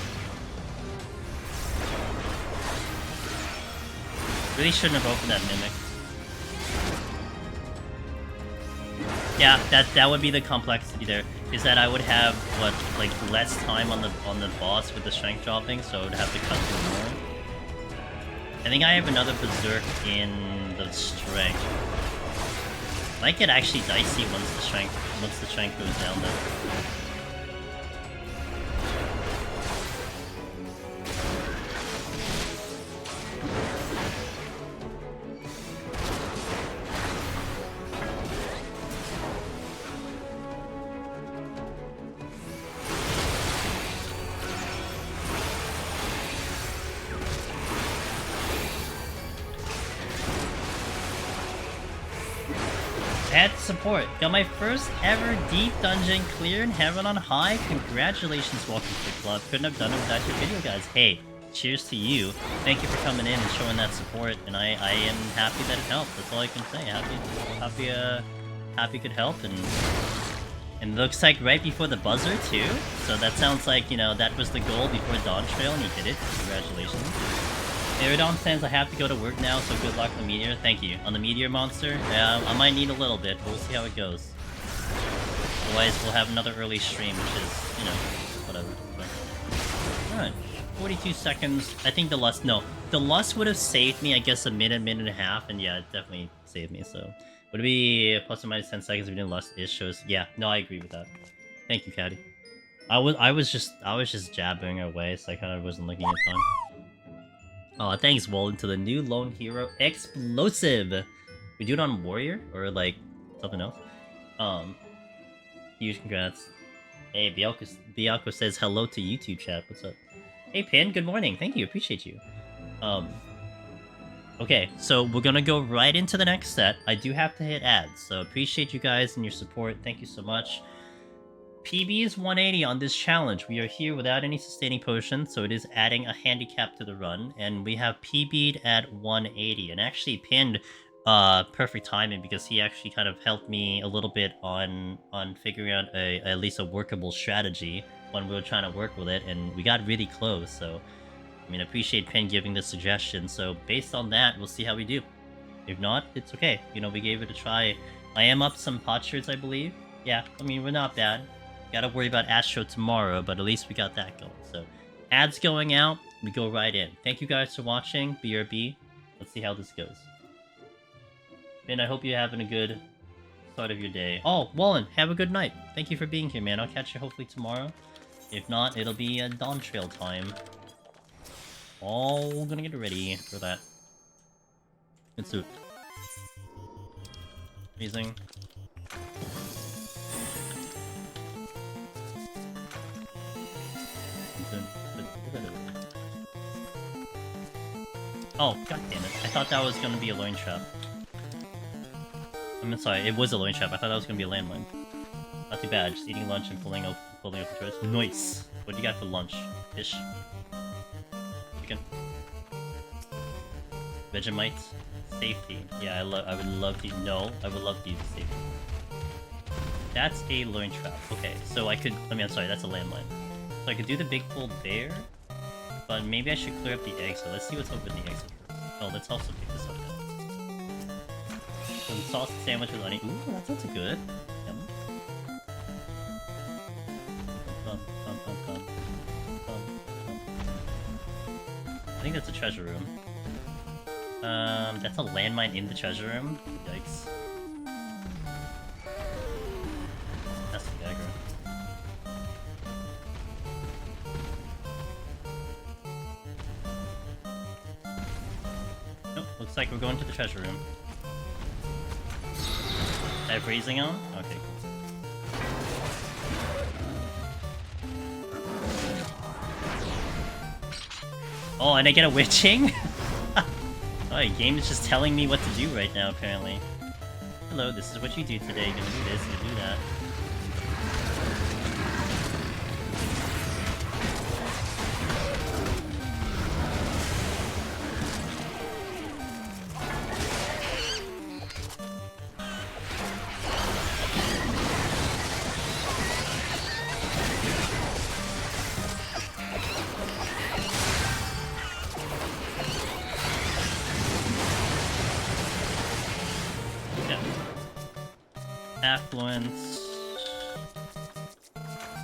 Really shouldn't have opened that mimic. Yeah, that would be the complexity there. Is that I would have what, like, less time on the boss with the strength dropping, so I would have to cut through more. I think I have another berserk in the strength. Might get actually dicey once the strength goes down though. Pet support. Got my first ever deep dungeon clear in heaven on high. Congratulations, welcome to the club. Couldn't have done it without your video, guys. Hey, cheers to you. Thank you for coming in and showing that support, and I am happy that it helped. That's all I can say. Happy could help, and it looks like right before the buzzer too. So that sounds like, you know, that was the goal before Dawn Trail, and you did it. Congratulations. Aerodon says I have to go to work now, so good luck on the Meteor. Thank you. On the Meteor monster, I might need a little bit, but we'll see how it goes. Otherwise, we'll have another early stream, which is, you know, whatever. Alright, 42 seconds. I think the Lust, no. The Lust would have saved me, I guess, a minute and a half, and yeah, it definitely saved me, so. Would it be plus or minus 10 seconds if we didn't Lust-ish shows? Yeah, no, I agree with that. Thank you, Caddy. I was just jabbing away, so I kind of wasn't looking at time. Oh, thanks, Walden, to the new Lone Hero Explosive. We do it on Warrior or like something else. Huge congrats. Hey, Bialco says hello to YouTube chat. What's up? Hey, Pin. Good morning. Thank you. Appreciate you. Okay, so we're gonna go right into the next set. I do have to hit ads, so appreciate you guys and your support. Thank you so much. PB is 180 on this challenge. We are here without any sustaining potions, so it is adding a handicap to the run, and we have PB'd at 180, and actually pinned perfect timing because he actually kind of helped me a little bit on figuring out at least a workable strategy when we were trying to work with it, and we got really close. So I mean, I appreciate Pin giving the suggestion, so based on that, we'll see how we do. If not, it's okay. You know, we gave it a try. I am up some potsherds, I believe. Yeah, I mean, we're not bad. Gotta worry about Astro tomorrow, but at least we got that going. So, ads going out, we go right in. Thank you guys for watching. BRB. Let's see how this goes. Pin, I hope you're having a good start of your day. Oh, Wallen, have a good night. Thank you for being here, man. I'll catch you hopefully tomorrow. If not, it'll be a Dawn Trail time. All gonna get ready for that. Let's do it. Amazing. Oh, god damn it. I thought that was gonna be a loin trap. I'm sorry, it was a loin trap. I thought that was gonna be a landmine. Not too bad, just eating lunch and pulling up the toys. Nice! What do you got for lunch? Fish? Chicken? Vegemite? Safety. Yeah, I would love to. No, I would love to use safety. That's a loin trap. Okay, so I could. I mean, I'm sorry, that's a landmine. So I could do the big pull there, but maybe I should clear up the eggs. So let's see what's over in the eggs first. Oh, let's also pick this up now. Some sausage sandwich with onion. Ooh, that sounds good. Yum. I think that's a treasure room. That's a landmine in the treasure room. Yikes. That's the aggro. Nope, looks like we're going to the treasure room. I have raising on? Okay, cool. Oh, and I get a witching? Oh, the game is just telling me what to do right now, apparently. Hello, this is what you do today. You're gonna do this, you're gonna do that. Affluence.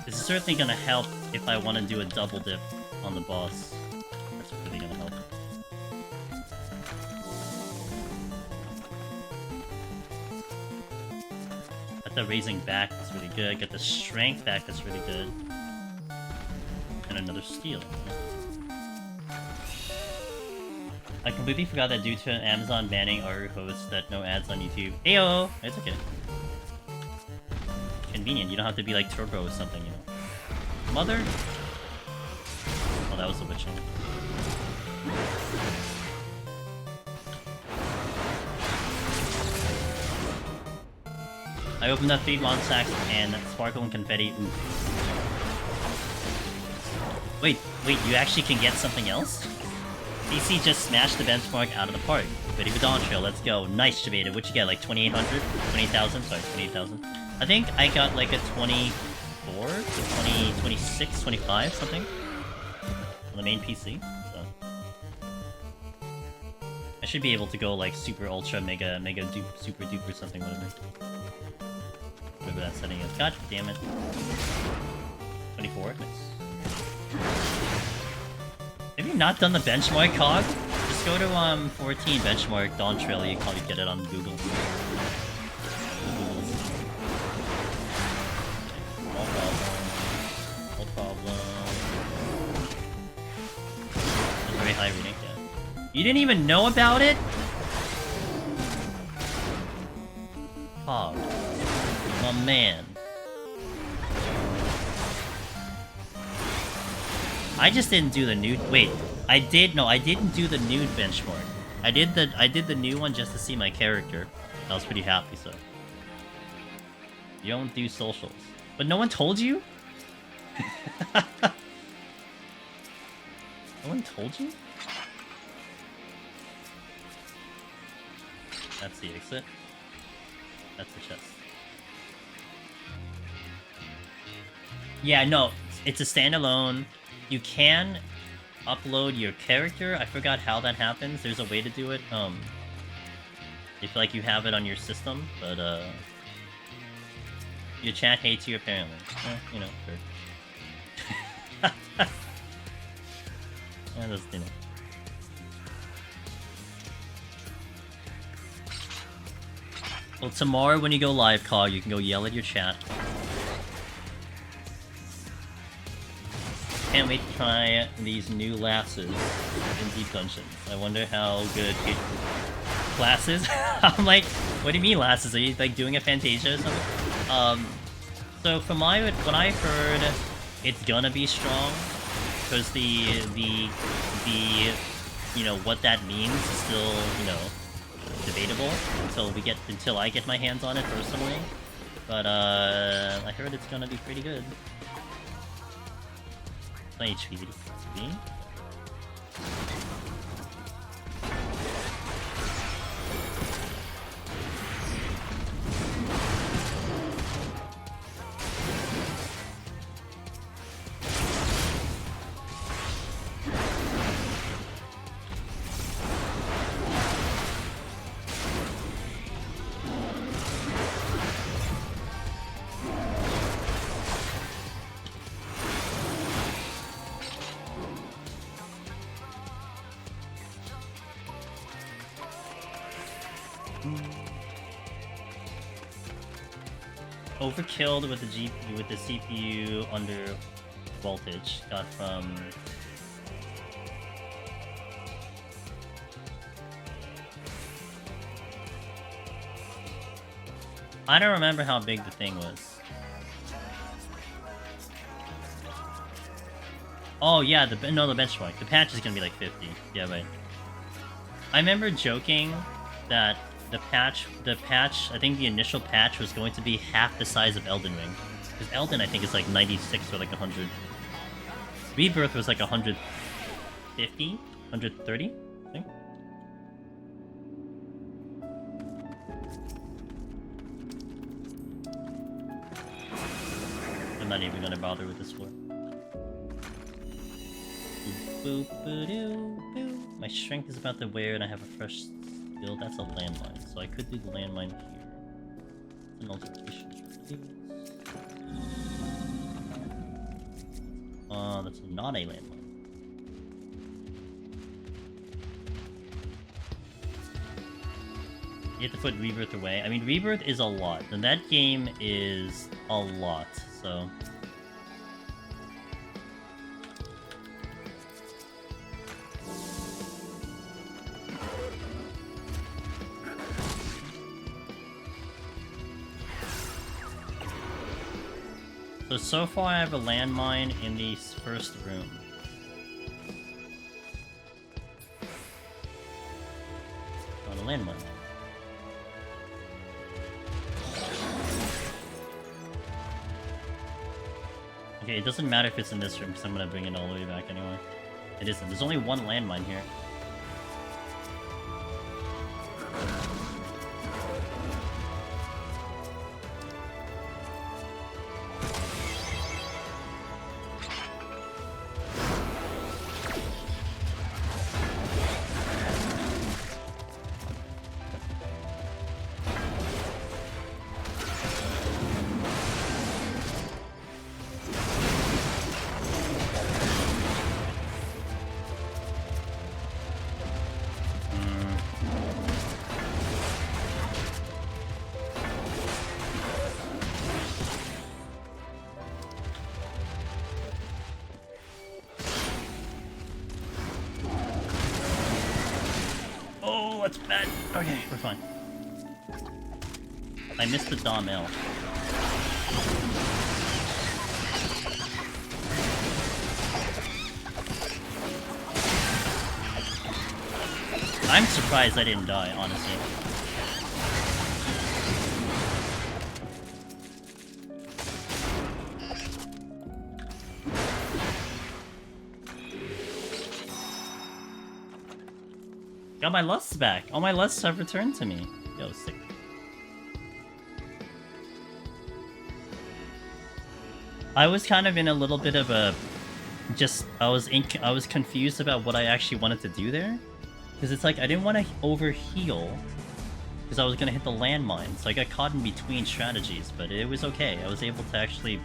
This is certainly gonna help if I want to do a double dip on the boss. That's really gonna help. Got the raising back, that's really good. Got the strength back, that's really good. And another steal. I completely forgot that due to Amazon banning our hosts that no ads on YouTube. Ayo! It's okay. Convenient, you don't have to be like Turbo or something, you know. Mother? Oh, that was the witching. I opened up 3 Mon Sacks and Sparkle and Confetti. Ooh. Wait, you actually can get something else? DC just smashed the benchmark out of the park. Ready for Dawn Trail, let's go. Nice, Jabeta. What'd you get, like 2,800? 28,000? Sorry, 28,000. I think I got like a 24 to 20, 26, 25, something. On the main PC, so. I should be able to go like super ultra mega duper super duper something, whatever. Whatever that setting is. God damn it. 24, nice. Have you not done the benchmark, Cog? Just go to 14 benchmark Dawn Trail, you can probably get it on Google. No problem. That's very high reading, yeah. You didn't even know about it? Cog. My man. I just didn't do the nude. Wait, I didn't do the nude benchmark. I did the new one just to see my character. I was pretty happy, so. You don't do socials. But no one told you? No one told you? That's the exit. That's the chest. Yeah, no, it's a standalone. You can upload your character. I forgot how that happens. There's a way to do it. If like you have it on your system, but your chat hates you apparently. You know, sure. Yeah, that's, you know. Well, tomorrow when you go live, Cog, you can go yell at your chat. Can't wait to try these new lasses in Deep Dungeons. I wonder how good classes. I'm like, what do you mean lasses? Are you like doing a Fantasia or something? So from what I heard, it's gonna be strong because the you know what that means is still, you know, debatable until I get my hands on it personally. But I heard it's gonna be pretty good. HP. Overkilled with the CPU under voltage. Got from I don't remember how big the thing was. Oh yeah, the benchmark. The patch is gonna be like 50. Yeah, right. I remember joking that the patch, I think the initial patch was going to be half the size of Elden Ring. Because Elden, I think, is like 96 or like 100. Rebirth was like 150? 130? I think. I'm not even gonna bother with this floor. My strength is about to wear and I have a fresh skill. That's a landmine, so I could do the landmine here. An altercation. That's not a landmine. You have to put Rebirth away. I mean, Rebirth is a lot, and that game is a lot, so... So far I have a landmine in the first room. Not a landmine. Okay, it doesn't matter if it's in this room, because I'm gonna bring it all the way back anyway. It isn't. There's only one landmine here. That's bad. Okay, we're fine. I missed the Dom L. I'm surprised I didn't die, honestly. Got my lusts back. All my lusts have returned to me. Yo, sick. I was kind of in a little bit of a... I was confused about what I actually wanted to do there. Because it's like, I didn't want to over-heal. Because I was going to hit the landmine. So I got caught in between strategies. But it was okay. I was able to actually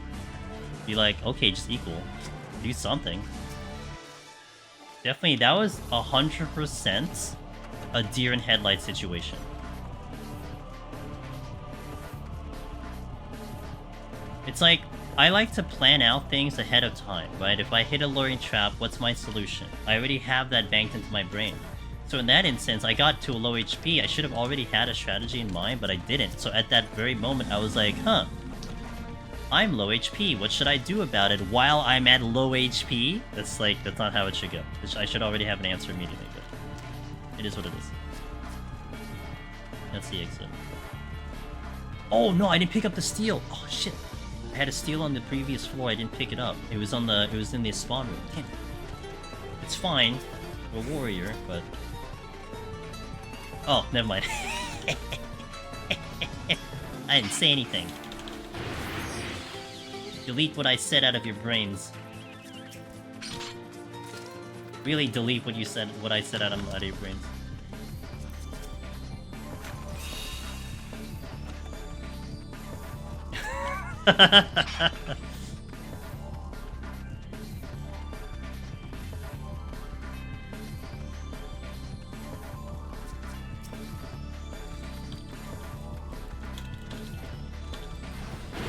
be like, okay, just equal. Do something. Definitely, that was 100% a deer in headlights situation. It's like, I like to plan out things ahead of time, right? If I hit a luring trap, what's my solution? I already have that banked into my brain. So in that instance, I got to a low HP. I should have already had a strategy in mind, but I didn't. So at that very moment, I was like, huh. I'm low HP. What should I do about it while I'm at low HP? That's not how it should go. I should already have an answer immediately, but it is what it is. That's the exit. Oh no, I didn't pick up the steel. Oh shit. I had a steel on the previous floor. I didn't pick it up. It was in the spawn room. Damn. It's fine. We're a warrior, but... Oh, never mind. I didn't say anything. Delete what I said out of your brains. Really delete what I said out of your brains.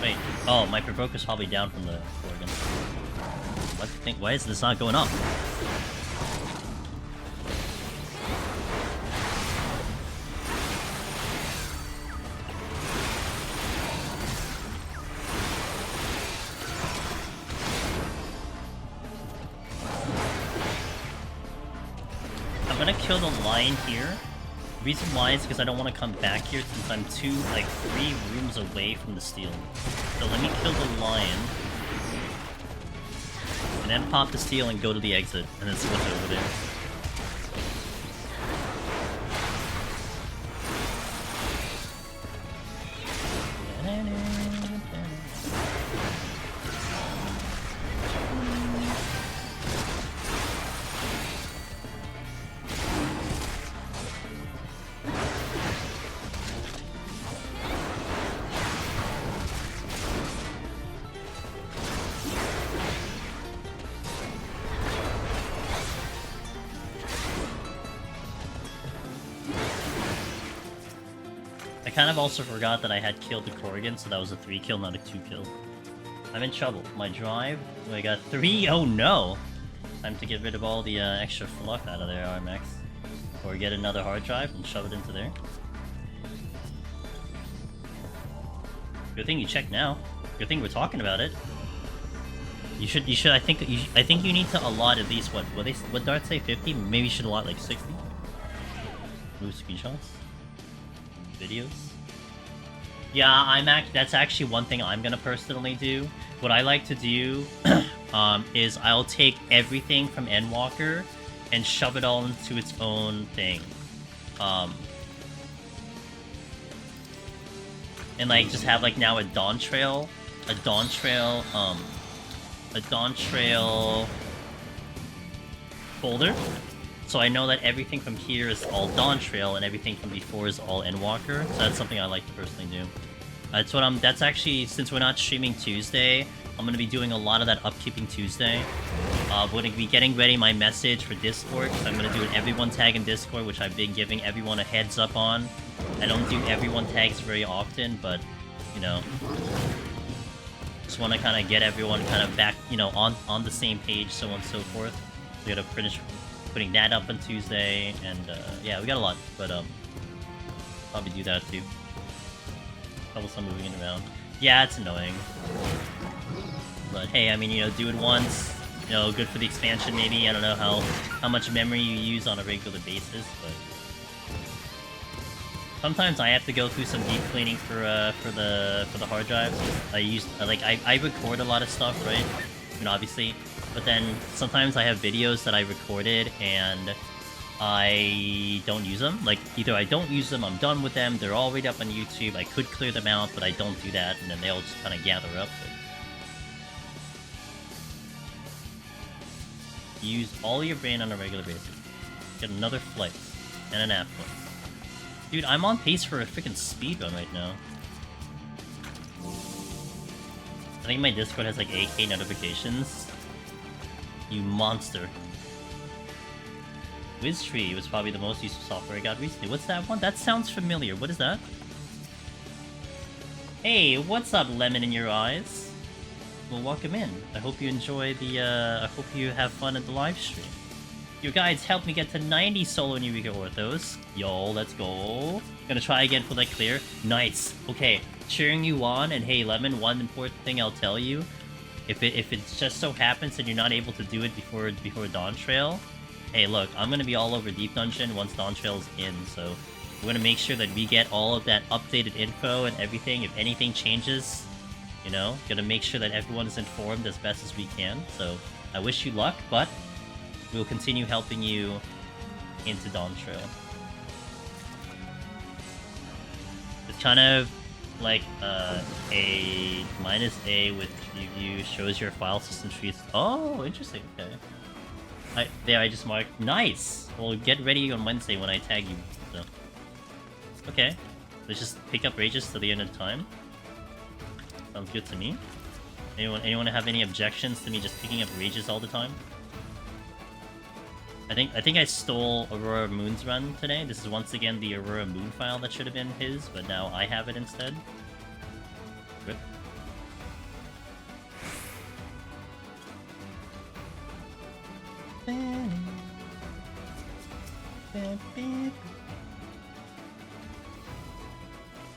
Wait. Oh, my provoke is probably down from the organ. Why is this not going up? I'm gonna kill the lion here. The reason why is because I don't want to come back here since I'm 3 rooms away from the steel. So let me kill the lion. And then pop the steel and go to the exit, and then switch over there. I kind of also forgot that I had killed the Corrigan, so that was a 3 kill, not a 2 kill. I'm in trouble. My drive, I got 3. Oh no! Time to get rid of all the extra fluff out of there, RMX. Or get another hard drive and shove it into there. Good thing you checked now. Good thing we're talking about it. You should. I think you need to allot at least what Dart say 50? Maybe you should allot like 60. Move screenshots. Videos. Yeah, that's actually one thing I'm gonna personally do. what I like to do is I'll take everything from Endwalker and shove it all into its own thing. And like just have like now a Dawn Trail folder. So I know that everything from here is all Dawn Trail and everything from before is all Endwalker. So that's something I like to personally do. That's actually, since we're not streaming Tuesday, I'm gonna be doing a lot of that Upkeeping Tuesday. I'm gonna be getting ready my message for Discord, because I'm gonna do an everyone tag in Discord, which I've been giving everyone a heads up on. I don't do everyone tags very often, but, you know, just want to kind of get everyone kind of back, you know, on the same page, so on and so forth. We gotta finish putting that up on Tuesday, and yeah, we got a lot, but probably do that too. Troublesome moving it around. Yeah, it's annoying. But hey, I mean, you know, do it once. You know, good for the expansion maybe. I don't know how much memory you use on a regular basis, but sometimes I have to go through some deep cleaning for the hard drives. I record a lot of stuff, right? I mean, obviously, but then sometimes I have videos that I recorded and I don't use them. Like, either I don't use them, I'm done with them, they're already up on YouTube, I could clear them out, but I don't do that, and then they all just kind of gather up. But use all your brain on a regular basis. Get another flight and an app point. Dude, I'm on pace for a freaking speedrun right now. I think my Discord has like 8K notifications. You monster. WizTree was probably the most useful software I got recently. What's that one? That sounds familiar. What is that? Hey, what's up, lemon in your eyes? Well, welcome in. I hope you enjoy the, I hope you have fun at the live stream. Your guides helped me get to 90 solo Eureka Orthos. Yo, let's go. Gonna try again for that clear. Nice. Okay, cheering you on, and hey, Lemon, one important thing I'll tell you. If it just so happens that you're not able to do it before Dawn Trail, hey, look, I'm gonna be all over Deep Dungeon once Dawn Trail's in, so we're gonna make sure that we get all of that updated info and everything. If anything changes, you know, gonna make sure that everyone is informed as best as we can. So I wish you luck, but we'll continue helping you into Dawn Trail. It's kind of like a -A with preview shows your file system trees. Oh, interesting. Okay. I just marked. Nice! Well, get ready on Wednesday when I tag you. So. Okay. Let's just pick up rages till the end of time. Sounds good to me. Anyone have any objections to me just picking up rages all the time? I think I stole Aurora Moon's run today. This is once again the Aurora Moon file that should have been his, but now I have it instead. Rip.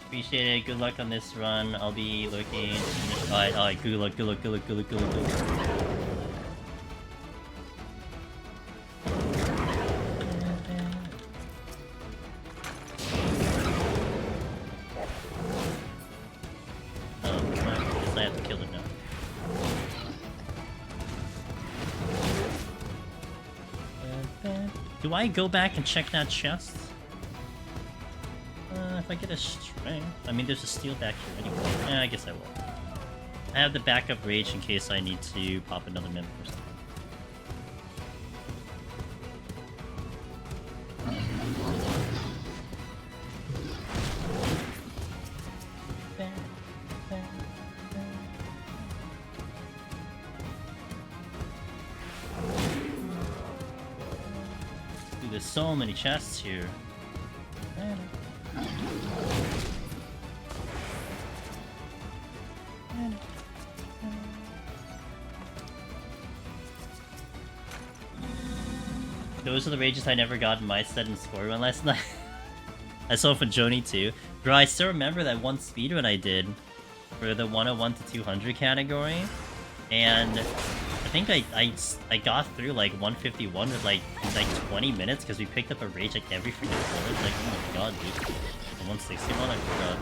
Appreciate it. Good luck on this run. I'll be lurking. Alright, good luck. I have to kill it now. Do I go back and check that chest? If I get a strength... I mean, there's a steel back here anyway. I guess I will. I have the backup rage in case I need to pop another member or something. Dude, there's so many chests here. Those are the rages I never got in my set and score run last night. I saw it for Joni too. Bro, I still remember that one speedrun I did for the 101-200 category. And I think I got through like 151 with like 20 minutes because we picked up a rage like every freaking floor. It's like, oh my god, dude. The 161, I forgot.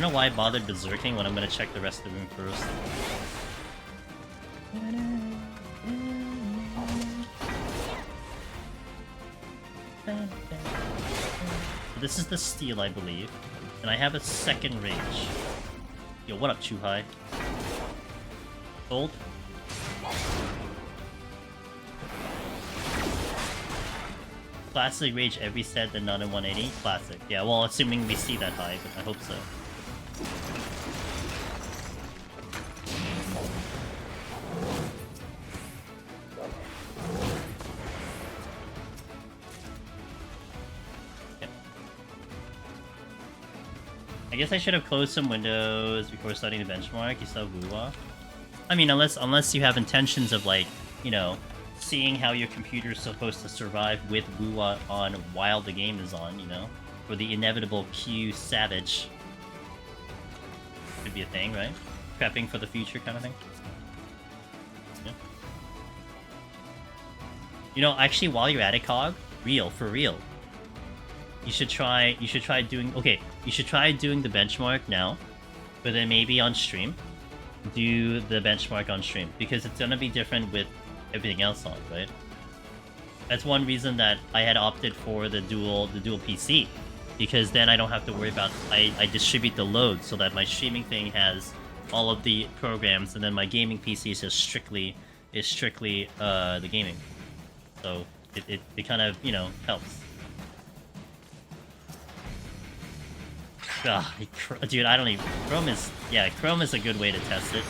don't know why I bothered berserking when I'm gonna check the rest of the room first. This is the steel, I believe. And I have a second rage. Yo, what up, Chuhai? Gold? Classic rage every set, then not in 180? Classic. Yeah, well, assuming we see that high, but I hope so. I guess I should have closed some windows before starting the benchmark. You saw Wuwa. I mean, unless you have intentions of, like, you know, seeing how your computer is supposed to survive with Wuwa on while the game is on, you know? For the inevitable Q Savage. Could be a thing, right? Prepping for the future kind of thing. Yeah. You know, actually, while you're at it, Cog, for real. You should try doing... Okay, you should try doing the benchmark now, but then maybe on stream. Do the benchmark on stream, because it's gonna be different with everything else on, right? That's one reason that I had opted for the dual PC, because then I don't have to worry about... I distribute the load so that my streaming thing has all of the programs, and then my gaming PC is just strictly the gaming. So it kind of, you know, helps. Ugh, dude, I don't even... Chrome is a good way to test it.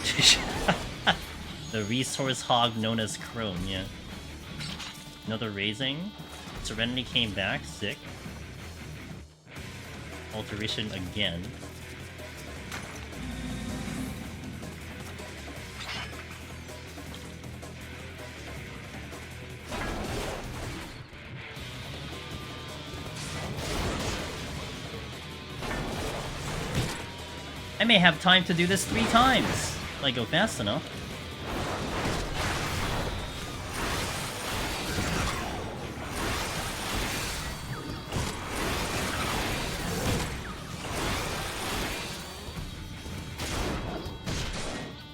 The resource hog known as Chrome, yeah. Another raising. Serenity came back, sick. Alteration again. I may have time to do this 3 times. If I go fast enough.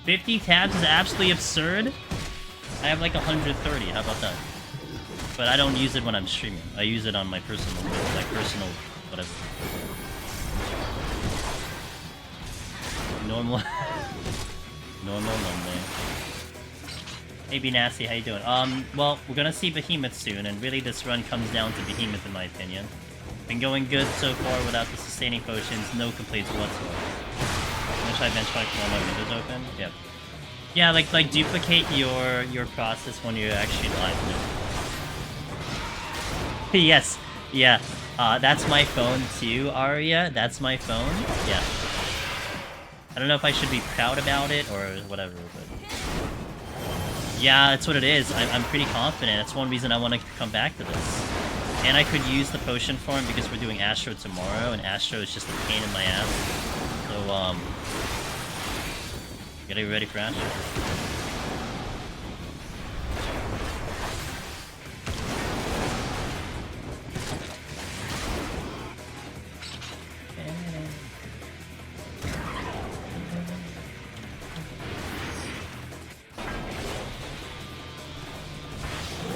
$50 tabs is absolutely absurd. I have like 130. How about that? But I don't use it when I'm streaming. I use it on my personal whatever. Normal Monday. Hey, Be Nasty, how you doing? Well, we're gonna see Behemoth soon, and really this run comes down to Behemoth in my opinion. Been going good so far without the sustaining potions, no complaints whatsoever. I'm gonna try benchmark while my window's open. Yep. Yeah, like duplicate your process when you're actually live. Yes, yeah. That's my phone too, Arya. That's my phone. Yeah. I don't know if I should be proud about it or whatever, but... Yeah, that's what it is. I'm pretty confident. That's one reason I want to come back to this. And I could use the potion form because we're doing Astro tomorrow, and Astro is just a pain in my ass. So, gotta be ready for Astro.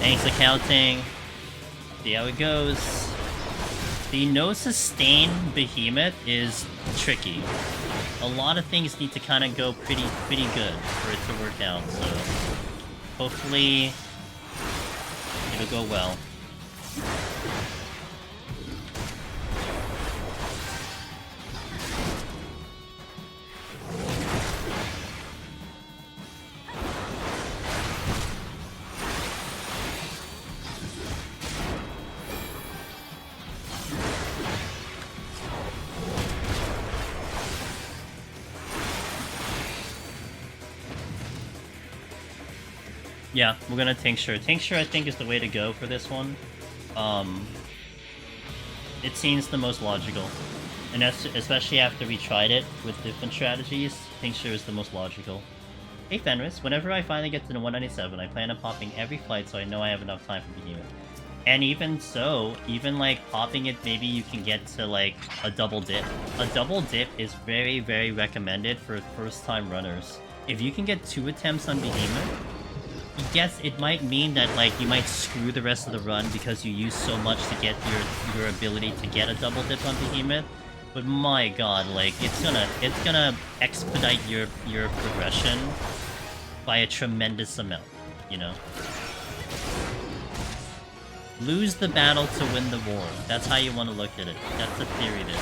Thanks, accounting. See how it goes. The no sustain Behemoth is tricky. A lot of things need to kind of go pretty good for it to work out, so hopefully it'll go well. Yeah, we're gonna Tincture. Tincture, I think, is the way to go for this one. It seems the most logical. And especially after we tried it with different strategies, Tincture is the most logical. Hey Fenris, whenever I finally get to the 197, I plan on popping every flight so I know I have enough time for Behemoth. And even so, even like popping it, maybe you can get to like a double dip. A double dip is very, very recommended for first-time runners. If you can get 2 attempts on Behemoth, yes, it might mean that like you might screw the rest of the run because you use so much to get your ability to get a double dip on Behemoth. But my god, like it's gonna expedite your progression by a tremendous amount, you know? Lose the battle to win the war. That's how you want to look at it. That's the theory there.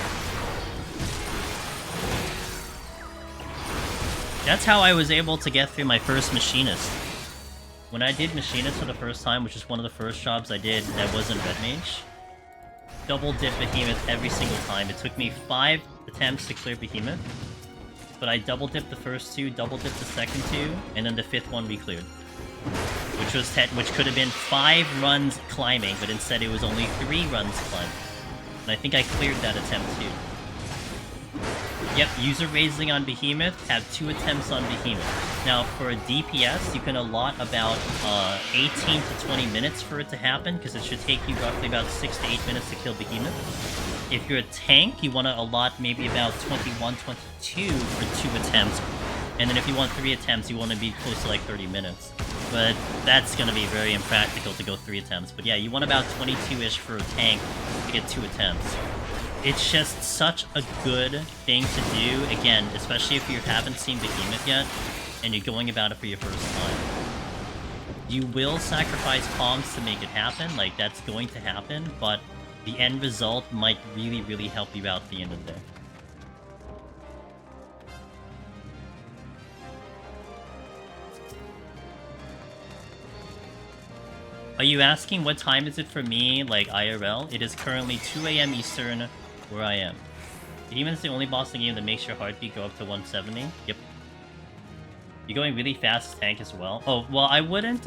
That's how I was able to get through my first Machinist. When I did Machinist for the first time, which is one of the first jobs I did that wasn't Red Mage, double dip Behemoth every single time. It took me 5 attempts to clear Behemoth, but I double dipped the first 2, double dipped the second 2, and then the 5th one re-cleared. Which could have been 5 runs climbing, but instead it was only 3 runs climbing. And I think I cleared that attempt too. Yep, user raising on Behemoth, have 2 attempts on Behemoth. Now, for a DPS, you can allot about 18 to 20 minutes for it to happen, because it should take you roughly about 6 to 8 minutes to kill Behemoth. If you're a tank, you want to allot maybe about 21, 22 for 2 attempts. And then if you want 3 attempts, you want to be close to like 30 minutes. But that's going to be very impractical to go 3 attempts. But yeah, you want about 22-ish for a tank to get 2 attempts. It's just such a good thing to do, again, especially if you haven't seen Behemoth yet, and you're going about it for your first time. You will sacrifice palms to make it happen, like, that's going to happen, but the end result might really, really help you out at the end of the day. Are you asking what time is it for me, like IRL? It is currently 2 AM Eastern where I am. Demon is the only boss in the game that makes your heartbeat go up to 170. Yep. You're going really fast tank as well. Oh, well, I wouldn't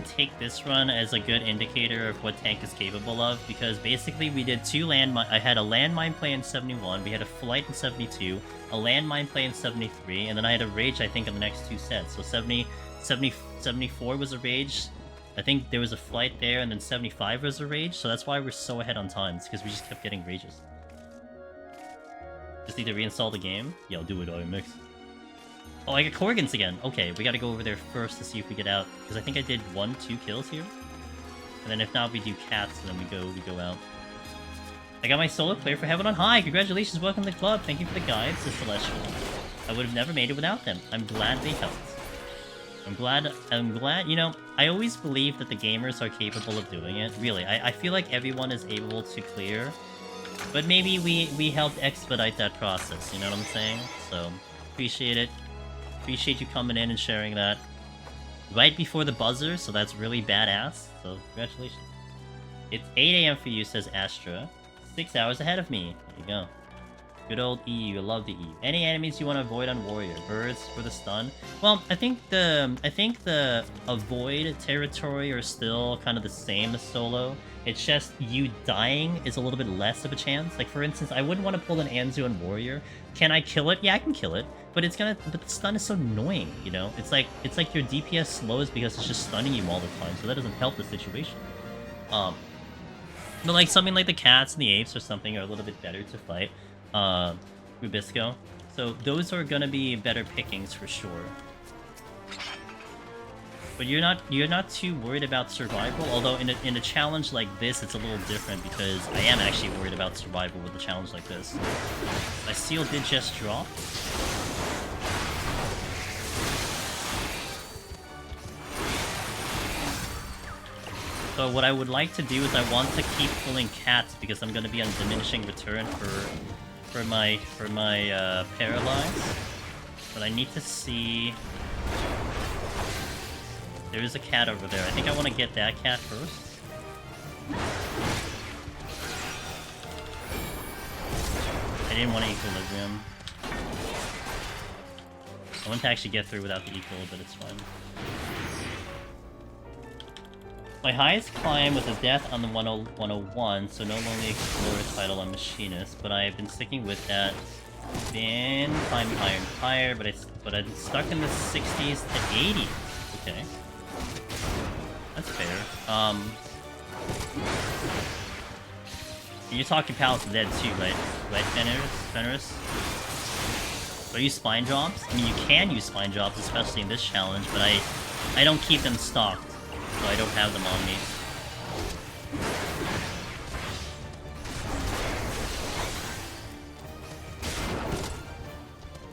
take this run as a good indicator of what tank is capable of, because basically we did 2 landmine. I had a landmine play in 71, we had a flight in 72, a landmine play in 73, and then I had a rage, I think, in the next 2 sets. So 74 was a rage. I think there was a flight there, and then 75 was a rage, so that's why we're so ahead on times, because we just kept getting rages. Just need to reinstall the game? Yeah, I'll do it, mix. Oh, I got Corgans again! Okay, we gotta go over there first to see if we get out, because I think I did 1-2 kills here. And then if not, we do cats, and then we go out. I got my solo clear for Heaven on High! Congratulations, welcome to the club! Thank you for the guides, the Celestial. I would have never made it without them. I'm glad they helped. I'm glad, you know, I always believe that the gamers are capable of doing it. Really, I feel like everyone is able to clear, but maybe we helped expedite that process, you know what I'm saying? So, appreciate it. Appreciate you coming in and sharing that right before the buzzer, so that's really badass, so congratulations. It's 8 AM for you, says Astra. 6 hours ahead of me. There you go. Good old EU, I love the EU. Any enemies you want to avoid on Warrior? Birds for the stun? Well, I think the avoid territory are still kind of the same as solo. It's just you dying is a little bit less of a chance. Like, for instance, I wouldn't want to pull an Anzu on Warrior. Can I kill it? Yeah, I can kill it. But but the stun is so annoying, you know? It's like your DPS slows because it's just stunning you all the time, so that doesn't help the situation. But like something like the cats and the apes or something are a little bit better to fight. Rubisco. So those are gonna be better pickings for sure. But you're not too worried about survival, although in a challenge like this it's a little different because I am actually worried about survival with a challenge like this. My seal did just drop. So what I would like to do is I want to keep pulling cats because I'm gonna be on diminishing return for my paralyzed. But I need to see. There is a cat over there. I think I want to get that cat first. I didn't want to equilibrium. I want to actually get through without the equal, but it's fine. My highest climb was a death on the 101, so no lonely explorer title on Machinist, but I have been sticking with that. Been climbing higher and higher, but I'm stuck in the 60s to 80s. Okay. That's fair. You're talking Palace of the Dead too, right? Right, Fenris? Are you spine drops? I mean, you can use spine drops, especially in this challenge, but I don't keep them stocked, so I don't have them on me.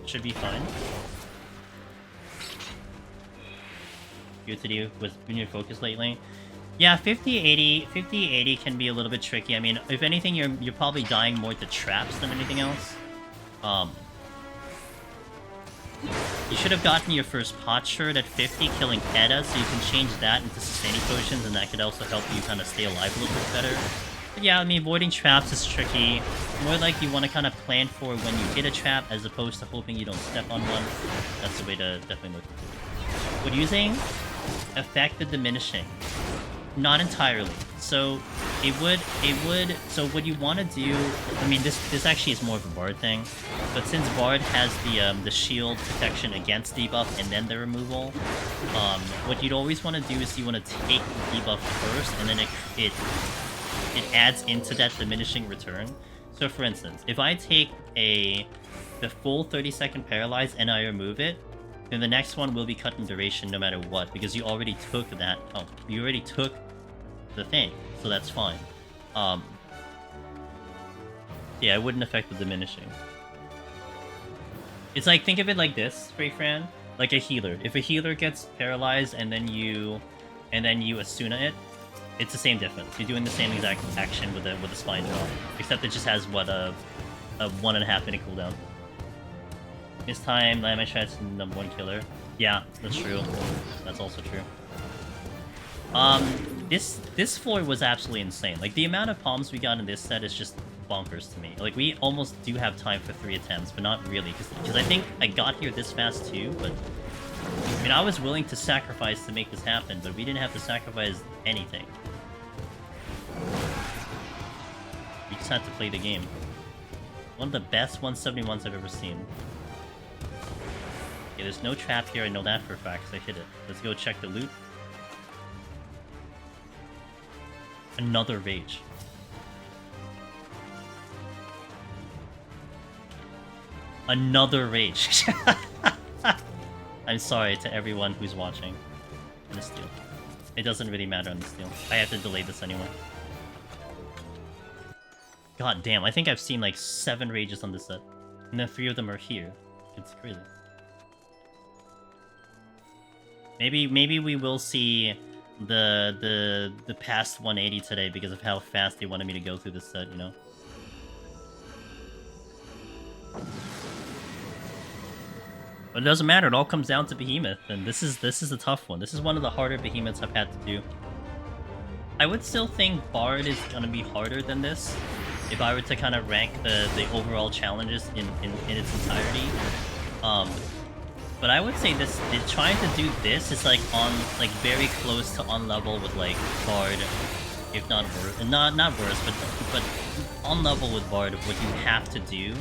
Should be fine. Good to do with your focus lately. Yeah, 50-80 can be a little bit tricky. I mean, if anything, you're probably dying more to traps than anything else. You should have gotten your first pot shirt at 50, killing Aida, so you can change that into sustaining potions, and that could also help you kind of stay alive a little bit better. But yeah, I mean, avoiding traps is tricky. More like you want to kind of plan for when you hit a trap, as opposed to hoping you don't step on one. That's the way to definitely look at it. What using? Affect the diminishing. Not entirely. So so what you want to do, I mean, this actually is more of a Bard thing, but since Bard has the shield protection against debuff and then the removal, what you'd always want to do is you want to take the debuff first, and then it adds into that diminishing return. So for instance, if I take the full 30-second paralyze and I remove it, then the next one will be cut in duration no matter what, because you already took that. Oh, you already took the thing, so that's fine. Yeah, it wouldn't affect the diminishing. It's like, think of it like this, Fran, like a healer. If a healer gets paralyzed and then you Asuna it, it's the same difference. You're doing the same exact action with a spine drop, except it just has what a 1.5 minute cooldown. This time, Lamb Shred's #1 killer. Yeah, that's true. That's also true. This floor was absolutely insane. Like, the amount of palms we got in this set is just bonkers to me. Like, we almost do have time for 3 attempts, but not really, because I think I got here this fast too, but... I mean, I was willing to sacrifice to make this happen, but we didn't have to sacrifice anything. We just had to play the game. One of the best 171s I've ever seen. Yeah, there's no trap here, I know that for a fact, because I hit it. Let's go check the loot. Another rage. Another rage. I'm sorry to everyone who's watching. On the steal. It doesn't really matter on the steal. I have to delay this anyway. God damn, I think I've seen like 7 rages on this set. And then 3 of them are here. It's crazy. Maybe we will see the past 180 today because of how fast they wanted me to go through this set, you know? But it doesn't matter, it all comes down to Behemoth, and this is a tough one. This is one of the harder Behemoths I've had to do. I would still think Bard is gonna be harder than this, if I were to kind of rank the overall challenges in its entirety. But I would say trying to do this is like very close to on level with like Bard, if not worse, not worse, but on level with Bard of what you have to do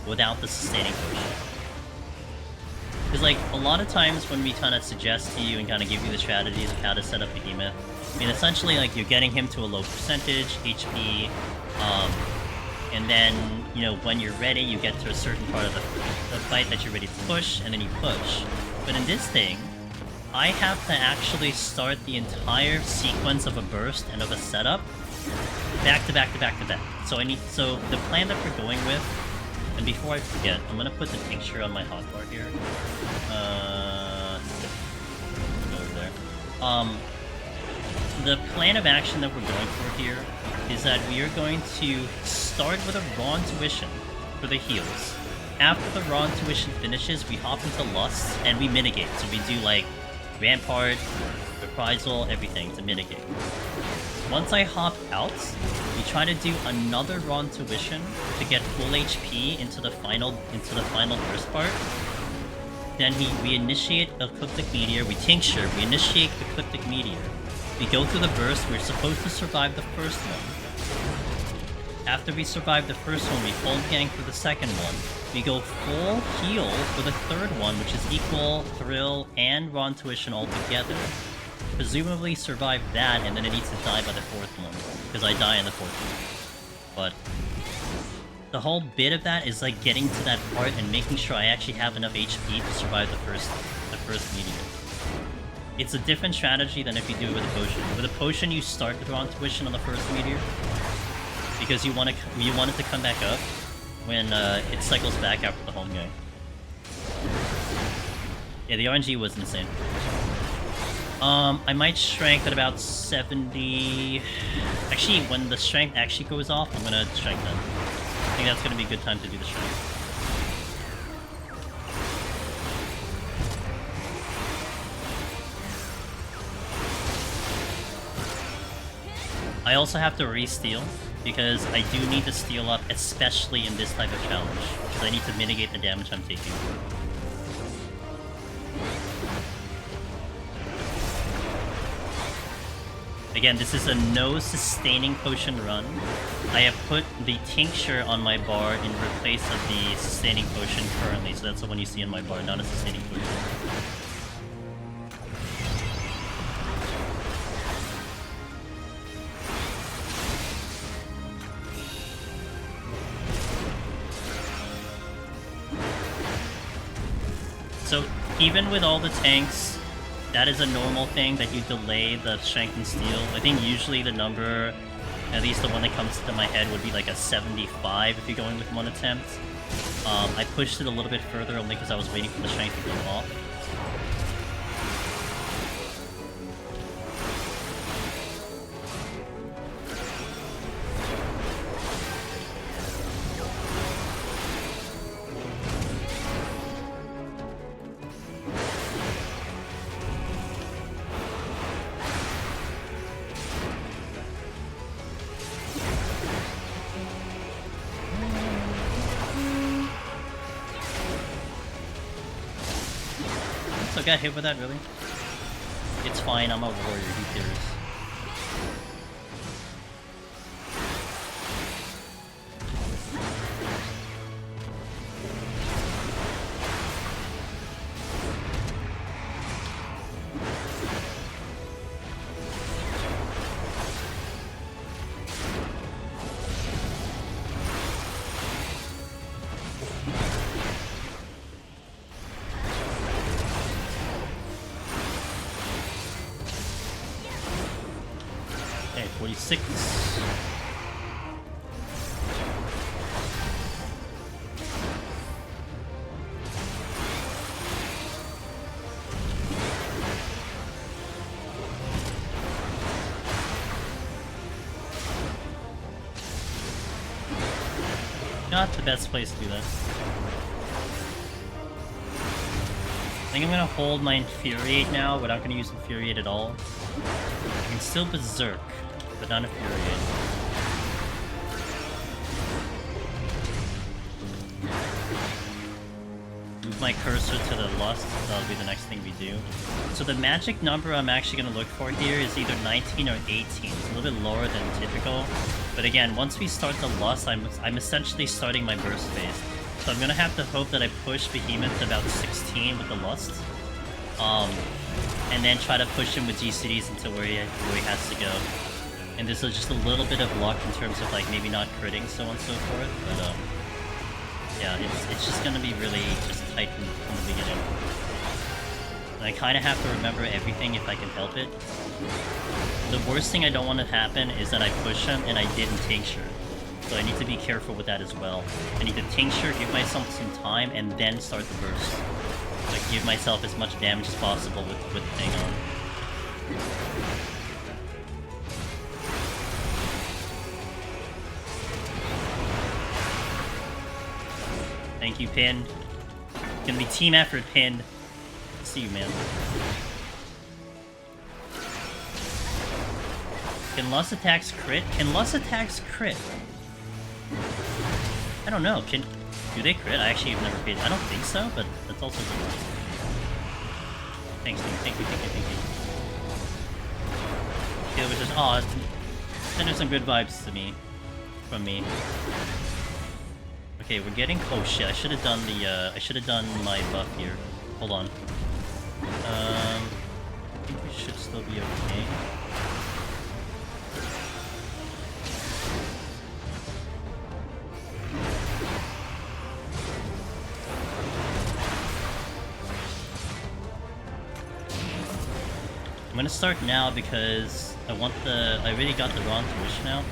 without the sustaining potion. Because like a lot of times when we kind of suggest to you and kind of give you the strategies of how to set up Behemoth, I mean essentially like you're getting him to a low percentage HP, and then you know when you're ready you get to a certain part of the fight that you're ready to push, and then you push. But in this thing, I have to actually start the entire sequence of a burst and of a setup back to back to back to back. So the plan that we're going with. And before I forget, I'm gonna put the picture on my hotbar here. Over there. The plan of action that we're going for here is that we are going to start with a raw intuition for the heals. After the raw intuition finishes, we hop into lust and we mitigate. So we do like rampart, reprisal, everything to mitigate. Once I hop out, we try to do another raw intuition to get full HP into the final burst part. Then we initiate a Ecliptic Meteor, we tincture, we initiate the Ecliptic Meteor. We go through the burst, we're supposed to survive the first one. After we survive the first one, we full gang for the second one. We go full heal for the third one, which is equal, thrill, and raw intuition all together. presumably survive that, and then it needs to die by the 4th one, because I die in the 4th one. But the whole bit of that is like getting to that part and making sure I actually have enough HP to survive the first meteor. It's a different strategy than if you do it with a potion. With a potion, you start the Thrawn Tuition on the first meteor, because you want it to come back up when it cycles back after the home game. Yeah, the RNG was insane. I might strength at about 70... Actually, when the strength actually goes off, I'm gonna strength then. I think that's gonna be a good time to do the strength. I also have to re-steal, because I do need to steal up, especially in this type of challenge, because I need to mitigate the damage I'm taking. Again, this is a no sustaining potion run. I have put the tincture on my bar in place of the sustaining potion currently, so that's the one you see in my bar, not a sustaining potion. So, even with all the tanks, that is a normal thing that you delay the strength and steel. I think usually the number, at least the one that comes to my head, would be like a 75 if you're going with one attempt. I pushed it a little bit further only because I was waiting for the strength to go off. So got hit with that, really? It's fine, I'm a warrior, who cares? Okay, 46. Not the best place to do that. I think I'm gonna hold my Infuriate now, but I'm not gonna use Infuriate at all. I can still Berserk, but not Infuriate. Move my cursor to the Lust, that'll be the next thing we do. So the magic number I'm actually gonna look for here is either 19 or 18. It's a little bit lower than typical. But again, once we start the Lust, I'm essentially starting my burst phase. So I'm gonna have to hope that I push Behemoth to about 16 with the Lust. And then try to push him with GCDs until where he has to go. And this is just a little bit of luck in terms of like maybe not critting, so on and so forth. But yeah, it's just gonna be really just tight from the beginning. And I kind of have to remember everything if I can help it. The worst thing I don't want to happen is that I push him and I didn't tincture. So I need to be careful with that as well. I need to tincture, give myself some time, and then start the burst. Like, give myself as much damage as possible with the thing on. Thank you, Pin. It's gonna be team effort, Pin. See you, man. Can Lust attacks crit? Can Lust attacks crit? I don't know. Do they crit? I actually have never paid. I don't think so, but that's also good. Thanks, dude. Thank you. Okay, which is sending some good vibes to me. From me. Okay, we're getting. Oh shit! I should have done the. I should have done my buff here. Hold on. I think we should still be okay. I'm gonna start now because I already got the wrong tuition out.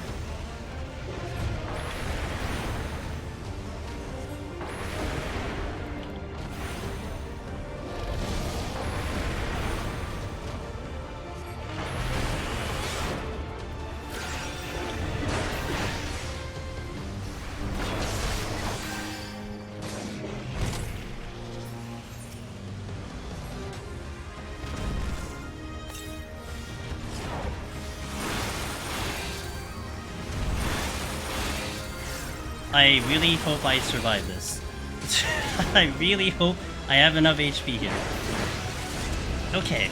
I really hope I survive this. I really hope I have enough HP here. Okay.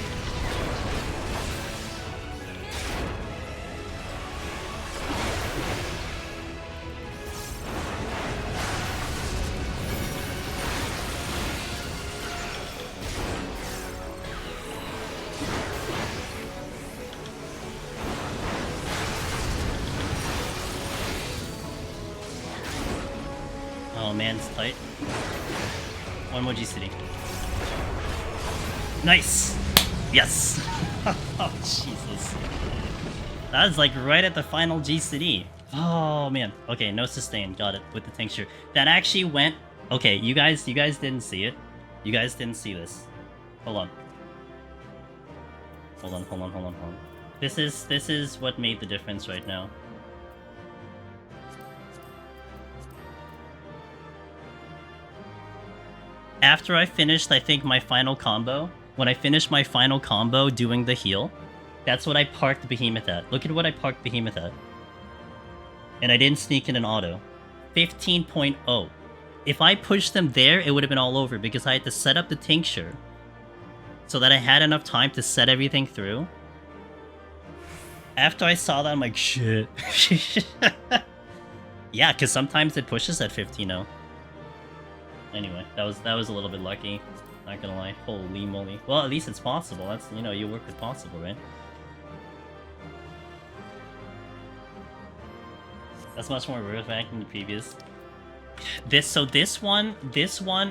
Oh man, it's tight. One more G-City. Nice! Yes! Oh, Jesus. That was like right at the final G-City. Oh man. Okay, no sustain. Got it. With the tincture. That actually went... Okay, you guys didn't see it. You guys didn't see this. Hold on. Hold on. This is what made the difference right now. After I finished, I think, my final combo, when I finished my final combo doing the heal, that's what I parked Behemoth at. Look at what I parked Behemoth at. And I didn't sneak in an auto. 15.0. If I pushed them there, it would have been all over because I had to set up the tincture so that I had enough time to set everything through. After I saw that, I'm like, shit. Yeah, because sometimes it pushes at 15.0. Anyway, that was a little bit lucky. Not gonna lie. Holy moly. Well, at least it's possible. That's, you know, you work with possible, right? That's much more worth back than the previous. This one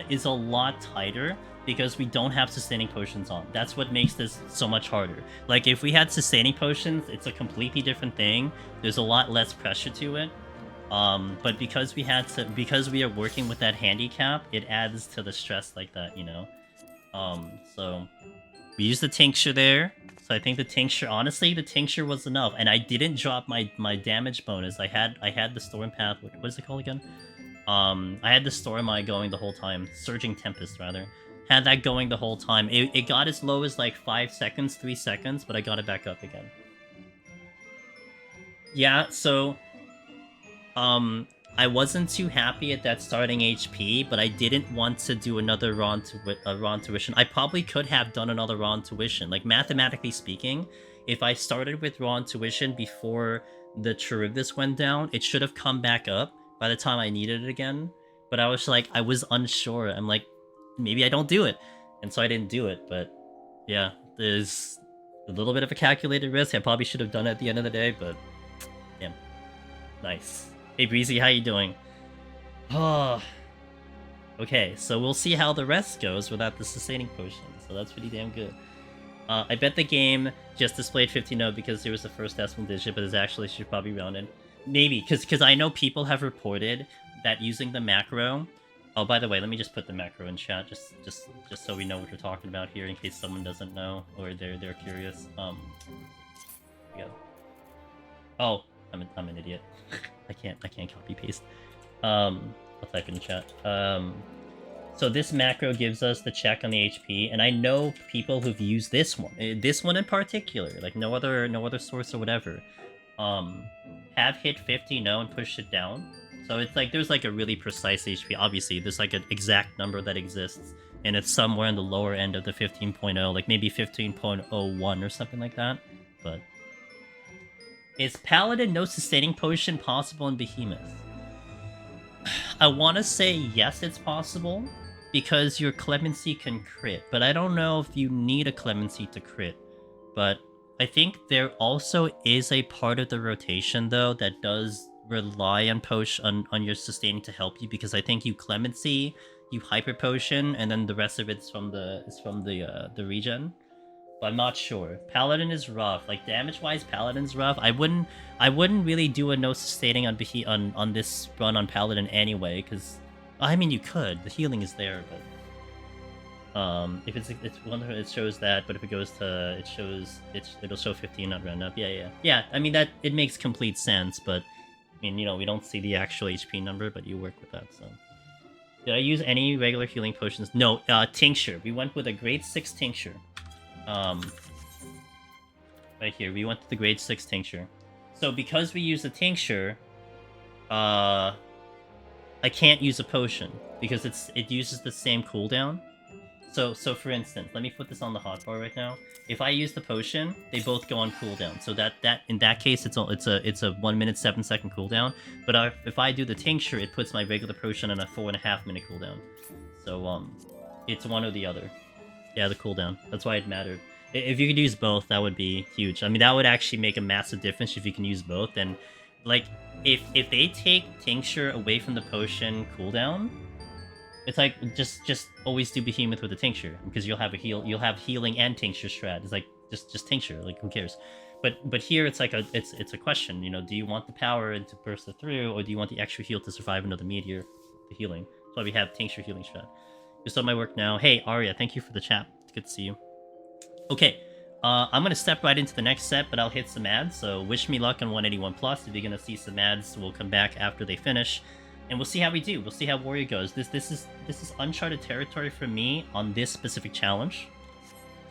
is a lot tighter because we don't have sustaining potions on. That's what makes this so much harder. Like, if we had sustaining potions, it's a completely different thing. There's a lot less pressure to it. But because we are working with that handicap, it adds to the stress like that, you know? So we used the tincture there. So I think the tincture, honestly, the tincture was enough. And I didn't drop my damage bonus. I had the storm path, what is it called again? I had the storm eye going the whole time. Surging Tempest, rather. Had that going the whole time. It got as low as like 5 seconds, 3 seconds, but I got it back up again. Yeah, so... I wasn't too happy at that starting HP, but I didn't want to do another Ron tuition. I probably could have done another Ron tuition. Like, mathematically speaking, if I started with Ron tuition before the Charybdis went down, it should have come back up by the time I needed it again. But I was like, I was unsure. I'm like, maybe I don't do it. And so I didn't do it, but yeah, there's a little bit of a calculated risk. I probably should have done it at the end of the day, but damn. Nice. Hey Breezy, how you doing? Oh. Okay, so we'll see how the rest goes without the sustaining potion. So that's pretty damn good. I bet the game just displayed 15.0 because there was the first decimal digit, but it actually should probably round in. Maybe, because I know people have reported that using the macro... Oh, by the way, let me just put the macro in chat, just so we know what we're talking about here, in case someone doesn't know or they're curious. Yeah. Oh, I'm an idiot. I can't copy paste. I'll type in the chat. So this macro gives us the check on the HP, and I know people who've used this one in particular, like no other source or whatever, have hit 50.0 and pushed it down. So it's like there's like a really precise HP. Obviously, there's like an exact number that exists, and it's somewhere in the lower end of the 15.0, like maybe 15.01 or something like that. But is Paladin no sustaining potion possible in Behemoth? I want to say yes, it's possible, because your Clemency can crit, but I don't know if you need a Clemency to crit. But I think there also is a part of the rotation though that does rely on potion on your sustaining to help you, because I think you clemency, you hyper potion, and then the rest of it's from the regen. But I'm not sure. Paladin is rough. Like damage wise, Paladin's rough. I wouldn't really do a no sustaining on this run on Paladin anyway, because I mean you could. The healing is there, but if it's one, it shows that. But if it goes to it'll show 15 not round up. Yeah. I mean that it makes complete sense, but I mean, you know, we don't see the actual HP number, but you work with that. So did I use any regular healing potions? No. Tincture. We went with a grade 6 tincture. Right here, we went to the grade 6 tincture. So because we use a tincture, I can't use a potion because it uses the same cooldown. So for instance, let me put this on the hotbar right now. If I use the potion, they both go on cooldown. So that in that case, it's a 1 minute 7 second cooldown. But if I do the tincture, it puts my regular potion on a 4.5 minute cooldown. So it's one or the other. Yeah, the cooldown. That's why it mattered. If you could use both, that would be huge. I mean, that would actually make a massive difference if you can use both. And like, if they take tincture away from the potion cooldown, it's like just always do behemoth with the tincture, because you'll have healing and tincture strat. It's like just tincture. Like, who cares? But here it's like it's a question. You know, do you want the power to burst it through, or do you want the extra heal to survive another meteor? The healing. That's why we have tincture healing strat. You start my work now. Hey, Arya, thank you for the chat. It's good to see you. Okay, I'm going to step right into the next set, but I'll hit some ads. So wish me luck on 181 plus. If you're going to see some ads, we'll come back after they finish, and we'll see how we do. We'll see how Warrior goes. This is uncharted territory for me on this specific challenge.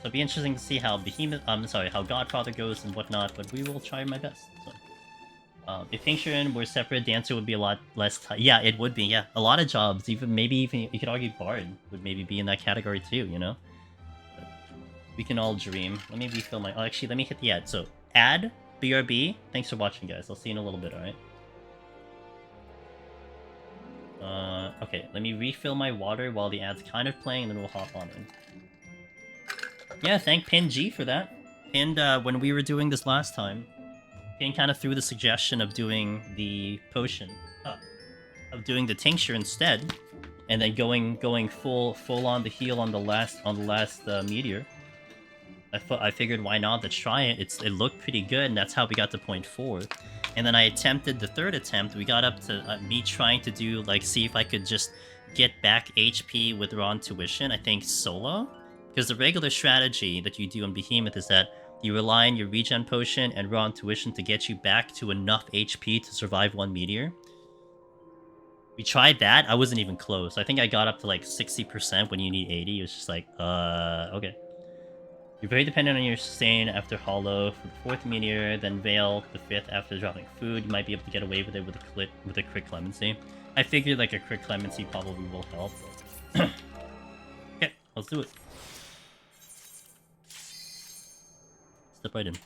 So it'll be interesting to see how how Godfather goes and whatnot, but we will try my best. So. If Tincture were separate, Dancer would be a lot less tight. Yeah, it would be, yeah. A lot of jobs, maybe even you could argue Bard would maybe be in that category too, you know? But we can all dream. Let me refill my... Oh, actually, let me hit the ad. So, ad, BRB. Thanks for watching, guys. I'll see you in a little bit, alright? Okay, let me refill my water while the ad's kind of playing, and then we'll hop on in. Yeah, thank Pin G for that. And when we were doing this last time, Pin kind of threw the suggestion of doing the potion, of doing the tincture instead, and then going full on the heal on the last meteor. I figured why not? Let's try it. It looked pretty good, and that's how we got to point 4. And then I attempted the third attempt. We got up to me trying to do see if I could just get back HP with raw intuition. I think solo, because the regular strategy that you do in Behemoth is that you rely on your regen potion and raw intuition to get you back to enough HP to survive one meteor. We tried that. I wasn't even close. I think I got up to 60% when you need 80. It was just okay. You're very dependent on your sustain after Hollow for the 4th meteor, then Veil the 5th after dropping food. You might be able to get away with it with a crit clemency. I figured a crit clemency probably will help. But... okay, let's do it. Step right in.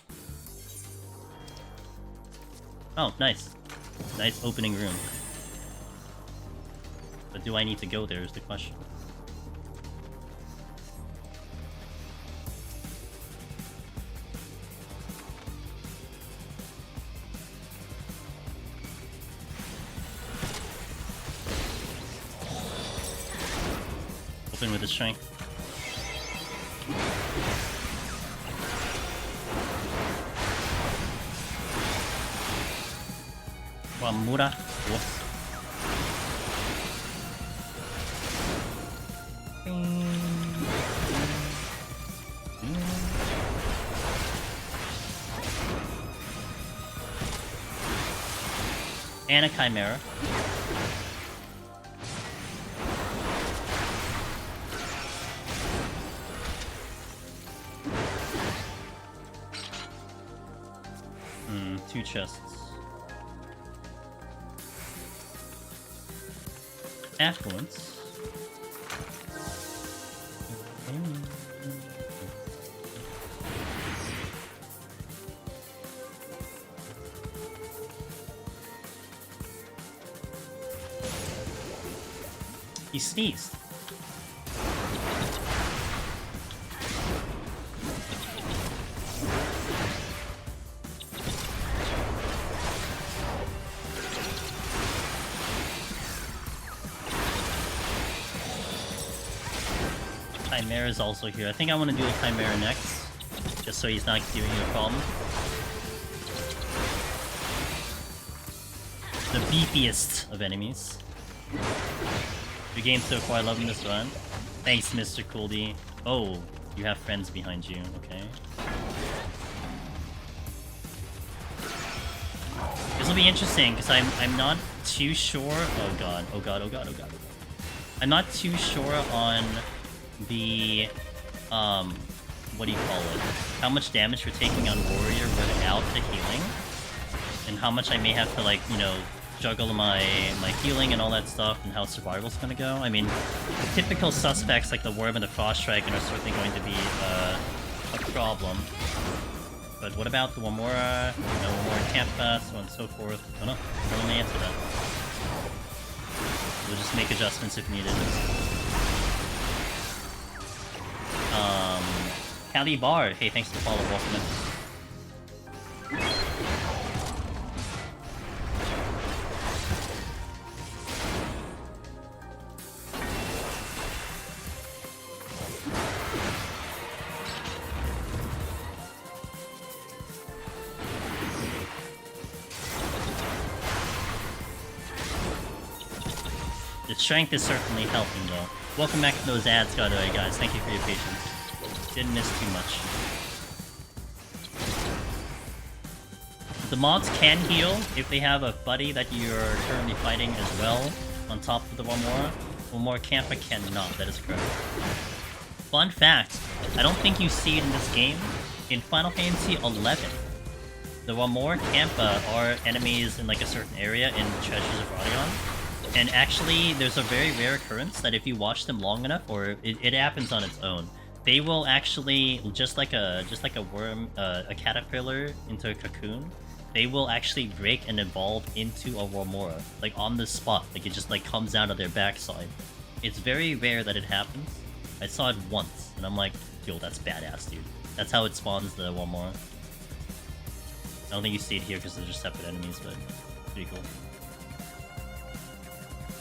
Oh, nice. Nice opening room. But do I need to go there is the question. Open with the strength. Wamura. And a Chimera. Two chests. Affluence. He sneezed. Chimera's also here. I think I want to do a Chimera next, just so he's not giving you a problem. The beefiest of enemies. Good game so far, loving this run. Thanks, Mr. Cooldy. Oh, you have friends behind you, okay. This will be interesting, because I'm not too sure... Oh god, oh god, oh god, oh god, oh god. I'm not too sure on the... what do you call it? How much damage we're taking on Warrior without the healing. And how much I may have to, like, you know, juggle my healing and all that stuff, and how survival's gonna go. I mean, the typical suspects like the Worm and the Frost Dragon are certainly going to be a problem. But what about the Wamora, you know, Wamora Campa, so on and so forth? I don't know. I don't know the answer to that. We'll just make adjustments if needed. Cali Bar, hey, thanks for the follow, welcome in. The strength is certainly helping, though. Welcome back to those ads, by the way, guys. Thank you for your patience. Didn't miss too much. The mods can heal if they have a buddy that you're currently fighting as well, on top of the Wamora. Wamora Campa cannot, that is correct. Fun fact, I don't think you see it in this game. In Final Fantasy XI, the Wamora Campa are enemies in like a certain area in Treasures of Rodion. And actually, there's a very rare occurrence that if you watch them long enough, or it happens on its own, they will actually, just like a worm, a caterpillar into a cocoon, they will actually break and evolve into a Wamora, like on the spot. Like it just like comes out of their backside. It's very rare that it happens. I saw it once, and I'm like, yo, that's badass, dude. That's how it spawns the Wamora. I don't think you see it here because they're just separate enemies, but pretty cool.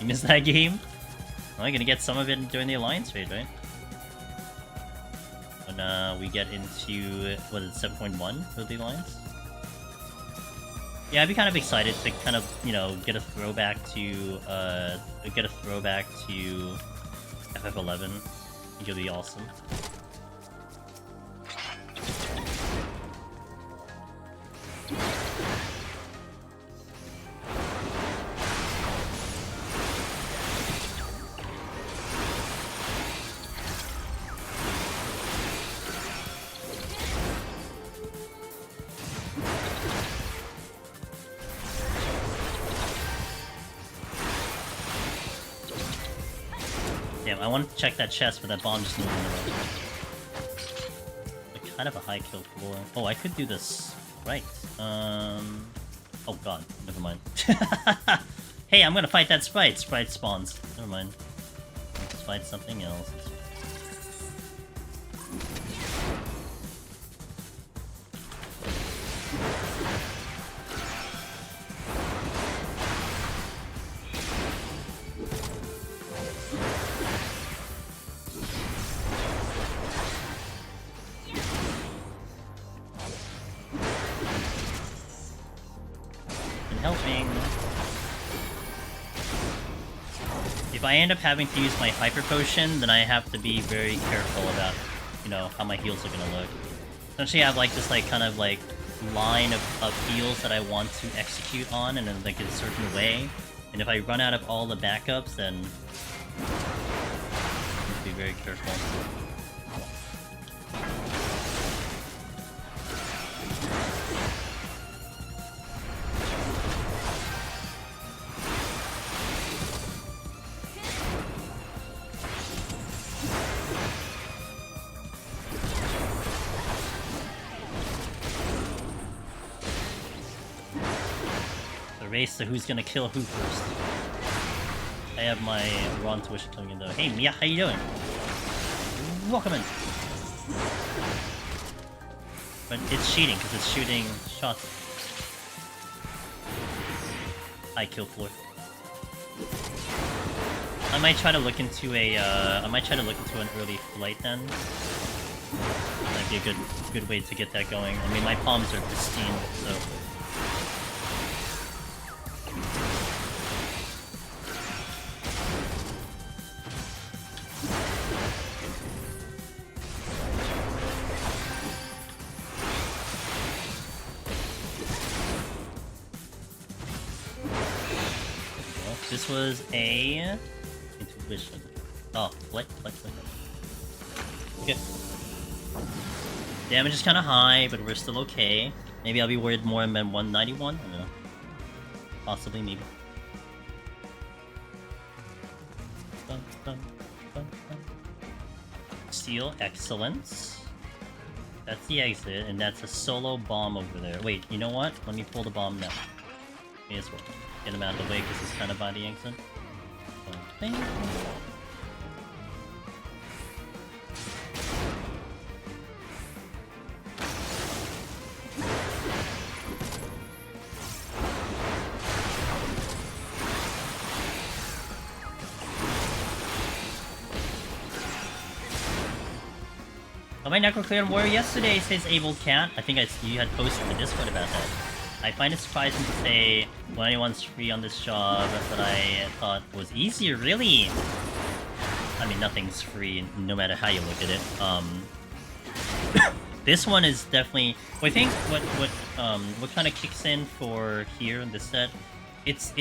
You missed that game? Well, you're gonna get some of it during the Alliance raid, right? When we get into, what is it, 7.1 for the Alliance? Yeah, I'd be kind of excited to kind of, you know, get a throwback to FF11. I think it'll be awesome. Damn, I wanted to check that chest, but that bomb just moved in the road. Like, kind of a high kill floor. Oh, I could do this right. Oh god, never mind. Hey, I'm gonna fight that sprite. Sprite spawns. Never mind. Let's fight something else. If I end up having to use my Hyper Potion, then I have to be very careful about, you know, how my heals are gonna look. Essentially, I have like this like kind of like line of heals that I want to execute on, and in like a certain way. And if I run out of all the backups, then I have to be very careful. Race to who's gonna kill who first. I have my raw intuition coming in though. Hey Mia, how you doing? Welcome in. But it's cheating because it's shooting shots. High kill floor. I might try to look into a, I might try to look into an early flight then. Might be a good way to get that going. I mean, my palms are pristine, so... This was a intuition. Oh, flight. Okay. Damage is kind of high, but we're still okay. Maybe I'll be worried more in 191. I don't know. Possibly, maybe. Steel, excellence. That's the exit, and that's a solo bomb over there. Wait, you know what? Let me pull the bomb now. May as well. Get him out of the way because he's kind of by the exit. Oh, my Necroclear Warrior yesterday, says Able Cat. I think you had posted in the Discord about that. I find it surprising to say 181's free on this job, but I thought was easier, really? I mean, nothing's free, no matter how you look at it. This one is definitely... Well, I think what kind of kicks in for here in this set, it's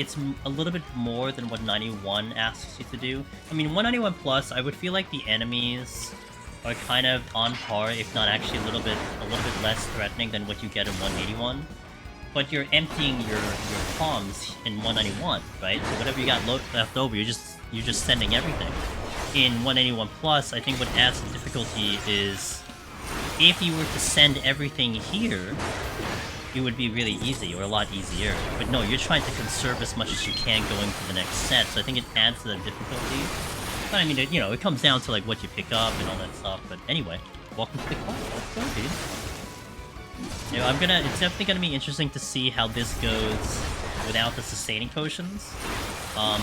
a little bit more than what 91 asks you to do. I mean, 191 Plus, I would feel like the enemies are kind of on par, if not actually a little bit less threatening than what you get in 181. But you're emptying your palms in 191, right? So whatever you got left over, you're just sending everything. In 181 Plus, I think what adds the difficulty is if you were to send everything here, it would be really easy, or a lot easier. But no, you're trying to conserve as much as you can going to the next set, so I think it adds to the difficulty. But I mean, it comes down to like what you pick up and all that stuff. But anyway, welcome to the club. Let's go, dude. You know, it's definitely gonna be interesting to see how this goes without the sustaining potions.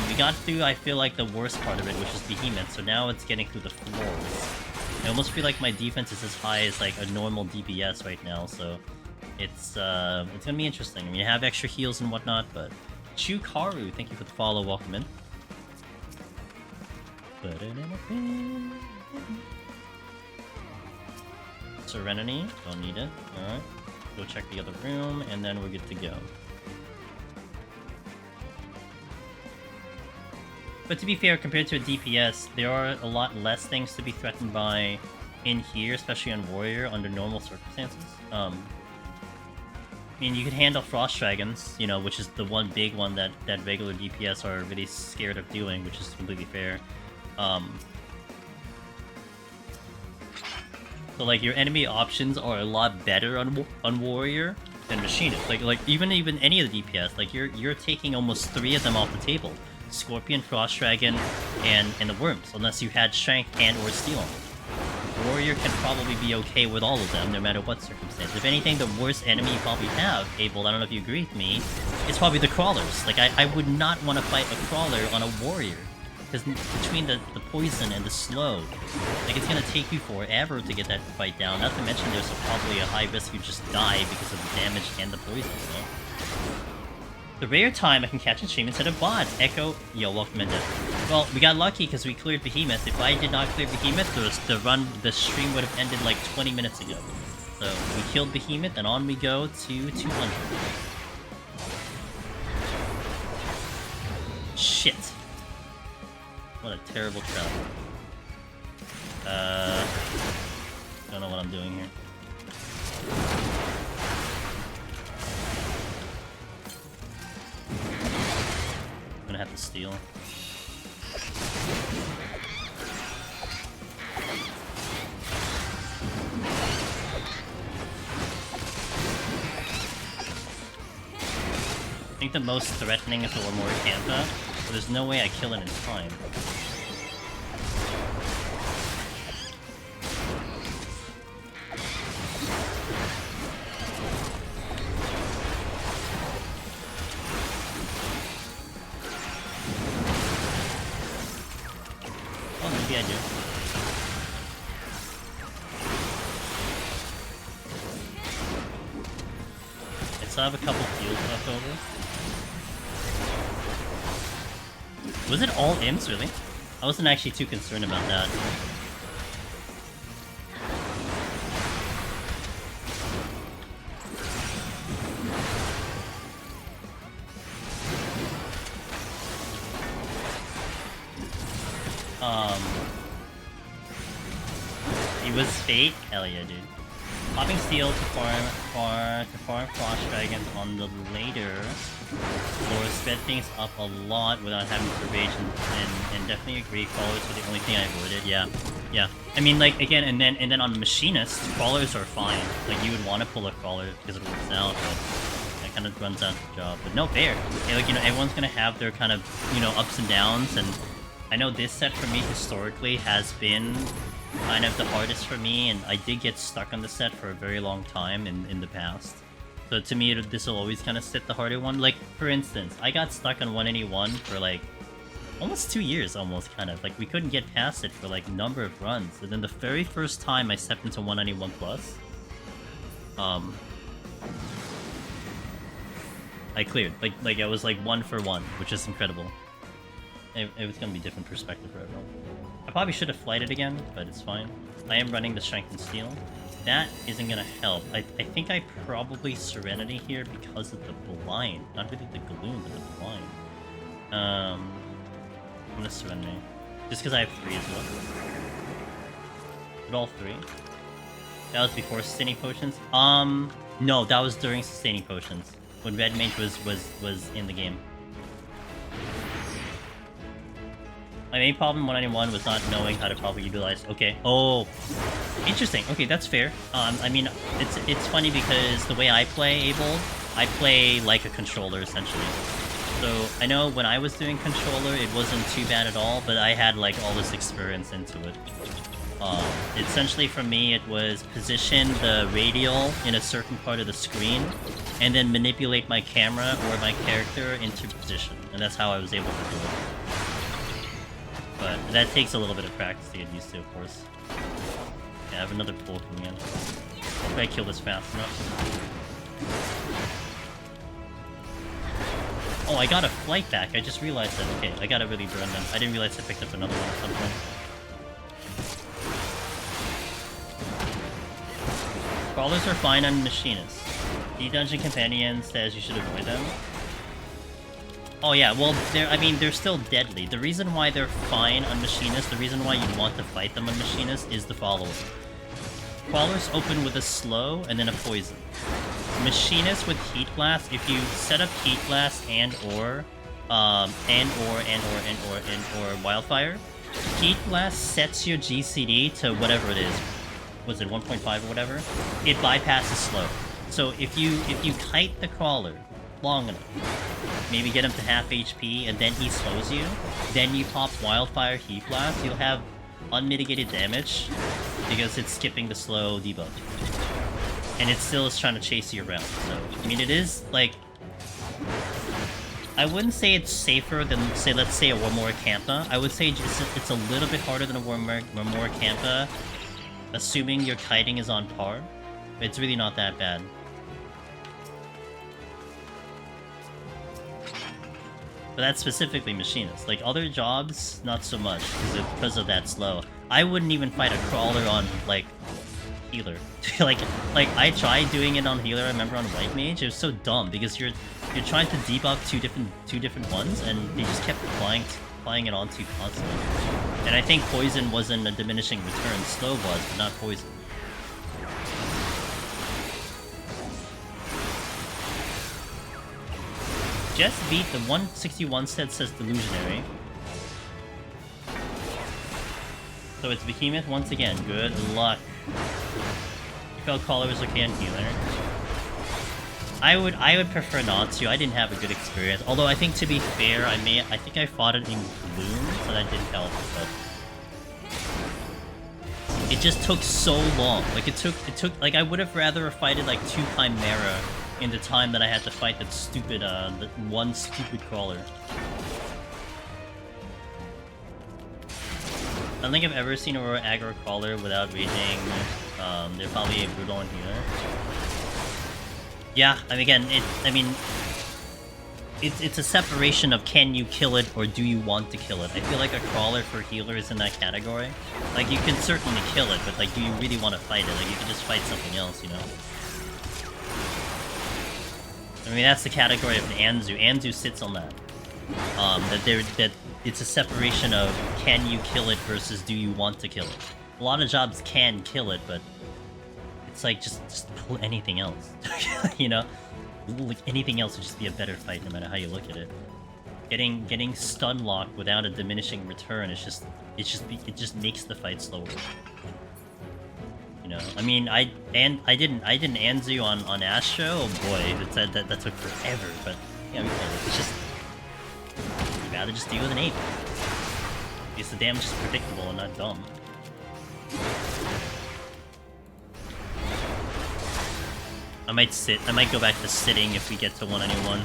We got through, I feel like, the worst part of it, which is Behemoth, so now it's getting through the floors. I almost feel like my defense is as high as, like, a normal DPS right now, so it's gonna be interesting. I mean, you have extra heals and whatnot, but... Chukaru, thank you for the follow, welcome in. Serenity, don't need it. Alright. Go check the other room, and then we're good to go. But to be fair, compared to a DPS, there are a lot less things to be threatened by in here, especially on Warrior, under normal circumstances. I mean, you could handle Frost Dragons, you know, which is the one big one that regular DPS are really scared of doing, which is completely fair. So like your enemy options are a lot better on Warrior than Machinist. Like even any of the DPS, like you're taking almost 3 of them off the table: Scorpion, Frost Dragon, and the Worms, unless you had Strength and or Steel. Warrior can probably be okay with all of them, no matter what circumstance. If anything, the worst enemy you probably have, Abel, I don't know if you agree with me, is probably the Crawlers. Like I would not want to fight a Crawler on a Warrior. Because between the poison and the slow, like it's gonna take you forever to get that fight down. Not to mention there's probably a high risk you just die because of the damage and the poison, you know? The rare time I can catch a stream instead of bots. Echo, yo, welcome in. Well, we got lucky because we cleared Behemoth. If I did not clear Behemoth, the stream would have ended like 20 minutes ago. So we killed Behemoth, and on we go to 200. Shit. What a terrible trap. Don't know what I'm doing here. I'm gonna have to steal. I think the most threatening is the Morikanta, but there's no way I kill it in time. Maybe I do. I still have a couple fields left over. Was it all imps, really? I wasn't actually too concerned about that. It was fake? Hell yeah, dude. Popping steel to farm frost dragons on the later floor sped things up a lot without having to rage, and definitely agree, crawlers were the only thing I avoided. Yeah. I mean, like, again, and then on the machinist, crawlers are fine. Like, you would want to pull a crawler because it works out, but that kind of runs out the job. But no, fair. Okay, like, you know, everyone's gonna have their kind of, you know, ups and downs, and I know this set for me historically has been kind of the hardest for me, and I did get stuck on the set for a very long time in the past. So to me, this will always kind of sit the harder one. Like, for instance, I got stuck on 181 for like almost 2 years, almost, kind of. Like, we couldn't get past it for like a number of runs. And then the very first time I stepped into 191 plus, I cleared. Like I was like 1 for 1, which is incredible. It was gonna be a different perspective for everyone. I probably should have flighted again, but it's fine. I am running the Strength and Steel. That isn't gonna help. I think I probably Serenity here because of the blind. Not really the Gloom, but the blind. I'm gonna Serenity. Just because I have 3 as well. But all 3. That was before Sustaining Potions? No, that was during Sustaining Potions. When Red Mage was in the game. My main problem in 191 was not knowing how to properly utilize. Okay. Oh, interesting. Okay, that's fair. I mean, it's funny because the way I play Able, I play like a controller essentially. So I know when I was doing controller, it wasn't too bad at all, but I had like all this experience into it. Essentially for me, it was position the radial in a certain part of the screen, and then manipulate my camera or my character into position, and that's how I was able to do it. But that takes a little bit of practice to get used to, of course. Yeah, I have another pull coming in. Hope I kill this fast enough. Oh, I got a flight back. I just realized that. Okay, I gotta really burn them. I didn't realize I picked up another one at some point. Crawlers are fine on Machinists. The Dungeon Companion says you should avoid them. Oh yeah, well, they're still deadly. The reason why they're fine on Machinists, the reason why you want to fight them on Machinists is the following. Crawlers open with a slow and then a poison. Machinists with Heat Blast, if you set up Heat Blast and/or Wildfire, Heat Blast sets your GCD to whatever it is. Was it 1.5 or whatever? It bypasses slow. So if you kite the Crawler long enough, maybe get him to half HP, and then he slows you, then you pop Wildfire Heat Blast, you'll have unmitigated damage, because it's skipping the slow debuff. And it still is trying to chase you around, so, I mean, it is, like... I wouldn't say it's safer than, say, let's say a Warmore Kampa. I would say it's a little bit harder than a Warmore Kampa, assuming your kiting is on par. It's really not that bad. But that's specifically Machinist. Like, other jobs, not so much, because of that slow. I wouldn't even fight a Crawler on, like, Healer. like, I tried doing it on Healer, I remember on White Mage. It was so dumb, because you're trying to debuff two different ones, and they just kept applying it onto you constantly. And I think Poison wasn't a diminishing return. Slow was, but not Poison. Just beat the 161 set says Delusionary. So it's Behemoth once again. Good luck. You felt Caller was okay on Healer. I would prefer not to. I didn't have a good experience. Although I think, to be fair, I think I fought it in Gloom, so that didn't help. But it just took so long. Like it took like I would have rather fighted like 2 Chimera in the time that I had to fight that stupid that one stupid Crawler. don't think I've ever seen Aurora aggro crawler without raging. They're probably a brutal and healer. Yeah, I mean, it's a separation of can you kill it or do you want to kill it. I feel like a crawler for healer is in that category. Like, you can certainly kill it, but like, do you really want to fight it? Like, you can just fight something else, you know? I mean, that's the category of an Anzu. Anzu sits on that. That it's a separation of can you kill it versus do you want to kill it. A lot of jobs can kill it, but it's like just pull anything else. You know? Like, anything else would just be a better fight no matter how you look at it. Getting stun locked without a diminishing return is it just makes the fight slower. You know, I mean, I didn't Anzu on Astro. Oh boy, that took forever. But yeah, we killed it. It's just you'd rather just deal with an 8. Because the damage is predictable and not dumb. I might go back to sitting if we get to 191.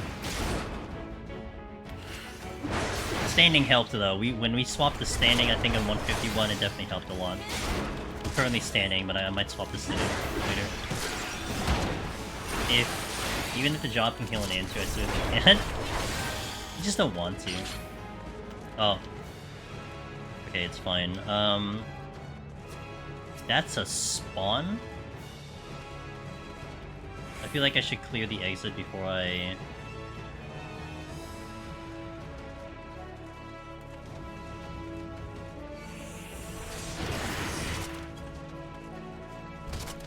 Standing helped though. When we swapped the standing, I think on 151, it definitely helped a lot. I'm currently standing, but I might swap the sitting later. Even if the job can kill an Anzu, I certainly can't. You just don't want to. Oh. Okay, it's fine. That's a spawn? I feel like I should clear the exit before I...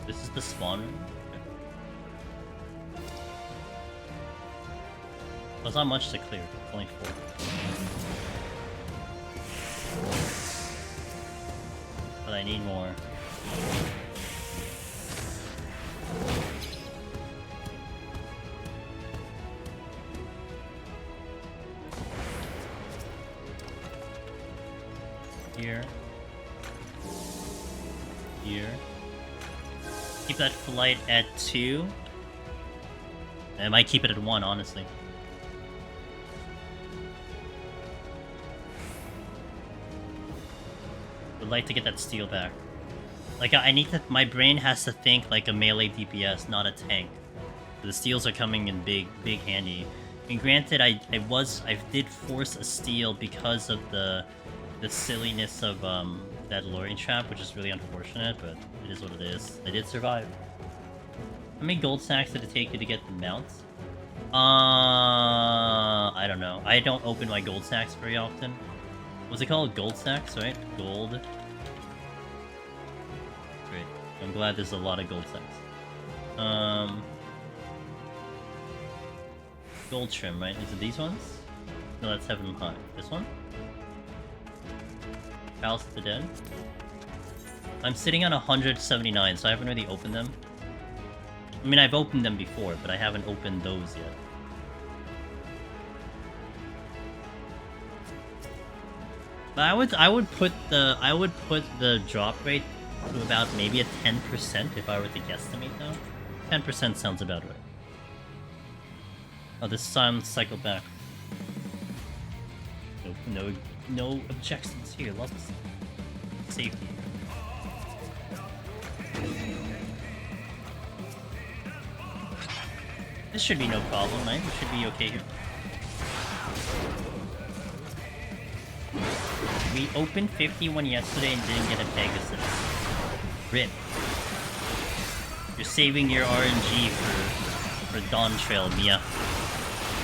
This is the spawn room? Okay. There's not much to clear, it's only 4. But I need more. Here. Keep that flight at 2. I might keep it at 1, honestly. Would like to get that steal back. Like, I need to... My brain has to think like a melee DPS, not a tank. The steals are coming in big handy. And granted, I did force a steal because of the silliness of that luring trap, which is really unfortunate, but it is what it is. I did survive. How many gold sacks did it take you to get the mounts? I don't know. I don't open my gold sacks very often. What's it called? Gold sacks, right? Gold. Great. I'm glad there's a lot of gold sacks. Gold trim, right? Is it these ones? No, that's Heaven High. This one? Palace of the Dead? I'm sitting on 179, so I haven't really opened them. I mean, I've opened them before, but I haven't opened those yet. But I would put the drop rate to about maybe a 10% if I were to guesstimate though. 10% sounds about right. Oh, this time cycle back. No objections here. Lots of safety. This should be no problem, right? We should be okay here. We opened 51 yesterday and didn't get a Pegasus. RIP. You're saving your RNG for Dawn Trail, Mia.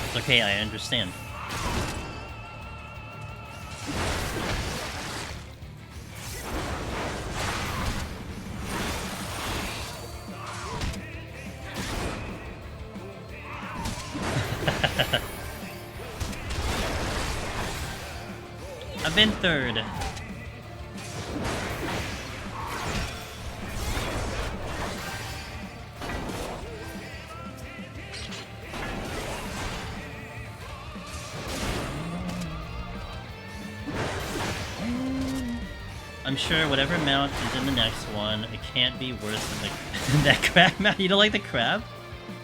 It's okay, I understand. I've been third. I'm sure whatever mount is in the next one, it can't be worse than the that crab mount. You don't like the crab?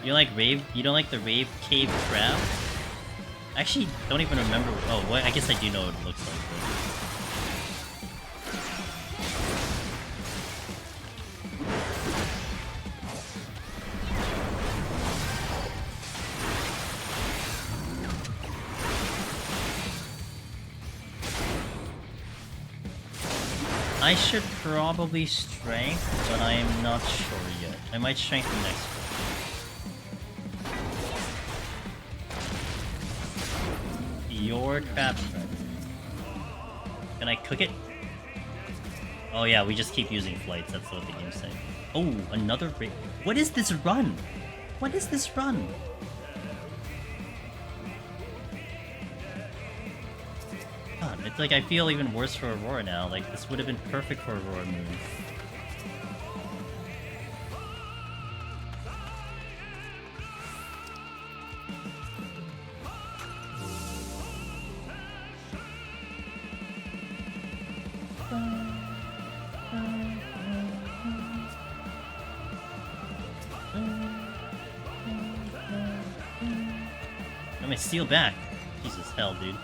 You don't like rave? You don't like the rave cave crab? Actually, don't even remember. Oh, what? I guess I do know what it looks like. I should probably strength, but I am not sure yet. I might strength the next one. Your crab strength. Can I cook it? Oh yeah, we just keep using flights, that's what the game's saying. Oh, another rate. What is this run? What is this run? God, it's like I feel even worse for Aurora now. Like, this would have been perfect for Aurora Moon. Let me steal back. Jesus hell, dude.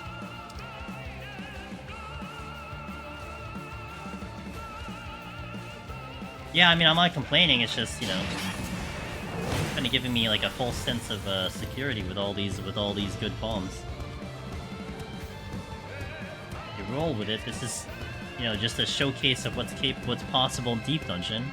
Yeah, I mean, I'm not complaining, it's just, you know, kind of giving me like a false sense of security with all these good bombs. You roll with it. This is, you know, just a showcase of what's possible in Deep Dungeon.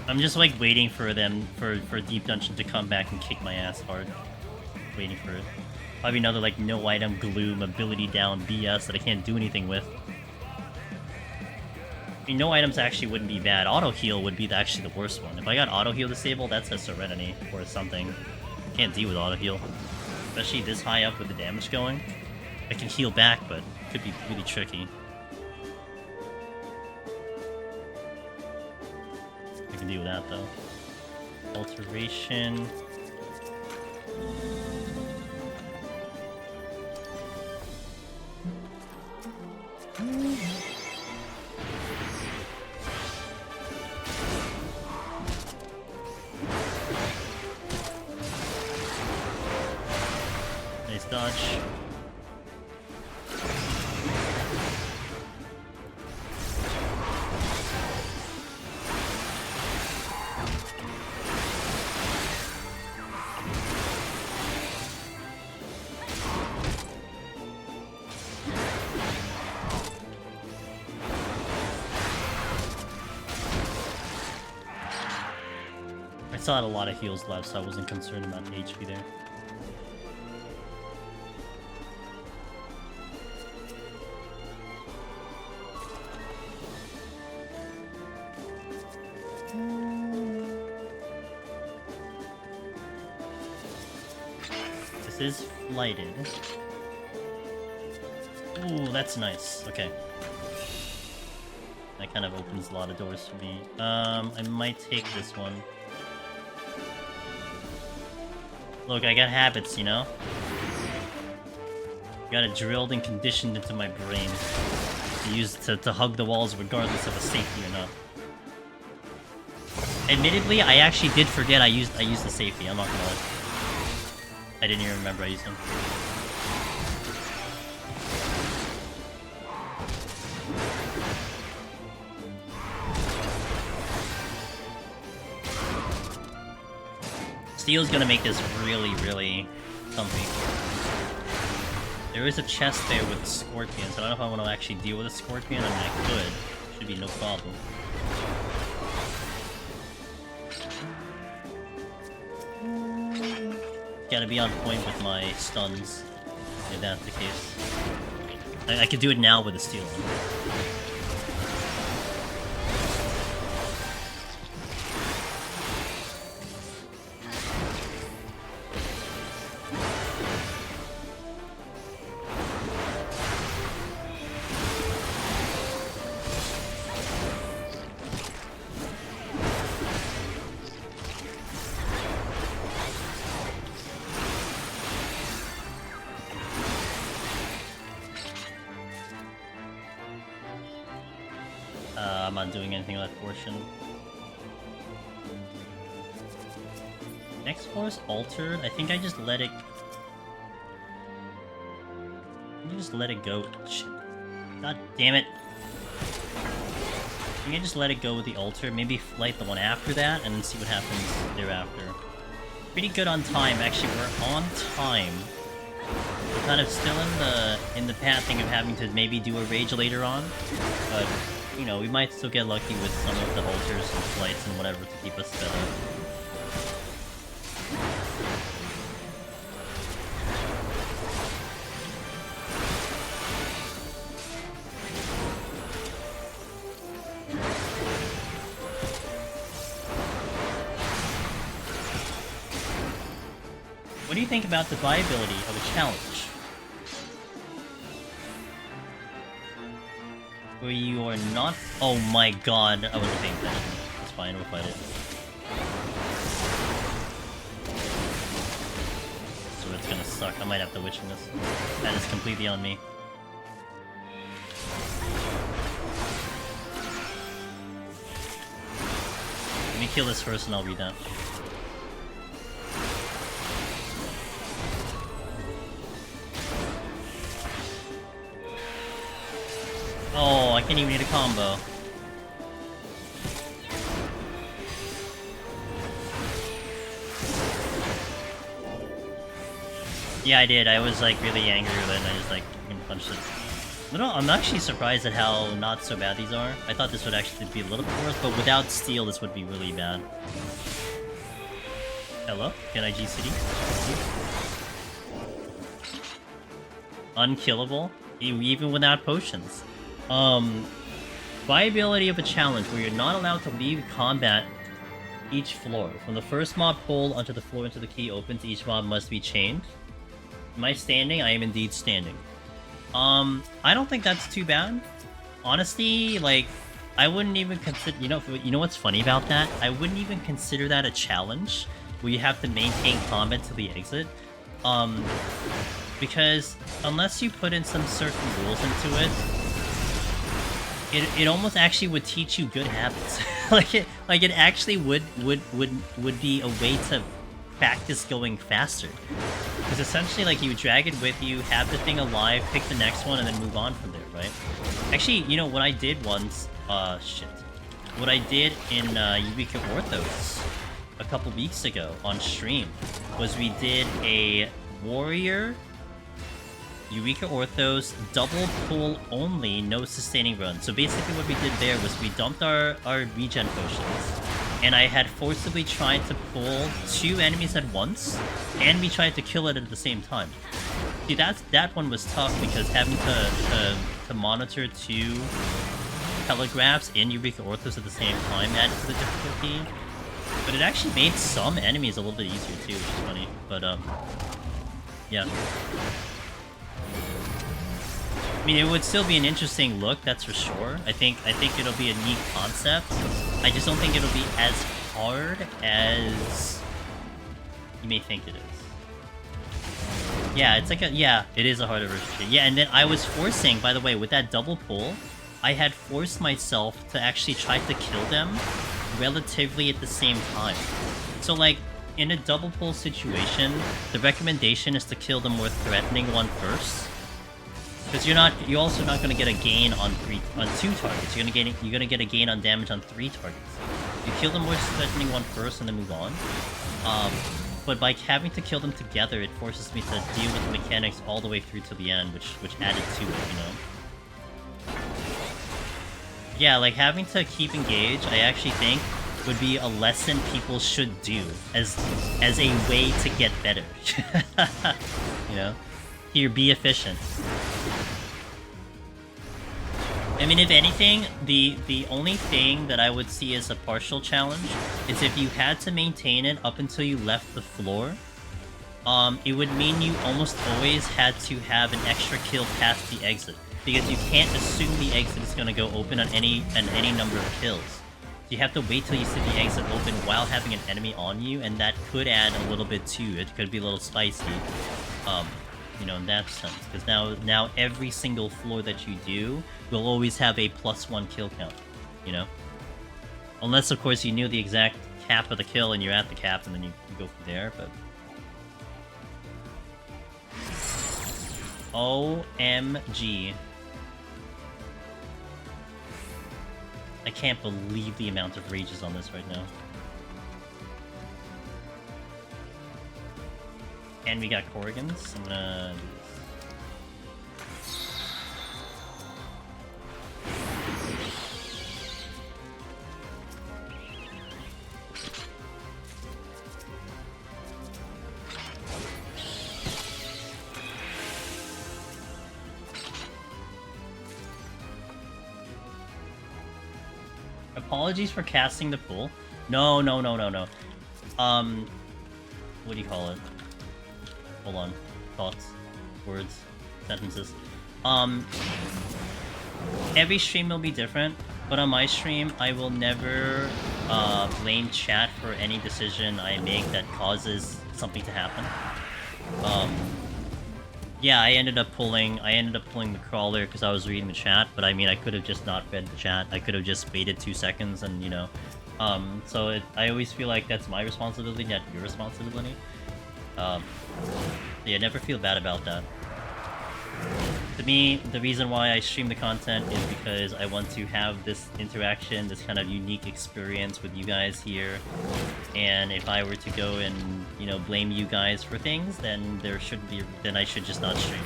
I'm just like waiting for them for Deep Dungeon to come back and kick my ass hard. Waiting for it. Probably another like no item gloom ability down BS that I can't do anything with. I mean, no items actually wouldn't be bad. Auto heal would be actually the worst one. If I got auto heal disabled, that's a Serenity or something. Can't deal with auto heal, especially this high up with the damage going. I can heal back, but it could be really tricky. I can deal with that though. Alteration. Nice dodge. I still had a lot of heals left, so I wasn't concerned about the HP there. This is flighted. Ooh, that's nice. Okay. That kind of opens a lot of doors for me. I might take this one. Look, I got habits, you know? Got it drilled and conditioned into my brain to use to hug the walls regardless of a safety or not. Admittedly, I actually did forget I used the safety, I'm not gonna lie. I didn't even remember I used them. Steel's gonna make this really, really comfy. There is a chest there with the scorpion, so I don't know if I want to actually deal with a scorpion. I mean, I could. Should be no problem. Gotta be on point with my stuns, if that's the case. I could do it now with a steel one. I'm not doing anything with that portion. Next floor is altered. I think I just let it... go. Shit. God damn it. I think I just let it go with the altar. Maybe flight the one after that and then see what happens thereafter. pretty good on time. Actually, we're on time. We're kind of still in the pathing of having to maybe do a rage later on, but you know, we might still get lucky with some of the altars and flights and whatever to keep us sped up. What do you think about the viability of a challenge? Where you are not... Oh my god, I wasn't paying attention. It's fine, we'll fight it. So it's gonna suck. I might have to witch in this. That is completely on me. Let me kill this first and I'll read that. Oh, I can't even hit a combo. Yeah, I did. I was like really angry with it and I just like punched it. No, I'm actually surprised at how not so bad these are. I thought this would actually be a little bit worse, but without steel this would be really bad. Hello? Can I GCD? Unkillable? Even without potions. Viability of a challenge where you're not allowed to leave combat each floor. From the first mob pull onto the floor until the key opens, each mob must be chained. Am I standing? I am indeed standing. I don't think that's too bad. Honestly, like, I wouldn't even consider... You know what's funny about that? I wouldn't even consider that a challenge where you have to maintain combat to the exit. Because unless you put in some certain rules into it, it almost actually would teach you good habits. like it actually would be a way to practice going faster. Because essentially, like, you drag it with you, have the thing alive, pick the next one, and then move on from there, right? Actually, you know what I did once? Shit. What I did in Eureka Orthos a couple weeks ago on stream was we did a warrior Eureka Orthos double pull only, no sustaining run. So basically what we did there was we dumped our regen potions, and I had forcibly tried to pull 2 enemies at once, and we tried to kill it at the same time. See, that one was tough because having to monitor 2 telegraphs in Eureka Orthos at the same time added to the difficulty. But it actually made some enemies a little bit easier too, which is funny. But yeah. I mean, it would still be an interesting look, that's for sure. I think it'll be a neat concept. I just don't think it'll be as hard as you may think it is. Yeah, it's like it is a harder version. Yeah, and then I was forcing, by the way, with that double pull, I had forced myself to actually try to kill them relatively at the same time. So, like, in a double pull situation, the recommendation is to kill the more threatening one first. Because you're also not going to get a gain on 2 targets. You're gonna get a gain on damage on 3 targets. You kill the more threatening one first and then move on. But by having to kill them together, it forces me to deal with the mechanics all the way through to the end, which added to it, you know. Yeah, like having to keep engaged, I actually think would be a lesson people should do as a way to get better. You know? Here, be efficient. I mean, if anything, the only thing that I would see as a partial challenge is if you had to maintain it up until you left the floor, it would mean you almost always had to have an extra kill past the exit, because you can't assume the exit is going to go open on any number of kills. You have to wait till you see the exit open while having an enemy on you, and that could add a little bit to it. It could be a little spicy. You know, in that sense, because now every single floor that you do will always have a +1 kill count, you know? Unless, of course, you knew the exact cap of the kill and you're at the cap and then you go from there, but... OMG. I can't believe the amount of rages on this right now. And we got Corrigans. I'm gonna do this. Apologies for casting the pool. No. What do you call it? Hold on. Thoughts. Words. Sentences. Every stream will be different, but on my stream, I will never blame chat for any decision I make that causes something to happen. Yeah, I ended up pulling the crawler because I was reading the chat, but I mean, I could have just not read the chat. I could have just waited 2 seconds and, you know, so I always feel like that's my responsibility, not your responsibility. Yeah, never feel bad about that. To me, the reason why I stream the content is because I want to have this interaction, this kind of unique experience with you guys here. And if I were to go and, you know, blame you guys for things, then then I should just not stream.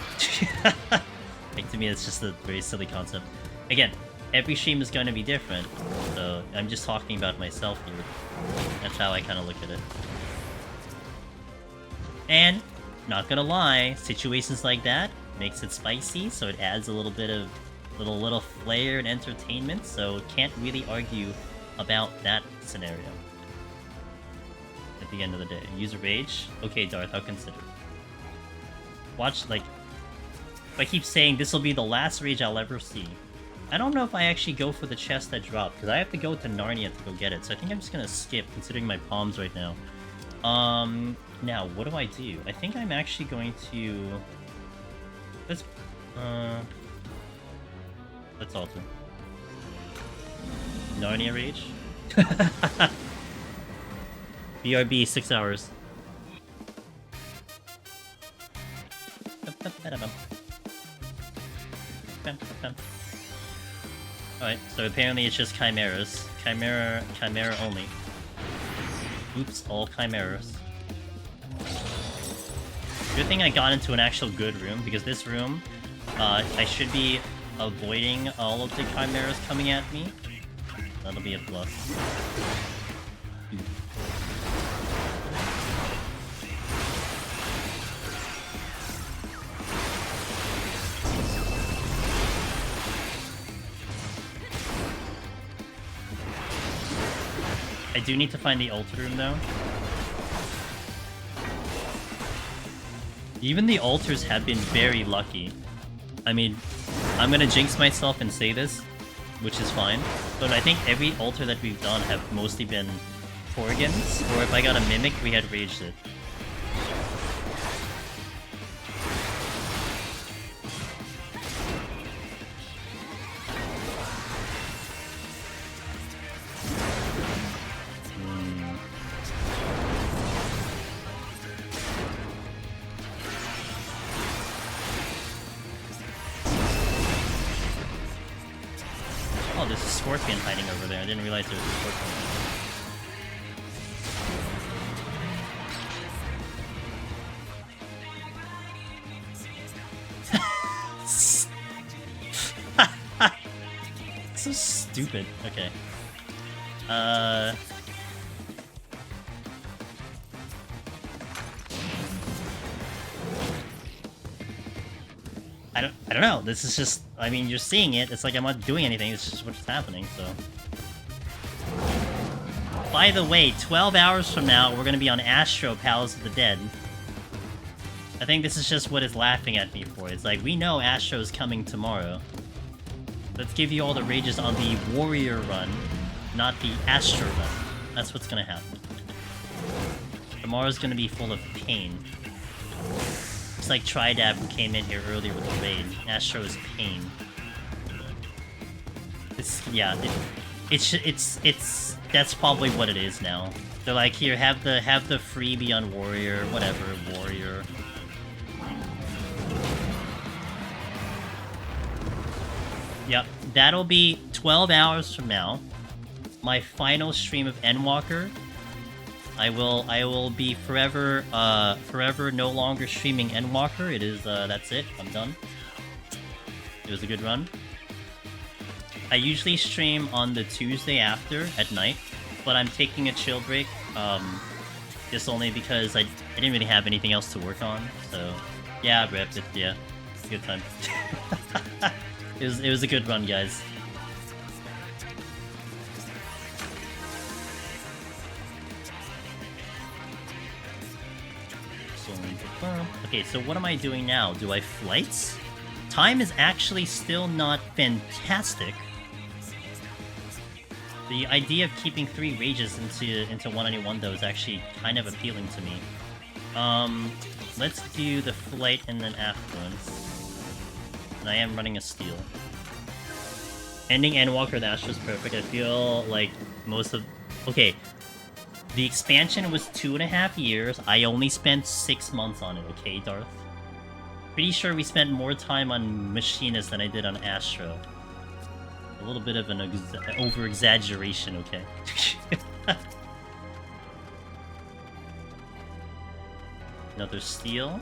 Like, to me, it's just a very silly concept. Again, every stream is going to be different, so I'm just talking about myself here. That's how I kind of look at it. And, not gonna lie, situations like that makes it spicy, so it adds a little bit of little flair and entertainment, so can't really argue about that scenario. At the end of the day. User rage? Okay, Darth, I'll consider. Watch, like... If I keep saying this will be the last rage I'll ever see, I don't know if I actually go for the chest that dropped, because I have to go to Narnia to go get it, so I think I'm just gonna skip, considering my palms right now. Now, what do I do? I think I'm actually going to... Let's alter. Narnia Rage? BRB, 6 hours. Alright, so apparently it's just chimeras. Chimera only. Oops, all chimeras. Good thing I got into an actual good room, because this room, I should be avoiding all of the chimeras coming at me. That'll be a plus. I do need to find the altar room, though. Even the altars have been very lucky. I mean, I'm gonna jinx myself and say this, which is fine, but I think every altar that we've done have mostly been Torgans, or if I got a Mimic, we had raged it. Scorpion hiding over there. I didn't realize there was a scorpion. So stupid. Okay. I don't know. This is just, I mean, you're seeing it. It's like I'm not doing anything. It's just what's happening, so. By the way, 12 hours from now, we're gonna be on Astro Palace of the Dead. I think this is just what it's laughing at me for. It's like, we know Astro's coming tomorrow. Let's give you all the rages on the Warrior run, not the Astro run. That's what's gonna happen. Tomorrow's gonna be full of pain. It's like Tridab who came in here earlier with the raid. Astro is pain. Yeah, that's probably what it is now. They're like, here, have the freebie on Warrior, whatever, Warrior. Yep, that'll be 12 hours from now. My final stream of Endwalker. I will be forever no longer streaming Endwalker. It is that's it. I'm done. It was a good run. I usually stream on the Tuesday after at night, but I'm taking a chill break. Just only because I didn't really have anything else to work on. So yeah, rip it. Yeah, good time. It was a good run, guys. Okay, so what am I doing now? Do I flights? Time is actually still not fantastic. The idea of keeping 3 rages into 191 though is actually kind of appealing to me. Let's do the flight and then affluence. And I am running a steal. Ending Endwalker and Astra's perfect. I feel like most of... Okay. The expansion was 2.5 years. I only spent 6 months on it, okay, Darth? Pretty sure we spent more time on Machinist than I did on Astro. A little bit of an over-exaggeration, okay? Another steal.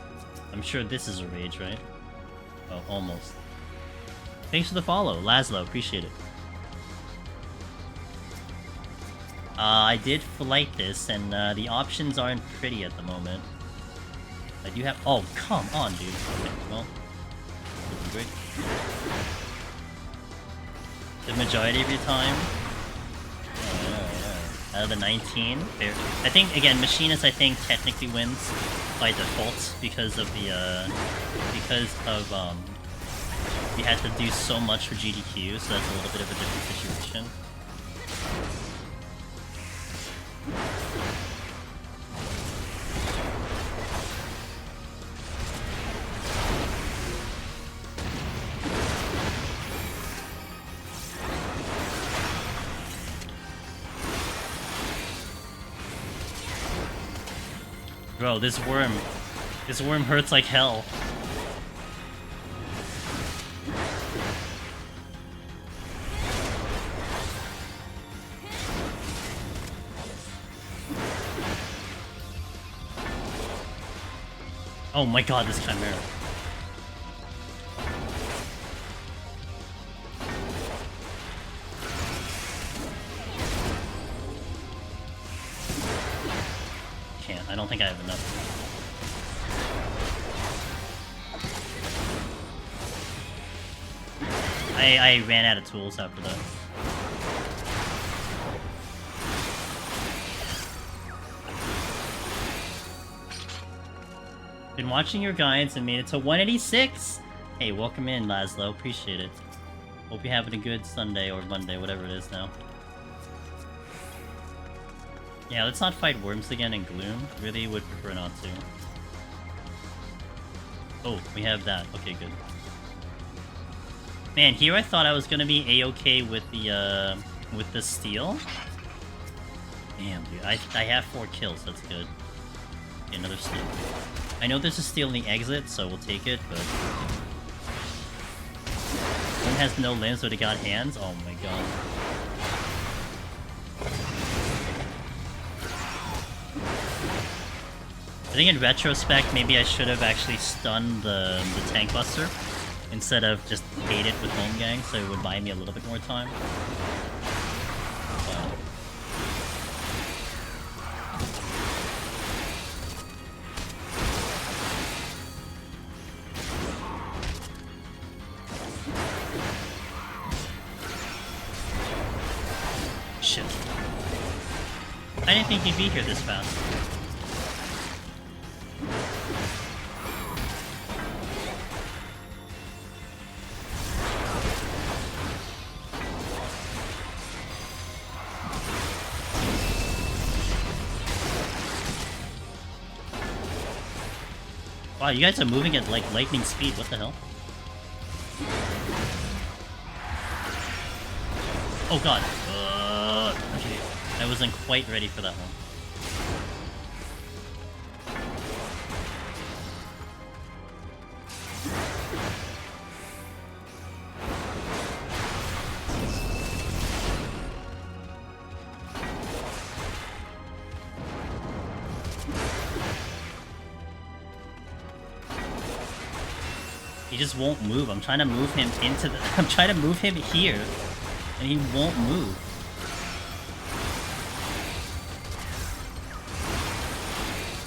I'm sure this is a rage, right? Oh, almost. Thanks for the follow, Laszlo. Appreciate it. I did flight this, and the options aren't pretty at the moment. I do have... Oh, come on, dude. Okay, well... Great. The majority of your time? Oh, yeah. Out of the 19? Fair. I think, again, Machinist, I think, technically wins by default because of the, we had to do so much for GDQ, so that's a little bit of a different situation. Bro, this worm hurts like hell. Oh my god, this Chimera. Can't, I don't think I have enough. I ran out of tools after that. Been watching your guides and made it to 186! Hey, welcome in, Laszlo. Appreciate it. Hope you're having a good Sunday or Monday, whatever it is now. Yeah, let's not fight worms again in Gloom. Really would prefer not to. Oh, we have that. Okay, good. Man, here I thought I was gonna be A-okay with the steal. Damn, dude. I have 4 kills, that's good. Okay, another steal. I know there's a steal in the exit, so we'll take it, but... One has no limbs, but it got hands? Oh my god. I think in retrospect, maybe I should have actually stunned the tank buster instead of just bait it with home gang, so it would buy me a little bit more time. But... Shit. I didn't think he'd be here this fast. Wow, you guys are moving at like lightning speed, what the hell? Oh god. Okay, I wasn't quite ready for that one. He just won't move. I'm trying to move him into the... I'm trying to move him here, and he won't move.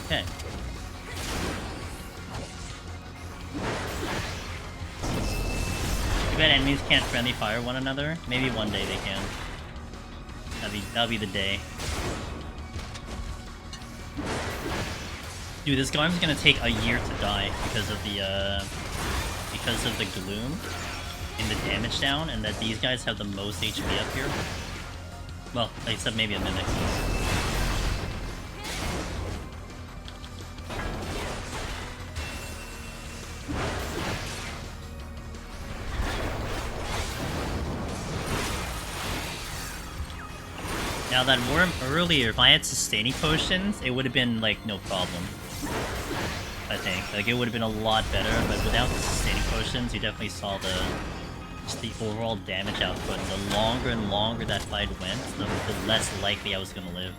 Okay. Too bad enemies can't friendly fire one another. Maybe one day they can. That'll be the day. Dude, this game's gonna take a year to die because of the gloom in the damage down, and that these guys have the most HP up here. Well, except maybe a mimic. Now that worm earlier, if I had sustaining potions, it would have been like no problem. I think. Like it would have been a lot better, but without the sustaining potions, you definitely saw just the overall damage output. The longer and longer that fight went, the less likely I was gonna live.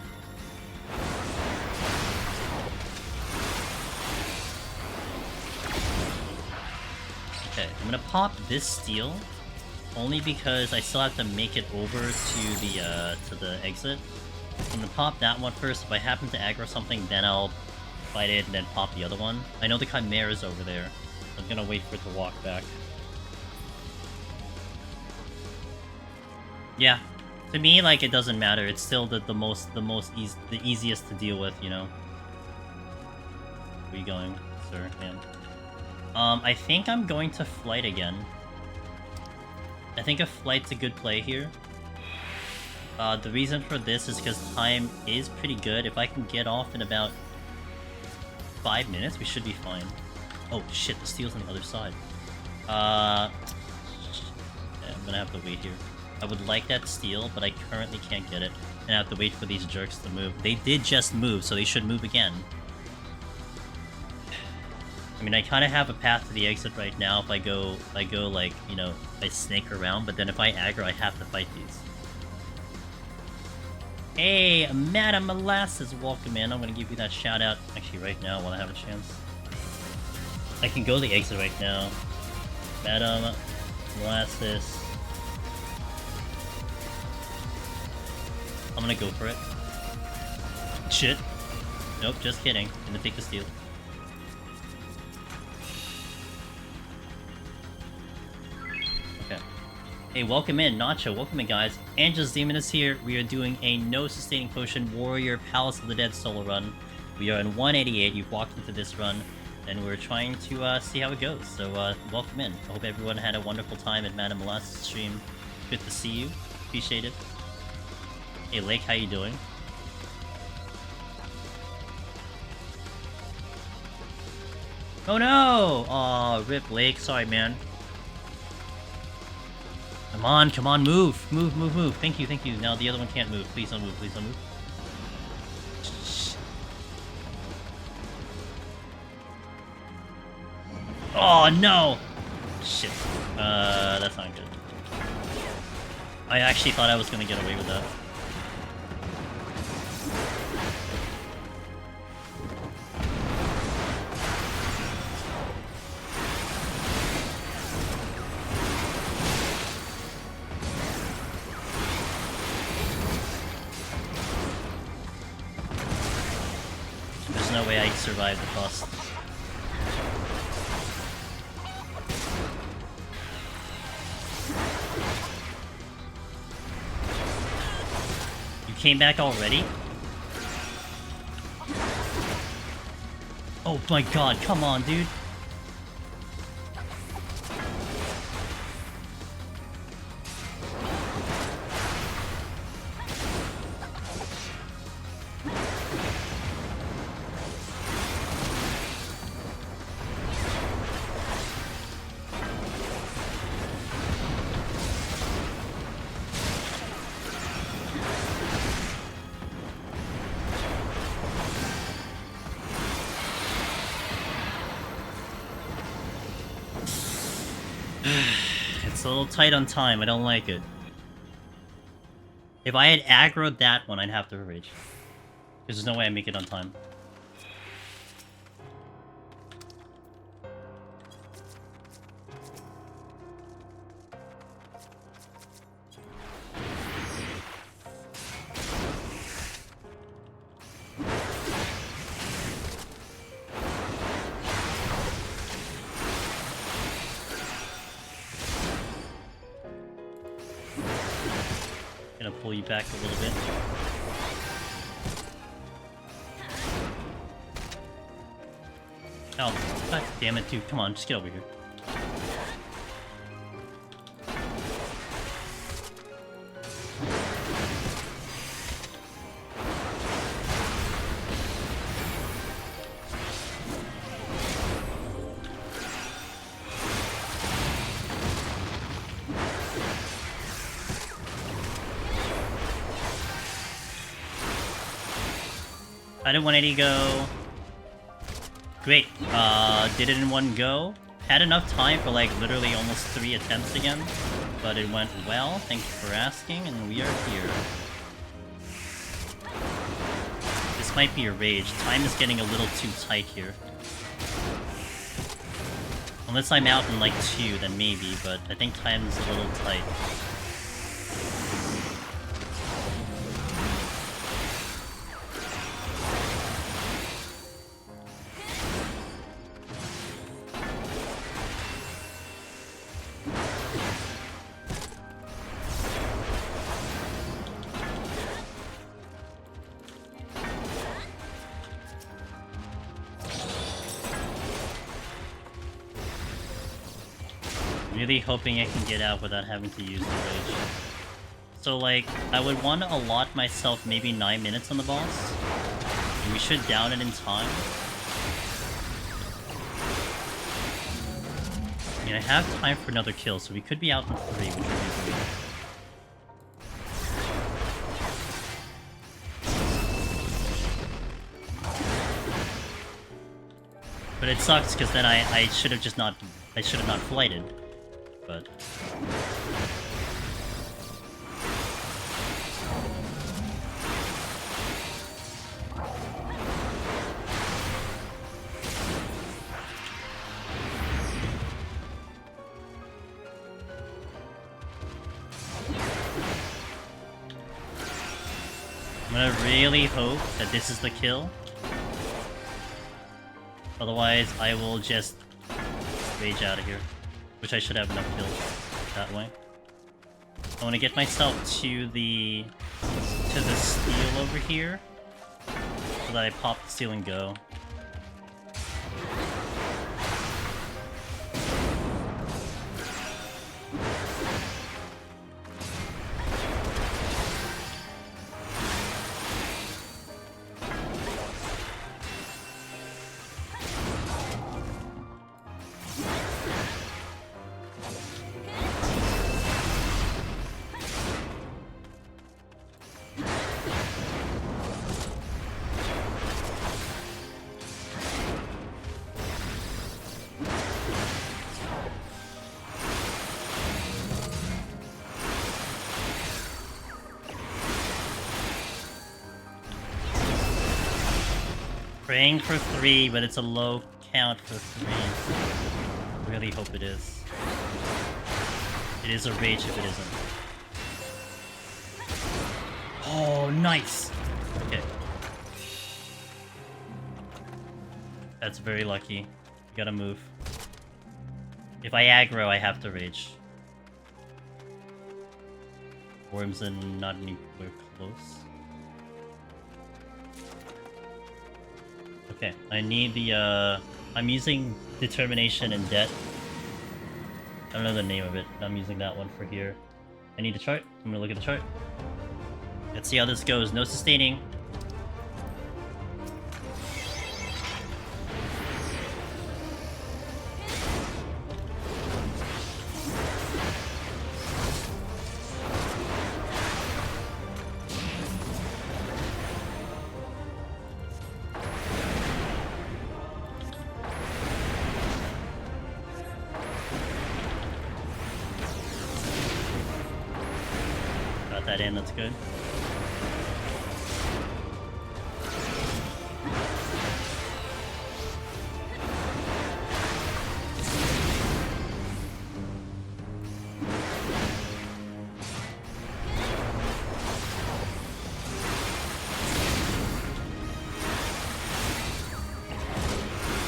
Okay, I'm gonna pop this steel. Only because I still have to make it over to the exit. I'm gonna pop that one first. If I happen to aggro something, then I'll fight it and then pop the other one. I know the Chimera's over there. I'm gonna wait for it to walk back. Yeah, to me, like it doesn't matter. It's still the easiest to deal with, you know. Where are you going, sir, ma'am? I think I'm going to flight again. I think a flight's a good play here. The reason for this is because time is pretty good. If I can get off in about 5 minutes, we should be fine. Oh shit, the steel's on the other side. Yeah, I'm gonna have to wait here. I would like that steel, but I currently can't get it. And I have to wait for these jerks to move. They did just move, so they should move again. I mean, I kind of have a path to the exit right now if I go like, you know, I snake around, but then if I aggro, I have to fight these. Hey, Madam Molasses, welcome in. I'm gonna give you that shout out, actually, right now while I have a chance. I can go the exit right now. Madam Molasses. I'm gonna go for it. Shit. Nope, just kidding. I'm gonna take the steal. Hey, welcome in, Nacho. Welcome in, guys. Angel's Demon is here. We are doing a no sustaining potion Warrior Palace of the Dead solo run. We are in 188. You've walked into this run, and we're trying to see how it goes. So, welcome in. I hope everyone had a wonderful time at Madam Molasses' stream. Good to see you. Appreciate it. Hey, Lake, how you doing? Oh no! Aw, rip Lake. Sorry, man. Come on, move! Move. Thank you. Now the other one can't move. Please don't move, Oh, no! Shit. That's not good. I actually thought I was gonna get away with that. No way I survived the cost. You came back already? Oh my god, come on, dude. It's a little tight on time, I don't like it. If I had aggroed that one, I'd have to rage. Because there's no way I make it on time. Gonna pull you back a little bit. Oh, god damn it, dude. Come on, just get over here. I did 180 go. Great. Did it in one go. Had enough time for like literally almost 3 attempts again. But it went well. Thank you for asking, and we are here. This might be a rage. Time is getting a little too tight here. Unless I'm out in like 2, then maybe, but I think time is a little tight. Really hoping I can get out without having to use the rage. So like, I would want to allot myself maybe 9 minutes on the boss. And we should down it in time. I mean, I have time for another kill, so we could be out in 3, which would be great. But it sucks because then I should have just not flighted. But I'm gonna really hope that this is the kill. Otherwise, I will just rage out of here. Which I should have enough kills that way. I want to get myself to the steel over here, so that I pop the steel and go. Praying for 3, but it's a low count for 3. Really hope it is. It is a rage if it isn't. Oh, nice! Okay. That's very lucky. You gotta move. If I aggro, I have to rage. Worms and not anywhere close. Okay, I need the, I'm using Determination and Debt. I don't know the name of it. I'm using that one for here. I need a chart. I'm gonna look at the chart. Let's see how this goes. No sustaining. That in, that's good.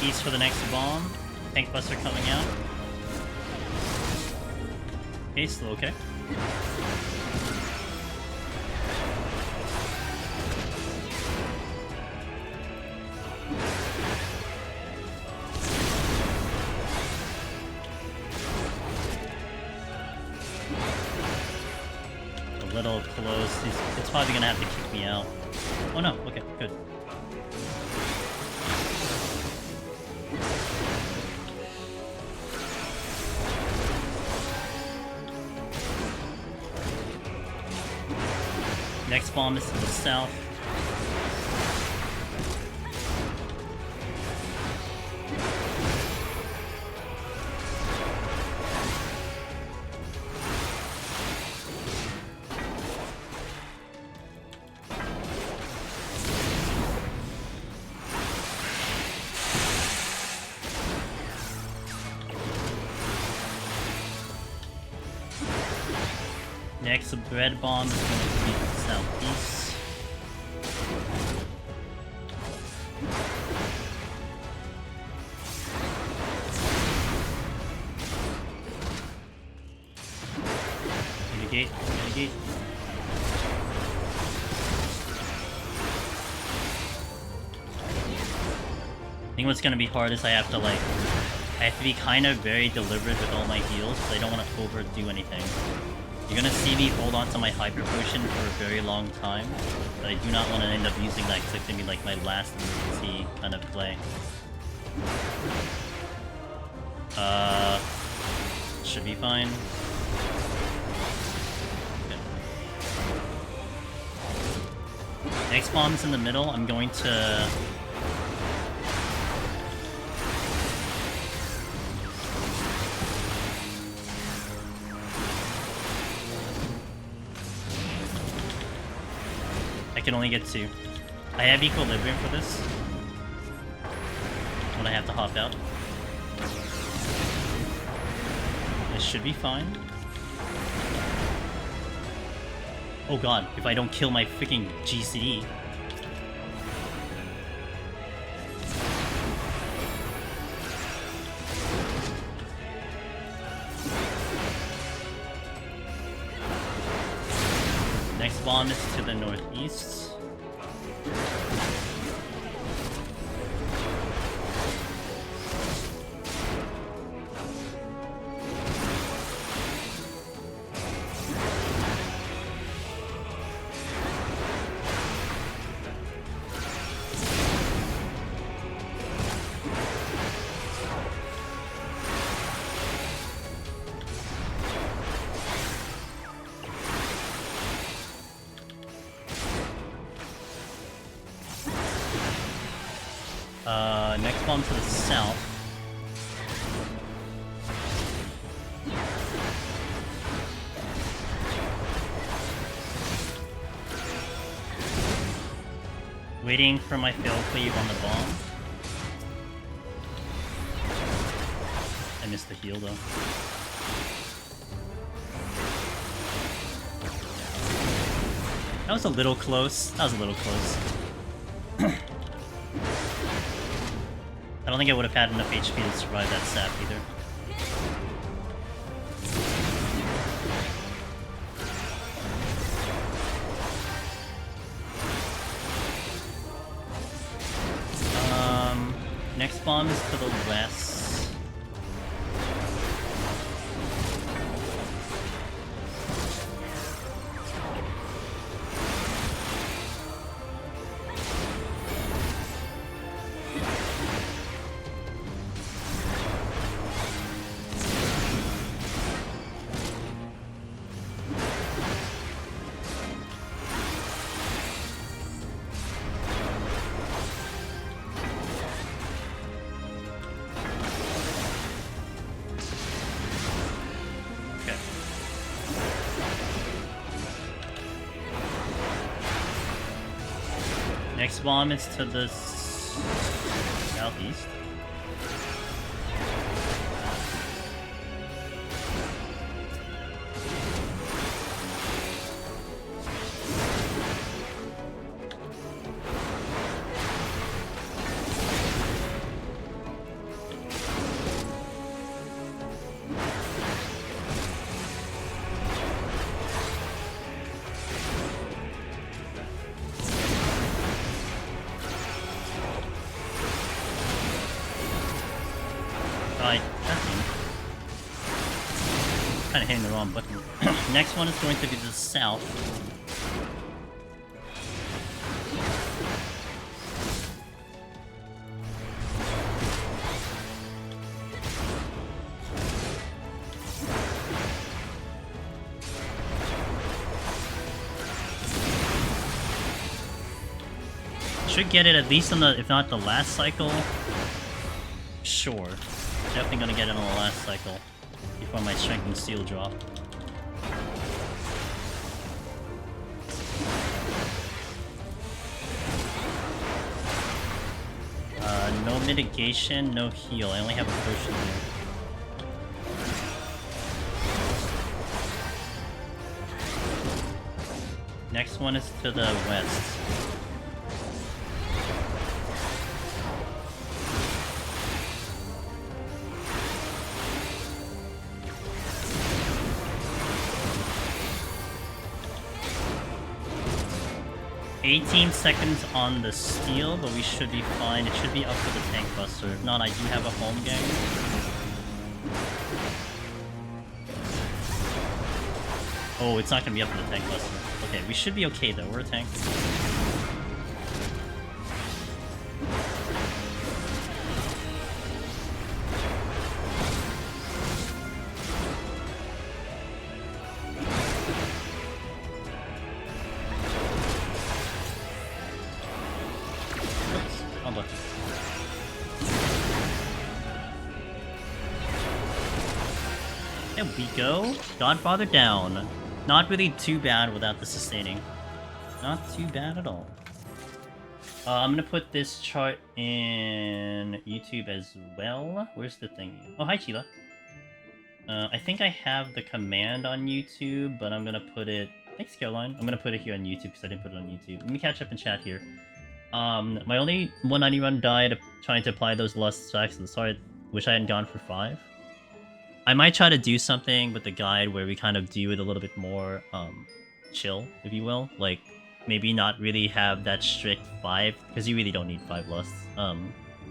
East for the next bomb. Tank Buster coming out. Okay, slow, okay. little close. It's probably gonna have to kick me out. Oh no, okay, good. Next bomb is to the south. Next, the bread bomb is going to be to the southeast. Mitigate, mitigate. I think what's going to be hard is I have to be kind of very deliberate with all my heals, because I don't want to overdo anything. You're gonna see me hold on to my Hyper Potion for a very long time, but I do not want to end up using that because it's gonna be like my last emergency kind of play. Should be fine. Okay. Next bomb's in the middle. I'm going to... I can only get 2. I have equilibrium for this. When I have to hop out. This should be fine. Oh god, if I don't kill my freaking GCE. Next bomb is to the northeast. Next bomb to the south. Waiting for my fail cleave on the bomb. I missed the heal though. That was a little close. That was a little close. I don't think I would have had enough HP to survive that sap either. Next bomb is to the west. Next bomb is to the southeast. kind of hitting the wrong button. Next one is going to be the south. Should get it at least on the, if not the last cycle. Sure. Definitely gonna get it on the last cycle before my strength and steel drop. No mitigation, no heal. I only have a potion here. Next one is to the west. $18 seconds on the steel, but we should be fine. It should be up for the tank buster. If not, I do have a home gang. Oh, it's not gonna be up for the tank buster. Okay, we should be okay though. We're a tank. There we go. Godfather down. Not really too bad without the sustaining. Not too bad at all. I'm gonna put this chart in YouTube as well. Where's the thing? Oh, hi, Sheila. I think I have the command on YouTube, but I'm gonna put it... Thanks, Caroline. I'm gonna put it here on YouTube because I didn't put it on YouTube. Let me catch up in chat here. My only 190 run died trying to apply those lust stacks. Sorry, wish I hadn't gone for 5. I might try to do something with the guide where we kind of do it a little bit more chill, if you will. Like, maybe not really have that strict 5, because you really don't need 5 lusts. I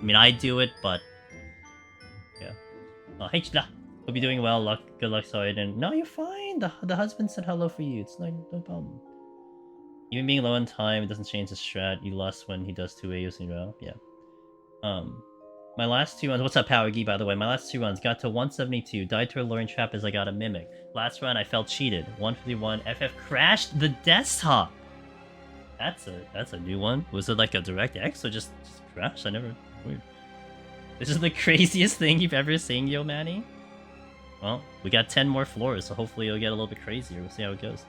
mean, I do it, but... Yeah. Hey, Chla! Hope you're doing well. Good luck, sorry I didn't... No, you're fine! The husband said hello for you. It's like, no problem. Even being low on time, it doesn't change the strat. You lust when he does 2 AOs in a row. Yeah. My last 2 runs... What's up, Power Gee, by the way? My last 2 runs got to 172. Died to a luring trap as I got a Mimic. Last run, I felt cheated. 151. FF crashed the desktop! That's a new one. Was it like a DirectX or just crashed? I never... Weird. This is the craziest thing you've ever seen, Yo Manny. Well, we got 10 more floors, so hopefully it'll get a little bit crazier. We'll see how it goes.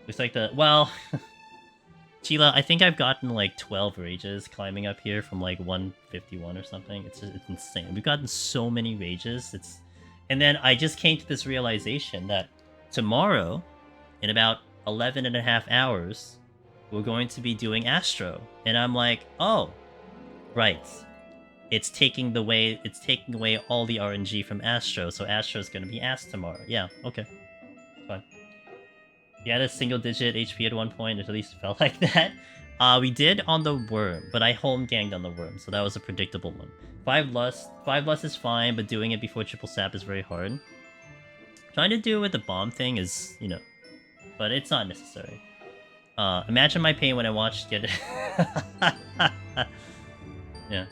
Looks like the... Well... Sheila, I think I've gotten like 12 rages climbing up here from like 151 or something. It's insane. We've gotten so many rages. And then I just came to this realization that tomorrow, in about 11.5 hours, we're going to be doing Astro. And I'm like, oh, right. It's taking away all the RNG from Astro, so Astro's gonna be ass tomorrow. Yeah, okay. Fine. You had a single-digit HP at one point, it at least felt like that. We did on the Worm, but I home-ganged on the Worm, so that was a predictable one. 5 Lust is fine, but doing it before triple sap is very hard. Trying to do it with the bomb thing is, you know, but it's not necessary. Imagine my pain when I watched get it. Yeah.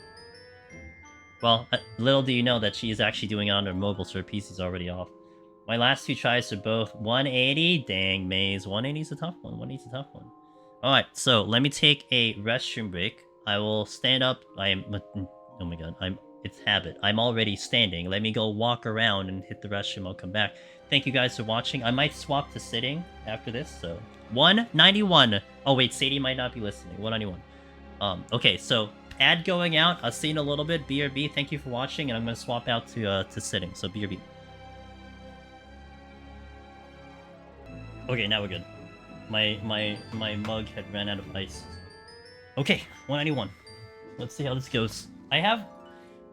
Well, little do you know that she is actually doing it on her mobile, so her PC's already off. My last 2 tries are both 180. Dang, Maze. 180 is a tough one. 180 is a tough one. Alright, so let me take a restroom break. I will stand up. Oh my god. It's habit. I'm already standing. Let me go walk around and hit the restroom. I'll come back. Thank you guys for watching. I might swap to sitting after this, so... 191. Oh wait, Sadie might not be listening. 191. Okay, so... Ad going out. I'll see you in a little bit. BRB, thank you for watching, and I'm going to swap out to sitting, so BRB. Okay, now we're good. My mug had ran out of ice. Okay, 191. Let's see how this goes. I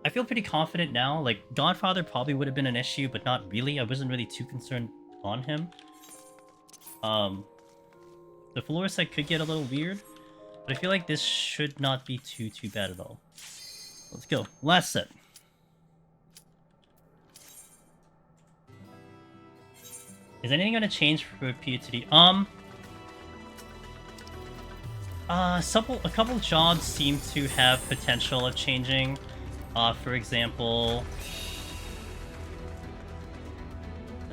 feel pretty confident now. Like, Godfather probably would have been an issue, but not really. I wasn't really too concerned on him. The floor set could get a little weird, but I feel like this should not be too bad at all. Let's go. Last set. Is anything gonna change for PoTD? A couple jobs seem to have potential of changing. For example,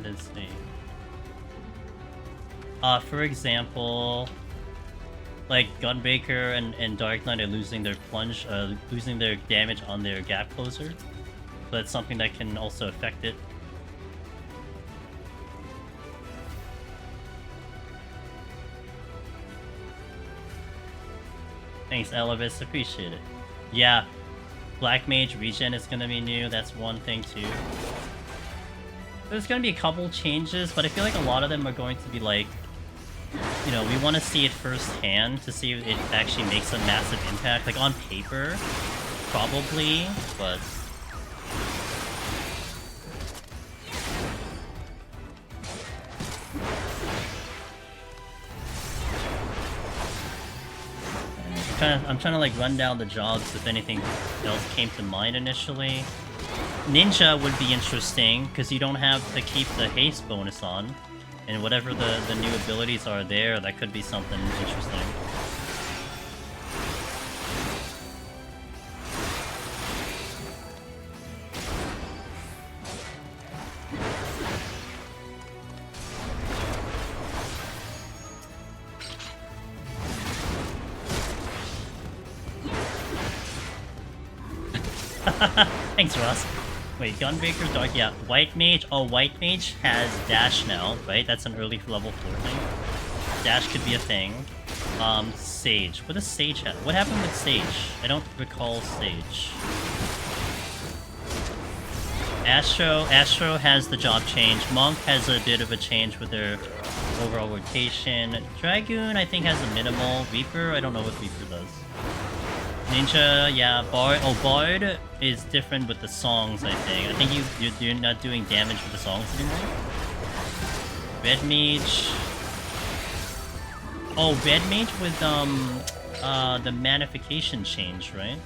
let's see. For example, like Gunbreaker and Dark Knight are losing their plunge, losing their damage on their gap closer. So that's something that can also affect it. Thanks, Elvis. Appreciate it. Yeah, Black Mage regen is gonna be new. That's one thing too. There's gonna be a couple changes, but I feel like a lot of them are going to be like, you know, we want to see it firsthand to see if it actually makes a massive impact. Like on paper, probably, but. I'm trying to like run down the jobs if anything else came to mind initially. Ninja would be interesting because you don't have to keep the haste bonus on, and whatever the new abilities are there, that could be something interesting. Thanks, Ross. Wait, Gunbreaker, Dark, yeah. White Mage, oh, White Mage has Dash now, right? That's an early level 4 thing. Dash could be a thing. Sage. What does Sage have? What happened with Sage? I don't recall Sage. Astro has the job change. Monk has a bit of a change with their overall rotation. Dragoon, I think, has a minimal. Reaper, I don't know what Reaper does. Ninja, yeah, Bard. Oh, Bard is different with the songs, I think. I think you're not doing damage with the songs anymore. Red Mage. Oh, Red Mage with the manification change, right?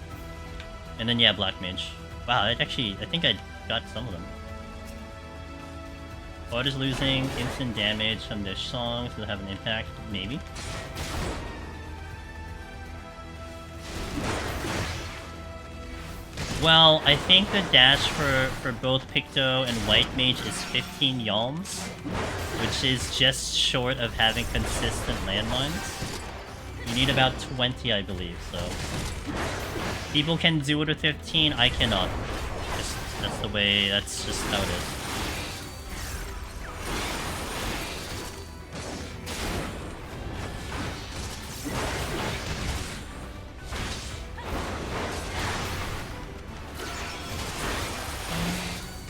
And then yeah, Black Mage. Wow, I think I got some of them. Bard is losing instant damage from their songs. Will have an impact, maybe. Well, I think the dash for both Picto and White Mage is 15 Yalms, which is just short of having consistent landmines. You need about 20, I believe, so... People can do it with 15, I cannot. That's the way, that's just how it is.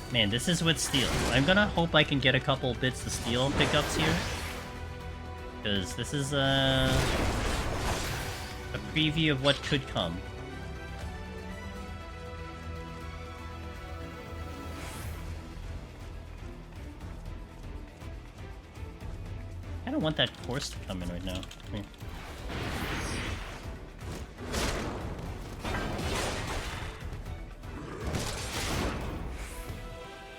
Man, this is with steel. I'm gonna hope I can get a couple bits of steel pickups here. Because this is a preview of what could come. I don't want that course to come in right now. Here.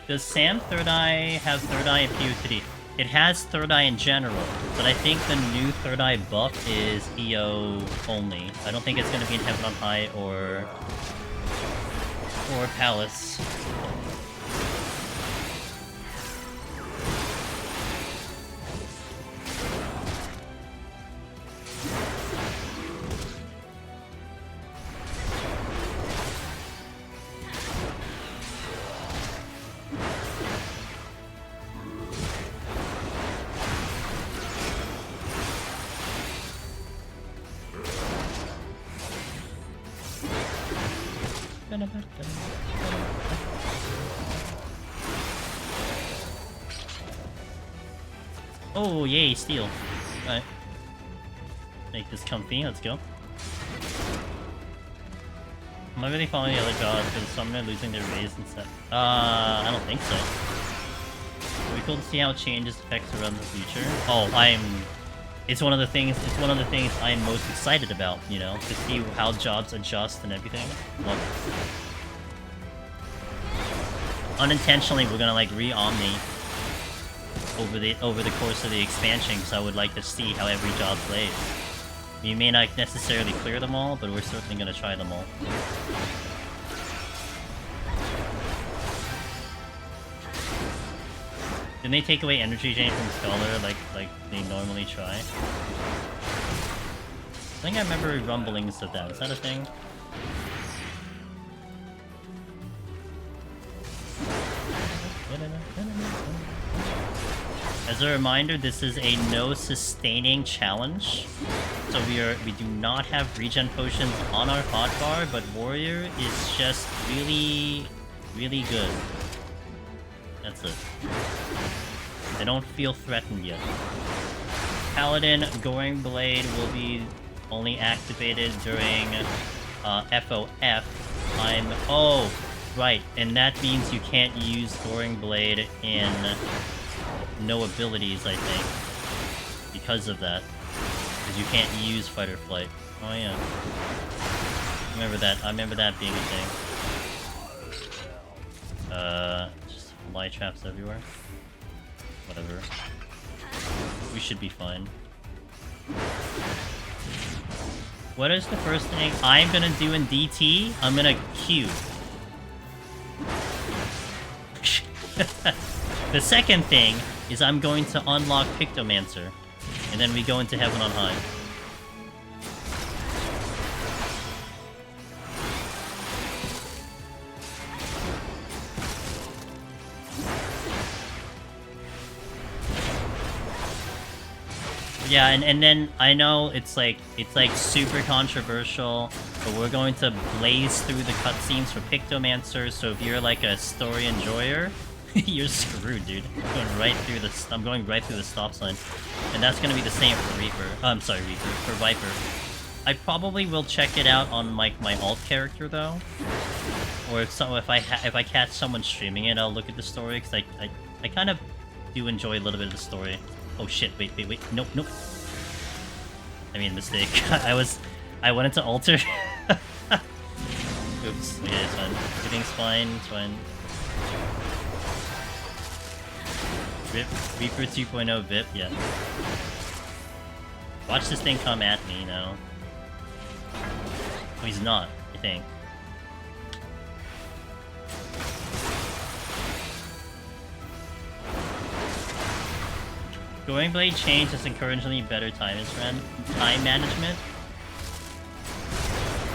Does Sam Third Eye have Third Eye in PoTD? It has Third Eye in general, but I think the new Third Eye buff is EO only. I don't think it's going to be in Heaven on High or Palace. Oh, yay, steel. Alright. Make this comfy, let's go. Am I really following the other gods because some are losing their raise and stuff? I don't think so. It'd be cool to see how it changes effects around the future. Oh, it's one of the things I'm most excited about, you know, to see how jobs adjust and everything. Love it. Unintentionally, we're gonna like re-omni. over the course of the expansion, because I would like to see how every job plays. We may not necessarily clear them all, but we're certainly going to try them all. Didn't they take away energy drain from Scholar like they normally try? I think I remember rumblings of that. Is that a thing? As a reminder, this is a no sustaining challenge. So we do not have regen potions on our hotbar, but Warrior is just really, really good. That's it. They don't feel threatened yet. Paladin Goring Blade will be only activated during FOF. Oh, right, and that means you can't use Goring Blade in no abilities, I think. Because of that. Because you can't use Fight or Flight. Oh yeah. I remember that being a thing. Just fly traps everywhere. Whatever. We should be fine. What is the first thing I'm gonna do in DT? I'm gonna Q. The second thing is I'm going to unlock Pictomancer. And then we go into Heaven on High. Yeah, and then I know it's like super controversial, but we're going to blaze through the cutscenes for Pictomancer, so if you're like a story enjoyer, you're screwed, dude. I'm going right through the stop sign. And that's gonna be the same for Reaper. I'm sorry, Reaper. For Viper. I probably will check it out on my alt character though. Or if I catch someone streaming it, I'll look at the story, because I kind of do enjoy a little bit of the story. Oh shit, wait. Nope. I made a mistake. I went into alter. Oops. Okay, it's fine. Everything's fine, it's fine. Reaper 2.0 VIP, yeah. Watch this thing come at me now. Oh, he's not, I think. Goring Blade change has encouragingly better time management.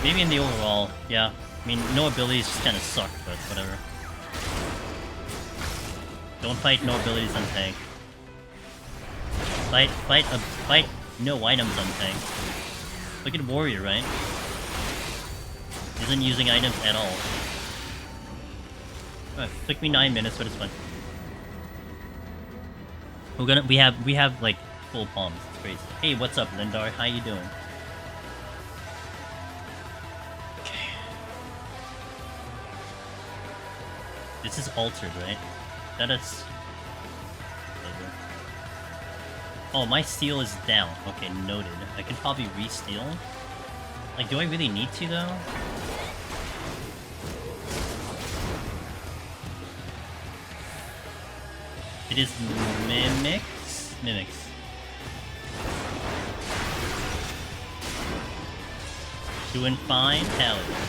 Maybe in the overall, yeah. I mean, no abilities just kind of suck, but whatever. Don't fight no abilities on tank. Fight no items on tank. Look at Warrior, right? Isn't using items at all. It took me 9 minutes, but it's fine. We have like full palms. It's crazy. Hey, what's up, Lindar? How you doing? Okay. This is altered, right? That is. Oh, my steal is down. Okay, noted. I can probably re-steal. Like, do I really need to though? It is mimics. Doing fine, hell yeah.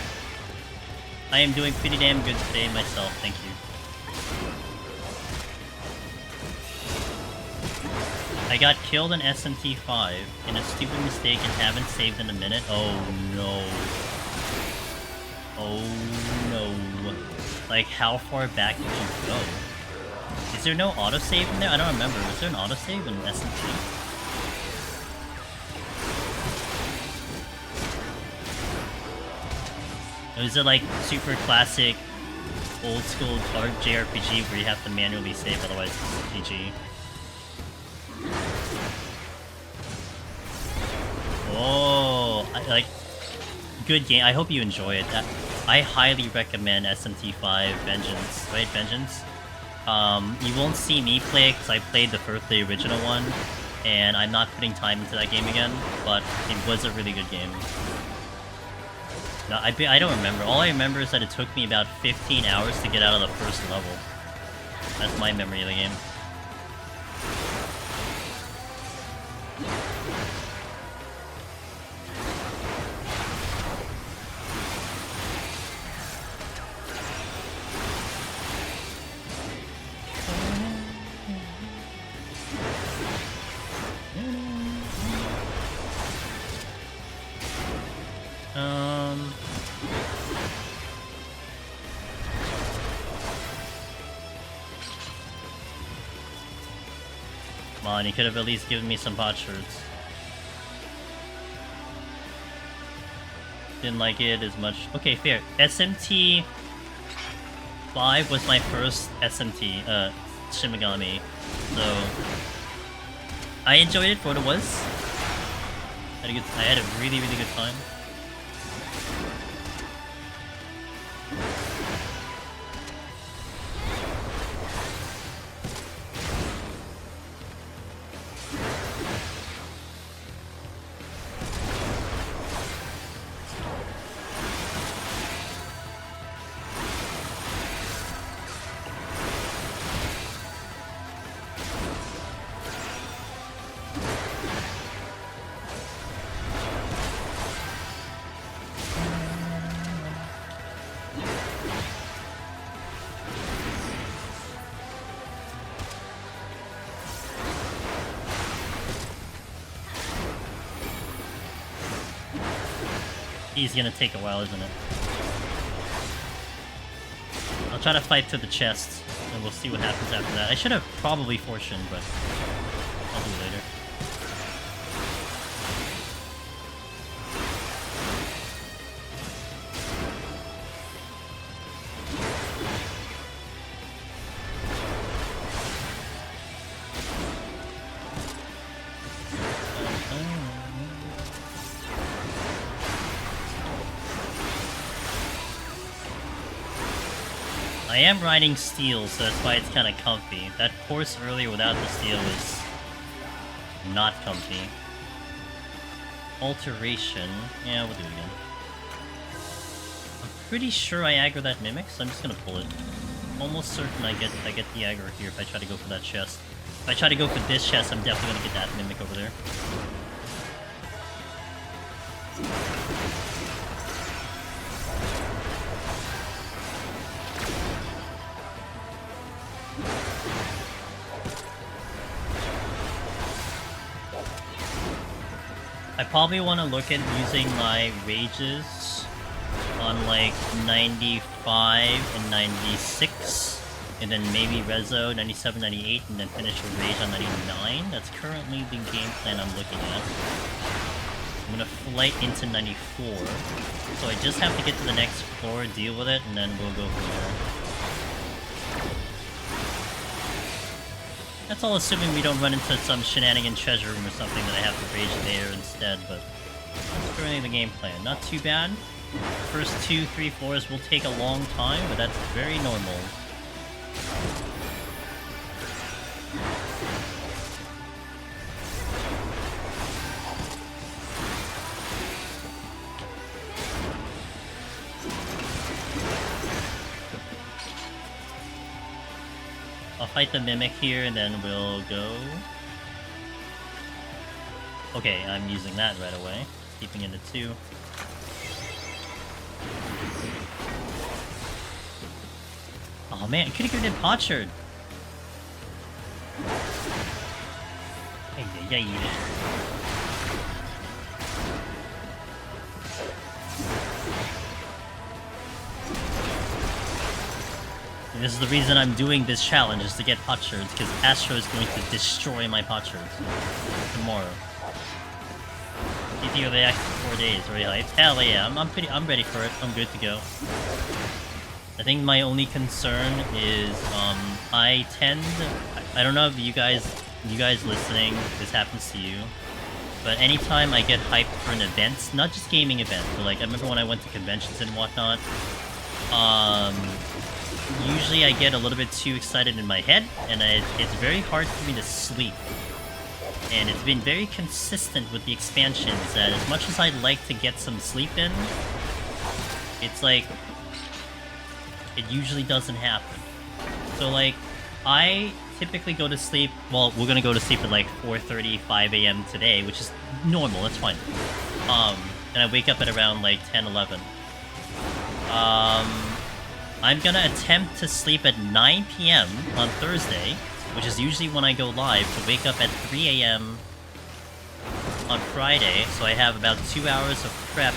I am doing pretty damn good today myself, thank you. I got killed in SMT5 in a stupid mistake and haven't saved in a minute. Oh no. Oh no. Like, how far back did you go? Is there no autosave in there? I don't remember. Was there an autosave in SMT? Is it like super classic, old school JRPG where you have to manually save, otherwise it's GG? Oh, good game. I hope you enjoy it. I highly recommend SMT5 Vengeance, right? Vengeance. You won't see me play it because I played the original one, and I'm not putting time into that game again, but it was a really good game. No, I don't remember. All I remember is that it took me about 15 hours to get out of the first level. That's my memory of the game. Come on, you could have at least given me some pot shirts. Didn't like it as much. Okay, fair. SMT 5 was my first SMT, Shimigami. So I enjoyed it for what it was. I had a really, really good time. He's gonna take a while, isn't it? I'll try to fight to the chest, and we'll see what happens after that. I should have probably fortune, but I'll do it later. I am riding steel, so that's why it's kind of comfy. That course earlier without the steel was not comfy. Alteration. Yeah, we'll do it again. I'm pretty sure I aggro that mimic, so I'm just gonna pull it. Almost certain I get the aggro here if I try to go for that chest. If I try to go for this chest, I'm definitely gonna get that mimic over there. I probably want to look at using my rages on like 95 and 96, and then maybe Rezo 97, 98, and then finish a rage on 99. That's currently the game plan I'm looking at. I'm gonna flight into 94, so I just have to get to the next floor, deal with it, and then we'll go from there. That's all assuming we don't run into some shenanigan treasure room or something that I have to rage there instead, but that's currently the game plan. Not too bad. First 2, 3 floors will take a long time, but that's very normal. I'll fight the mimic here and then we'll go. Okay, I'm using that right away. Keeping it at 2. Oh man, could have given it Potchard. Hey. This is the reason I'm doing this challenge, is to get Potsherds, because Astro is going to destroy my Potsherds tomorrow. GTO the Act for 4 days, very hyped. Hell yeah, I'm ready for it. I'm good to go. I think my only concern is I don't know if you guys listening, if this happens to you, but anytime I get hyped for an event, not just gaming event, but like I remember when I went to conventions and whatnot, usually I get a little bit too excited in my head, and it's very hard for me to sleep. And it's been very consistent with the expansions that as much as I'd like to get some sleep in, it's like, it usually doesn't happen. So like, typically go to sleep... Well, we're gonna go to sleep at like 4:30, 5 a.m. today, which is normal, that's fine. And I wake up at around like 10, 11. I'm gonna attempt to sleep at 9 p.m. on Thursday, which is usually when I go live, to wake up at 3 a.m. on Friday, so I have about 2 hours of prep.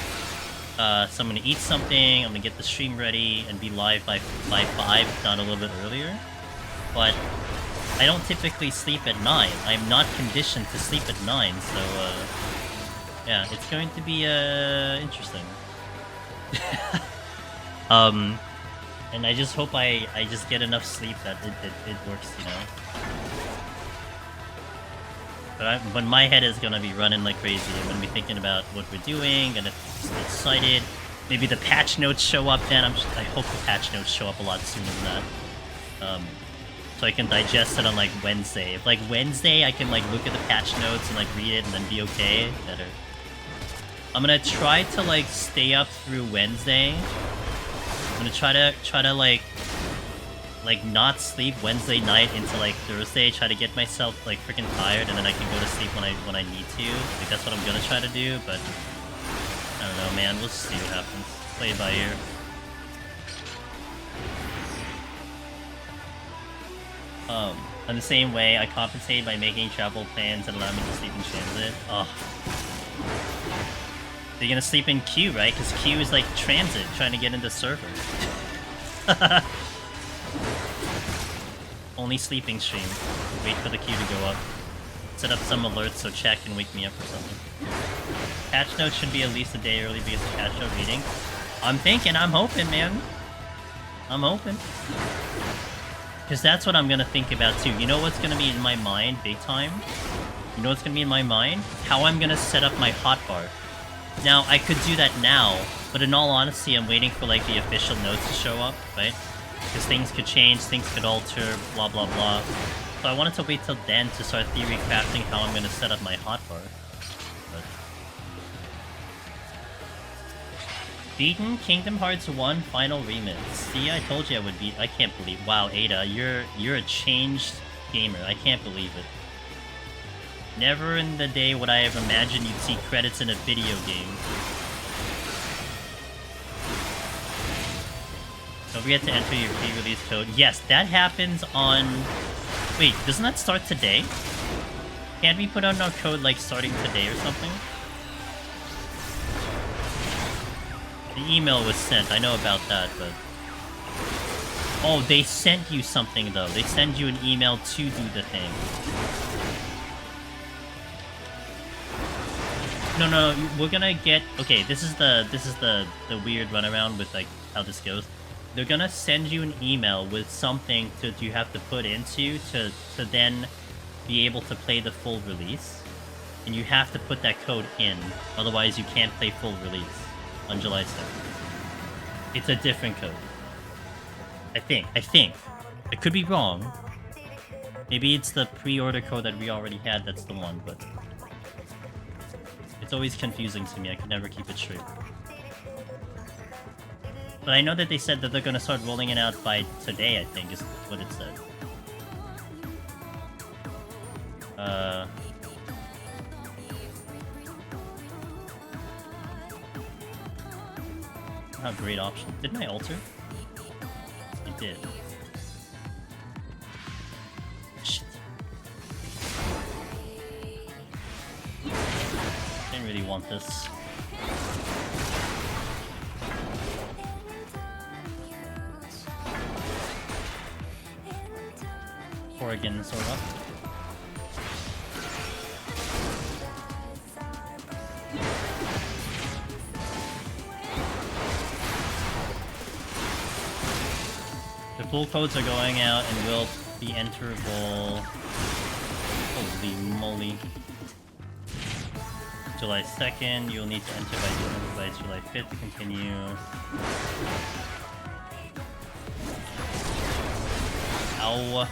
So I'm gonna eat something, I'm gonna get the stream ready, and be live by 5, if not a little bit earlier. But I don't typically sleep at 9. I'm not conditioned to sleep at 9, so yeah, it's going to be interesting. And I just hope I just get enough sleep that it works, you know. But my head is gonna be running like crazy. I'm gonna be thinking about what we're doing, and if I'm excited. Maybe the patch notes show up then. I hope the patch notes show up a lot sooner than that. So I can digest it on like Wednesday. If like Wednesday I can like look at the patch notes and like read it and then be okay, better. I'm gonna try to like stay up through Wednesday. I'm gonna try to like not sleep Wednesday night into like Thursday, try to get myself like freaking tired, and then I can go to sleep when I need to. Like that's what I'm gonna try to do, but I don't know, man. We'll just see what happens. Play it by ear. In the same way, I compensate by making travel plans that allow me to sleep in transit. Oh. They're gonna sleep in queue, right? Because queue is like transit, trying to get into server. Only sleeping stream. Wait for the queue to go up. Set up some alerts so chat can wake me up or something. Patch notes should be at least a day early because of patch note reading. I'm hoping, man. I'm hoping. Because that's what I'm gonna think about too. You know what's gonna be in my mind big time? You know what's gonna be in my mind? How I'm gonna set up my hotbar. Now, I could do that now, but in all honesty, I'm waiting for like the official notes to show up, right? Because things could change, things could alter, blah blah blah. So I wanted to wait till then to start theory crafting how I'm gonna set up my hotbar. But... Beaten Kingdom Hearts 1 Final Remix. See, I told you I would beat. I can't believe. Wow, Aida, you're a changed gamer. I can't believe it. Never in the day would I have imagined you'd see credits in a video game. Don't forget to enter your pre-release code. Yes, that happens on... Wait, doesn't that start today? Can't we put on our code like starting today or something? The email was sent, I know about that, but... Oh, they sent you something though. They send you an email to do the thing. No, we're gonna get... Okay, this is the weird runaround with like how this goes. They're gonna send you an email with something that you have to put into to then be able to play the full release. And you have to put that code in, otherwise you can't play full release on July 7th. It's a different code. I think. I could be wrong. Maybe it's the pre-order code that we already had that's the one, but... It's always confusing to me, I could never keep it straight. But I know that they said that they're gonna start rolling it out by today, I think, is what it said. Oh, great option. Didn't I alter? I did. Shit. Didn't really want this. Oregon, sort of. The full codes are going out and will be enterable. Holy moly. July 2nd, you'll need to enter by July 5th to continue. Ow.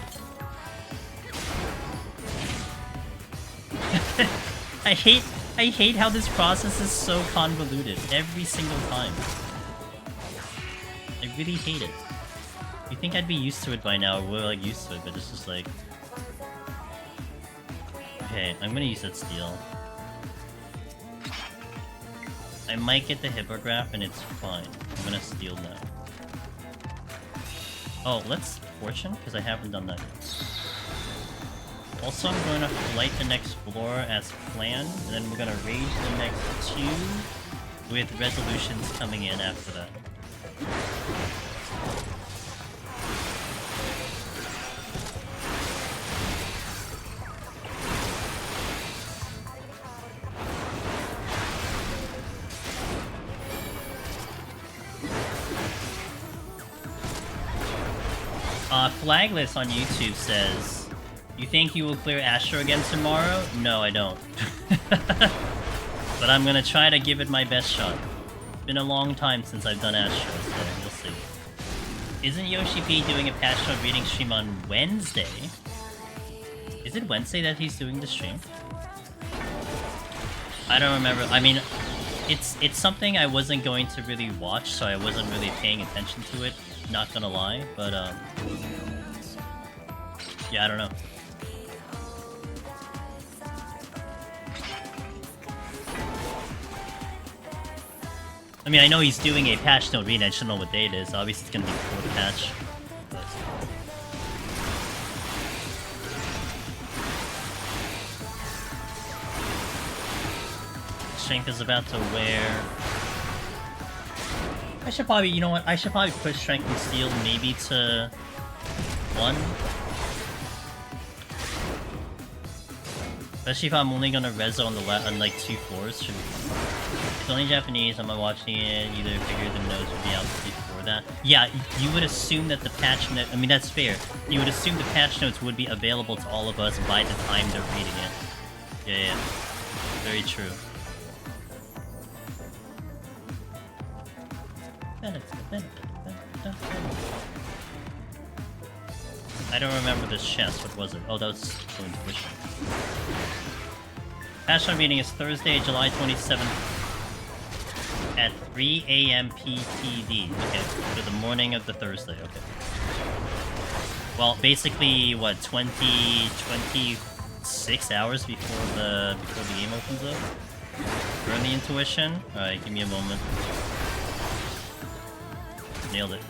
I hate how this process is so convoluted every single time. I really hate it. You think I'd be used to it by now, or we're like used to it, but it's just like Okay, I'm gonna use that steel. I might get the hippogriff and it's fine. I'm gonna steal now. Oh, let's fortune, because I haven't done that yet. Also, I'm going to flight the next floor as planned, and then we're gonna rage the next 2 with resolutions coming in after that. Flagless on YouTube says, "You think you will clear Astro again tomorrow?" No, I don't. But I'm gonna try to give it my best shot. It's been a long time since I've done Astro, so we'll see. Isn't Yoshi P doing a patch note reading stream on Wednesday? Is it Wednesday that he's doing the stream? I don't remember. I mean, it's something I wasn't going to really watch, so I wasn't really paying attention to it. Not gonna lie, but yeah, I don't know. I mean, I know he's doing a patch note read. I just don't know what date it is. Obviously, it's gonna be before the patch. But... Strength is about to wear. I should probably, you know what? I should probably push Strength and Steel maybe to 1. Especially if I'm only gonna rezo on like 2 floors. Should be fun. It's only Japanese. I'm not watching it. Either figure the notes would be out before that. Yeah, you would assume that the patch note. I mean, that's fair. You would assume the patch notes would be available to all of us by the time they're reading it. Yeah. Very true. I don't remember this chest. What was it? Oh, that was intuition. Patch note reading is Thursday, July 27th at 3 AM PTD. Okay, so the morning of the Thursday. Okay. Well, basically, what, 26 hours before the game opens up? Burn the intuition. All right, give me a moment. Nailed it.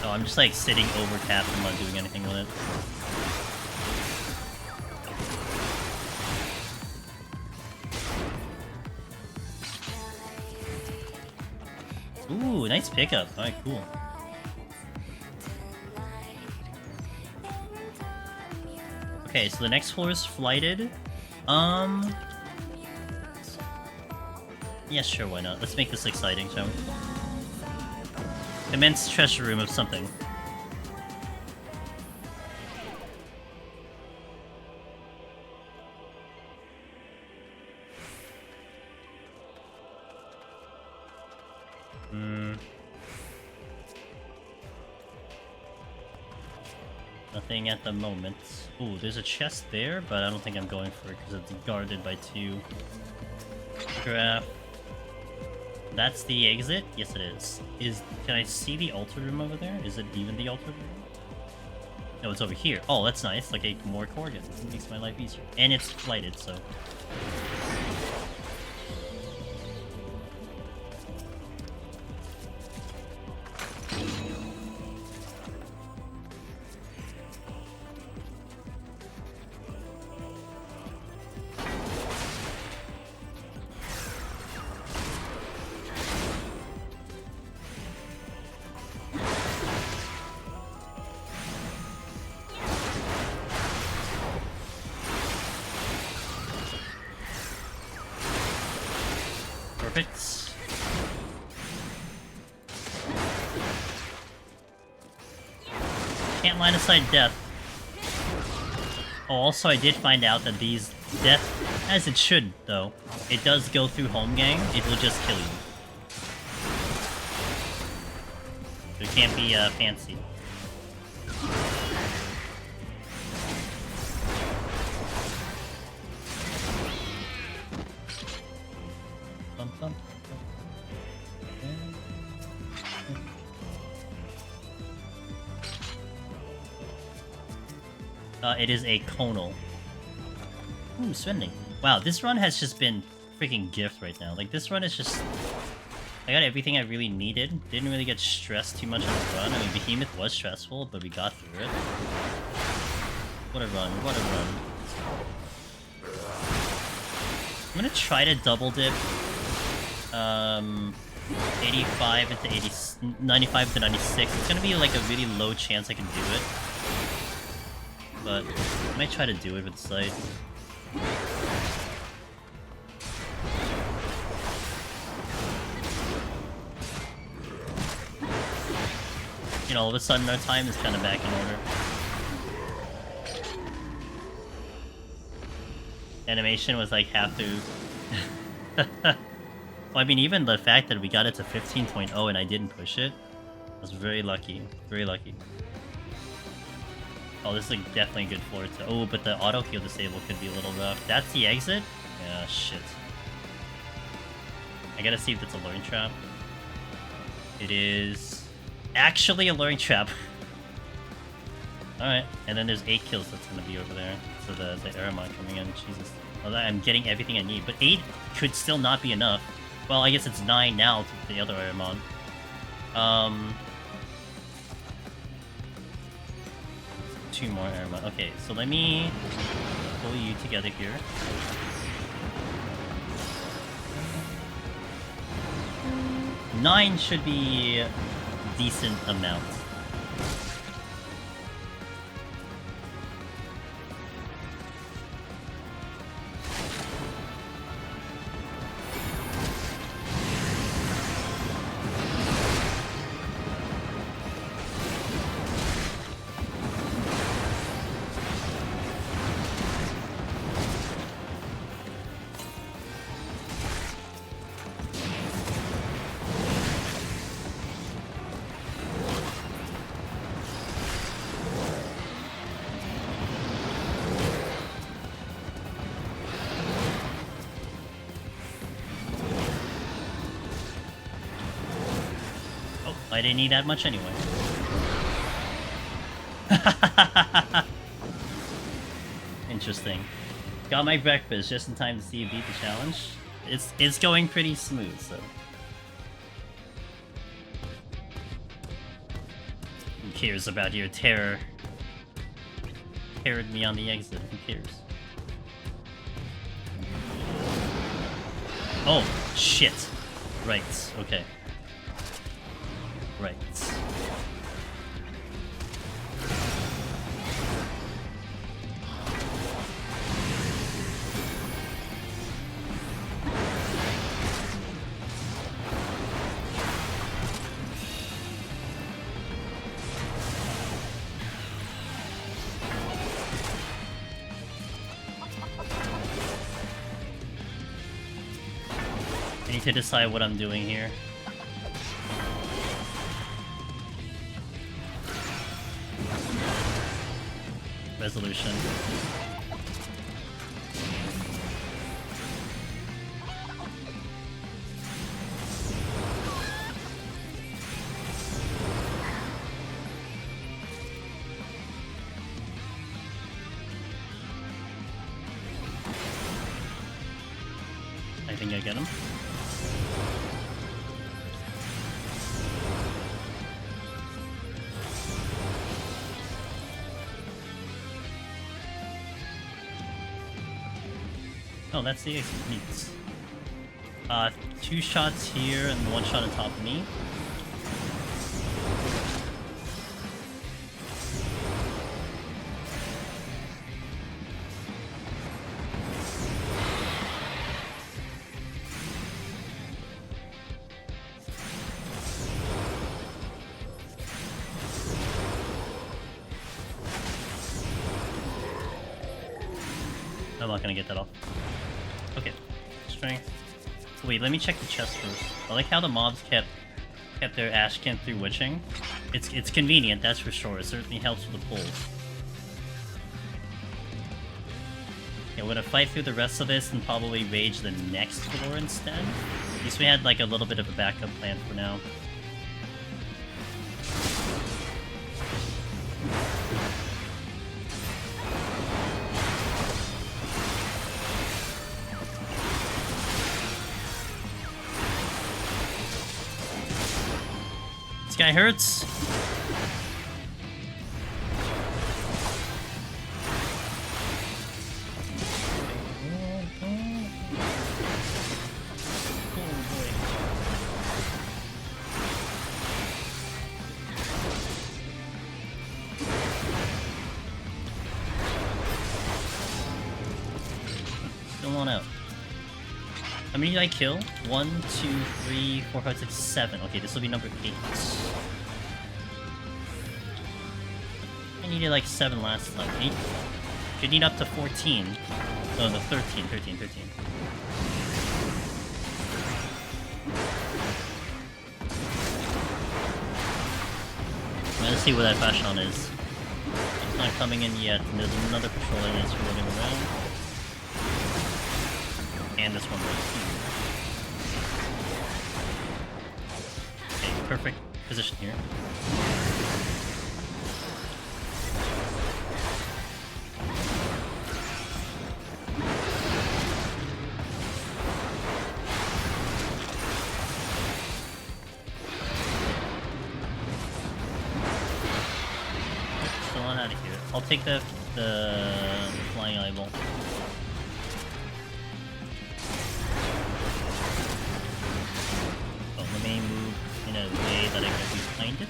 Oh, I'm just like sitting over cap. I'm not doing anything with it. Ooh, nice pickup. Alright, cool. Okay, so the next floor is flighted. Yeah, sure, why not? Let's make this exciting, shall we? Immense treasure room of something. Nothing at the moment. Ooh, there's a chest there, but I don't think I'm going for it because it's guarded by 2. Graph. That's the exit? Yes, it is. Can I see the altar room over there? Is it even the altar room? No, it's over here. Oh, that's nice. Like more Corgans. It makes my life easier. And it's flighted, so... Can't line of sight death. Oh, also I did find out that these death, as it should though, it does go through home gang, it will just kill you. It can't be fancy. It is a conal. Ooh, spending. Wow, this run has just been freaking gift right now. Like, this run is just... I got everything I really needed. Didn't really get stressed too much on the run. I mean, Behemoth was stressful, but we got through it. What a run, what a run. I'm gonna try to double dip 85 into 80, 95 to 96. It's gonna be like a really low chance I can do it. But I might try to do it with sight. You know, all of a sudden our time is kind of back in order. Animation was like half through. Well, I mean, even the fact that we got it to 15.0 and I didn't push it, I was very lucky. Very lucky. Oh, this is like definitely a good floor to... Oh, but the auto heal disable could be a little rough. That's the exit? Yeah, shit. I gotta see if it's a luring trap. It is... actually a luring trap. Alright, and then there's 8 kills that's gonna be over there. So the Aramon coming in, Jesus. Well, I'm getting everything I need, but 8 could still not be enough. Well, I guess it's 9 now to the other Aramon. 2 more Aramon. Okay, so let me pull you together here. Nine should be a decent amount. I didn't need that much anyway. Interesting. Got my breakfast just in time to see you beat the challenge. It's going pretty smooth, so. Who cares about your terror? Terrored me on the exit, who cares? Oh, shit. Right, okay. Right. I need to decide what I'm doing here. Resolution. I think I get him. Oh, that's the exit. 2 shots here and 1 shot on top of me. I'm not gonna get that off. Okay, strength. Wait, let me check the chest first. I like how the mobs kept their Ashkin through witching. It's convenient, that's for sure. It certainly helps with the pulls. Okay, we're gonna fight through the rest of this and probably rage the next floor instead. At least we had like a little bit of a backup plan for now. guy hurts. Still one out. How many did I kill? 1, 2, 3, 4, 5, 6, 7. Okay, this will be number 8. I needed like 7 last time. 8? Should need up to 14. No, the 13. Let's see where that Vashon is. It's not coming in yet, and there's another patrol that's rolling around. And this one right here. Okay, perfect position here. Still on out of here. I'll take the flying eyeball. Move in a way that I can behind it.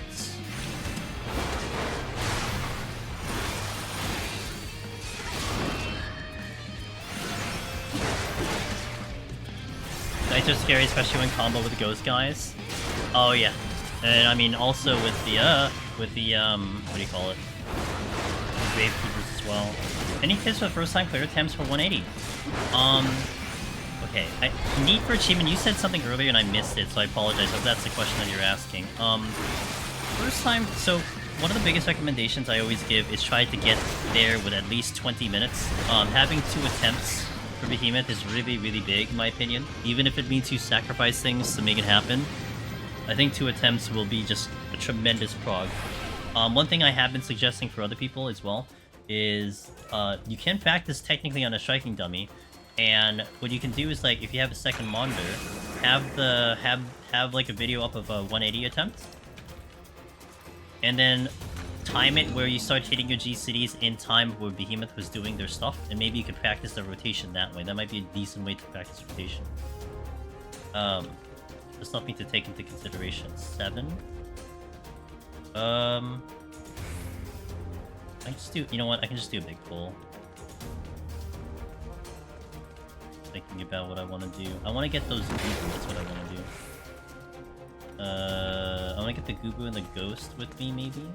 Knights are scary, especially when combo with ghost guys. Oh yeah, and I mean also with the what do you call it? Grave keepers as well. Any tips for first time clear attempts for 180? Okay, need for achievement, you said something earlier and I missed it, so I apologize if that's the question that you're asking. First time, so one of the biggest recommendations I always give is try to get there with at least 20 minutes. Having 2 attempts for Behemoth is really, really big, in my opinion. Even if it means you sacrifice things to make it happen, I think 2 attempts will be just a tremendous prog. One thing I have been suggesting for other people as well is you can practice technically on a striking dummy. And what you can do is, like, if you have a second monitor, have like a video up of a 180 attempt, and then time it where you start hitting your GCDs in time where Behemoth was doing their stuff, and maybe you could practice the rotation that way. That might be a decent way to practice rotation. Just something to take into consideration. 7. I just do. You know what? I can just do a big pull. Thinking about what I want to do. I want to get those Gubu, that's what I want to do. I want to get the Gubu and the Ghost with me, maybe?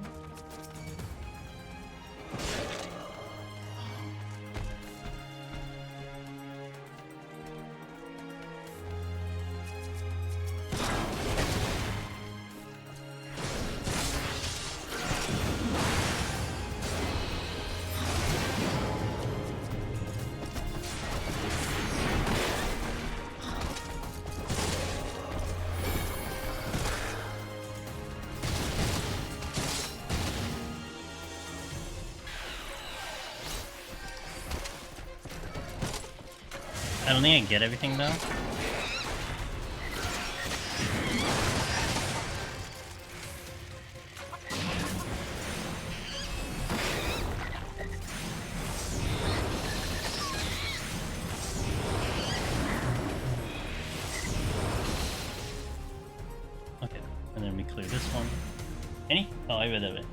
I don't think I get everything though. Okay, and then we clear this one. Any? Oh, I read it.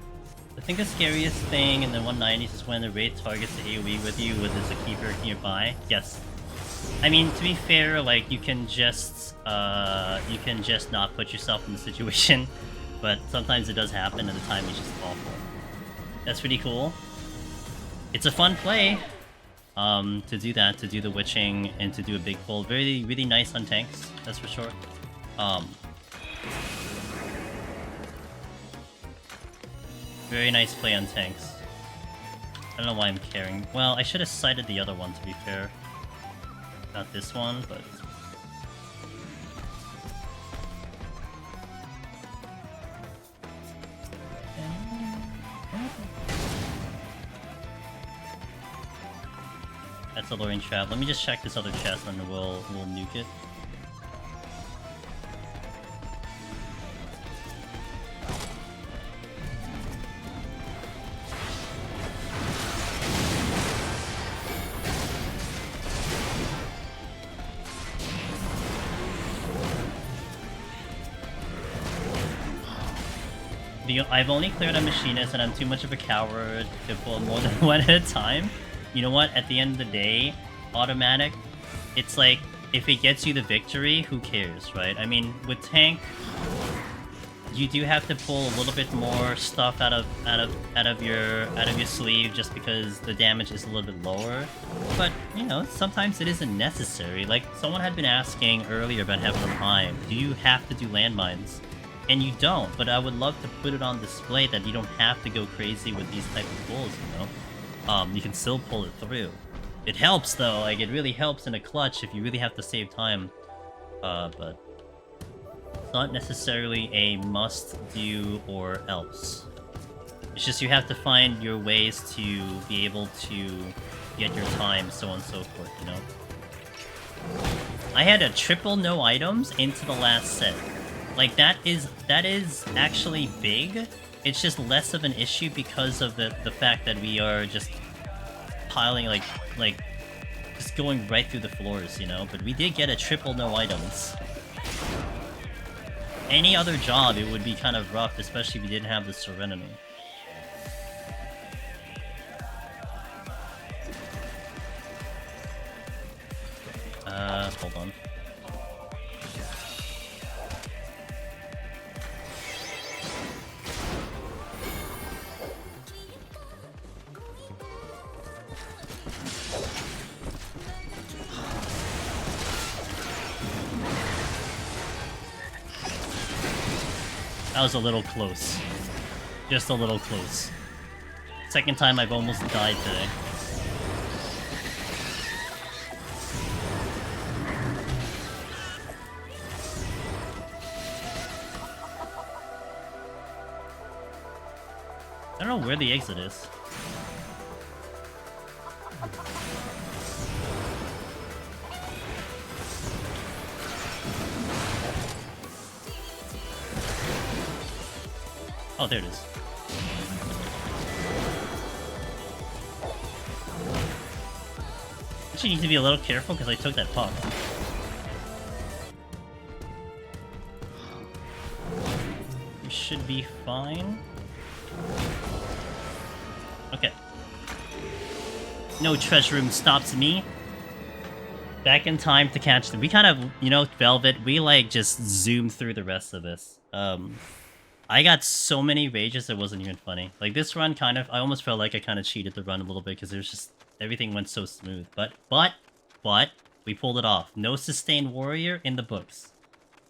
I think the scariest thing in the 190s is when the raid targets the AoE with you with a keeper nearby. Yes. I mean, to be fair, like, you can just not put yourself in the situation, but sometimes it does happen and the time is just awful. That's pretty cool. It's a fun play, to do that, to do the witching and to do a big pull. Really, really nice on tanks, that's for sure. Very nice play on tanks. I don't know why I'm caring. Well, I should have cited the other one, to be fair. Not this one, but... That's a luring trap. Let me just check this other chest and we'll nuke it. I've only cleared a machinist, and I'm too much of a coward to pull more than one at a time. You know what? At the end of the day, automatic, it's like, if it gets you the victory, who cares, right? I mean, with tank, you do have to pull a little bit more stuff out of your sleeve just because the damage is a little bit lower. But you know, sometimes it isn't necessary. Like someone had been asking earlier about Heaven of Time, do you have to do landmines? And you don't, but I would love to put it on display that you don't have to go crazy with these type of pulls, you know? You can still pull it through. It helps, though, like, it really helps in a clutch if you really have to save time. But it's not necessarily a must-do or else. It's just you have to find your ways to be able to get your time, so on and so forth, you know? I had a triple no items into the last set. Like, that is actually big. It's just less of an issue because of the fact that we are just piling, like, just going right through the floors, you know? But we did get a triple no items. Any other job, it would be kind of rough, especially if we didn't have the Serenity. Hold on. That was a little close. Just a little close. Second time I've almost died today. I don't know where the exit is. Oh, there it is. Actually, need to be a little careful because I took that puck. We should be fine. Okay. No treasure room stops me. Back in time to catch them. We kind of, you know, Velvet, we like just zoomed through the rest of this. I got so many rages it wasn't even funny. Like this run kind of, I almost felt like I kind of cheated the run a little bit because there's just, everything went so smooth. But, we pulled it off. No sustained warrior in the books.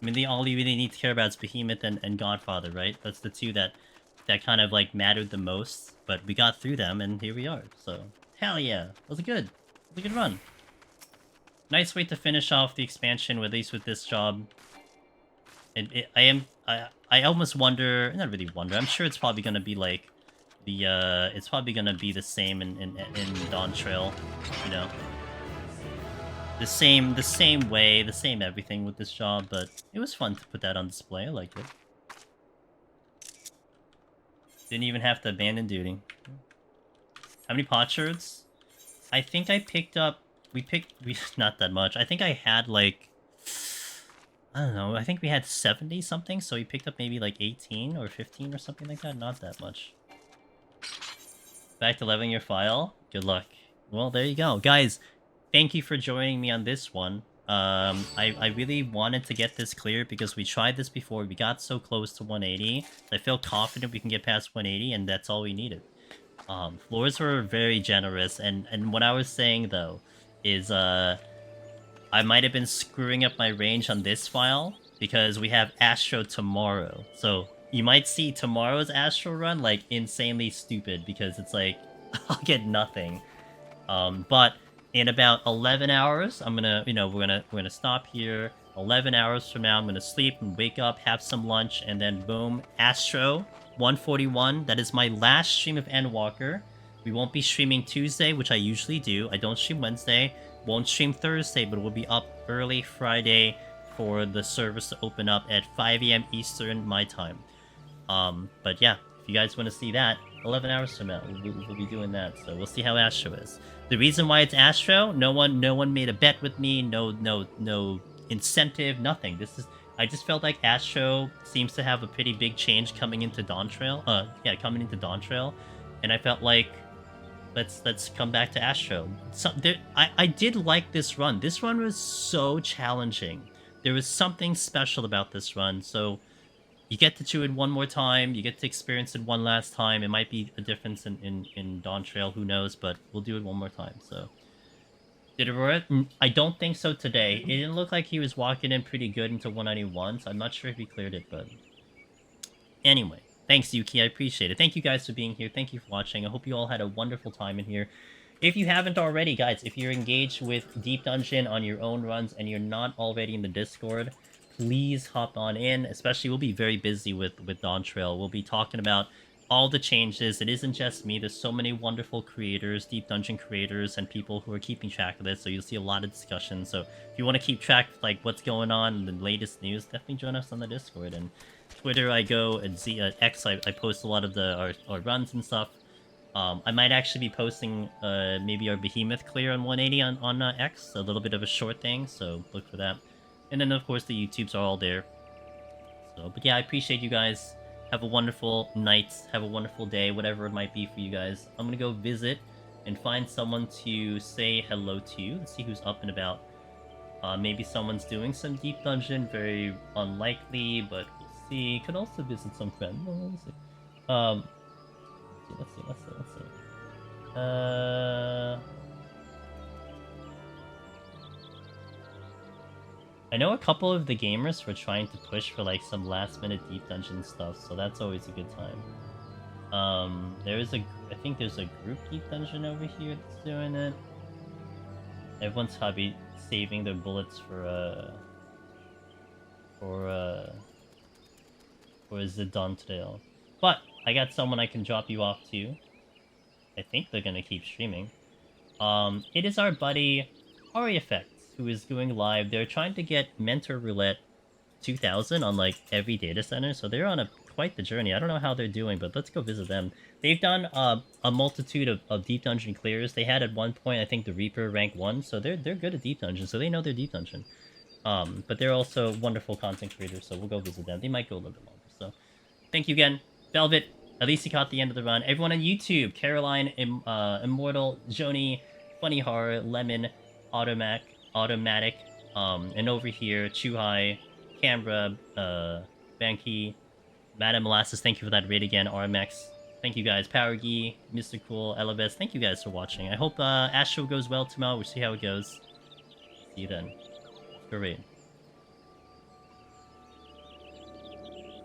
I mean, all you really need to care about is Behemoth and Godfather, right? That's the two that kind of like mattered the most. But we got through them and here we are. So, hell yeah. It was a good run. Nice way to finish off the expansion, at least with this job. And I almost wonder, not really wonder, I'm sure it's probably gonna be like it's probably gonna be the same in Dawn Trail, you know. The same way, the same everything with this job, but it was fun to put that on display. I liked it. Didn't even have to abandon duty. How many potsherds? I think I picked up, not that much. I think I had like, I don't know, I think we had 70 something, so we picked up maybe like 18 or 15 or something like that. Not that much. Back to leveling your file. Good luck. Well, there you go. Guys, thank you for joining me on this one. I really wanted to get this clear because we tried this before. We got so close to 180. I feel confident we can get past 180, and that's all we needed. Floors were very generous, and what I was saying, though, is, I might have been screwing up my range on this file because we have Astro tomorrow. So you might see tomorrow's Astro run like insanely stupid because it's like I'll get nothing. But in about 11 hours, I'm gonna, you know, we're gonna stop here. 11 hours from now, I'm gonna sleep and wake up, have some lunch, and then boom, Astro 141. That is my last stream of Endwalker. We won't be streaming Tuesday, which I usually do. I don't stream Wednesday. Won't stream Thursday, but we'll be up early Friday for the service to open up at 5 AM Eastern, my time. But yeah, if you guys want to see that, 11 hours from now, we'll be doing that. So we'll see how Astro is. The reason why it's Astro, no one made a bet with me. No incentive, nothing. I just felt like Astro seems to have a pretty big change coming into Dawntrail. Coming into Dawntrail, and I felt like let's come back to Astro. I did like this run. This run was so challenging. There was something special about this run. So you get to do it one more time. You get to experience it one last time. It might be a difference in Dawntrail. Who knows? But we'll do it one more time. So. Did Aurora? I don't think so today. It didn't look like he was walking in pretty good into 191, so I'm not sure if he cleared it, but... Anyway, thanks, Yuki. I appreciate it. Thank you guys for being here. Thank you for watching. I hope you all had a wonderful time in here. If you haven't already, guys, if you're engaged with Deep Dungeon on your own runs and you're not already in the Discord, please hop on in. Especially, we'll be very busy with Dawntrail. We'll be talking about all the changes. It isn't just me. There's so many wonderful creators, Deep Dungeon creators, and people who are keeping track of this. So you'll see a lot of discussion. So if you want to keep track of like what's going on and the latest news, definitely join us on the Discord. And Twitter, I go, and X, I post a lot of our runs and stuff. I might actually be posting maybe our Behemoth clear on 180 on X, a little bit of a short thing. So look for that. And then of course the YouTubes are all there. So, but yeah, I appreciate you guys. Have a wonderful night, have a wonderful day, whatever it might be for you guys. I'm gonna go visit and find someone to say hello to. Let's see who's up and about. Maybe someone's doing some Deep Dungeon, very unlikely, but we'll see. Could also visit some friends. Let's see. I know a couple of the gamers were trying to push for like some last-minute Deep Dungeon stuff, so that's always a good time. I think there's a group Deep Dungeon over here that's doing it. Everyone's probably saving their bullets for Zidane Trail. But I got someone I can drop you off to. I think they're gonna keep streaming. It is our buddy Ari Effect, who is going live. They're trying to get Mentor Roulette 2000 on like every data center, so they're on quite the journey. I don't know how they're doing, but let's go visit them. They've done a multitude of Deep Dungeon clears. They had at one point, I think, the Reaper rank 1, so they're good at Deep Dungeon, so they know their Deep Dungeon. But they're also wonderful content creators, so we'll go visit them. They might go a little bit longer. So thank you again, Velvet. At least you caught the end of the run. Everyone on YouTube: Caroline, Immortal, Joni, Funny Horror, Lemon, Automatic, and over here, Chuhai, Canberra, Banky, Madam Molasses, thank you for that raid again, RMX, thank you guys, Powergy, Mr. Cool, Elevest, thank you guys for watching. I hope Astro goes well tomorrow. We'll see how it goes. See you then. Great.